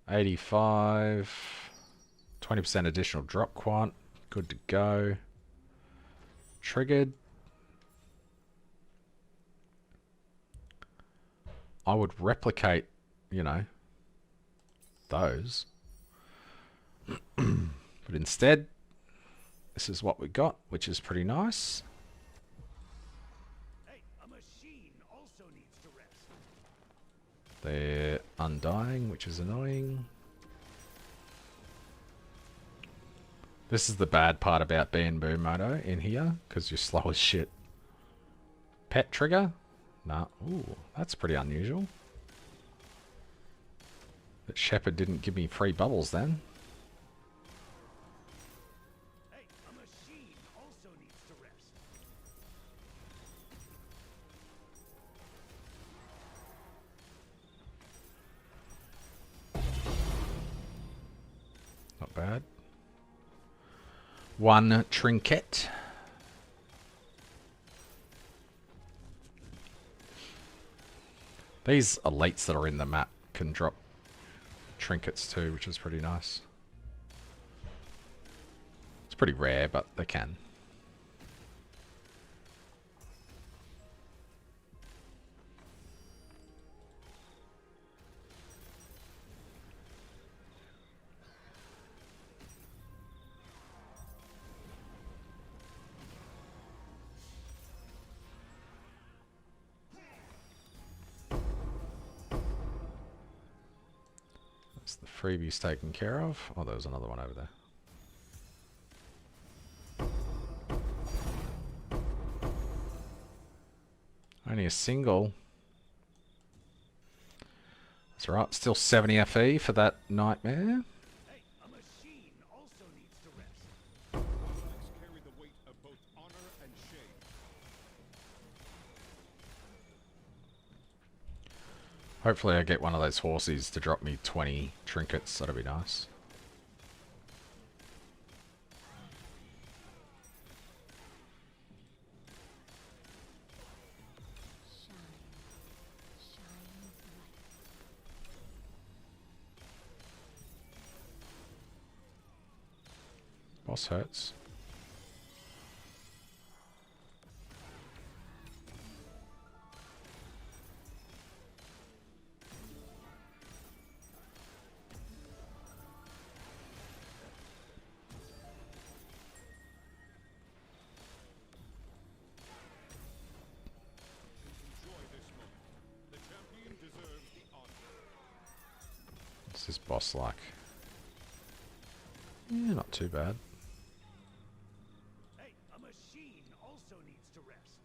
85. 20% additional drop quant. Good to go. Triggered. I would replicate, you know, those. But instead, this is what we got, which is pretty nice. Hey, a machine also needs to rest. They're undying, which is annoying. This is the bad part about being Boomoto in here, because you're slow as shit. Pet trigger? Nah. Ooh, that's pretty unusual. That Shepherd didn't give me free bubbles then. Hey, a machine also needs to rest. Not bad. One trinket. These elites that are in the map can drop trinkets too, which is pretty nice. It's pretty rare, but they can. Is the freebies taken care of? Oh, there was another one over there. Only a single. That's right. Still 70 FE for that nightmare. Hey, a machine also needs to rest. Conflicts carry the weight of both honor and shame. Hopefully I get one of those horses to drop me 20 trinkets. That'd be nice. Boss hurts. Enjoy this moment. The champion deserves the honor. What's this boss like? Yeah, not too bad. Hey, a machine also needs to rest.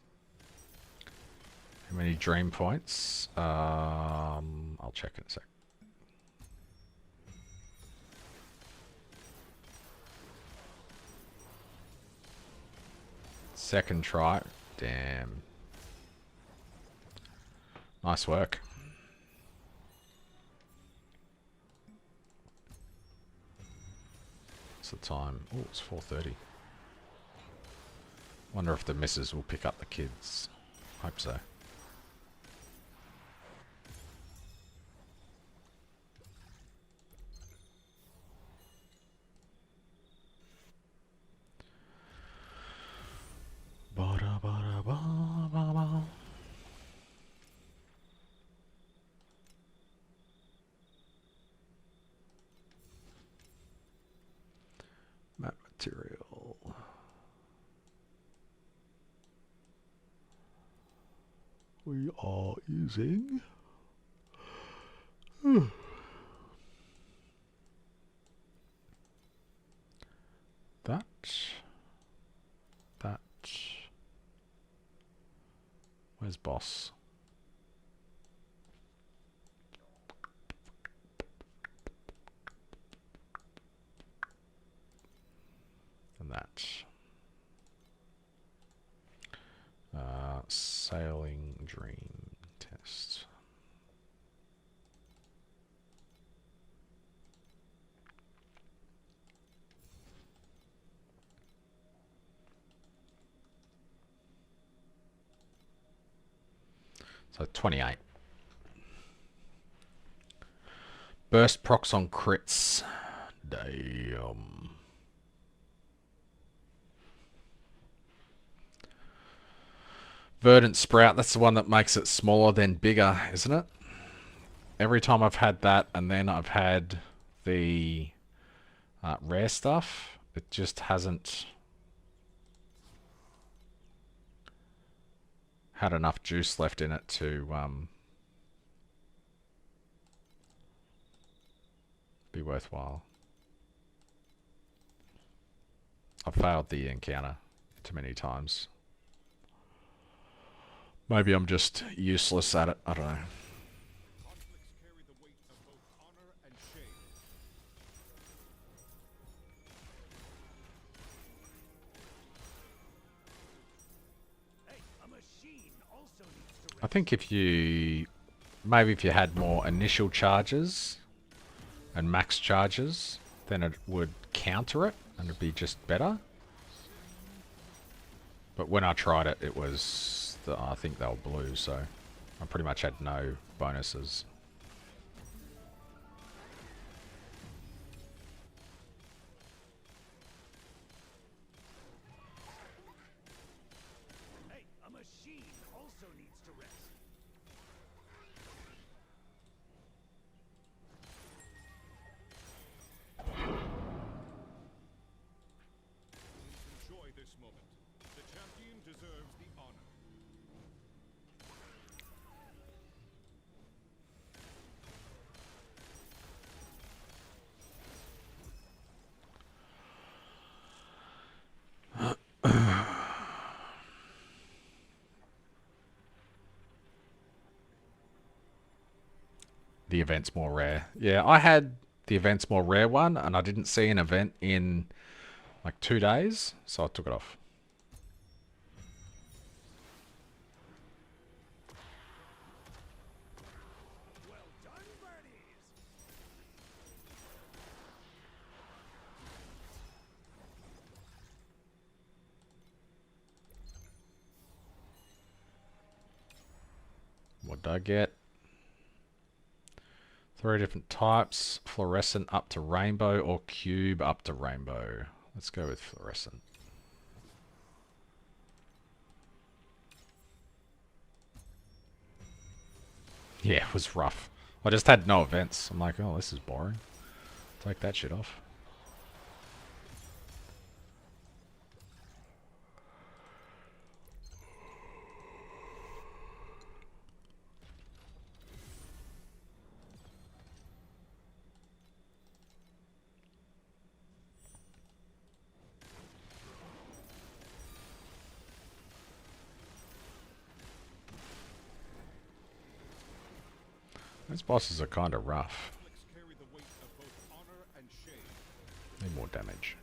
How many dream points? I'll check in a sec. Second try. Damn. Nice work. What's the time? Oh, it's 4:30. Wonder if the missus will pick up the kids. Hope so. Ba-da-ba-da-ba-ba-ba. Map material. We are using that. Where's boss? And that. Sailing dream test. So 28. Burst procs on crits. Damn. Verdant Sprout, that's the one that makes it smaller then bigger, isn't it? Every time I've had that and then I've had the rare stuff, it just hasn't had enough juice left in it to be worthwhile. I've failed the encounter too many times. Maybe I'm just useless at it. I don't know. Conflicts carry the weight of both honor and shame. Hey, a machine also needs to rest. I think if you had more initial charges and max charges, then it would counter it and it'd be just better. But when I tried it, it was I think they were blue, so I pretty much had no bonuses. Hey, a machine also needs to rest. Enjoy this moment. The champion deserves the honor. the event's more rare. Yeah, I had the event's more rare one, and I didn't see an event in like 2 days, so I took it off. Well done, birdies! What did I get? 3 different types. Fluorescent up to rainbow or cube up to rainbow. Let's go with fluorescent. Yeah, it was rough. I just had no events. I'm like, oh, this is boring. Take that shit off. These bosses are kind of rough. Carry the weight of both honor and shame. Need more damage.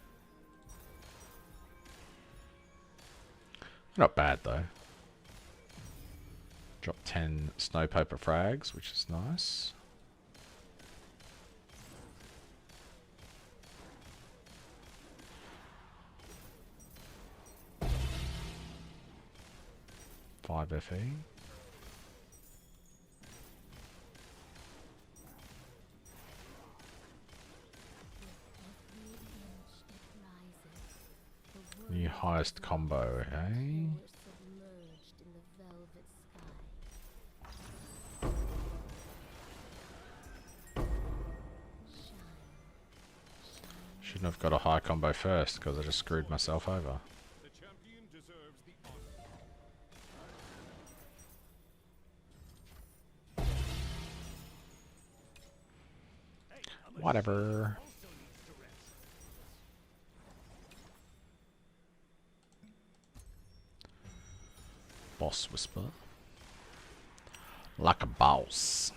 Not bad though. Drop 10 snow paper frags, which is nice. Five FE. New highest combo, eh? Submerged in the velvet sky. Shouldn't have got a high combo first because I just screwed myself over. The champion deserves the honor. Whatever. Boss whisper. Like a boss.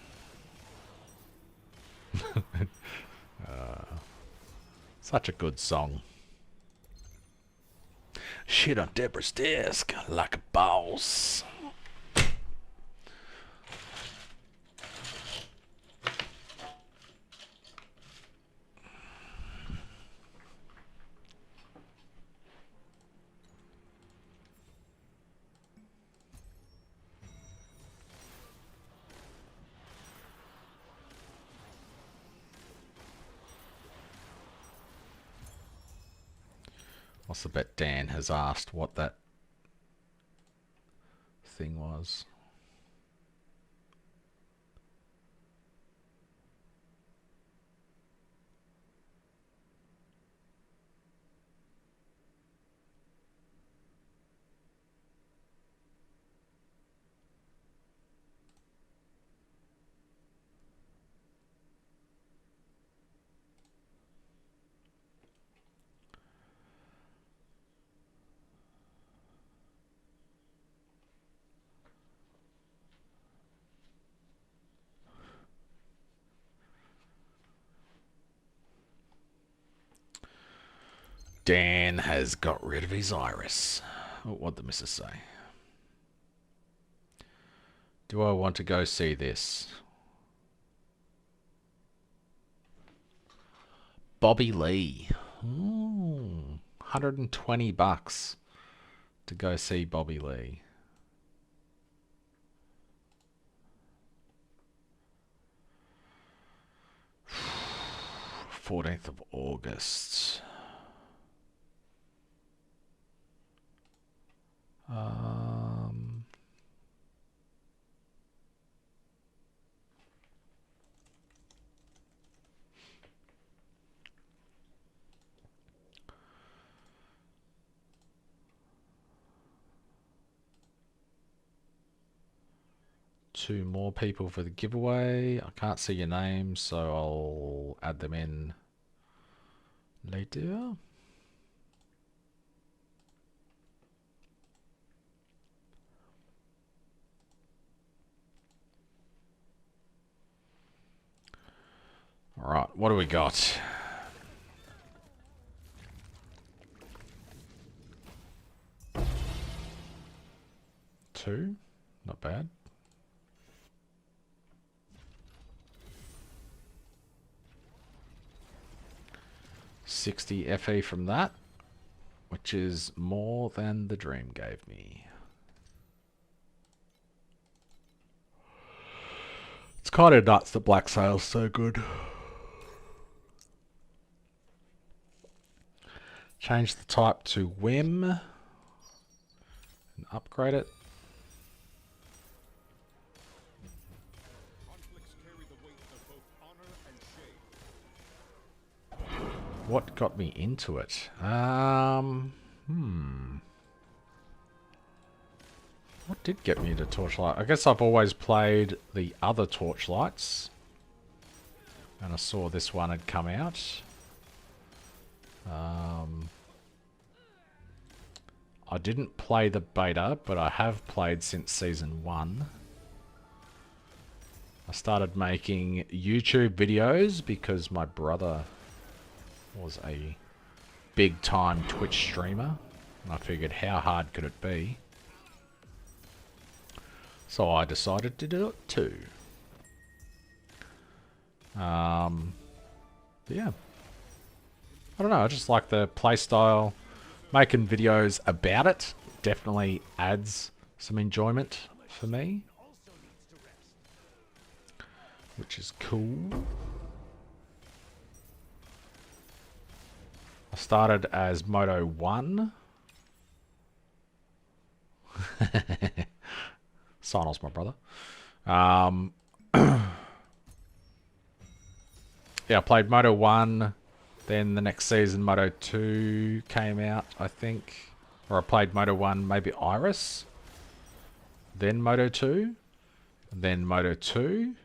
Such a good song. Shit on Deborah's desk like a boss. Also bet Dan has asked what that thing was. Dan has got rid of his iris. Oh, what'd the missus say? Do I want to go see this? Bobby Lee. Ooh, $120 to go see Bobby Lee. August 14th. Two more people for the giveaway. I can't see your names, so I'll add them in later. Alright, what do we got? Two? Not bad. $60 FE from that, which is more than the dream gave me. It's kind of nuts that Blacksail's so good. Change the type to Whim and upgrade it. What got me into it? What did get me into Torchlight? I guess I've always played the other Torchlights. And I saw this one had come out. I didn't play the beta, but I have played since Season 1. I started making YouTube videos because my brother was a big-time Twitch streamer. And I figured, how hard could it be? So I decided to do it too. Yeah. I don't know, I just like the playstyle. Making videos about it definitely adds some enjoyment for me, which is cool. I started as Moto 1. Sinal's my brother. Yeah, I played Moto 1. Then the next season, Moto 2 came out, I think. Or I played Moto 1, maybe Iris. Then Moto 2. Then Moto 2.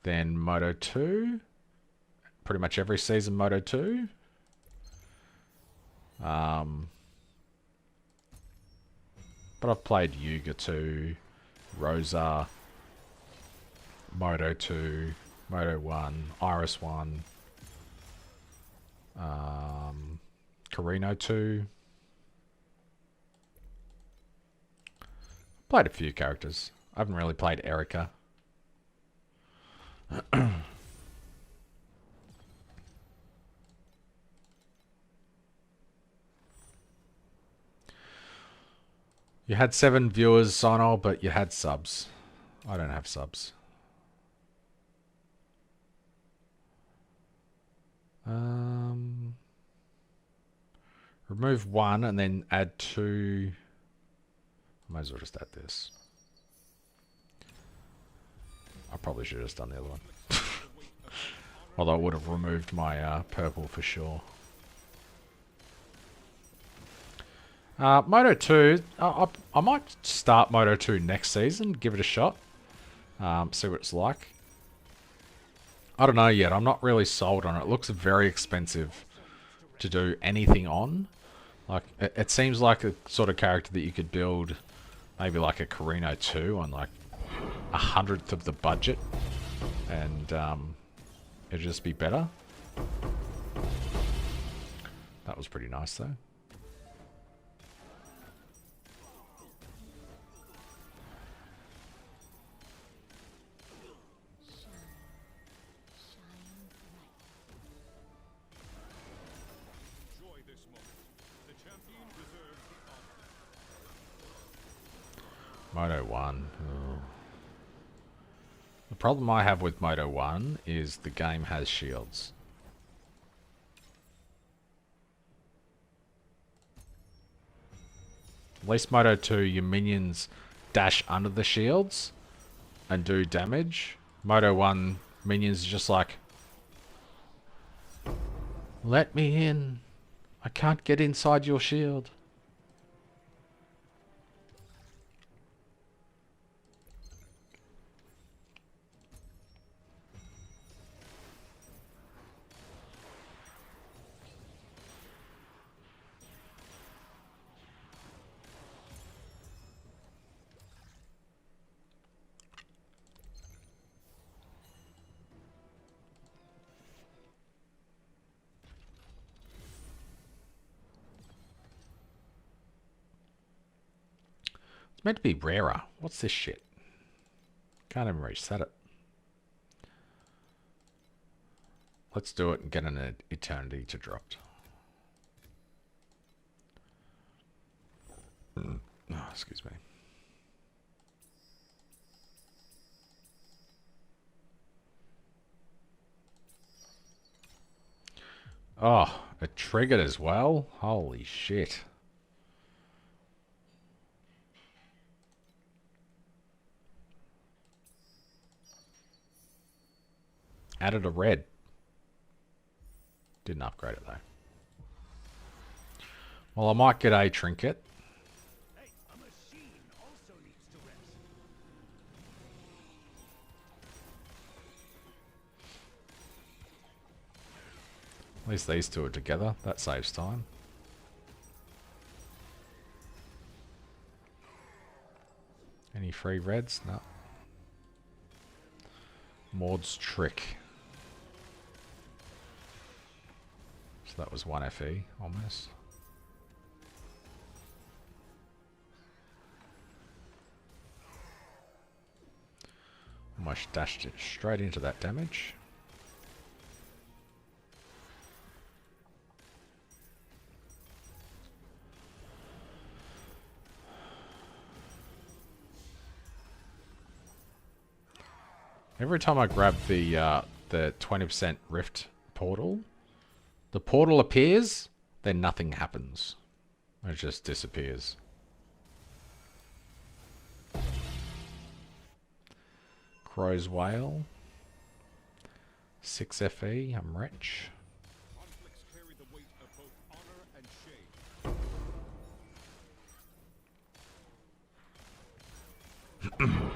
Then Moto 2. Pretty much every season, Moto 2. But I've played Yuga 2, Rosa, Moto 2, Moto 1, Iris 1. Carino 2. Played a few characters. I haven't really played Erica. You had 7 viewers, Sinal, but you had subs. I don't have subs. Remove 1 and then add 2. Might as well just add this. I probably should have just done the other one. Although it would have removed my purple for sure. Moto 2, I might start Moto 2 next season, give it a shot. See what it's like. I don't know yet, I'm not really sold on it. It looks very expensive to do anything on. Like, it seems like a sort of character that you could build maybe like a Carino 2 on like 1/100th of the budget. And it'd just be better. That was pretty nice though. Moto 1. Oh. The problem I have with Moto 1 is the game has shields. At least Moto 2, your minions dash under the shields and do damage. Moto 1, minions are just like, let me in. I can't get inside your shield. meant to be rarer. What's this shit? Can't even reset it. Let's do it and get an eternity to dropped. Oh, excuse me. Oh, it triggered as well? Holy shit. Added a red. Didn't upgrade it though. Well, I might get a trinket. Hey, a machine also needs to rest. At least these two are together. That saves time. Any free reds? No. Maud's trick. So that was 1 FE almost. Almost dashed it straight into that damage. Every time I grab the 20% rift portal, the portal appears, then nothing happens. It just disappears. Crow's Whale. 6 FE, I'm rich. Conflicts carry the weight of both honor and shame.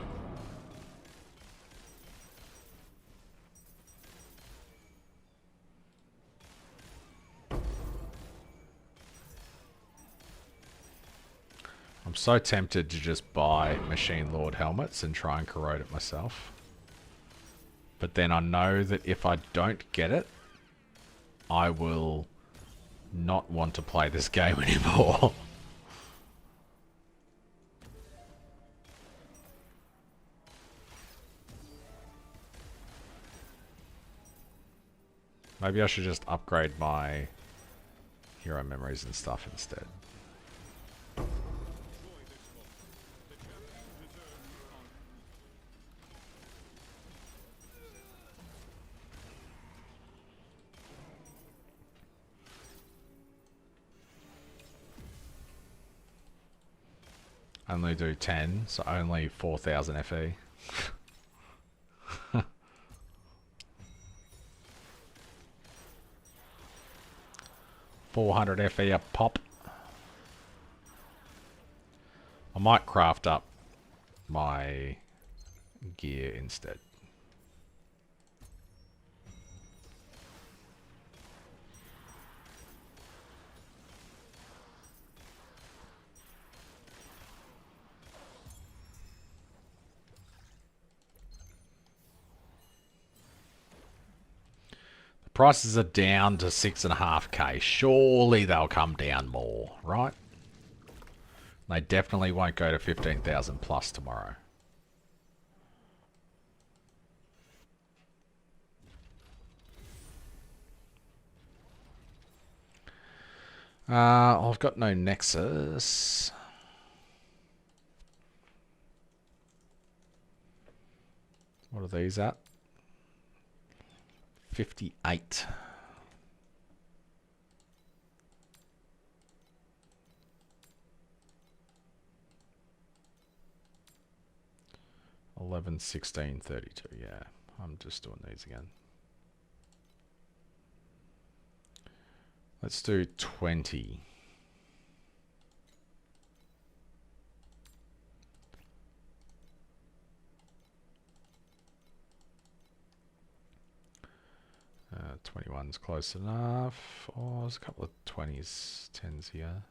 I'm so tempted to just buy Machine Lord helmets and try and corrode it myself. But then I know that if I don't get it, I will not want to play this game anymore. Maybe I should just upgrade my hero memories and stuff instead. Only do 10, so only 4,000 FE. 400 FE a pop. I might craft up my gear instead. Prices are down to 6.5k. Surely they'll come down more, right? They definitely won't go to 15,000 plus tomorrow. I've got no Nexus. What are these at? 58. $11, $16, $32. Yeah, I'm just doing these again. Let's do 20. Uh, 21's close enough. Oh, there's a couple of 20s, 10s here.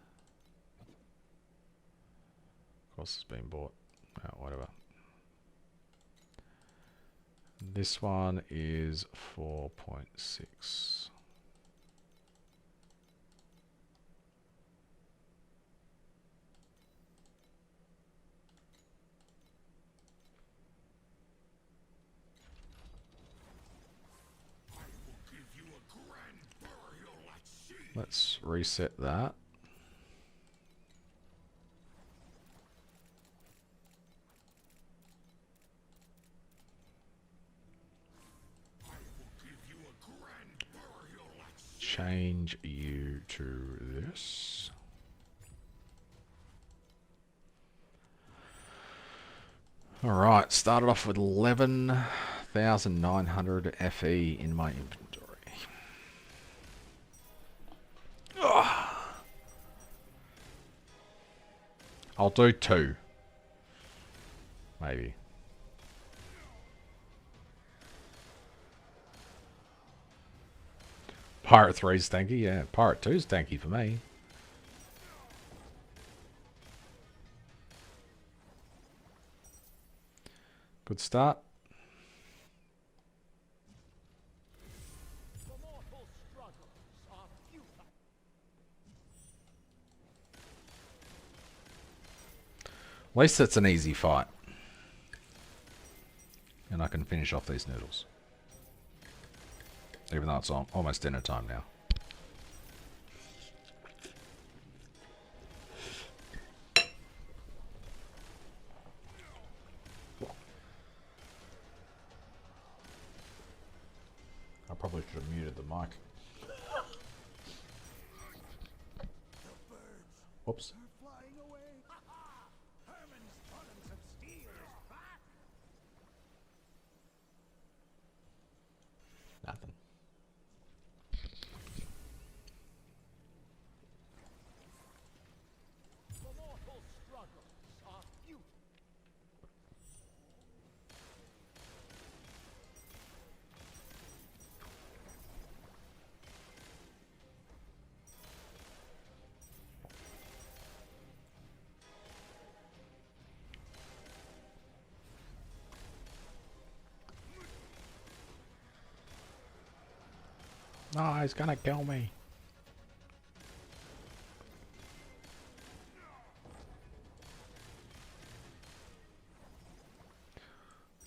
Of course, it's been bought. Oh, whatever. This one is 4.6. Let's reset that. Change you to this. Alright, started off with 11,900 FE in my inventory. Ugh. I'll do 2. Maybe. Pirate 3's tanky, yeah. Pirate 2's tanky for me. Good start. At least it's an easy fight. And I can finish off these noodles. Even though it's almost dinner time now. I probably should have muted the mic. Whoops. Flying away. Herman's Totems of Steel is back. Nothing. The mortal struggles are futile. No, he's gonna kill me.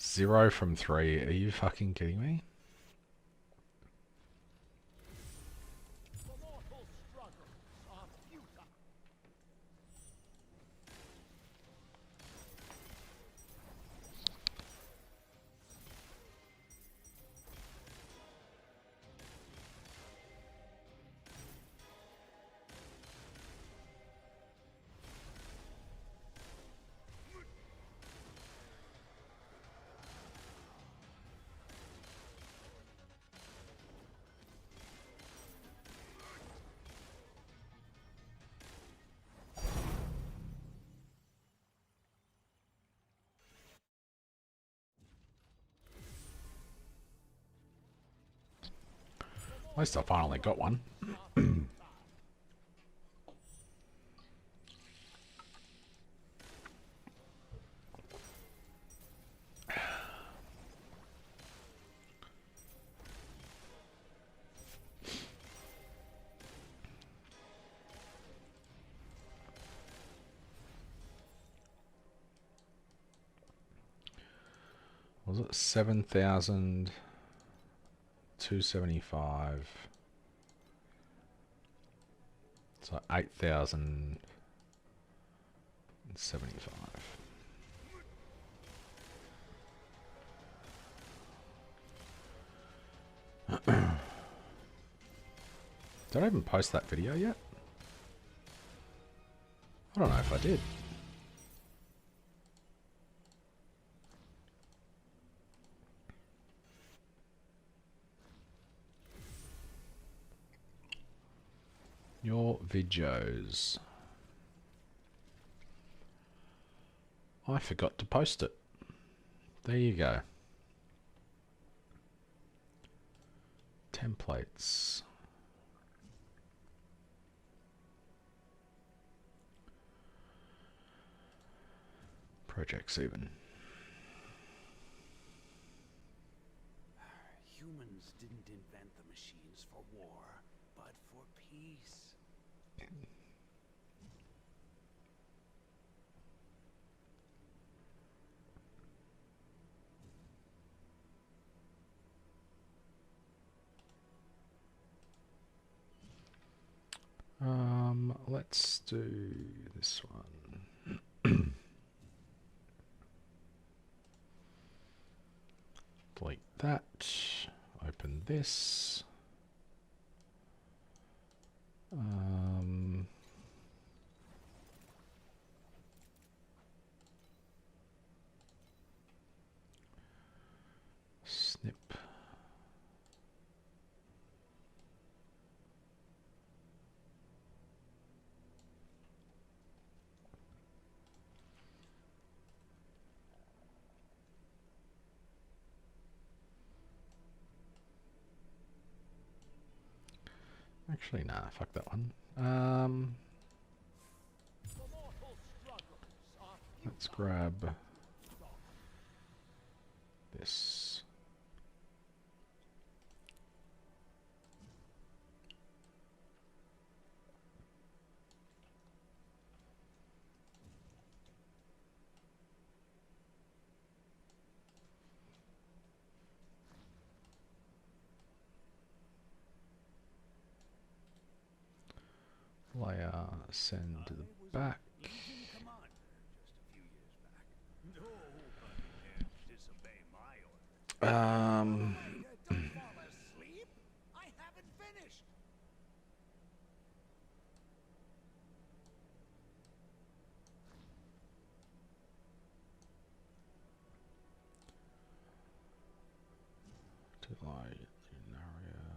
Zero from 3. Are you fucking kidding me? The mortal struggles are futile. At least I finally got one. Was it 7,275? So 8,075. Did I even post that video yet? I don't know if I did. Your videos. I forgot to post it. There you go. Templates. Projects even. Humans didn't invent the machines for war, but for peace. let's do this one. Delete that. Open this. Snip. Actually, nah, fuck that one. Let's grab this. Layer, send to the back. Legion commander just a few years back. Nobody dared disobey my orders. Don't fall asleep. I haven't finished. To light, Lunaria.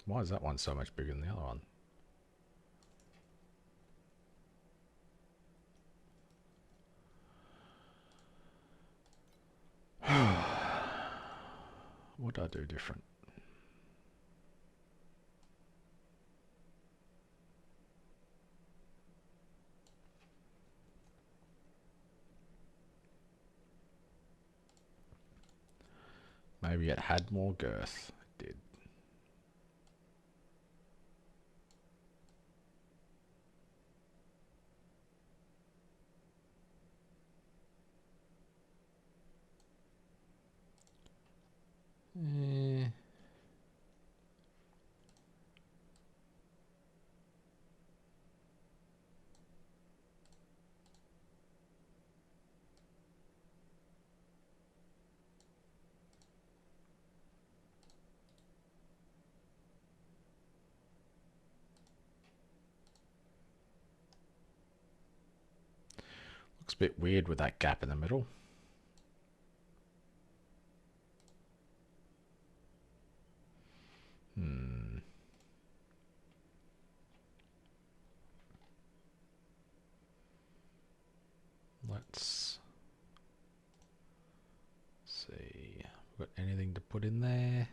Why is that one so much bigger than the other one? What did I do different? Maybe it had more girth. It did. Looks a bit weird with that gap in the middle. Hmm. Got anything to put in there?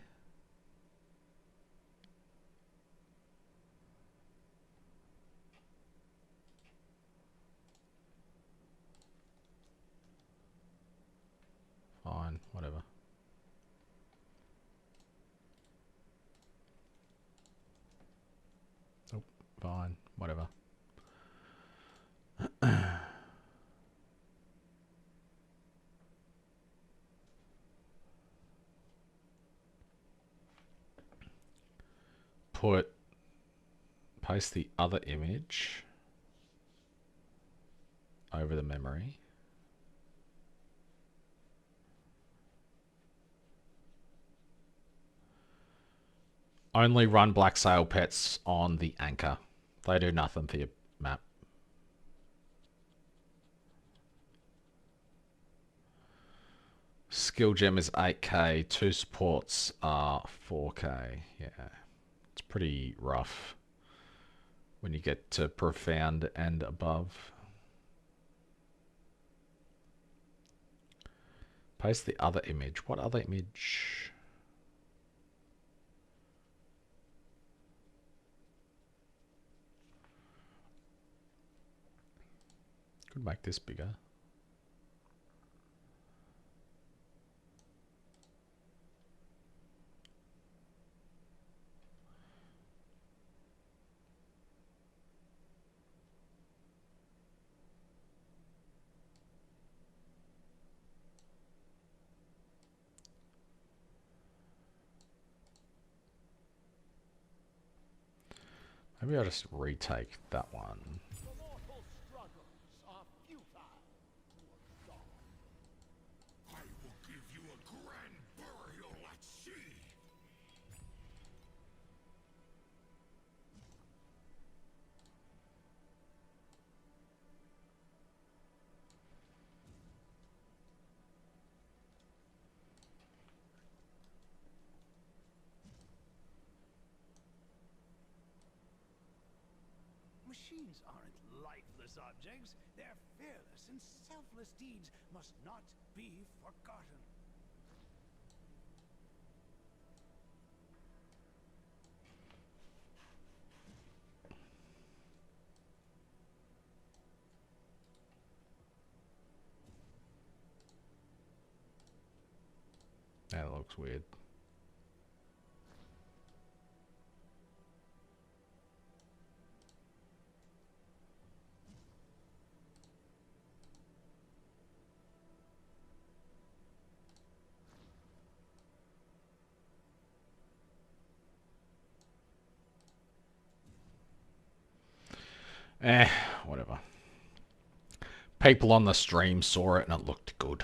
Fine, whatever. Nope, fine, whatever. Paste the other image over the memory. Only run Blacksail pets on the anchor. They do nothing for your map. Skill gem is 8k, 2 supports are 4k. Yeah, it's pretty rough when you get to profound and above. Paste the other image. What other image? Could make this bigger. Maybe I'll just retake that one. The mortal struggles are futile. I will give you a grand burial at sea. Machines aren't lifeless objects. Their fearless and selfless deeds must not be forgotten. That looks weird. Whatever. People on the stream saw it and it looked good.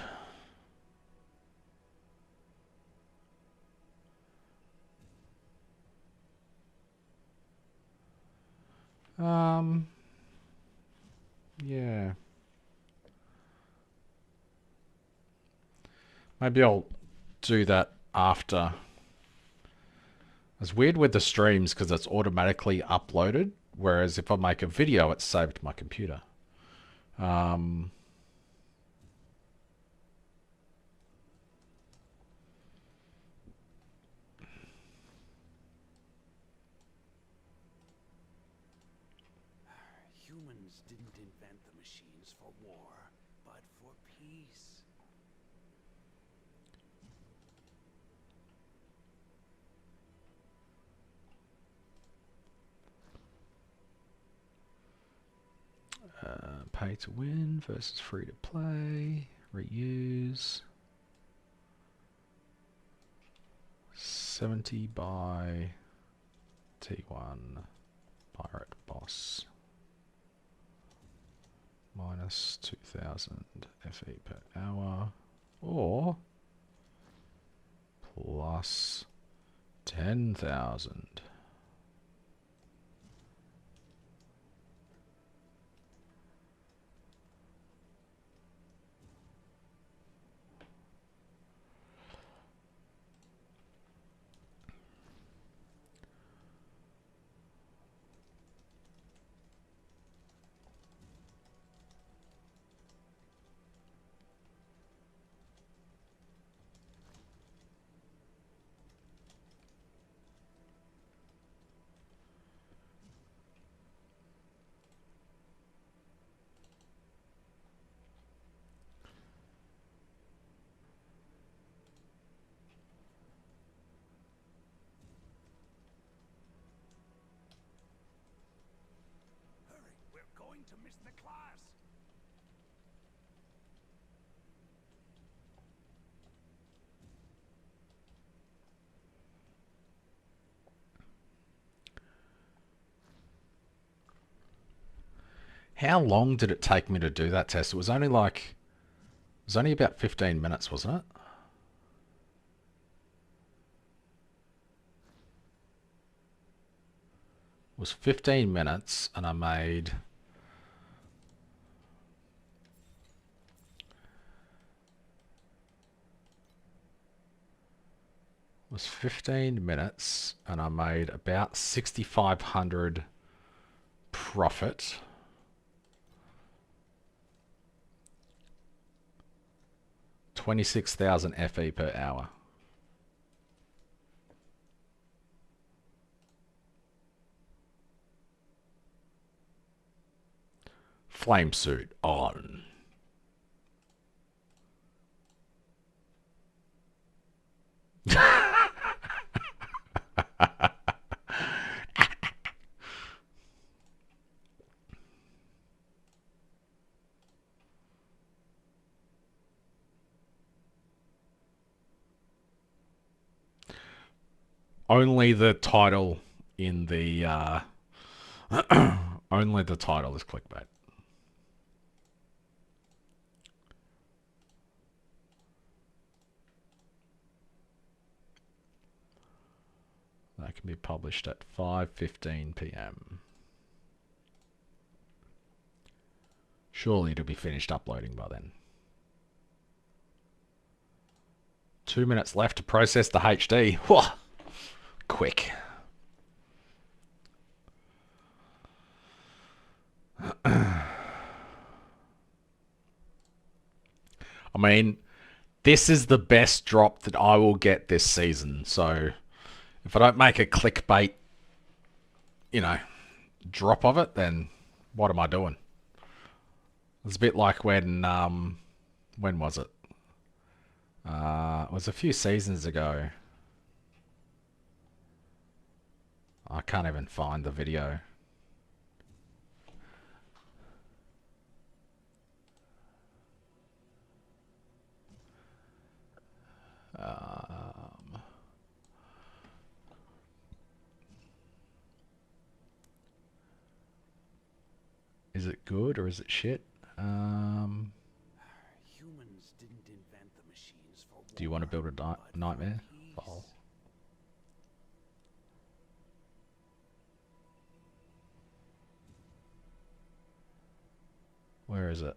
Yeah. Maybe I'll do that after. It's weird with the streams because it's automatically uploaded, whereas if I make a video, it's saved to my computer. Humans didn't invent the machines for war, but for peace. Pay to win versus free to play. Reuse. 70 by T1 Pirate Boss. Minus 2000 FE per hour. Or plus 10,000. How long did it take me to do that test? It was only about 15 minutes, wasn't it? It was 15 minutes and I made... It was 15 minutes and I made about 6,500 profit. $26,000 FE per hour. Flame suit on. Only the title in the only the title is clickbait. That can be published at 5:15 p.m. Surely it'll be finished uploading by then. 2 minutes left to process the HD. Whoa. Quick. I mean, this is the best drop that I will get this season. So if I don't make a clickbait, you know, drop of it, then what am I doing? It's a bit like when was it? It was a few seasons ago. I can't even find the video. Is it good or is it shit? Humans didn't invent the machines for Do you want to build a nightmare? Oh. Where is it?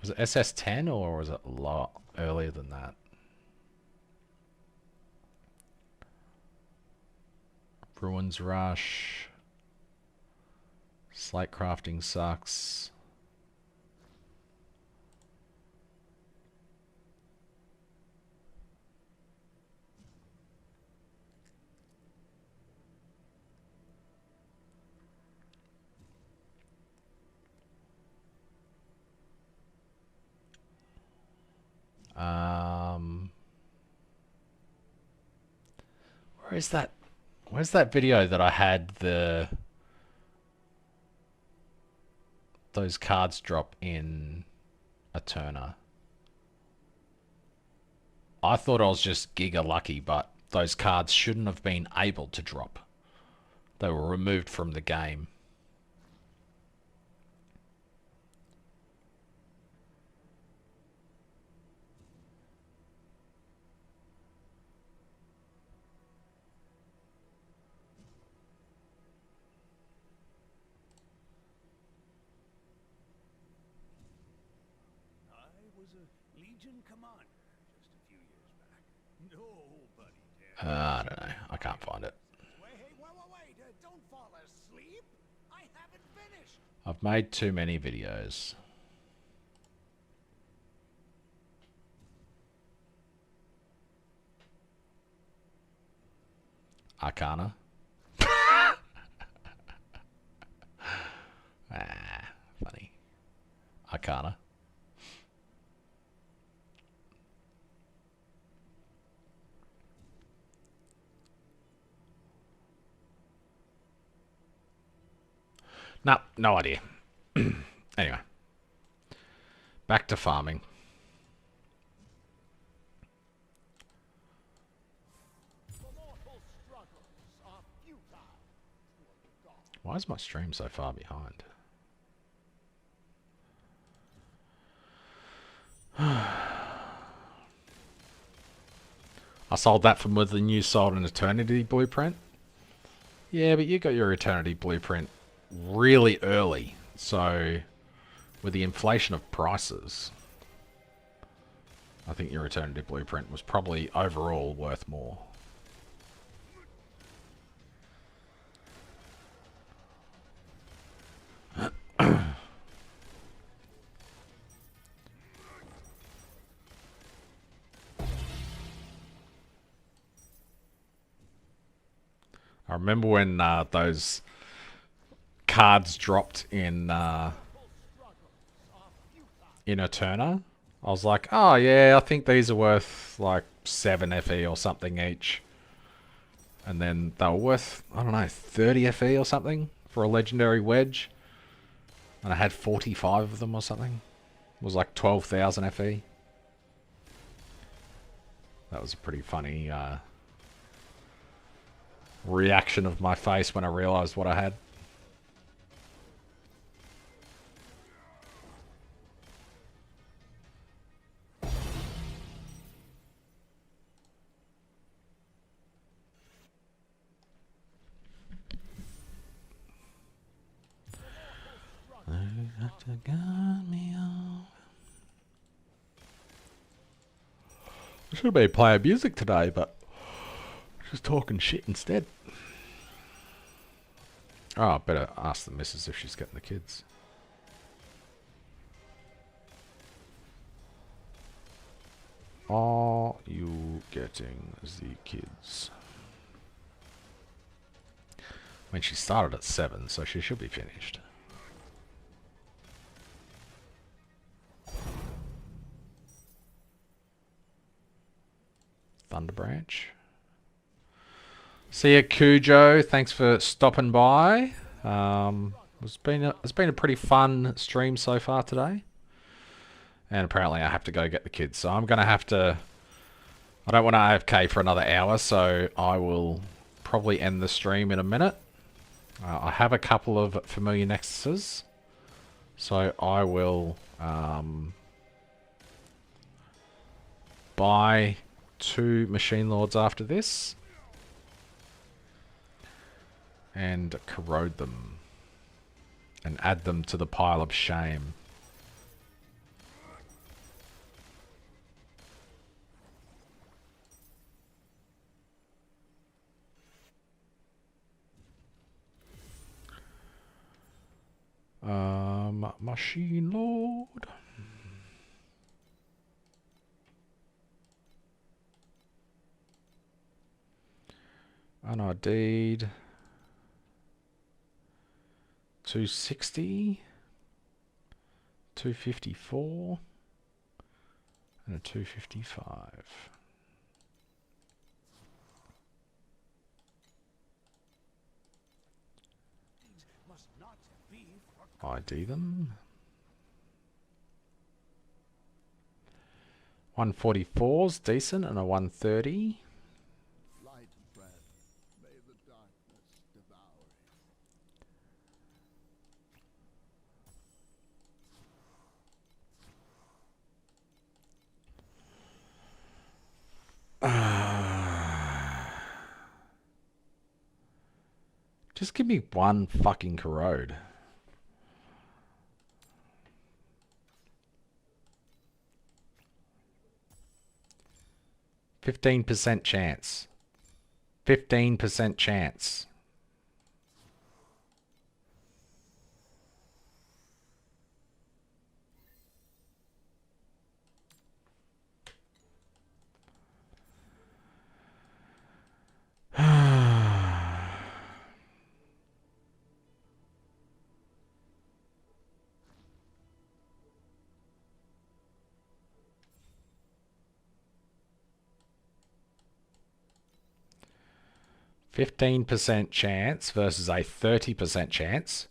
Was it SS10 or was it a lot earlier than that? Bruins Rush. Slate crafting sucks. Where's that? Where's that video that I had those cards drop in a Turner? I thought I was just giga lucky, but those cards shouldn't have been able to drop. They were removed from the game. I don't know. I can't find it. Wait. Don't fall asleep. I haven't finished. I've made too many videos. Arcana. Funny. Arcana. No, no idea. Anyway. Back to farming. Why is my stream so far behind? I sold that for more than you sold an Eternity Blueprint. Yeah, but you got your Eternity Blueprint really early. So, with the inflation of prices, I think your Eternity Blueprint was probably overall worth more. I remember when those cards dropped in Eterna. I was like, oh yeah, I think these are worth like 7 FE or something each. And then they were worth, I don't know, 30 FE or something for a legendary wedge. And I had 45 of them or something. It was like 12,000 FE. That was a pretty funny reaction of my face when I realized what I had. I should be playing music today, but just talking shit instead. Oh, I better ask the missus if she's getting the kids. Are you getting the kids? I mean, she started at 7, so she should be finished. Thunder Branch. See ya, Cujo. Thanks for stopping by. It's been a pretty fun stream so far today. And apparently I have to go get the kids, so I'm gonna have to. I don't want to AFK for another hour, so I will probably end the stream in a minute. I have a couple of familiar nexuses, so I will buy 2 Machine Lords after this and corrode them and add them to the pile of shame. Machine Lord. Unid'd. 260. 254. And a 255. ID them. 144's decent and a 130. Light breath, may the darkness devour it. Just give me one fucking corrode. %15 chance. 15% chance. %15 chance versus a 30% chance.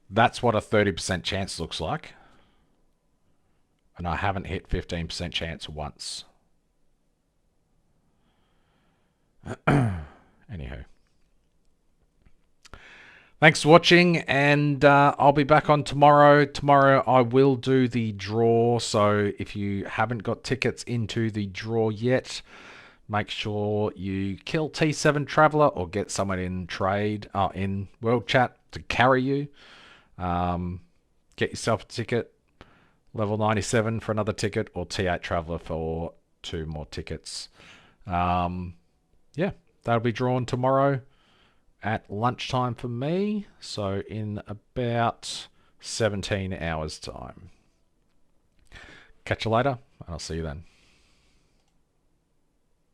That's what a 30% chance looks like. And I haven't hit 15% chance once. Anywho. Thanks for watching, and I'll be back on tomorrow. Tomorrow I will do the draw, so if you haven't got tickets into the draw yet, make sure you kill T7 Traveler or get someone in trade, in World Chat to carry you. Get yourself a ticket, level 97 for another ticket, or T8 Traveler for 2 more tickets. Yeah, that'll be drawn tomorrow at lunchtime for me, so in about 17 hours time. Catch you later, and I'll see you then.